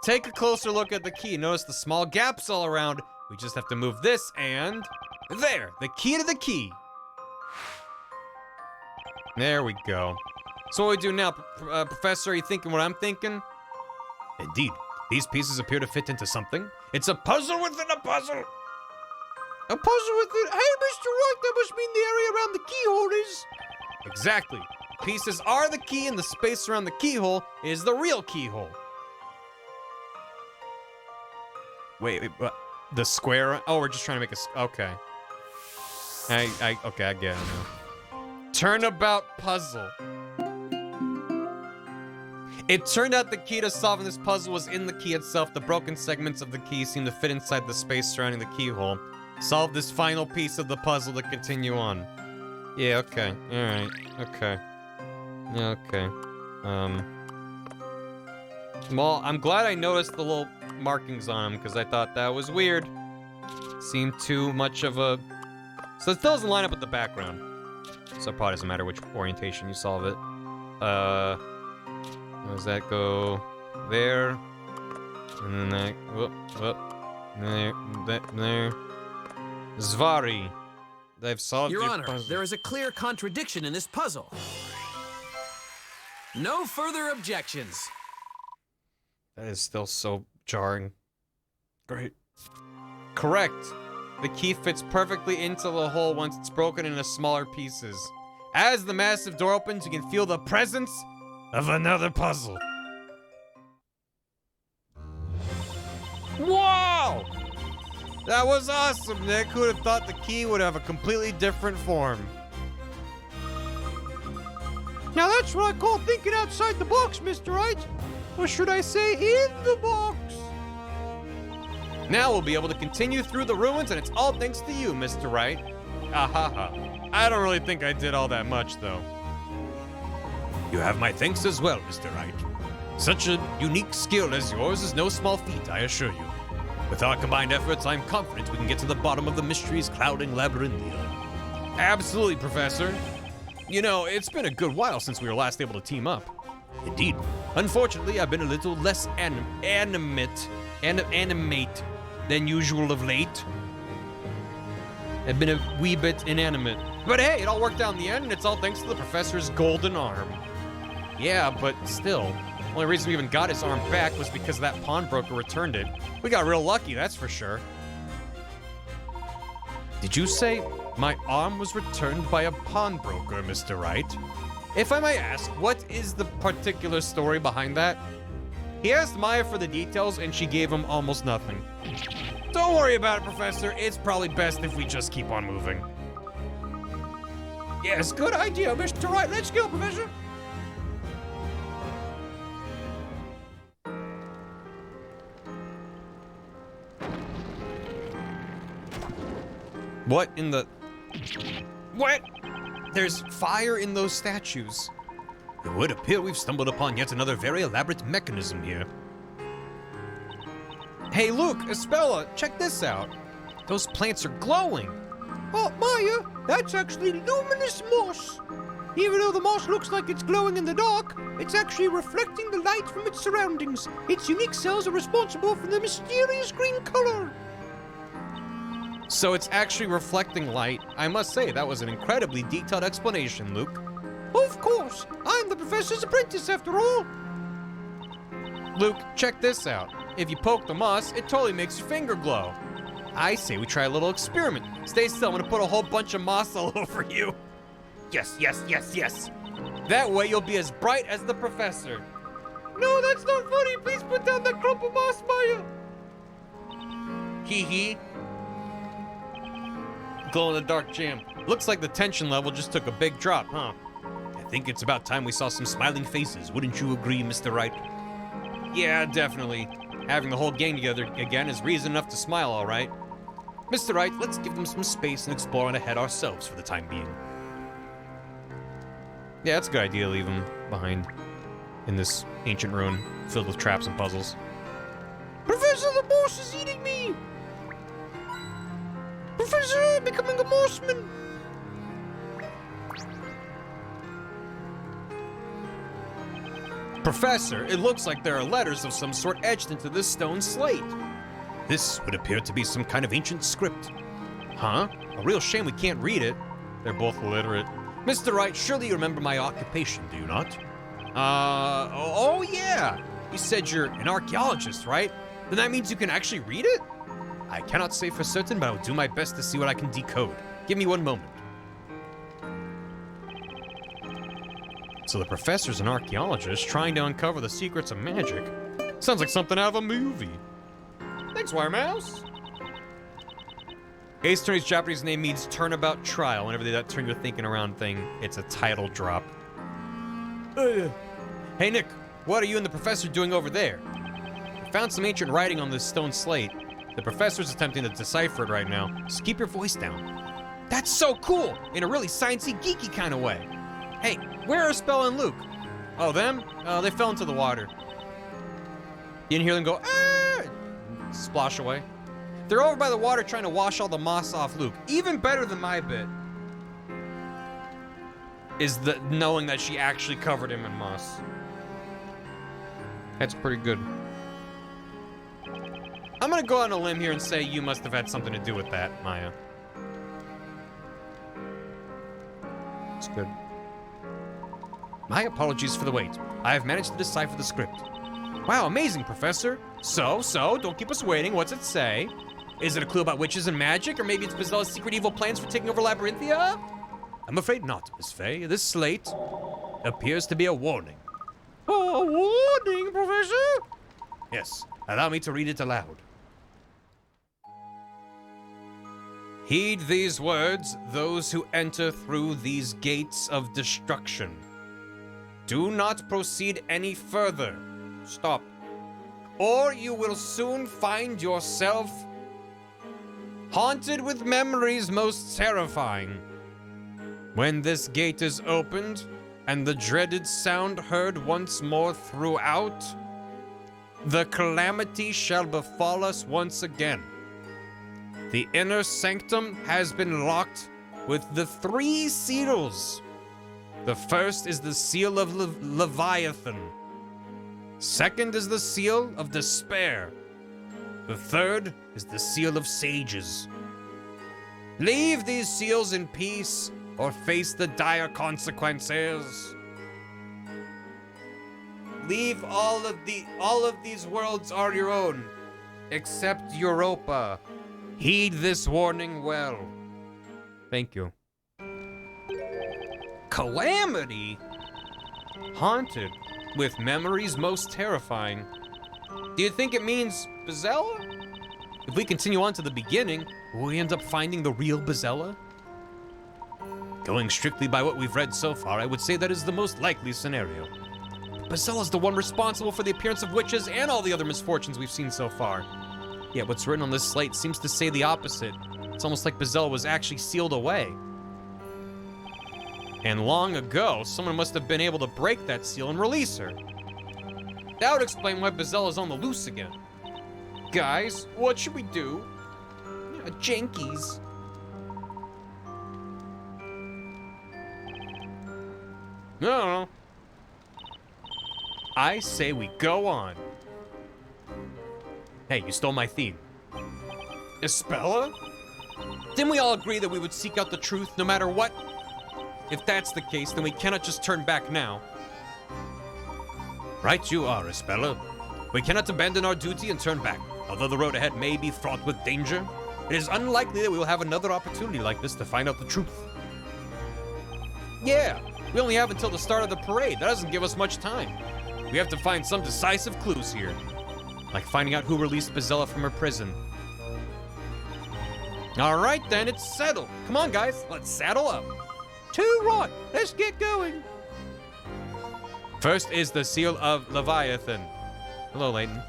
Take a closer look at the key. Notice the small gaps all around. We just have to move this and... there! The key to the key. There we go. So what do we do now, Professor? Are you thinking what I'm thinking? Indeed. These pieces appear to fit into something. It's a puzzle within a puzzle! A puzzle within... Hey, Mr. Wright, that must mean the area around the keyhole is... Exactly. Pieces are the key and the space around the keyhole is the real keyhole. Wait, what? The square? Oh, we're just trying to make a... Okay. Okay, I get it now. Turnabout puzzle. It turned out the key to solving this puzzle was in the key itself. The broken segments of the key seem to fit inside the space surrounding the keyhole. Solve this final piece of the puzzle to continue on. Yeah, okay. Alright. Okay. Yeah, okay. Well, I'm glad I noticed the little markings on them, because I thought that was weird. Seemed too much of a... So it still doesn't line up with the background. So it probably doesn't matter which orientation you solve it. Does that go there? And then that... Whoop. There. Zvari. They've solved Your Honor, puzzle. there is a clear contradiction in this puzzle. No further objections. That is still so jarring. Great. Correct. The key fits perfectly into the hole once it's broken into smaller pieces. As the massive door opens, you can feel the presence of another puzzle. Wow! That was awesome, Nick. Who would have thought the key would have a completely different form? Now that's what I call thinking outside the box, Mr. Wright. Or should I say, in the box? Now we'll be able to continue through the ruins, and it's all thanks to you, Mr. Wright. Ahaha. I don't really think I did all that much, though. You have my thanks as well, Mr. Wright. Such a unique skill as yours is no small feat, I assure you. With our combined efforts, I'm confident we can get to the bottom of the mysteries clouding Labyrinthia. Absolutely, Professor. You know, it's been a good while since we were last able to team up. Indeed. Unfortunately, I've been a little less animate than usual of late. I've been a wee bit inanimate. But hey, it all worked out in the end, and it's all thanks to the professor's golden arm. Yeah, but still, the only reason we even got his arm back was because that pawnbroker returned it. We got real lucky, that's for sure. Did you say my arm was returned by a pawnbroker, Mr. Wright? If I may ask, what is the particular story behind that? He asked Maya for the details, and she gave him almost nothing. Don't worry about it, Professor. It's probably best if we just keep on moving. Yes, good idea, Mr. Wright. Let's go, Professor. What in the... What? There's fire in those statues. It would appear we've stumbled upon yet another very elaborate mechanism here. Hey, Luke, Espella, check this out. Those plants are glowing. Oh, Maya, that's actually luminous moss. Even though the moss looks like it's glowing in the dark, it's actually reflecting the light from its surroundings. Its unique cells are responsible for the mysterious green color. So it's actually reflecting light. I must say, that was an incredibly detailed explanation, Luke. Of course, I'm the professor's apprentice after all. Luke, check this out. If you poke the moss, it totally makes your finger glow. I say we try a little experiment. Stay still, I'm gonna put a whole bunch of moss all over you. Yes, yes, yes, yes. That way you'll be as bright as the professor. No, that's not funny. Please put down that clump of moss, Maya. Hee hee. Glow-in-the-dark jam. Looks like the tension level just took a big drop, huh? I think it's about time we saw some smiling faces. Wouldn't you agree, Mr. Wright? Yeah, definitely. Having the whole gang together again is reason enough to smile, all right. Mr. Wright, let's give them some space and explore on ahead ourselves for the time being. Yeah, that's a good idea, leave them behind in this ancient ruin filled with traps and puzzles. Professor, the moss is eating me! Professor, I'm becoming a mossman! Professor, it looks like there are letters of some sort etched into this stone slate. This would appear to be some kind of ancient script. Huh? A real shame we can't read it. They're both illiterate. Mr. Wright, surely you remember my occupation, do you not? Oh yeah! You said you're an archaeologist, right? Then that means you can actually read it? I cannot say for certain, but I will do my best to see what I can decode. Give me one moment. So the professor's an archaeologist trying to uncover the secrets of magic. Sounds like something out of a movie. Thanks, Wiremouse. Ace Attorney's Japanese name means turnabout trial. Whenever they do that turn your thinking around thing, it's a title drop. Hey, Nick, what are you and the professor doing over there? I found some ancient writing on this stone slate. The professor's attempting to decipher it right now, so keep your voice down. That's so cool! In a really sciencey, geeky kind of way. Hey, where are Spell and Luke? Oh, them? They fell into the water. You didn't hear them go, ah! Splosh away. They're over by the water trying to wash all the moss off Luke. Even better than my bit is the knowing that she actually covered him in moss. That's pretty good. I'm gonna go on a limb here and say you must have had something to do with that, Maya. It's good. My apologies for the wait. I have managed to decipher the script. Wow, amazing, Professor. So, don't keep us waiting. What's it say? Is it a clue about witches and magic, or maybe it's Bazella's secret evil plans for taking over Labyrinthia? I'm afraid not, Miss Faye. This slate appears to be a warning. Oh, a warning, Professor? Yes, allow me to read it aloud. Heed these words, those who enter through these gates of destruction. Do not proceed any further. Stop. Or you will soon find yourself haunted with memories most terrifying. When this gate is opened, and the dreaded sound heard once more throughout, the calamity shall befall us once again. The inner sanctum has been locked with the 3 seals. The first is the seal of Leviathan. Second is the seal of despair. The third is the Seal of Sages. Leave these seals in peace or face the dire consequences. Leave all of these worlds are your own, except Europa. Heed this warning well. Thank you. Calamity? Haunted, with memories most terrifying. Do you think it means Bezella? If we continue on to the beginning, will we end up finding the real Bezella? Going strictly by what we've read so far, I would say that is the most likely scenario. Bezella's the one responsible for the appearance of witches and all the other misfortunes we've seen so far. Yet what's written on this slate seems to say the opposite. It's almost like Bezella was actually sealed away. And long ago, someone must have been able to break that seal and release her. That would explain why Bezella's on the loose again. Guys, what should we do? Yeah, jankies. I don't know. I say we go on. Hey, you stole my theme. Espella? Didn't we all agree that we would seek out the truth no matter what? If that's the case, then we cannot just turn back now. Right you are, Espella. We cannot abandon our duty and turn back. Although the road ahead may be fraught with danger, it is unlikely that we will have another opportunity like this to find out the truth. Yeah, we only have until the start of the parade. That doesn't give us much time. We have to find some decisive clues here. Like finding out who released Bezella from her prison. Alright then, it's settled. Come on guys, let's saddle up. Too right, let's get going. First is the Seal of Leviathan. Hello, Layton.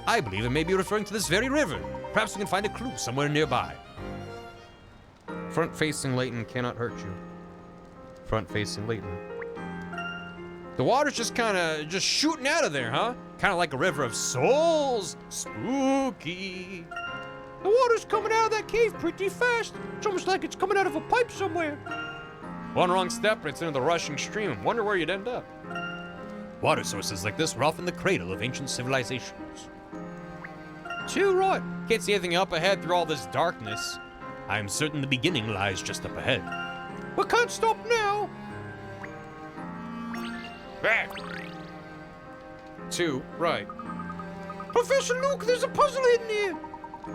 I believe it may be referring to this very river. Perhaps we can find a clue somewhere nearby. Front-facing Layton cannot hurt you. Front-facing Layton. The water's just kinda shooting out of there, huh? Kinda like a river of souls. Spooky. The water's coming out of that cave pretty fast. It's almost like it's coming out of a pipe somewhere. One wrong step and it's into the rushing stream. Wonder where you'd end up. Water sources like this were often the cradle of ancient civilizations. Too right. Can't see anything up ahead through all this darkness. I am certain the beginning lies just up ahead. We can't stop now. Back. Two, right. Professor Luke, there's a puzzle hidden here.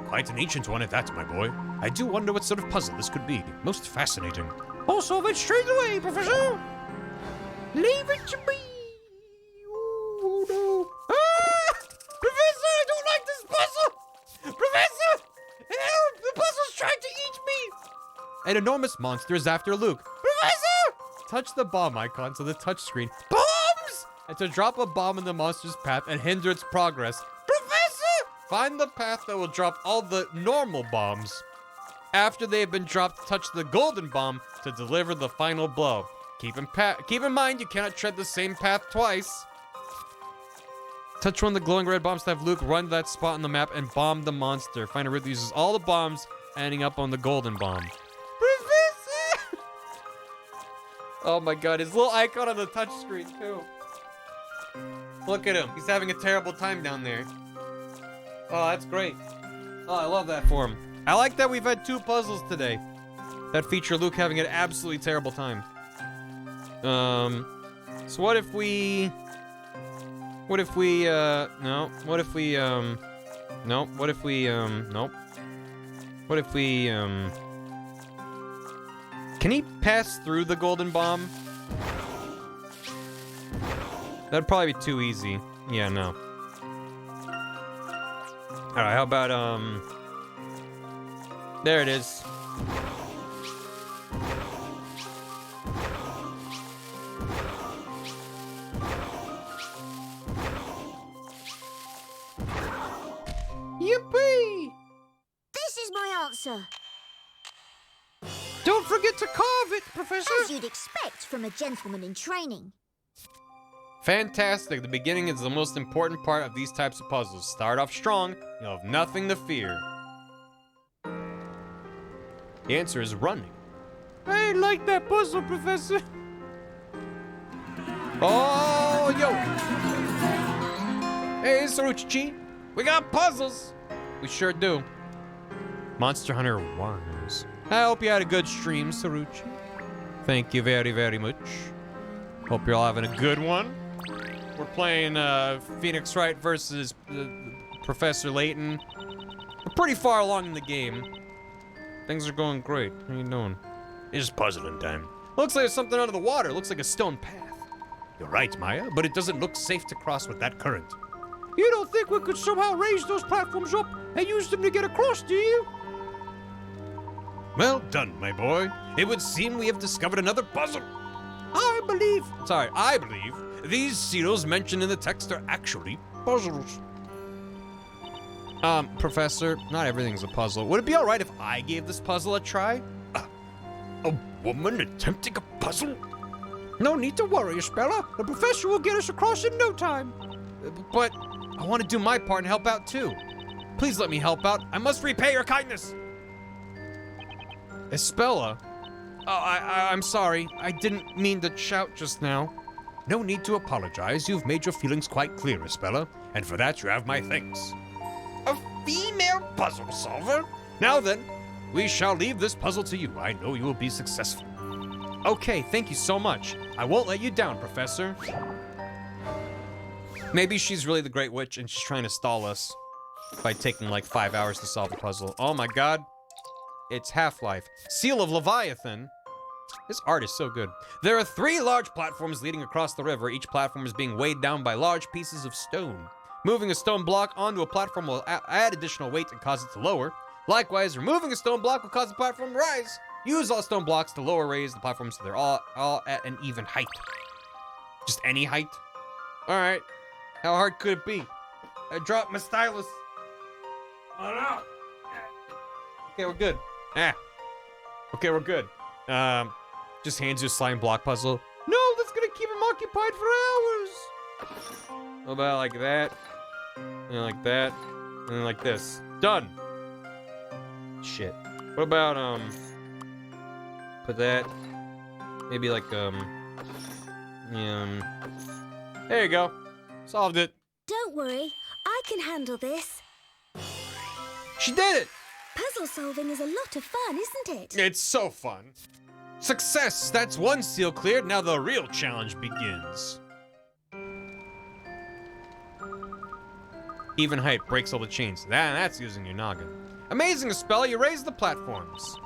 Quite an ancient one at that, my boy. I do wonder what sort of puzzle this could be. Most fascinating. I'll solve it straight away, Professor. Leave it to me. Oh, no. Ah! Professor, I don't like this puzzle! Professor! Help! The puzzle's trying to eat me! An enormous monster is after Luke. Professor! Touch the bomb icon to the touchscreen. Bombs! And to drop a bomb in the monster's path and hinder its progress. Professor! Find the path that will drop all the normal bombs. After they have been dropped, touch the golden bomb to deliver the final blow. Keep in mind, you cannot tread the same path twice. Touch one of the glowing red bombs to have Luke run to that spot on the map and bomb the monster. Find a route that uses all the bombs, ending up on the golden bomb. Professor! Oh my god, his little icon on the touchscreen too. Look at him, he's having a terrible time down there. Oh, that's great. Oh, I love that for him. I like that we've had two puzzles today that feature Luke having an absolutely terrible time. So what if we... nope. What if we, can he pass through the golden bomb? That'd probably be too easy. Yeah, no. Alright, how about, there it is. Yippee! This is my answer. Don't forget to carve it, Professor. As you'd expect from a gentleman in training. Fantastic. The beginning is the most important part of these types of puzzles. Start off strong, you'll have nothing to fear. The answer is running. I ain't like that puzzle, Professor. Oh, yo! Hey, Saruchichi, we got puzzles. We sure do. Monster Hunter Wars. I hope you had a good stream, Saruchi. Thank you very, very much. Hope you're all having a good one. We're playing Phoenix Wright versus Professor Layton. We're pretty far along in the game. Things are going great. How you doing? It's puzzling time. Looks like there's something under the water. Looks like a stone path. You're right, Maya, but it doesn't look safe to cross with that current. You don't think we could somehow raise those platforms up and use them to get across, do you? Well done, my boy. It would seem we have discovered another puzzle. I believe These seals mentioned in the text are actually puzzles. Professor, not everything's a puzzle. Would it be alright if I gave this puzzle a try? A woman attempting a puzzle? no need to worry, Espella. The professor will get us across in no time. But I want to do my part and help out too. Please let me help out. I must repay your kindness. Espella? Oh, I'm sorry. I didn't mean to shout just now. No need to apologize. You've made your feelings quite clear, Espella, and for that you have my thanks. A female puzzle solver? Now then, we shall leave this puzzle to you. I know you will be successful. Okay, thank you so much. I won't let you down, Professor. Maybe she's really the Great Witch and she's trying to stall us by taking like 5 hours to solve the puzzle. Oh my god. It's Half-Life. Seal of Leviathan. This art is so good. There are 3 large platforms leading across the river. Each platform is being weighed down by large pieces of stone. Moving a stone block onto a platform will add additional weight and cause it to lower. Likewise, removing a stone block will cause the platform to rise. Use all stone blocks to lower raise the platforms so they're all at an even height. Just any height? Alright. How hard could it be? I dropped my stylus. Oh no! Okay, we're good. Okay, we're good. Just hands you a slime block puzzle. No, that's gonna keep him occupied for hours. What about like that? And like that? And then like this. Done! Shit. What about, put that, maybe like, there you go. Solved it. Don't worry, I can handle this. She did it! Puzzle solving is a lot of fun, isn't it? It's so fun. Success! That's one seal cleared. Now the real challenge begins. Even height breaks all the chains. That's using your noggin. Amazing, Espella. You raised the platforms.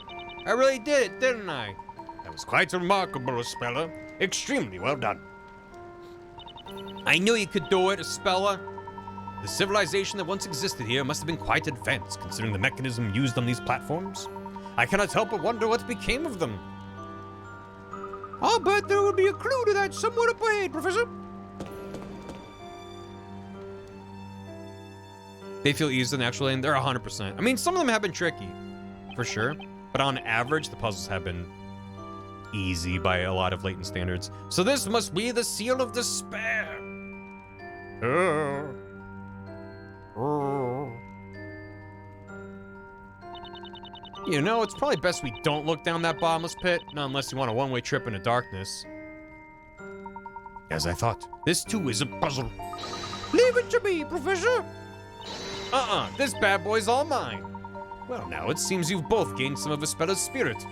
I really did it, didn't I? That was quite remarkable, Espella. Extremely well done. I knew you could do it, Espella. The civilization that once existed here must have been quite advanced, considering the mechanism used on these platforms. I cannot help but wonder what became of them. I'll bet there will be a clue to that somewhere up ahead, Professor. They feel easier than actually, and they're 100%. I mean, some of them have been tricky, for sure. But on average, the puzzles have been easy by a lot of Layton standards. So this must be the Seal of Despair. You know, it's probably best we don't look down that bottomless pit, not unless you want a one-way trip into darkness. As I thought, this too is a puzzle. Leave it to me, Professor. This bad boy's all mine. Well, now it seems you've both gained some of Espella's spirit.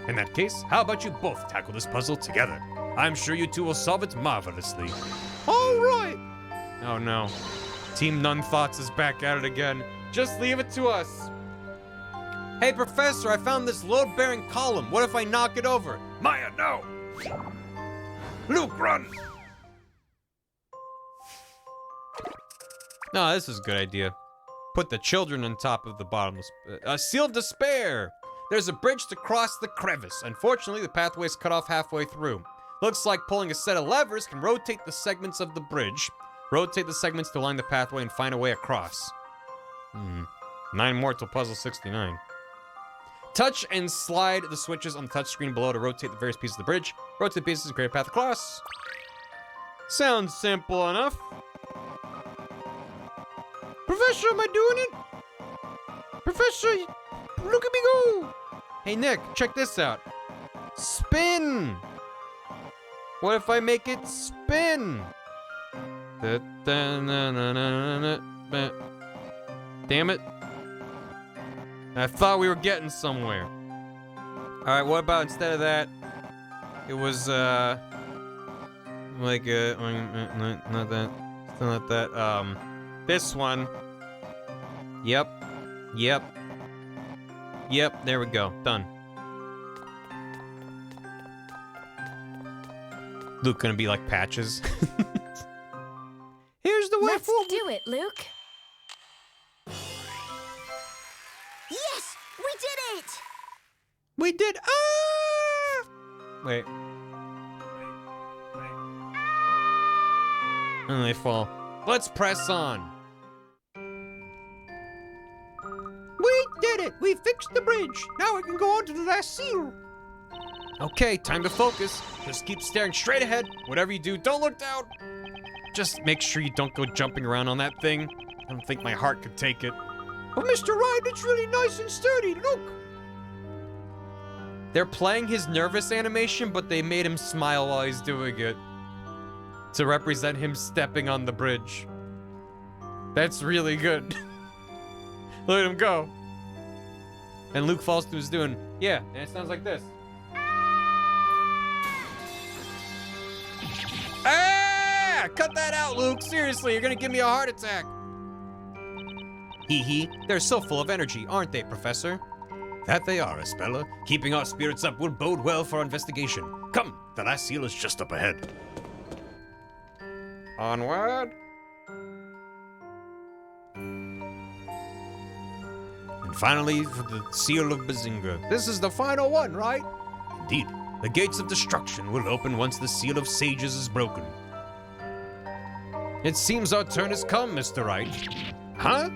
In that case, how about you both tackle this puzzle together? I'm sure you two will solve it marvelously. All right. Oh no. Team None Thoughts is back at it again. Just leave it to us. Hey, Professor, I found this load-bearing column. What if I knock it over? Maya, no! Luke, run! No, this is a good idea. Put the children on top of the bottomless... Seal of Despair! There's a bridge to cross the crevice. Unfortunately, the pathway is cut off halfway through. Looks like pulling a set of levers can rotate the segments of the bridge. Rotate the segments to align the pathway and find a way across. 9 more till puzzle 69. Touch and slide the switches on the touchscreen below to rotate the various pieces of the bridge. Rotate the pieces and create a path across. Sounds simple enough. Professor, am I doing it? Professor, look at me go! Hey, Nick, check this out. Spin! What if I make it spin? Damn it. I thought we were getting somewhere. Alright, what about instead of that? It was, like, not that. Still not that. This one. Yep. Yep. Yep, there we go. Done. Luke gonna be like Patches. Here's the way Let's forward. do it, Luke. Yes, we did it! We did. Ah! Wait. And they fall. Let's press on. We did it. We fixed the bridge. Now we can go on to the last seal. Okay, time to focus. Just keep staring straight ahead. Whatever you do, don't look down. Just make sure you don't go jumping around on that thing. I don't think my heart could take it. Oh, Mr. Wright, it's really nice and sturdy. Look. They're playing his nervous animation, but they made him smile while he's doing it. To represent him stepping on the bridge. That's really good. Look at him go. And Luke falls to his doing, yeah, and it sounds like this. Ah! Cut that out, Luke. Seriously, you're gonna give me a heart attack. Hee hee. They're so full of energy, aren't they, Professor? That they are, Espella. Keeping our spirits up will bode well for our investigation. Come, the last seal is just up ahead. Onward. And finally, for the seal of Bazinga. This is the final one, right? Indeed. The gates of destruction will open once the seal of sages is broken. It seems our turn has come, Mr. Wright. Huh?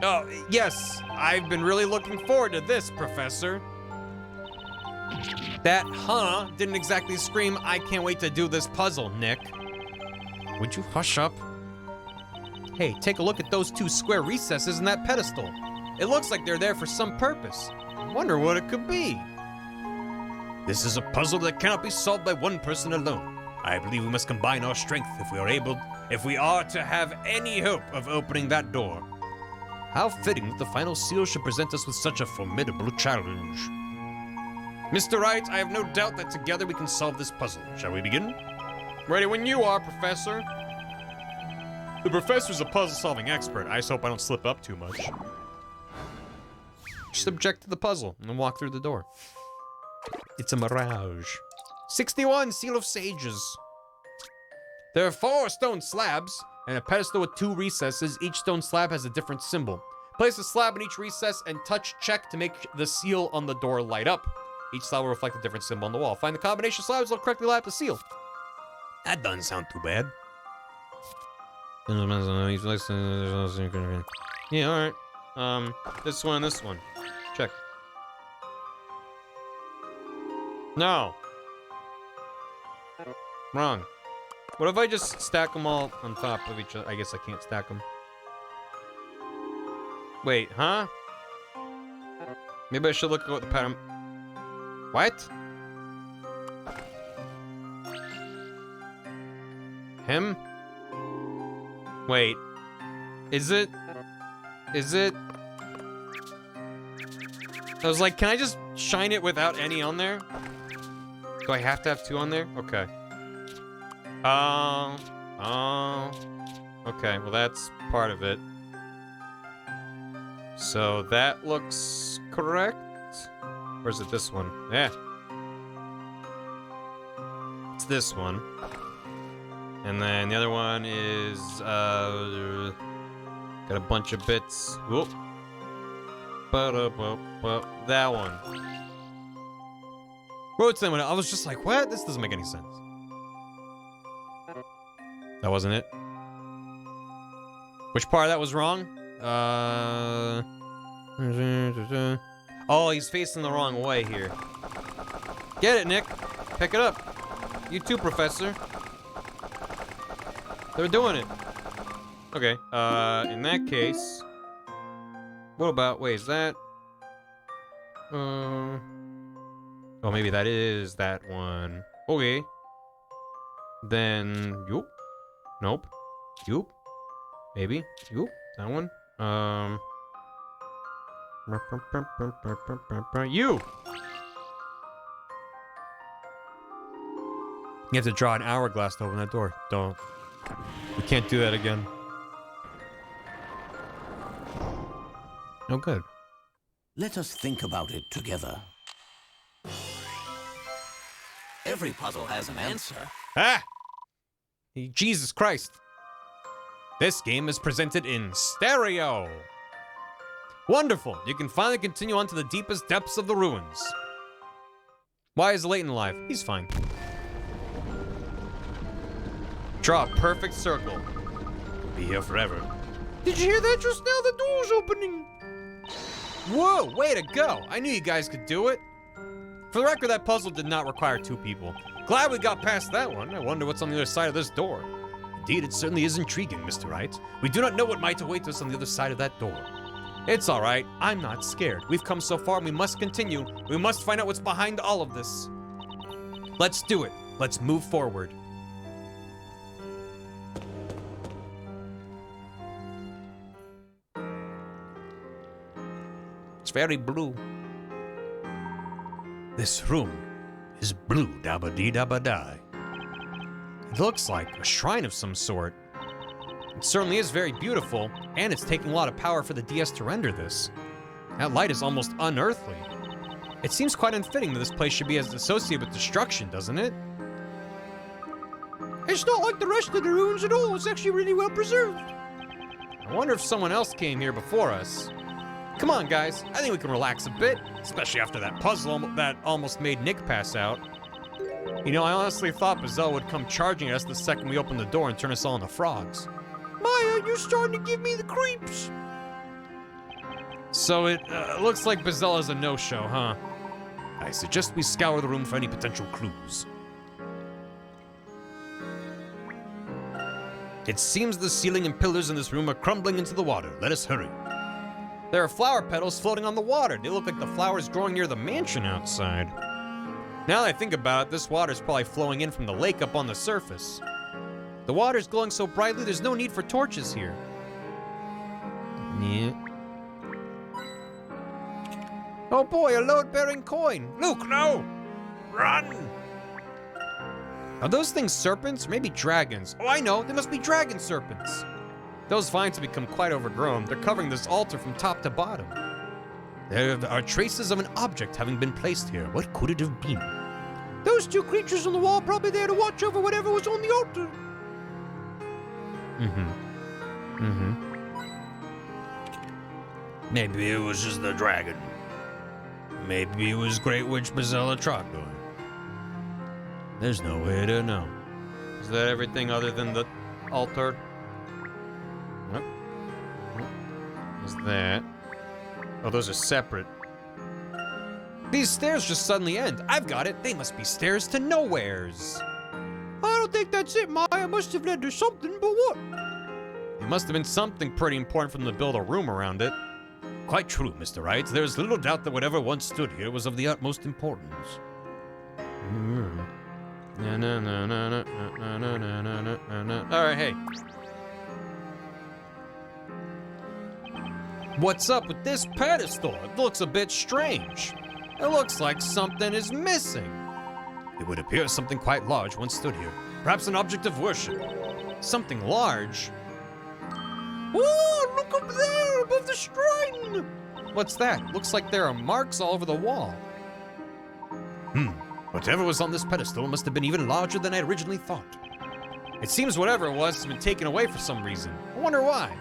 Oh, yes. I've been really looking forward to this, Professor. That huh didn't exactly scream, I can't wait to do this puzzle, Nick. Would you hush up? Hey, take a look at those two square recesses in that pedestal. It looks like they're there for some purpose. I wonder what it could be. This is a puzzle that cannot be solved by one person alone. I believe we must combine our strength if we are to have any hope of opening that door. How fitting that the final seal should present us with such a formidable challenge. Mr. Wright, I have no doubt that together we can solve this puzzle. Shall we begin? Ready when you are, Professor. The Professor's a puzzle-solving expert. I just hope I don't slip up too much. Just object to the puzzle and then walk through the door. It's a mirage. 61 Seal of Sages. There are 4 stone slabs and a pedestal with 2 recesses. Each stone slab has a different symbol. Place a slab in each recess and touch check to make the seal on the door light up. Each slab will reflect a different symbol on the wall. Find the combination of slabs that will correctly light up the seal. That doesn't sound too bad. Yeah, alright. This one and this one. Check. No. Wrong. What if I just stack them all on top of each other? I guess I can't stack them. Wait, huh? Maybe I should look at what the pattern... What? Him? Wait. Is it? I was like, can I just shine it without any on there? Do I have to have 2 on there? Okay. Okay, well that's part of it. So that looks correct. Or is it this one? Yeah. It's this one. And then the other one is, got a bunch of bits. Whoop. That one. Wrote that one. I was just like, what? This doesn't make any sense. That wasn't it. Which part of that was wrong? Oh, he's facing the wrong way here. Get it, Nick. Pick it up. You too, Professor. They're doing it. Okay, in that case... What about... Wait, is that... Oh, maybe that is that one. Okay. Then... Yoop. Nope. Yoop. Maybe. Yoop. That one. You! You have to draw an hourglass to open that door. Don't. We can't do that again. Oh, good. Let us think about it together. Every puzzle has an answer. Ah! Jesus Christ. This game is presented in stereo. Wonderful. You can finally continue on to the deepest depths of the ruins. Why is Layton alive? He's fine. Draw a perfect circle. Be here forever. Did you hear that just now? The door's opening. Whoa, way to go. I knew you guys could do it. For the record, that puzzle did not require 2 people. Glad we got past that one. I wonder what's on the other side of this door. Indeed, it certainly is intriguing, Mr. Wright. We do not know what might await us on the other side of that door. It's all right. I'm not scared. We've come so far, and we must continue. We must find out what's behind all of this. Let's do it. Let's move forward. It's very blue. This room is blue dabba-dee-dabba-die. It looks like a shrine of some sort. It certainly is very beautiful, and it's taking a lot of power for the DS to render this. That light is almost unearthly. It seems quite unfitting that this place should be as associated with destruction, doesn't it? It's not like the rest of the ruins at all. It's actually really well preserved. I wonder if someone else came here before us. Come on, guys. I think we can relax a bit, especially after that puzzle that almost made Nick pass out. You know, I honestly thought Bazelle would come charging at us the second we opened the door and turn us all into frogs. Maya, you're starting to give me the creeps. So it looks like Bazelle is a no-show, huh? I suggest we scour the room for any potential clues. It seems the ceiling and pillars in this room are crumbling into the water. Let us hurry. There are flower petals floating on the water. They look like the flowers growing near the mansion outside. Now that I think about it, this water's probably flowing in from the lake up on the surface. The water's glowing so brightly, there's no need for torches here. Yeah. Oh boy, a load-bearing coin. Luke, no! Run! Are those things serpents? Or maybe dragons? Oh, I know. They must be dragon serpents. Those vines have become quite overgrown. They're covering this altar from top to bottom. There are traces of an object having been placed here. What could it have been? Those 2 creatures on the wall probably there to watch over whatever was on the altar. Maybe it was just the dragon. Maybe it was Great Witch Bazella Trogdor. There's no way to know. Is that everything other than the altar? What? Is that? Oh, those are separate. These stairs just suddenly end. I've got it. They must be stairs to nowheres. I don't think that's it, Maya. Must have led to something, but what? It must have been something pretty important for them to build a room around it. Quite true, Mr. Wright. There is little doubt that whatever once stood here was of the utmost importance. Alright, hey. What's up with this pedestal? It looks a bit strange. It looks like something is missing. It would appear something quite large once stood here. Perhaps an object of worship. Something large? Oh, look up there above the shrine! What's that? Looks like there are marks all over the wall. Whatever was on this pedestal must have been even larger than I originally thought. It seems whatever it was has been taken away for some reason. I wonder why.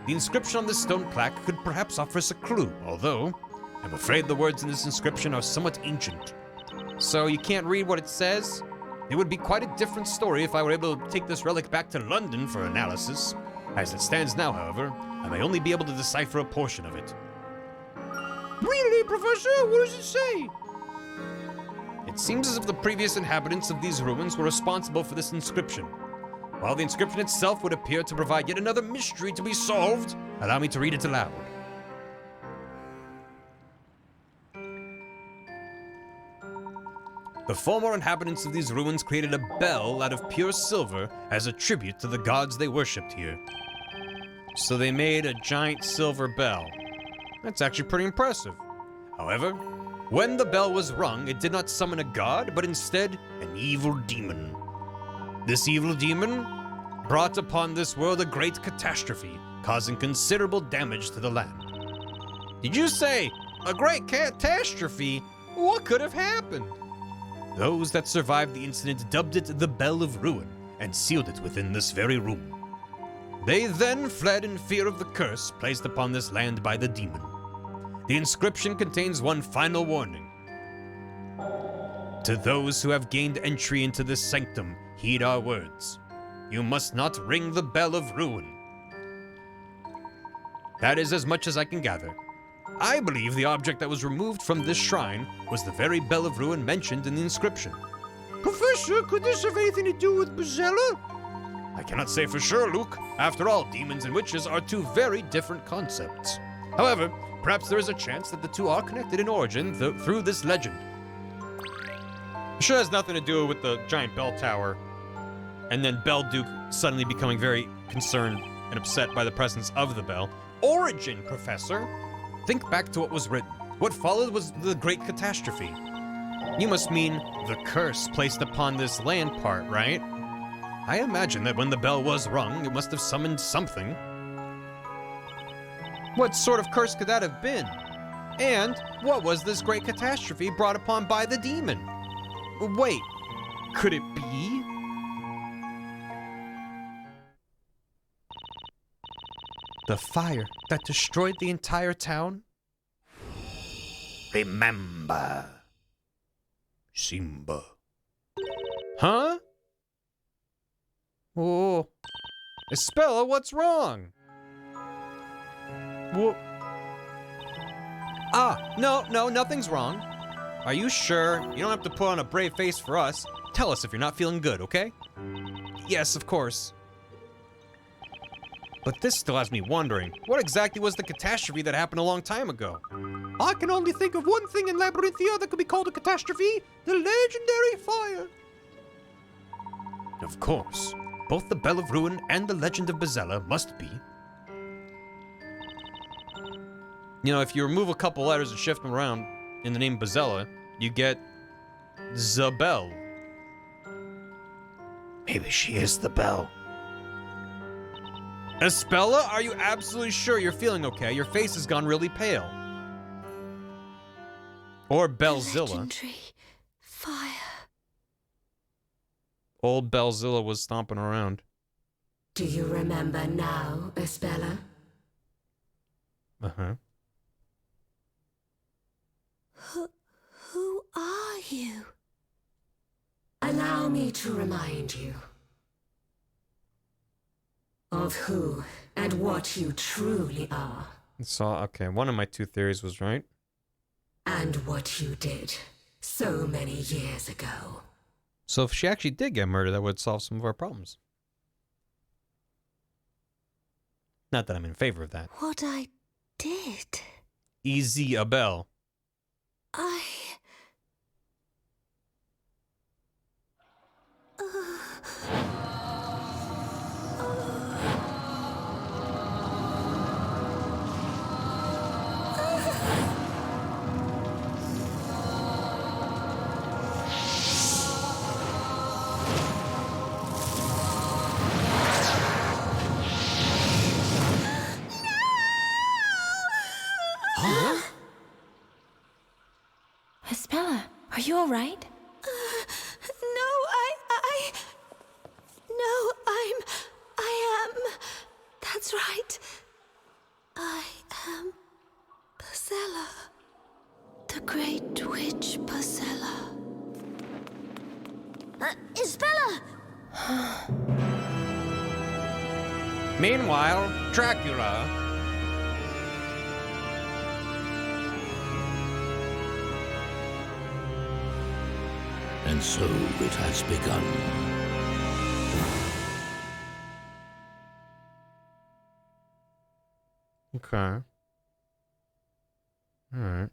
The inscription on this stone plaque could perhaps offer us a clue, although I'm afraid the words in this inscription are somewhat ancient. So you can't read what it says? It would be quite a different story if I were able to take this relic back to London for analysis. As it stands now, however, I may only be able to decipher a portion of it. Really, Professor? What does it say? It seems as if the previous inhabitants of these ruins were responsible for this inscription. While the inscription itself would appear to provide yet another mystery to be solved, allow me to read it aloud. The former inhabitants of these ruins created a bell out of pure silver as a tribute to the gods they worshipped here. So they made a giant silver bell. That's actually pretty impressive. However, when the bell was rung, it did not summon a god, but instead an evil demon. This evil demon brought upon this world a great catastrophe, causing considerable damage to the land. Did you say a great catastrophe? What could have happened? Those that survived the incident dubbed it the Bell of Ruin and sealed it within this very room. They then fled in fear of the curse placed upon this land by the demon. The inscription contains one final warning. To those who have gained entry into this sanctum, heed our words. You must not ring the Bell of Ruin. That is as much as I can gather. I believe the object that was removed from this shrine was the very Bell of Ruin mentioned in the inscription. Professor, could this have anything to do with Bezella? I cannot say for sure, Luke. After all, demons and witches are two very different concepts. However, perhaps there is a chance that the two are connected in origin through this legend. It sure has nothing to do with the giant bell tower, and then Bell Duke suddenly becoming very concerned and upset by the presence of the bell. Origin, Professor! Think back to what was written. What followed was the great catastrophe. You must mean the curse placed upon this land part, right? I imagine that when the bell was rung, it must have summoned something. What sort of curse could that have been? And what was this great catastrophe brought upon by the demon? Wait, could it be? The fire that destroyed the entire town? Remember, Simba. Huh? Oh, Espella, what's wrong? Whoa. No, nothing's wrong. Are you sure? You don't have to put on a brave face for us. Tell us if you're not feeling good, okay? Yes, of course. But this still has me wondering, what exactly was the catastrophe that happened a long time ago? I can only think of one thing in Labyrinthia that could be called a catastrophe: the legendary fire. Of course, both the Bell of Ruin and the Legend of Bezella must be. You know, if you remove a couple letters and shift them around in the name Bezella, you get Zabel. Maybe she is the bell. Espella, are you absolutely sure you're feeling okay? Your face has gone really pale. Or Bellzilla. Legendary fire. Old Bellzilla was stomping around. Do you remember now, Espella? Uh-huh. Who are you? Allow me to remind you of who and what you truly are. Okay, one of my two theories was right. And what you did so many years ago. So if she actually did get murdered, that would solve some of our problems. Not that I'm in favor of that. What I did? Easy Abel. Espella, are you all right? I am. That's right. I am Bezella. The Great Witch Bezella. Isabella! Meanwhile, Dracula. And so it has begun. Okay. Alright.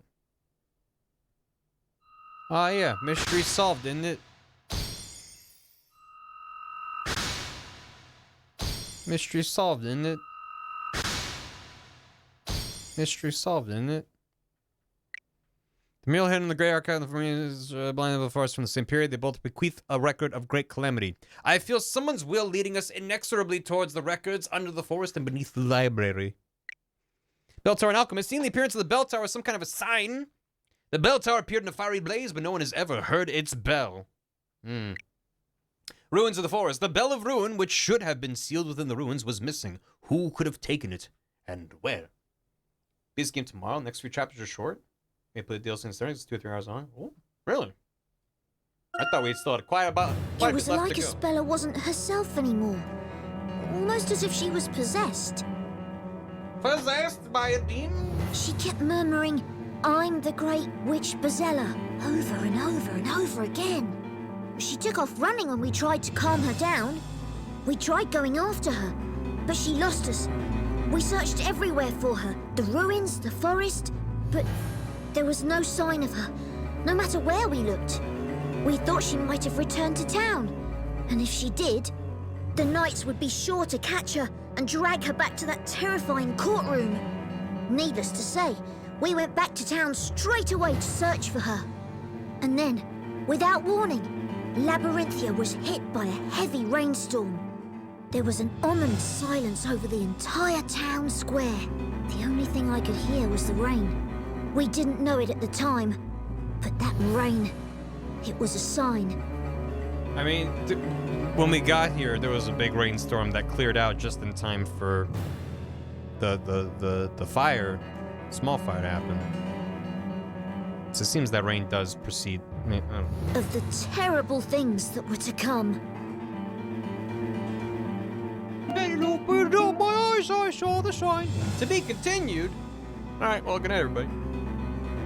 Oh yeah, mystery solved, isn't it? Mystery solved, isn't it? Mystery solved, isn't it? The mural hidden in the Grey Archive of the is blind of the forest from the same period. They both bequeath a record of great calamity. I feel someone's will leading us inexorably towards the records under the forest and beneath the library. Bell Tower and Alchemist. Seeing the appearance of the bell tower as some kind of a sign. The bell tower appeared in a fiery blaze, but no one has ever heard its bell. Ruins of the forest. The bell of ruin, which should have been sealed within the ruins, was missing. Who could have taken it? And where? This game tomorrow. Next 3 chapters are short. Maybe play the DLC in the it's 2 or 3 hours on. Oh, really? I thought we'd still had quite a bit It was left like to go. Isabella wasn't herself anymore. Almost as if she was possessed. Possessed by a demon? She kept murmuring, "I'm the great witch Bazella," over and over and over again. She took off running when we tried to calm her down. We tried going after her, but she lost us. We searched everywhere for her, the ruins, the forest, but there was no sign of her, no matter where we looked. We thought she might have returned to town, and if she did, the knights would be sure to catch her and drag her back to that terrifying courtroom. Needless to say, we went back to town straight away to search for her. And then, without warning, Labyrinthia was hit by a heavy rainstorm. There was an ominous silence over the entire town square. The only thing I could hear was the rain. We didn't know it at the time, but that rain, it was a sign. I mean, when we got here, there was a big rainstorm that cleared out just in time for the fire, small fire to happen. So it seems that rain does precede. I mean, I don't know. Of the terrible things that were to come. Then it opened up my eyes, I saw the sign. To be continued. All right, well, good night, everybody.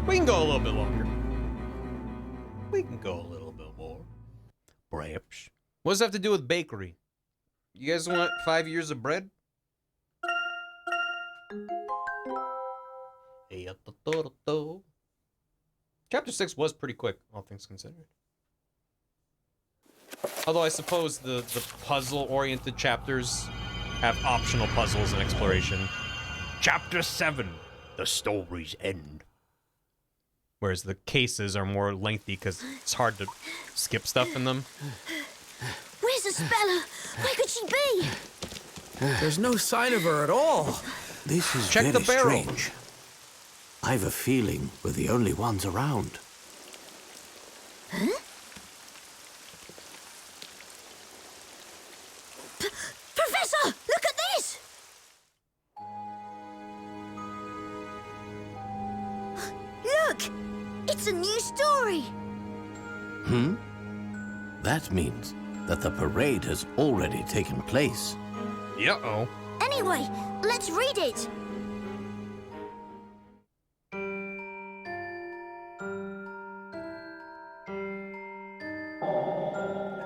We can go a little bit longer. We can go a little bit more. Perhaps. What does that have to do with bakery? You guys want 5 years of bread? Chapter 6 was pretty quick, all things considered. Although I suppose the puzzle-oriented chapters have optional puzzles and exploration. Chapter 7, the story's end. Whereas the cases are more lengthy because it's hard to skip stuff in them. Where's Isabella? Where could she be? There's no sign of her at all. This is Check very the barrel. strange. I've a feeling we're the only ones around. Huh? Professor, look at this! Look! It's a new story! That means that the parade has already taken place. Uh-oh. Anyway, let's read it!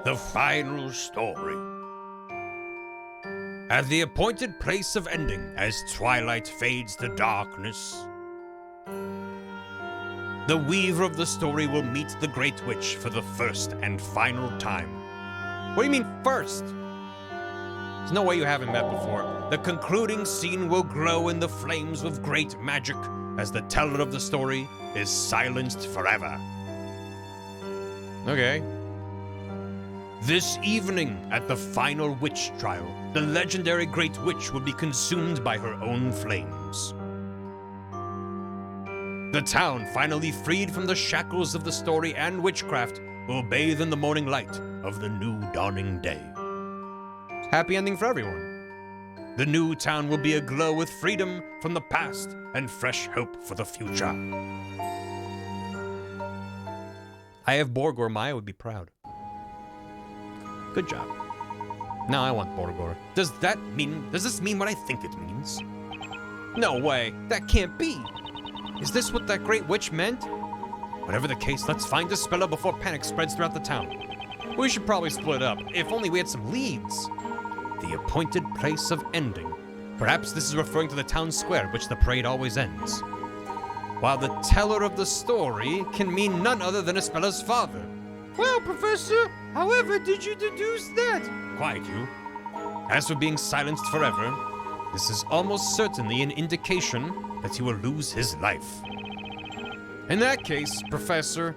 The final story. At the appointed place of ending, as twilight fades to darkness, the weaver of the story will meet the Great Witch for the first and final time. What do you mean first? There's no way you haven't met before. The concluding scene will glow in the flames of great magic as the teller of the story is silenced forever. Okay. This evening, at the final witch trial, the legendary Great Witch will be consumed by her own flames. The town, finally freed from the shackles of the story and witchcraft, will bathe in the morning light of the new dawning day. Happy ending for everyone. The new town will be aglow with freedom from the past and fresh hope for the future. I have Borgor. Maya would be proud. Good job. Now I want Borgor. Does this mean what I think it means? No way. That can't be. Is this what that great witch meant? Whatever the case, let's find Isabella before panic spreads throughout the town. We should probably split up. If only we had some leads. The appointed place of ending. Perhaps this is referring to the town square, which the parade always ends. While the teller of the story can mean none other than Isabella's father. Well, Professor, however did you deduce that? Quiet, you. As for being silenced forever, This is almost certainly an indication that he will lose his life. In that case, Professor,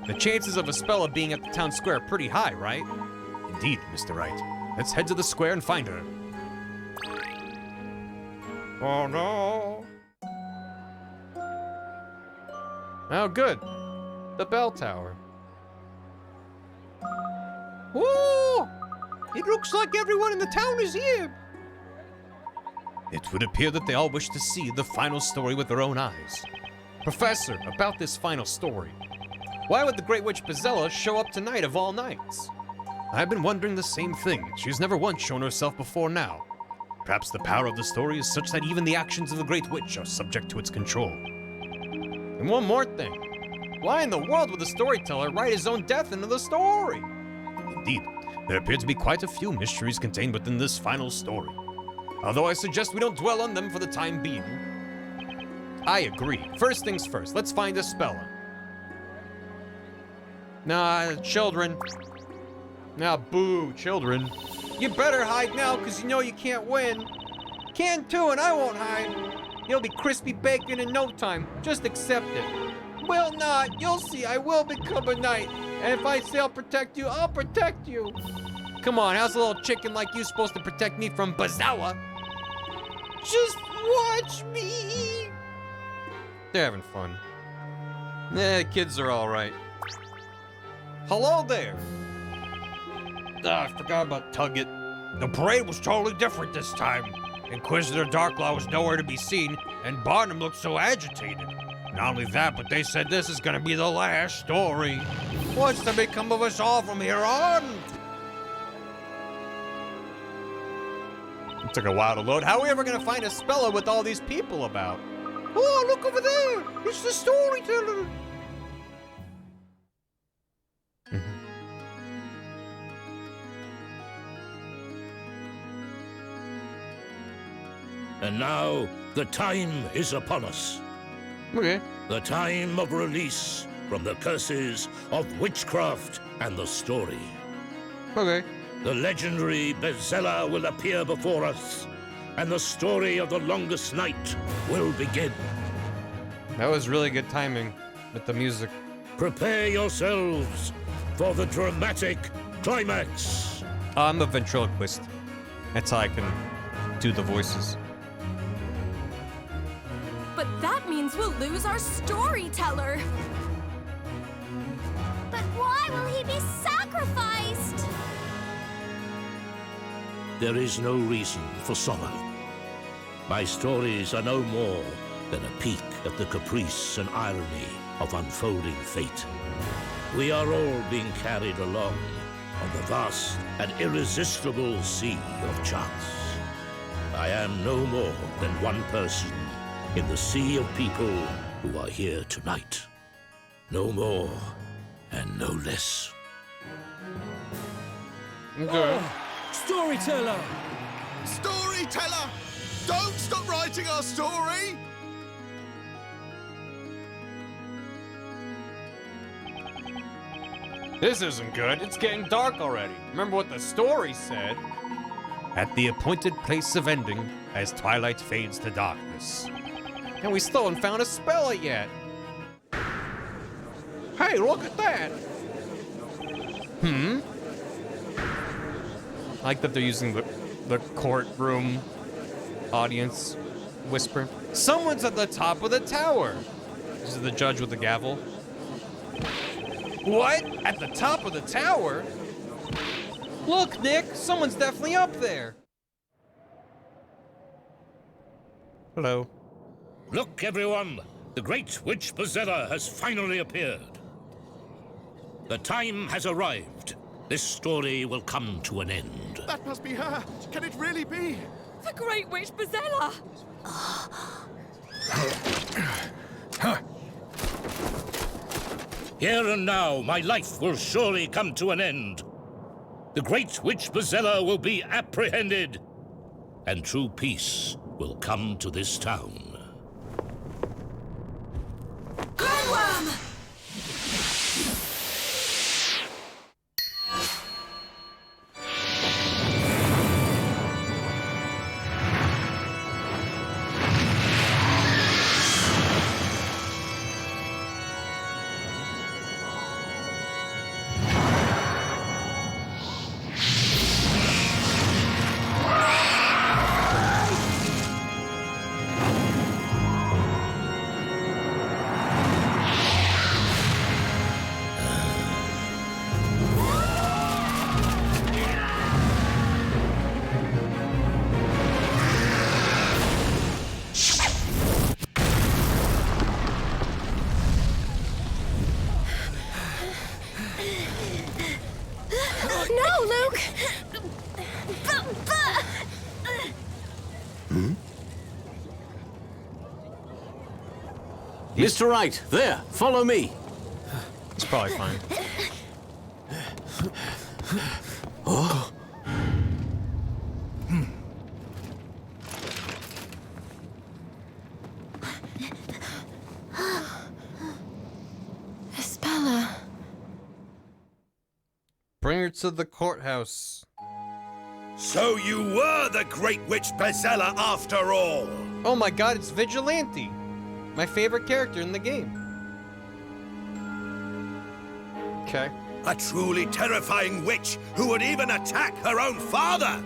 the chances of Espella being at the town square are pretty high, right? Indeed, Mr. Wright. Let's head to the square and find her. Oh no. Oh, good. The bell tower. Whoa! It looks like everyone in the town is here. It would appear that they all wish to see the final story with their own eyes. Professor, about this final story. Why would the Great Witch Bezella show up tonight of all nights? I've been wondering the same thing. She's never once shown herself before now. Perhaps the power of the story is such that even the actions of the Great Witch are subject to its control. And one more thing. Why in the world would the storyteller write his own death into the story? Indeed, there appear to be quite a few mysteries contained within this final story. Although I suggest we don't dwell on them for the time being. I agree. First things first, let's find Espella. Nah, children. Nah, boo, children. You better hide now, because you know you can't win. Can too, and I won't hide. You'll be crispy bacon in no time. Just accept it. Will not. You'll see, I will become a knight. And if I say I'll protect you, I'll protect you. Come on, how's a little chicken like you supposed to protect me from Bazawa? Just watch me. They're having fun. The kids are all right. Hello there. Ah, I forgot about Tugget. The parade was totally different this time. Inquisitor Darklaw was nowhere to be seen, and Barnum looked so agitated. Not only that, but they said this is gonna be the last story. What's to become of us all from here on? It took a while to load. How are we ever gonna find Espella with all these people about? Oh, look over there! It's the storyteller! And now, the time is upon us. Okay. The time of release from the curses of witchcraft and the story. Okay. The legendary Bezella will appear before us, and the story of the longest night will begin. That was really good timing with the music. Prepare yourselves for the dramatic climax. I'm a ventriloquist. That's how I can do the voices. But that means we'll lose our storyteller. But why will he be sacrificed? There is no reason for sorrow. My stories are no more than a peek at the caprice and irony of unfolding fate. We are all being carried along on the vast and irresistible sea of chance. I am no more than one person in the sea of people who are here tonight. No more and no less. Okay. Storyteller! Storyteller! Don't stop writing our story! This isn't good. It's getting dark already. Remember what the story said. At the appointed place of ending, as twilight fades to darkness. And we still haven't found Espella yet. Hey, look at that! I like that they're using the courtroom audience whisper. Someone's at the top of the tower. This is the judge with the gavel. What? At the top of the tower? Look, Nick, someone's definitely up there. Hello. Look, everyone! The Great Witch Bezella has finally appeared. The time has arrived. This story will come to an end. That must be her! Can it really be? The Great Witch Bezella! Here and now, my life will surely come to an end. The Great Witch Bezella will be apprehended, and true peace will come to this town. Mr. Wright, there, follow me. It's probably fine. Oh. Espella. Bring her to the courthouse. So you were the Great Witch Bezella after all! Oh my god, it's Vigilante! My favorite character in the game. Okay. A truly terrifying witch who would even attack her own father!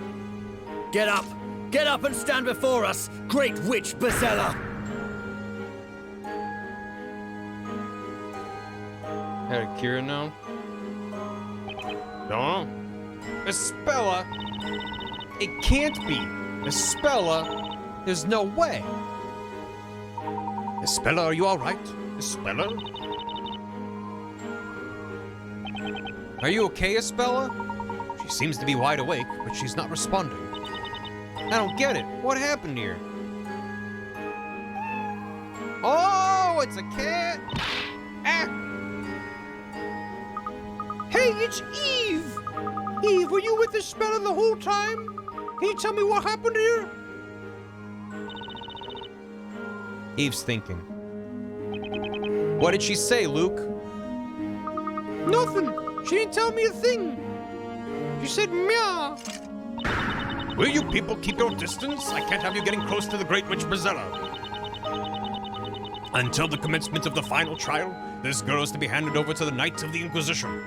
Get up! Get up and stand before us, Great Witch Bezella! How did Kira know? Don't know. Espella? It can't be. Espella? There's no way. Espella, are you all right? Espella? Are you okay, Espella? She seems to be wide awake, but she's not responding. I don't get it. What happened here? Oh, it's a cat! Ah! Hey, it's Eve! Eve, were you with Espella the whole time? Can you tell me what happened here? Eve's thinking. What did she say, Luke? Nothing. She didn't tell me a thing. She said meow. Will you people keep your distance? I can't have you getting close to the Great Witch Bezella. Until the commencement of the final trial, this girl is to be handed over to the Knights of the Inquisition.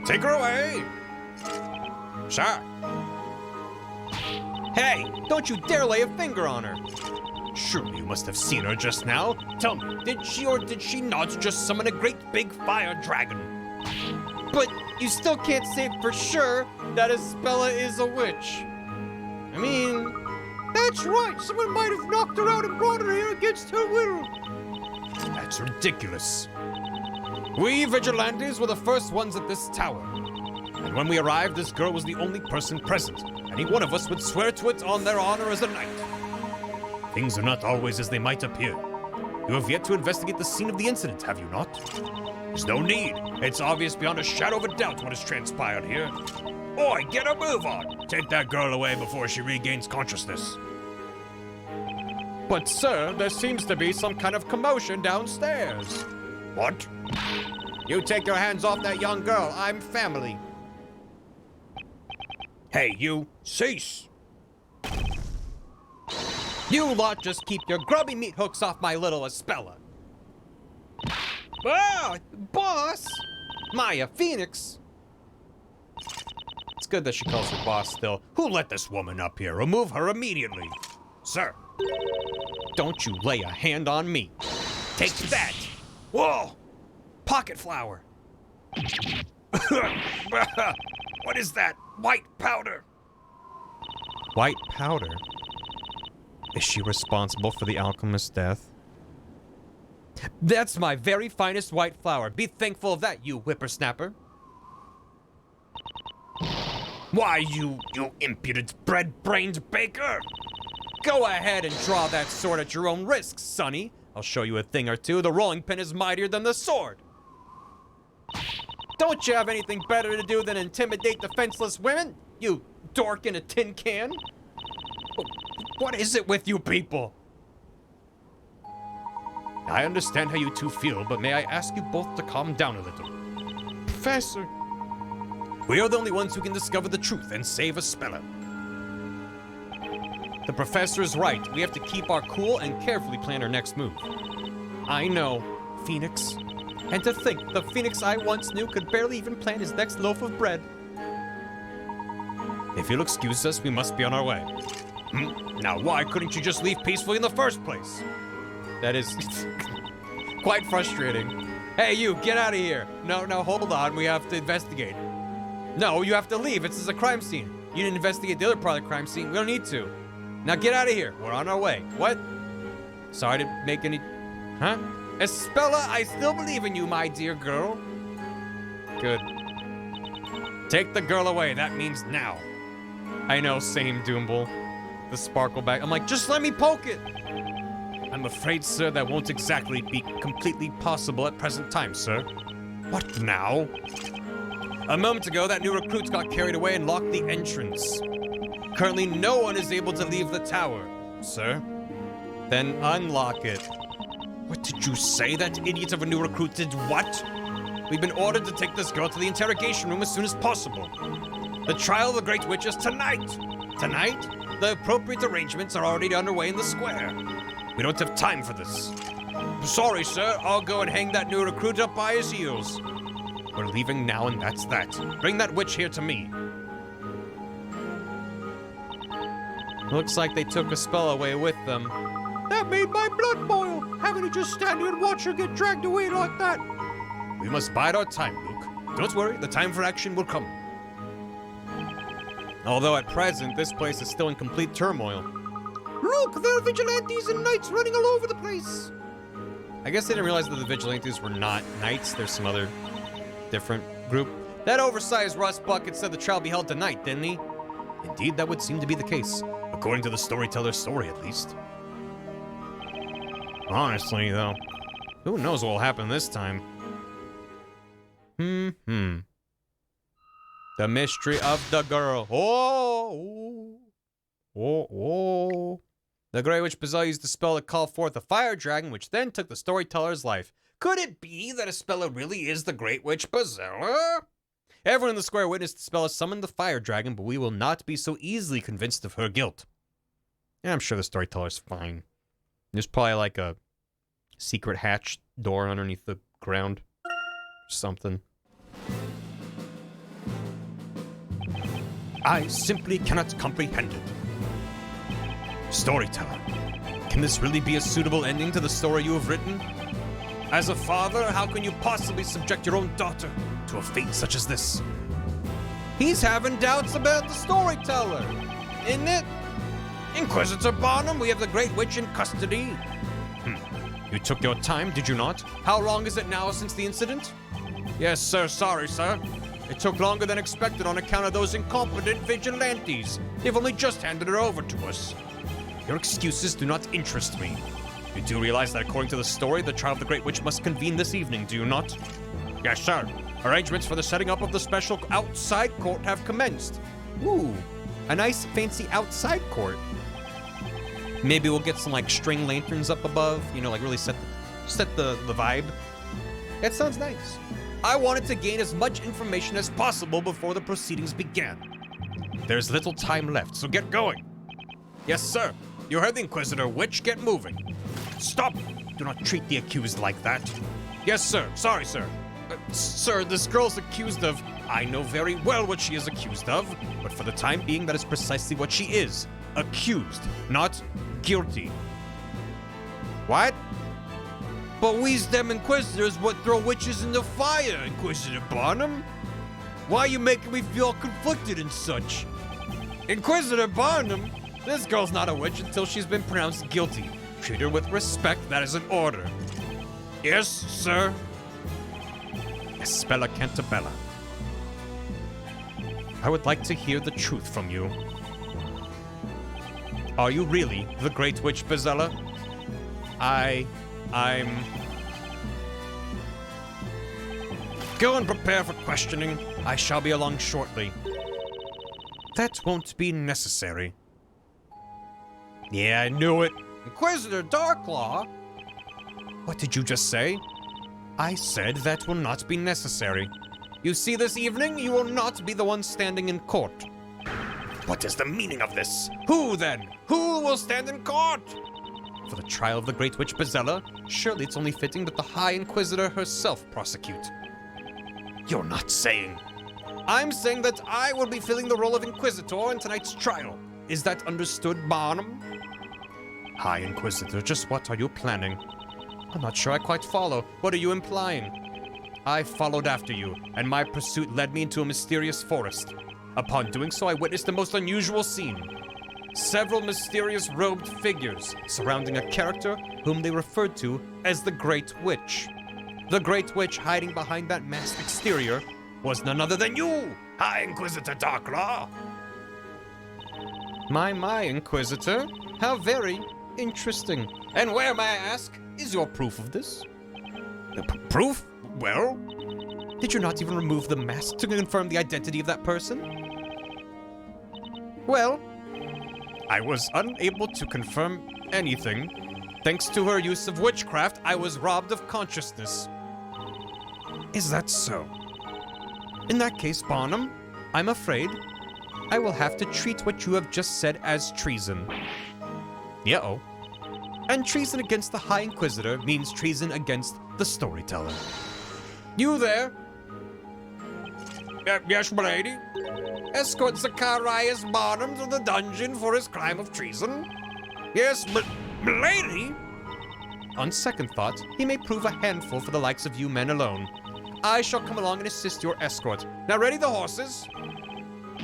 Take her away! Sir! Hey, don't you dare lay a finger on her! Surely you must have seen her just now. Tell me, did she or did she not just summon a great big fire dragon? But you still can't say for sure that Espella is a witch. I mean... That's right, someone might have knocked her out and brought her here against her will. That's ridiculous. We vigilantes were the first ones at this tower. And when we arrived, this girl was the only person present. Any one of us would swear to it on their honor as a knight. Things are not always as they might appear. You have yet to investigate the scene of the incident, have you not? There's no need. It's obvious beyond a shadow of a doubt what has transpired here. Oi, get a move on! Take that girl away before she regains consciousness. But sir, there seems to be some kind of commotion downstairs. What? You take your hands off that young girl. I'm family. Hey, you, cease! You lot just keep your grubby meat hooks off my little Espella. Ah, boss! Maya Phoenix. It's good that she calls her boss still. Who let this woman up here? Remove her immediately. Sir. Don't you lay a hand on me. Take that. Whoa! Pocket flower. What is that? White powder. White powder? Is she responsible for the alchemist's death? That's my very finest white flower. Be thankful of that, you whippersnapper. Why, you impudent bread-brained baker! Go ahead and draw that sword at your own risk, Sonny. I'll show you a thing or two. The rolling pin is mightier than the sword. Don't you have anything better to do than intimidate defenseless women? You dork in a tin can? What is it with you people? I understand how you two feel, but may I ask you both to calm down a little? Professor. We are the only ones who can discover the truth and save Espella. The professor is right. We have to keep our cool and carefully plan our next move. I know, Phoenix. And to think, the Phoenix I once knew could barely even plan his next loaf of bread. If you'll excuse us, we must be on our way. Now, why couldn't you just leave peacefully in the first place? That is quite frustrating. Hey, you, get out of here. No, hold on. We have to investigate. No, you have to leave. This is a crime scene. You didn't investigate the other part of the crime scene. We don't need to. Now get out of here. We're on our way. What? Sorry to make any... Huh? Espella, I still believe in you, my dear girl. Good. Take the girl away. That means now. I know, same, Doomble. The sparkle back. I'm like, just let me poke it. I'm afraid, sir, that won't exactly be completely possible at present time, sir. What now? A moment ago, that new recruit got carried away and locked the entrance. Currently, no one is able to leave the tower, sir. Then unlock it. What did you say? That idiot of a new recruit did what? We've been ordered to take this girl to the interrogation room as soon as possible. The trial of the Great Witch is tonight. Tonight? The appropriate arrangements are already underway in the square. We don't have time for this. Sorry, sir. I'll go and hang that new recruit up by his heels. We're leaving now, and that's that. Bring that witch here to me. Looks like they took a spell away with them. That made my blood boil, having to just stand here and watch her get dragged away like that. We must bide our time, Luke. Don't worry, the time for action will come. Although at present, this place is still in complete turmoil. Look, there are vigilantes and knights running all over the place. I guess they didn't realize that the vigilantes were not knights. There's some other different group. That oversized rust bucket said the trial be held tonight, didn't he? Indeed, that would seem to be the case. According to the storyteller's story, at least. Honestly, though, who knows what will happen this time? The mystery of the girl. The Grey Witch Bazella used the spell to call forth a fire dragon, which then took the storyteller's life. Could it be that Espella really is the Great Witch Bazella? Everyone in the square witnessed Espella summon the fire dragon, but we will not be so easily convinced of her guilt. Yeah, I'm sure the storyteller's fine. There's probably like a secret hatch door underneath the ground. Something. I simply cannot comprehend it. Storyteller, can this really be a suitable ending to the story you have written? As a father, how can you possibly subject your own daughter to a fate such as this? He's having doubts about the storyteller, isn't it? Inquisitor Barnum, we have the Great Witch in custody. You took your time, did you not? How long is it now since the incident? Yes, sir. Sorry, sir. It took longer than expected on account of those incompetent vigilantes. They've only just handed her over to us. Your excuses do not interest me. You do realize that according to the story, the trial of the Great Witch must convene this evening, do you not? Yes, sir. Arrangements for the setting up of the special outside court have commenced. Ooh, a nice fancy outside court. Maybe we'll get some like string lanterns up above, you know, like really set the vibe. That sounds nice. I wanted to gain as much information as possible before the proceedings began. There's little time left, so get going. Yes, sir. You heard the Inquisitor. Witch, get moving. Stop! Do not treat the accused like that. Yes, sir. Sorry, sir. Sir, this girl's accused of... I know very well what she is accused of, but for the time being, that is precisely what she is. Accused, not guilty. What? But we's them Inquisitors what throw witches in the fire, Inquisitor Barnum. Why are you making me feel conflicted and such? Inquisitor Barnum? This girl's not a witch until she's been pronounced guilty. Treat her with respect, that is an order. Yes, sir. Espella Cantabella. I would like to hear the truth from you. Are you really the Great Witch Bazella? I'm... Go and prepare for questioning. I shall be along shortly. That won't be necessary. Yeah, I knew it. Inquisitor Darklaw? What did you just say? I said that will not be necessary. You see, this evening, you will not be the one standing in court. What is the meaning of this? Who, then? Who will stand in court? For the trial of the Great Witch Bazella, surely it's only fitting that the High Inquisitor herself prosecute. You're not saying... I'm saying that I will be filling the role of Inquisitor in tonight's trial. Is that understood, Barnum? High Inquisitor, just what are you planning? I'm not sure I quite follow. What are you implying? I followed after you, and my pursuit led me into a mysterious forest. Upon doing so, I witnessed a most unusual scene. Several mysterious robed figures surrounding a character whom they referred to as the Great Witch. The Great Witch, hiding behind that masked exterior, was none other than you, High Inquisitor Darklaw. My, Inquisitor. How very interesting. And where, may I ask, is your proof of this? Proof? Well, did you not even remove the mask to confirm the identity of that person? Well, I was unable to confirm anything. Thanks to her use of witchcraft, I was robbed of consciousness. Is that so? In that case, Barnum, I'm afraid I will have to treat what you have just said as treason. Yeah-oh. And treason against the High Inquisitor means treason against the storyteller. You there? Yes, milady? Escort Zacharias Barnum to the dungeon for his crime of treason? Yes, milady? On second thought, he may prove a handful for the likes of you men alone. I shall come along and assist your escort. Now ready the horses?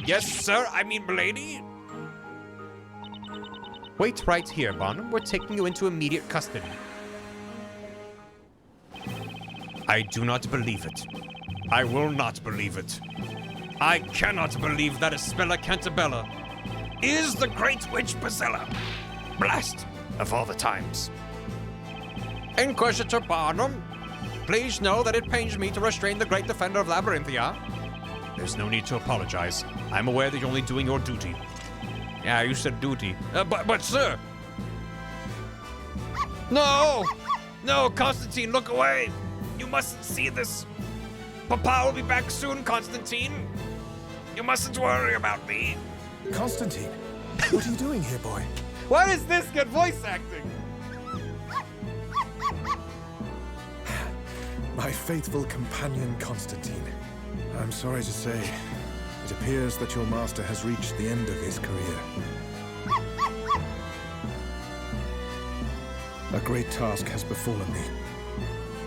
Yes, sir. I mean, milady. Wait right here, Barnum. We're taking you into immediate custody. I do not believe it. I will not believe it. I cannot believe that Espella Cantabella is the Great Witch Bezella. Blast of all the times. Inquisitor Barnum, please know that it pains me to restrain the great defender of Labyrinthia. There's no need to apologize. I'm aware that you're only doing your duty. Yeah, you said duty. But sir! No! No, Constantine, look away! You mustn't see this. Papa will be back soon, Constantine. You mustn't worry about me. Constantine, what are you doing here, boy? What is this good voice acting? My faithful companion, Constantine. I'm sorry to say, it appears that your master has reached the end of his career. A great task has befallen me,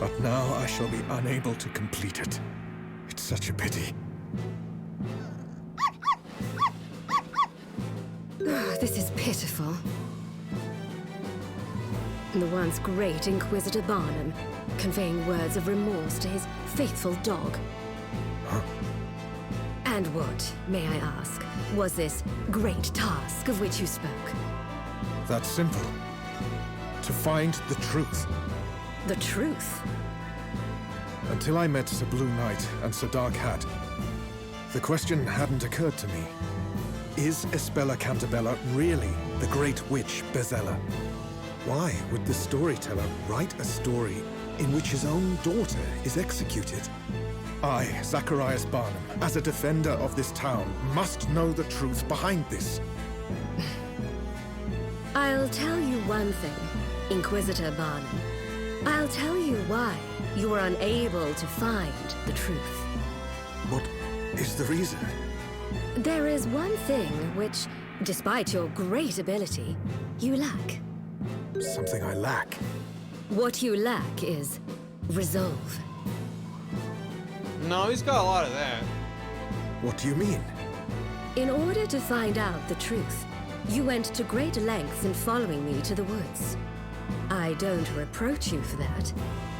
but now I shall be unable to complete it. It's such a pity. This is pitiful. The once great Inquisitor Barnum, conveying words of remorse to his faithful dog. Huh? And what, may I ask, was this great task of which you spoke? That's simple. To find the truth. The truth? Until I met Sir Blue Knight and Sir Dark Hat, the question hadn't occurred to me. Is Espella Cantabella really the Great Witch Bezella? Why would the storyteller write a story in which his own daughter is executed? I, Zacharias Barnum, as a defender of this town, must know the truth behind this. I'll tell you one thing, Inquisitor Barnum. I'll tell you why you were unable to find the truth. What is the reason? There is one thing which, despite your great ability, you lack. Something I lack? What you lack is resolve. No, he's got a lot of that. What do you mean? In order to find out the truth, you went to great lengths in following me to the woods. I don't reproach you for that.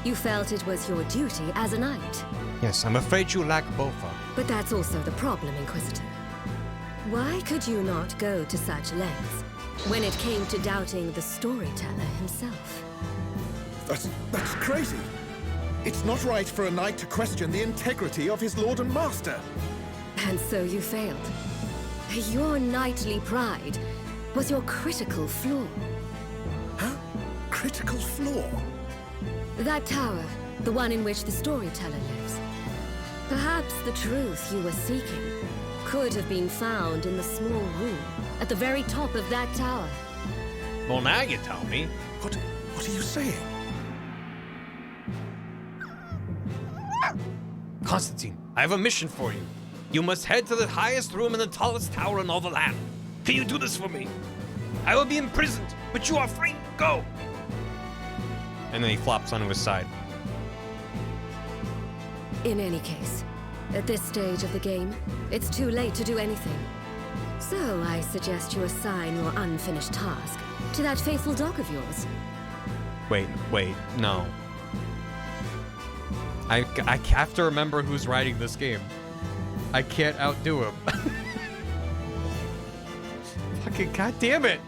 You felt it was your duty as a knight. Yes, I'm afraid you lack both. But that's also the problem, Inquisitor. Why could you not go to such lengths when it came to doubting the storyteller himself? That's crazy. It's not right for a knight to question the integrity of his lord and master. And so you failed. Your knightly pride was your critical flaw. Huh? Critical flaw? That tower, the one in which the storyteller lives. Perhaps the truth you were seeking could have been found in the small room at the very top of that tower. Well, now you tell me. What are you saying? Constantine, I have a mission for you. You must head to the highest room in the tallest tower in all the land. Can you do this for me? I will be imprisoned, but you are free. Go! And then he flops onto his side. In any case, at this stage of the game, it's too late to do anything. So I suggest you assign your unfinished task to that faithful dog of yours. Wait, no. I have to remember who's writing this game. I can't outdo him. Fucking goddamn it!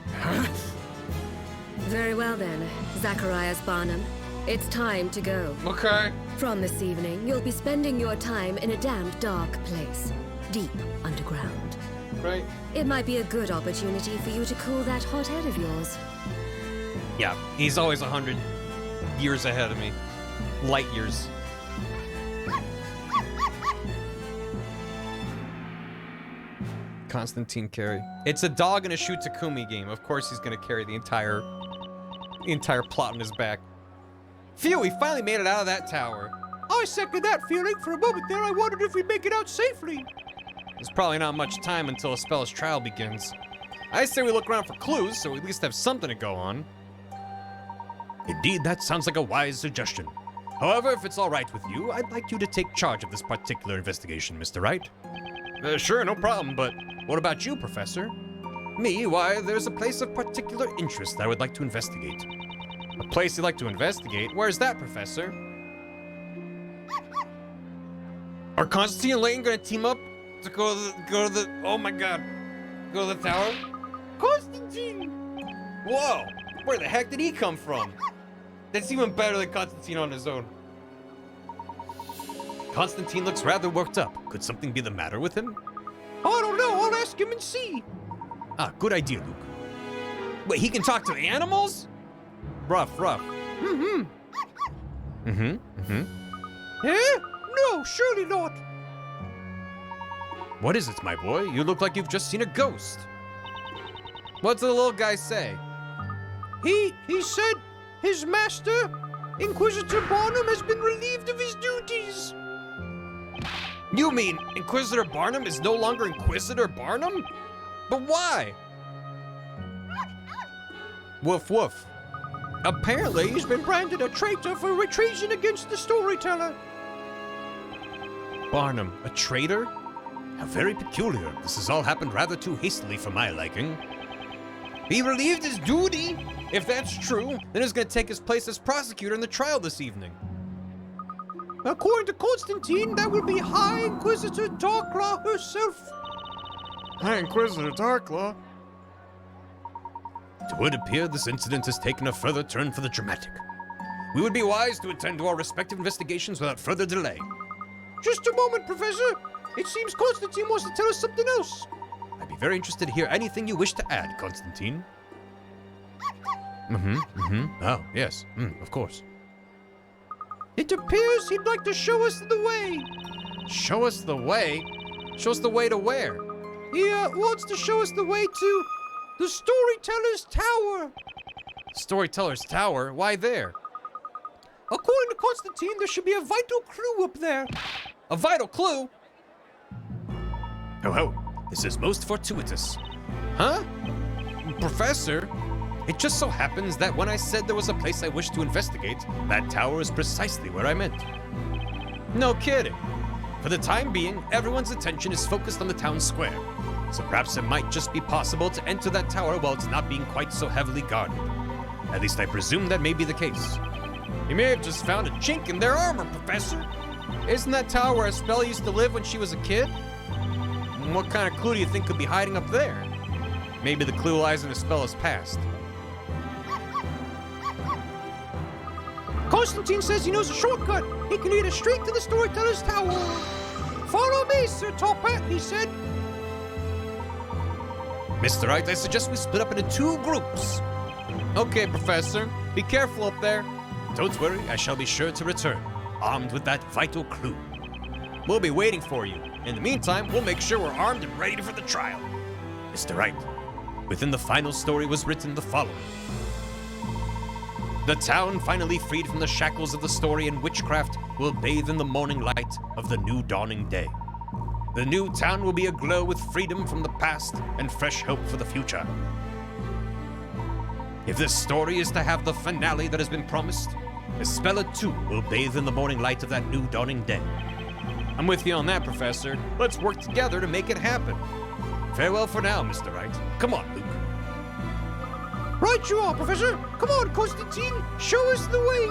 Very well then, Zacharias Barnum. It's time to go. Okay. From this evening, you'll be spending your time in a damned dark place, deep underground. Right. It might be a good opportunity for you to cool that hot head of yours. Yeah, he's always 100 years ahead of me. Light years. Constantine carry. It's a dog and a shoot Takumi game. Of course he's gonna carry the entire plot on his back. Phew, we finally made it out of that tower. I second that feeling. For a moment there, I wondered if we'd make it out safely. There's probably not much time until Aspella's trial begins. I say we look around for clues, so we at least have something to go on. Indeed, that sounds like a wise suggestion. However, if it's all right with you, I'd like you to take charge of this particular investigation, Mr. Wright. Sure, no problem, but What about you, Professor? Me? Why, there's a place of particular interest I would like to investigate. a place you'd like to investigate? Where's that, Professor? Are Constantine and Layton gonna team up to go to the oh my god, go to the tower? Constantine! Whoa, where the heck did he come from? That's even better than Constantine on his own. Constantine looks rather worked up. Could something be the matter with him? I don't know. I'll ask him and see. Ah, good idea, Luke. Wait, he can talk to the animals? Rough. Mm-hmm. Eh? No, surely not. What is it, my boy? You look like you've just seen a ghost. What's the little guy say? He said his master, Inquisitor Barnum, has been relieved of his duties. You mean Inquisitor Barnum is no longer Inquisitor Barnum? But why? Woof woof. Apparently, he's been branded a traitor for treason against the storyteller. Barnum, a traitor? How very peculiar. This has all happened rather too hastily for my liking. He relieved his duty? If that's true, then he's gonna take his place as prosecutor in the trial this evening. According to Constantine, that would be High Inquisitor Darklaw herself. High Inquisitor Darklaw? It would appear this incident has taken a further turn for the dramatic. We would be wise to attend to our respective investigations without further delay. Just a moment, Professor. It seems Constantine wants to tell us something else. I'd be very interested to hear anything you wish to add, Constantine. Oh, yes. Of course. It appears he'd like to show us the way. Show us the way? Show us the way to where? He wants to show us the way to the Storyteller's Tower. Storyteller's Tower? Why there? According to Constantine, there should be a vital clue up there. A vital clue? Oh, this is most fortuitous. Huh? Professor? It just so happens that when I said there was a place I wished to investigate, that tower is precisely where I meant. No kidding. For the time being, everyone's attention is focused on the town square. So perhaps it might just be possible to enter that tower while it's not being quite so heavily guarded. At least I presume that may be the case. You may have just found a chink in their armor, Professor. Isn't that tower where Aspella used to live when she was a kid? What kind of clue do you think could be hiding up there? Maybe the clue lies in Aspella's past. Constantine says he knows a shortcut. He can lead us straight to the Storyteller's Tower. Follow me, Sir Top Hat, he said. Mr. Wright, I suggest we split up into 2 groups. Okay, Professor. Be careful up there. Don't worry, I shall be sure to return, armed with that vital clue. We'll be waiting for you. In the meantime, we'll make sure we're armed and ready for the trial. Mr. Wright, within the final story was written the following. The town, finally freed from the shackles of the story and witchcraft, will bathe in the morning light of the new dawning day. The new town will be aglow with freedom from the past and fresh hope for the future. If this story is to have the finale that has been promised, Aspella too will bathe in the morning light of that new dawning day. I'm with you on that, Professor. Let's work together to make it happen. Farewell for now, Mr. Wright. Come on, Luke. Right you are, Professor. Come on, Constantine. Show us the way.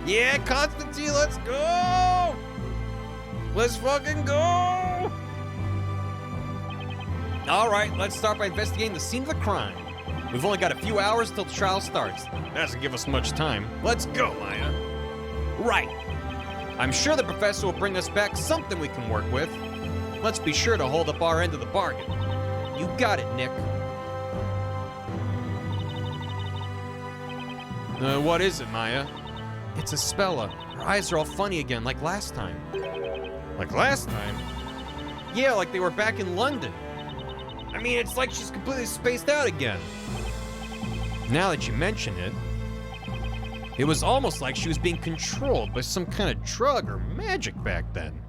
Yeah, Constantine, let's go! Let's fucking go! All right, let's start by investigating the scene of the crime. We've only got a few hours till the trial starts. That doesn't give us much time. Let's go, Maya. Right. I'm sure the professor will bring us back something we can work with. Let's be sure to hold up our end of the bargain. You got it, Nick. What is it, Maya? It's Espella. Her eyes are all funny again, like last time. Like last time? Yeah, like they were back in London. I mean, it's like she's completely spaced out again. Now that you mention it, it was almost like she was being controlled by some kind of drug or magic back then.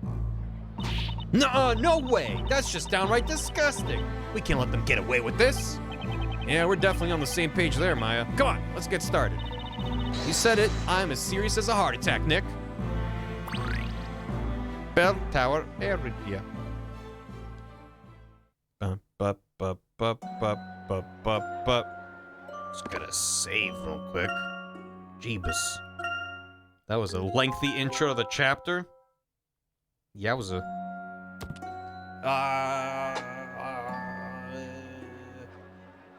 No way! That's just downright disgusting. We can't let them get away with this. Yeah, we're definitely on the same page there, Maya. Come on, let's get started. You said it. I'm as serious as a heart attack, Nick. Bell tower area. Just gotta save real quick. Jeebus. That was a lengthy intro to the chapter. Yeah, it was a...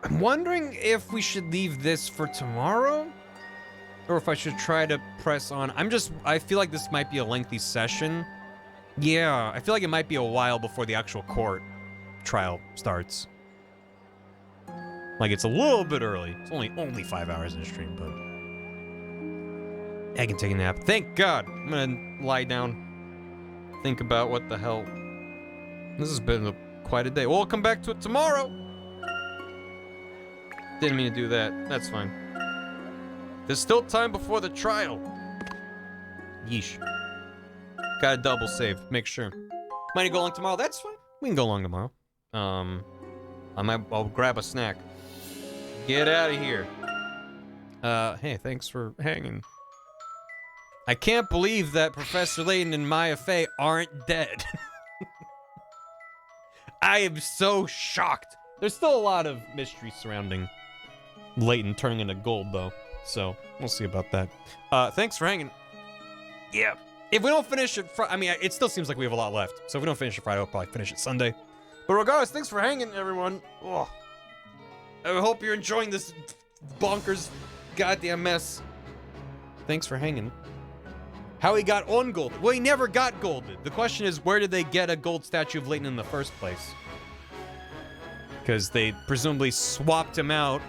I'm wondering if we should leave this for tomorrow? Or if I should try to press on. I feel like this might be a lengthy session. Yeah, I feel like it might be a while before the actual court trial starts. Like, it's a little bit early. It's only 5 hours in the stream, but... I can take a nap. Thank God! I'm gonna lie down. Think about what the hell... This has been quite a day. We'll come back to it tomorrow! Didn't mean to do that. That's fine. There's still time before the trial. Yeesh. Gotta double save. Make sure. Might go long tomorrow. That's fine. We can go long tomorrow. I'll grab a snack. Get out of here. Hey, thanks for hanging. I can't believe that Professor Layton and Maya Fey aren't dead. I am so shocked. There's still a lot of mystery surrounding Layton turning into gold, though. So, we'll see about that. Thanks for hanging. Yeah. If we don't finish it, I mean, it still seems like we have a lot left. So if we don't finish it Friday, we'll probably finish it Sunday. But regardless, thanks for hanging, everyone. Oh. I hope you're enjoying this bonkers goddamn mess. Thanks for hanging. How he got on gold? Well, he never got golded. The question is, where did they get a gold statue of Layton in the first place? Because they presumably swapped him out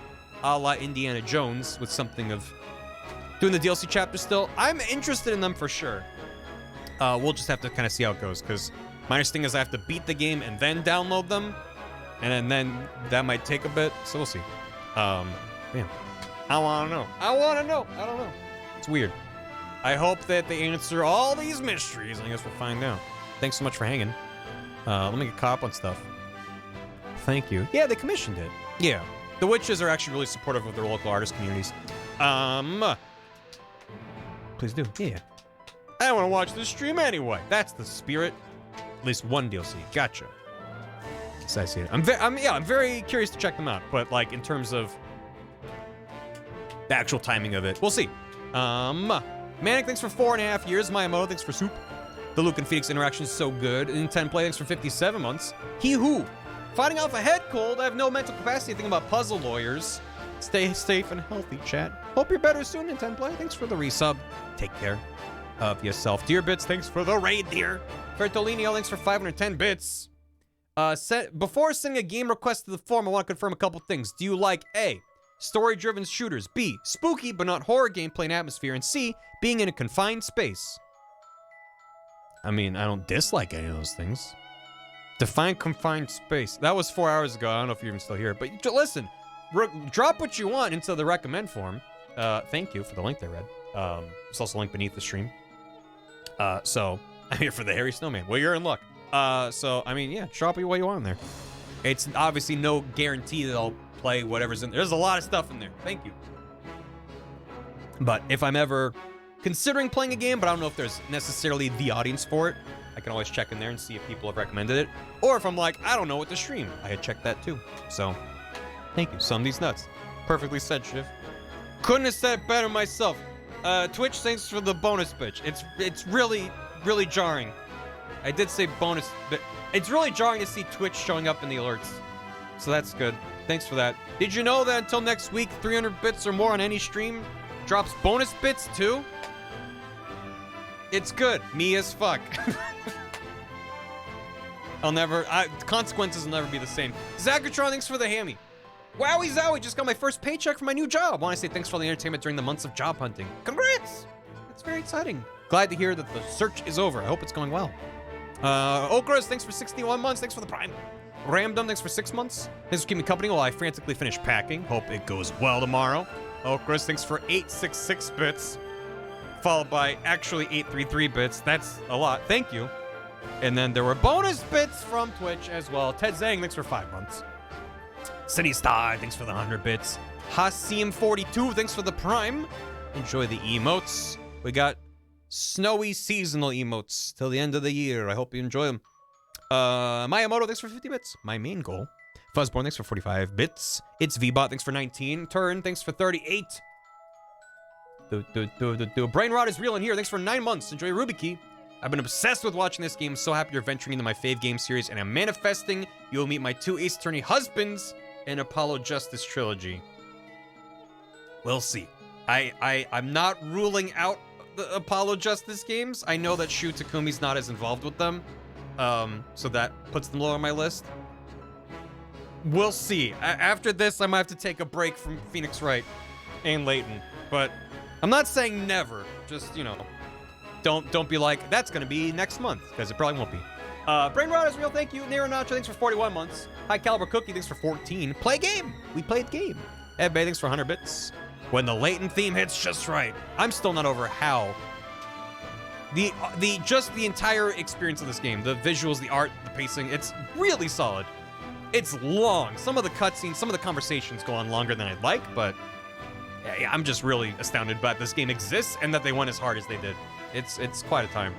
a la Indiana Jones with something of doing the DLC chapter still. I'm interested in them for sure. We'll just have to kind of see how it goes, because my understanding is I have to beat the game and then download them, and then that might take a bit, so we'll see. Man, I want to know. I don't know. It's weird. I hope that they answer all these mysteries. I guess we'll find out. Thanks so much for hanging. Let me get caught up on stuff. Thank you. Yeah, they commissioned it. Yeah. The witches are actually really supportive of their local artist communities. Please do. Yeah. I want to watch this stream anyway. That's the spirit. At least one DLC. Gotcha. Yes, I see it. I'm very curious to check them out. But like in terms of the actual timing of it, we'll see. Manic, thanks for 4.5 years. Miyamoto, thanks for soup. The Luke and Phoenix interaction is so good. In 10 play, thanks for 57 months. He who? Fighting off a head cold. I have no mental capacity to think about puzzle lawyers. Stay safe and healthy, chat. Hope you're better soon in 10 play. Thanks for the resub. Take care of yourself. Dear Bits, thanks for the raid, dear. Fertolini, thanks for 510 bits. Before sending a game request to the forum, I want to confirm a couple things. Do you like A, story-driven shooters, B, spooky but not horror gameplay and atmosphere, and C, being in a confined space? I mean, I don't dislike any of those things. Define confined space. That was 4 hours ago. I don't know if you're even still here, but listen, drop what you want into the recommend form. Thank you for the link there, Red. There's also a link beneath the stream. So, I'm here for the hairy snowman. Well, you're in luck. So, I mean, yeah, drop what you want in there. It's obviously no guarantee that I'll play whatever's in there. There's a lot of stuff in there. Thank you. But if I'm ever considering playing a game, but I don't know if there's necessarily the audience for it, I can always check in there and see if people have recommended it. Or if I'm like, I don't know what to stream, I had checked that too. So, thank you. Some of these nuts. Perfectly said, Shiv. Couldn't have said it better myself. Twitch, thanks for the bonus bitch. It's really, really jarring. I did say bonus, but it's really jarring to see Twitch showing up in the alerts. So that's good. Thanks for that. Did you know that until next week, 300 bits or more on any stream drops bonus bits too? It's good. Me as fuck. Consequences will never be the same. Zachatron, thanks for the hammy. Wowie zowie, just got my first paycheck for my new job. Want to say thanks for all the entertainment during the months of job hunting. Congrats! It's very exciting. Glad to hear that the search is over. I hope it's going well. Okras, thanks for 61 months. Thanks for the prime. Ramdom, thanks for 6 months. Thanks for keeping me company while I frantically finish packing. Hope it goes well tomorrow. Okras, thanks for 866 bits. Followed by actually 833 bits. That's a lot. Thank you. And then there were bonus bits from Twitch as well. Ted Zhang, thanks for 5 months. City Star, thanks for the 100 bits. Hasim42, thanks for the prime. Enjoy the emotes. We got snowy seasonal emotes till the end of the year. I hope you enjoy them. Miyamoto, thanks for 50 bits. My main goal. Fuzzborn, thanks for 45 bits. It's VBot, thanks for 19. Turn, thanks for 38. Brain Rot is real in here. Thanks for 9 months. Enjoy Ruby Key. I've been obsessed with watching this game. So happy you're venturing into my fave game series, and I'm manifesting you will meet my 2 Ace Attorney husbands in Apollo Justice Trilogy. We'll see. I'm not ruling out the Apollo Justice games. I know that Shu Takumi's not as involved with them. So that puts them lower on my list. We'll see. After this, I might have to take a break from Phoenix Wright and Layton. But I'm not saying never. Just, you know, don't be like, that's going to be next month, because it probably won't be. Brain Rot is real, thank you. Nero Nacho, thanks for 41 months. High Caliber Cookie, thanks for 14. Play game. We played game. Ed Bay, thanks for 100 bits. When the Layton theme hits just right. I'm still not over how. Just the entire experience of this game, the visuals, the art, the pacing, it's really solid. It's long. Some of the cutscenes, some of the conversations go on longer than I'd like, but I'm just really astounded that this game exists and that they went as hard as they did. It's quite a time.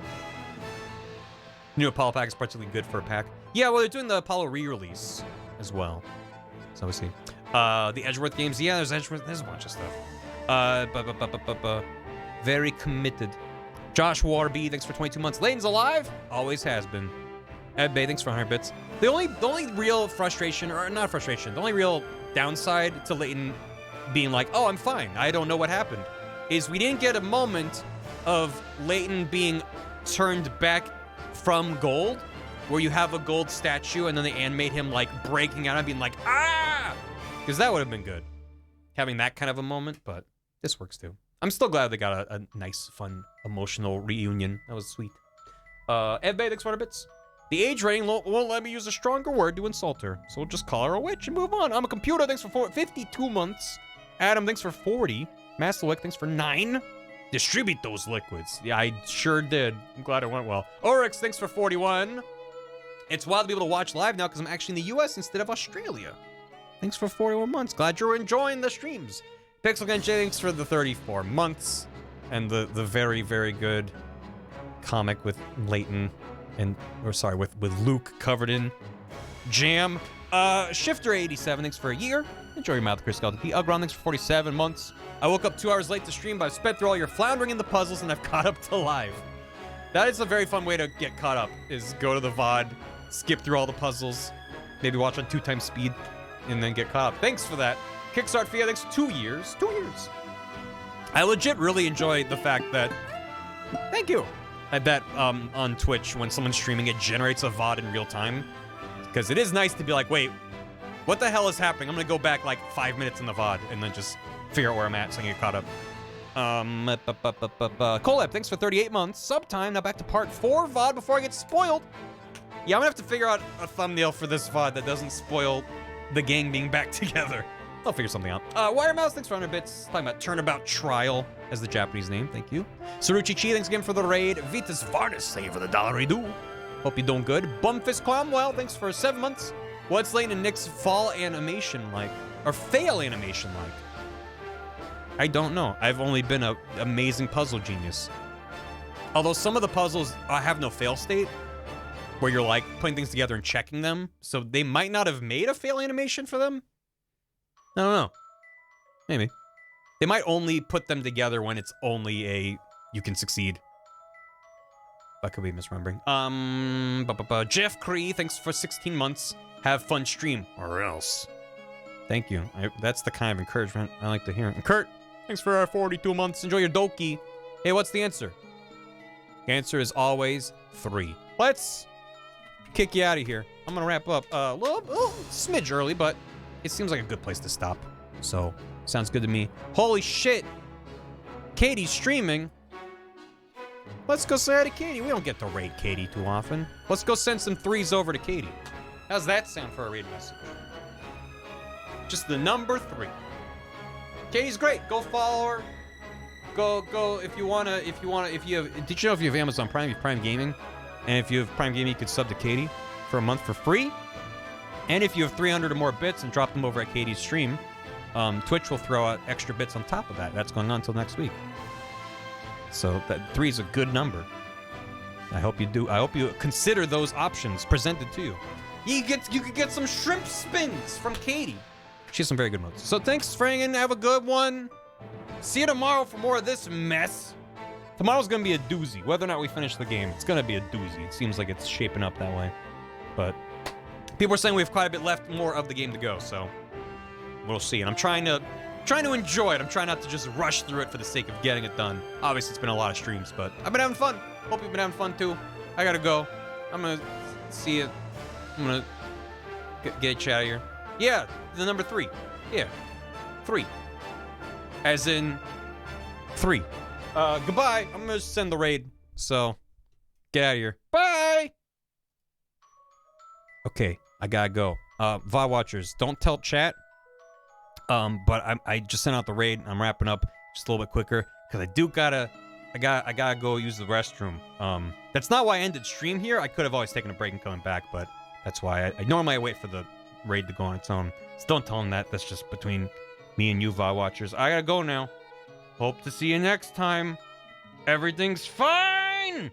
New Apollo pack is particularly good for a pack. Yeah, well, they're doing the Apollo re-release as well. So we see. The Edgeworth games. Yeah, there's Edgeworth. There's a bunch of stuff. Very committed. Josh Warby, thanks for 22 months. Layton's alive. Always has been. Ed Bay, thanks for 100 bits. The only real frustration, or not frustration, the only real downside to Layton being like, oh, I'm fine, I don't know what happened, is we didn't get a moment of Layton being turned back from gold, where you have a gold statue and then they animate him like breaking out and being like, ah! Because that would have been good, having that kind of a moment, but this works too. I'm still glad they got a nice, fun, emotional reunion. That was sweet. Ed Bay, thanks for 100 bits. The age rating won't let me use a stronger word to insult her, so we'll just call her a witch and move on. I'm a computer, thanks for 52 months. Adam, thanks for 40. Masterwick, thanks for 9. Distribute those liquids. Yeah, I sure did. I'm glad it went well. Oryx, thanks for 41. It's wild to be able to watch live now because I'm actually in the US instead of Australia. Thanks for 41 months. Glad you're enjoying the streams. Pixel Gun J, thanks for the 34 months. And the very, very good comic with Layton and, or sorry, with Luke covered in jam. Shifter 87, thanks for a year. Enjoy your mouth, Chris Skeleton P. Ugron, thanks for 47 months. I woke up 2 hours late to stream, but I've sped through all your floundering in the puzzles and I've caught up to live. That is a very fun way to get caught up, is go to the VOD, skip through all the puzzles, maybe watch on 2x speed, and then get caught up. Thanks for that. Kickstart Fia, thanks for 2 years. 2 years. I legit really enjoy the fact that, thank you, that on Twitch, when someone's streaming, it generates a VOD in real time. Because it is nice to be like, wait, what the hell is happening? I'm gonna go back like 5 minutes in the VOD and then just figure out where I'm at so I can get caught up. Colab, thanks for 38 months. Subtime, now back to part 4 VOD before I get spoiled. Yeah, I'm gonna have to figure out a thumbnail for this VOD that doesn't spoil the gang being back together. I'll figure something out. Wire Mouse, thanks for 100 bits. Talking about Turnabout Trial as the Japanese name, thank you. Saruchi Chi, thanks again for the raid. Vitas Vardas, thank you for the $1. Hope you're doing good. Bumfist Cromwell, thanks for 7 months. What's Layton and Nick's fall animation like? Or fail animation like? I don't know. I've only been an amazing puzzle genius. Although some of the puzzles have no fail state, where you're like putting things together and checking them. So they might not have made a fail animation for them. I don't know. Maybe. They might only put them together when it's only a you can succeed. I could be misremembering. Jeff Cree, thanks for 16 months. Have fun stream, or else. Thank you. That's the kind of encouragement I like to hear. And Kurt, thanks for 42 months. Enjoy your doki. Hey, what's the answer? The answer is always 3. Let's kick you out of here. I'm gonna wrap up a little smidge early, but it seems like a good place to stop. So, sounds good to me. Holy shit! Katie's streaming. Let's go say hi to Katie. We don't get to raid Katie too often. Let's go send some 3s over to Katie. How's that sound for a raid message? Just the number 3. Katie's great. Go follow her. Go if you wanna. Did you know if you have Amazon Prime, you have Prime Gaming, and if you have Prime Gaming, you could sub to Katie for a month for free. And if you have 300 or more bits and drop them over at Katie's stream, Twitch will throw out extra bits on top of that. That's going on until next week. So that 3 is a good number. I hope you do. I hope you consider those options presented to you. You could get some shrimp spins from Katie. She has some very good modes. So thanks for hanging. Have a good one. See you tomorrow for more of this mess. Tomorrow's gonna be a doozy. Whether or not we finish the game, it's gonna be a doozy. It seems like it's shaping up that way. But people are saying we have quite a bit left, more of the game to go. So we'll see. And I'm trying to enjoy it. I'm trying not to just rush through it for the sake of getting it done. Obviously, it's been a lot of streams, but I've been having fun. Hope you've been having fun too. I gotta go. I'm gonna see it. I'm gonna get you out of here. Yeah, the number 3. Yeah, 3. As in 3. Goodbye. I'm gonna send the raid. So get out of here. Bye. Okay, I gotta go. VOD watchers, don't tell chat. But I just sent out the raid. I'm wrapping up just a little bit quicker because I gotta go use the restroom. That's not why I ended stream here. I could have always taken a break and coming back, but that's why I normally wait for the raid to go on its own. So don't tell them that. That's just between me and you, VOD watchers. I gotta go now. Hope to see you next time. Everything's fine.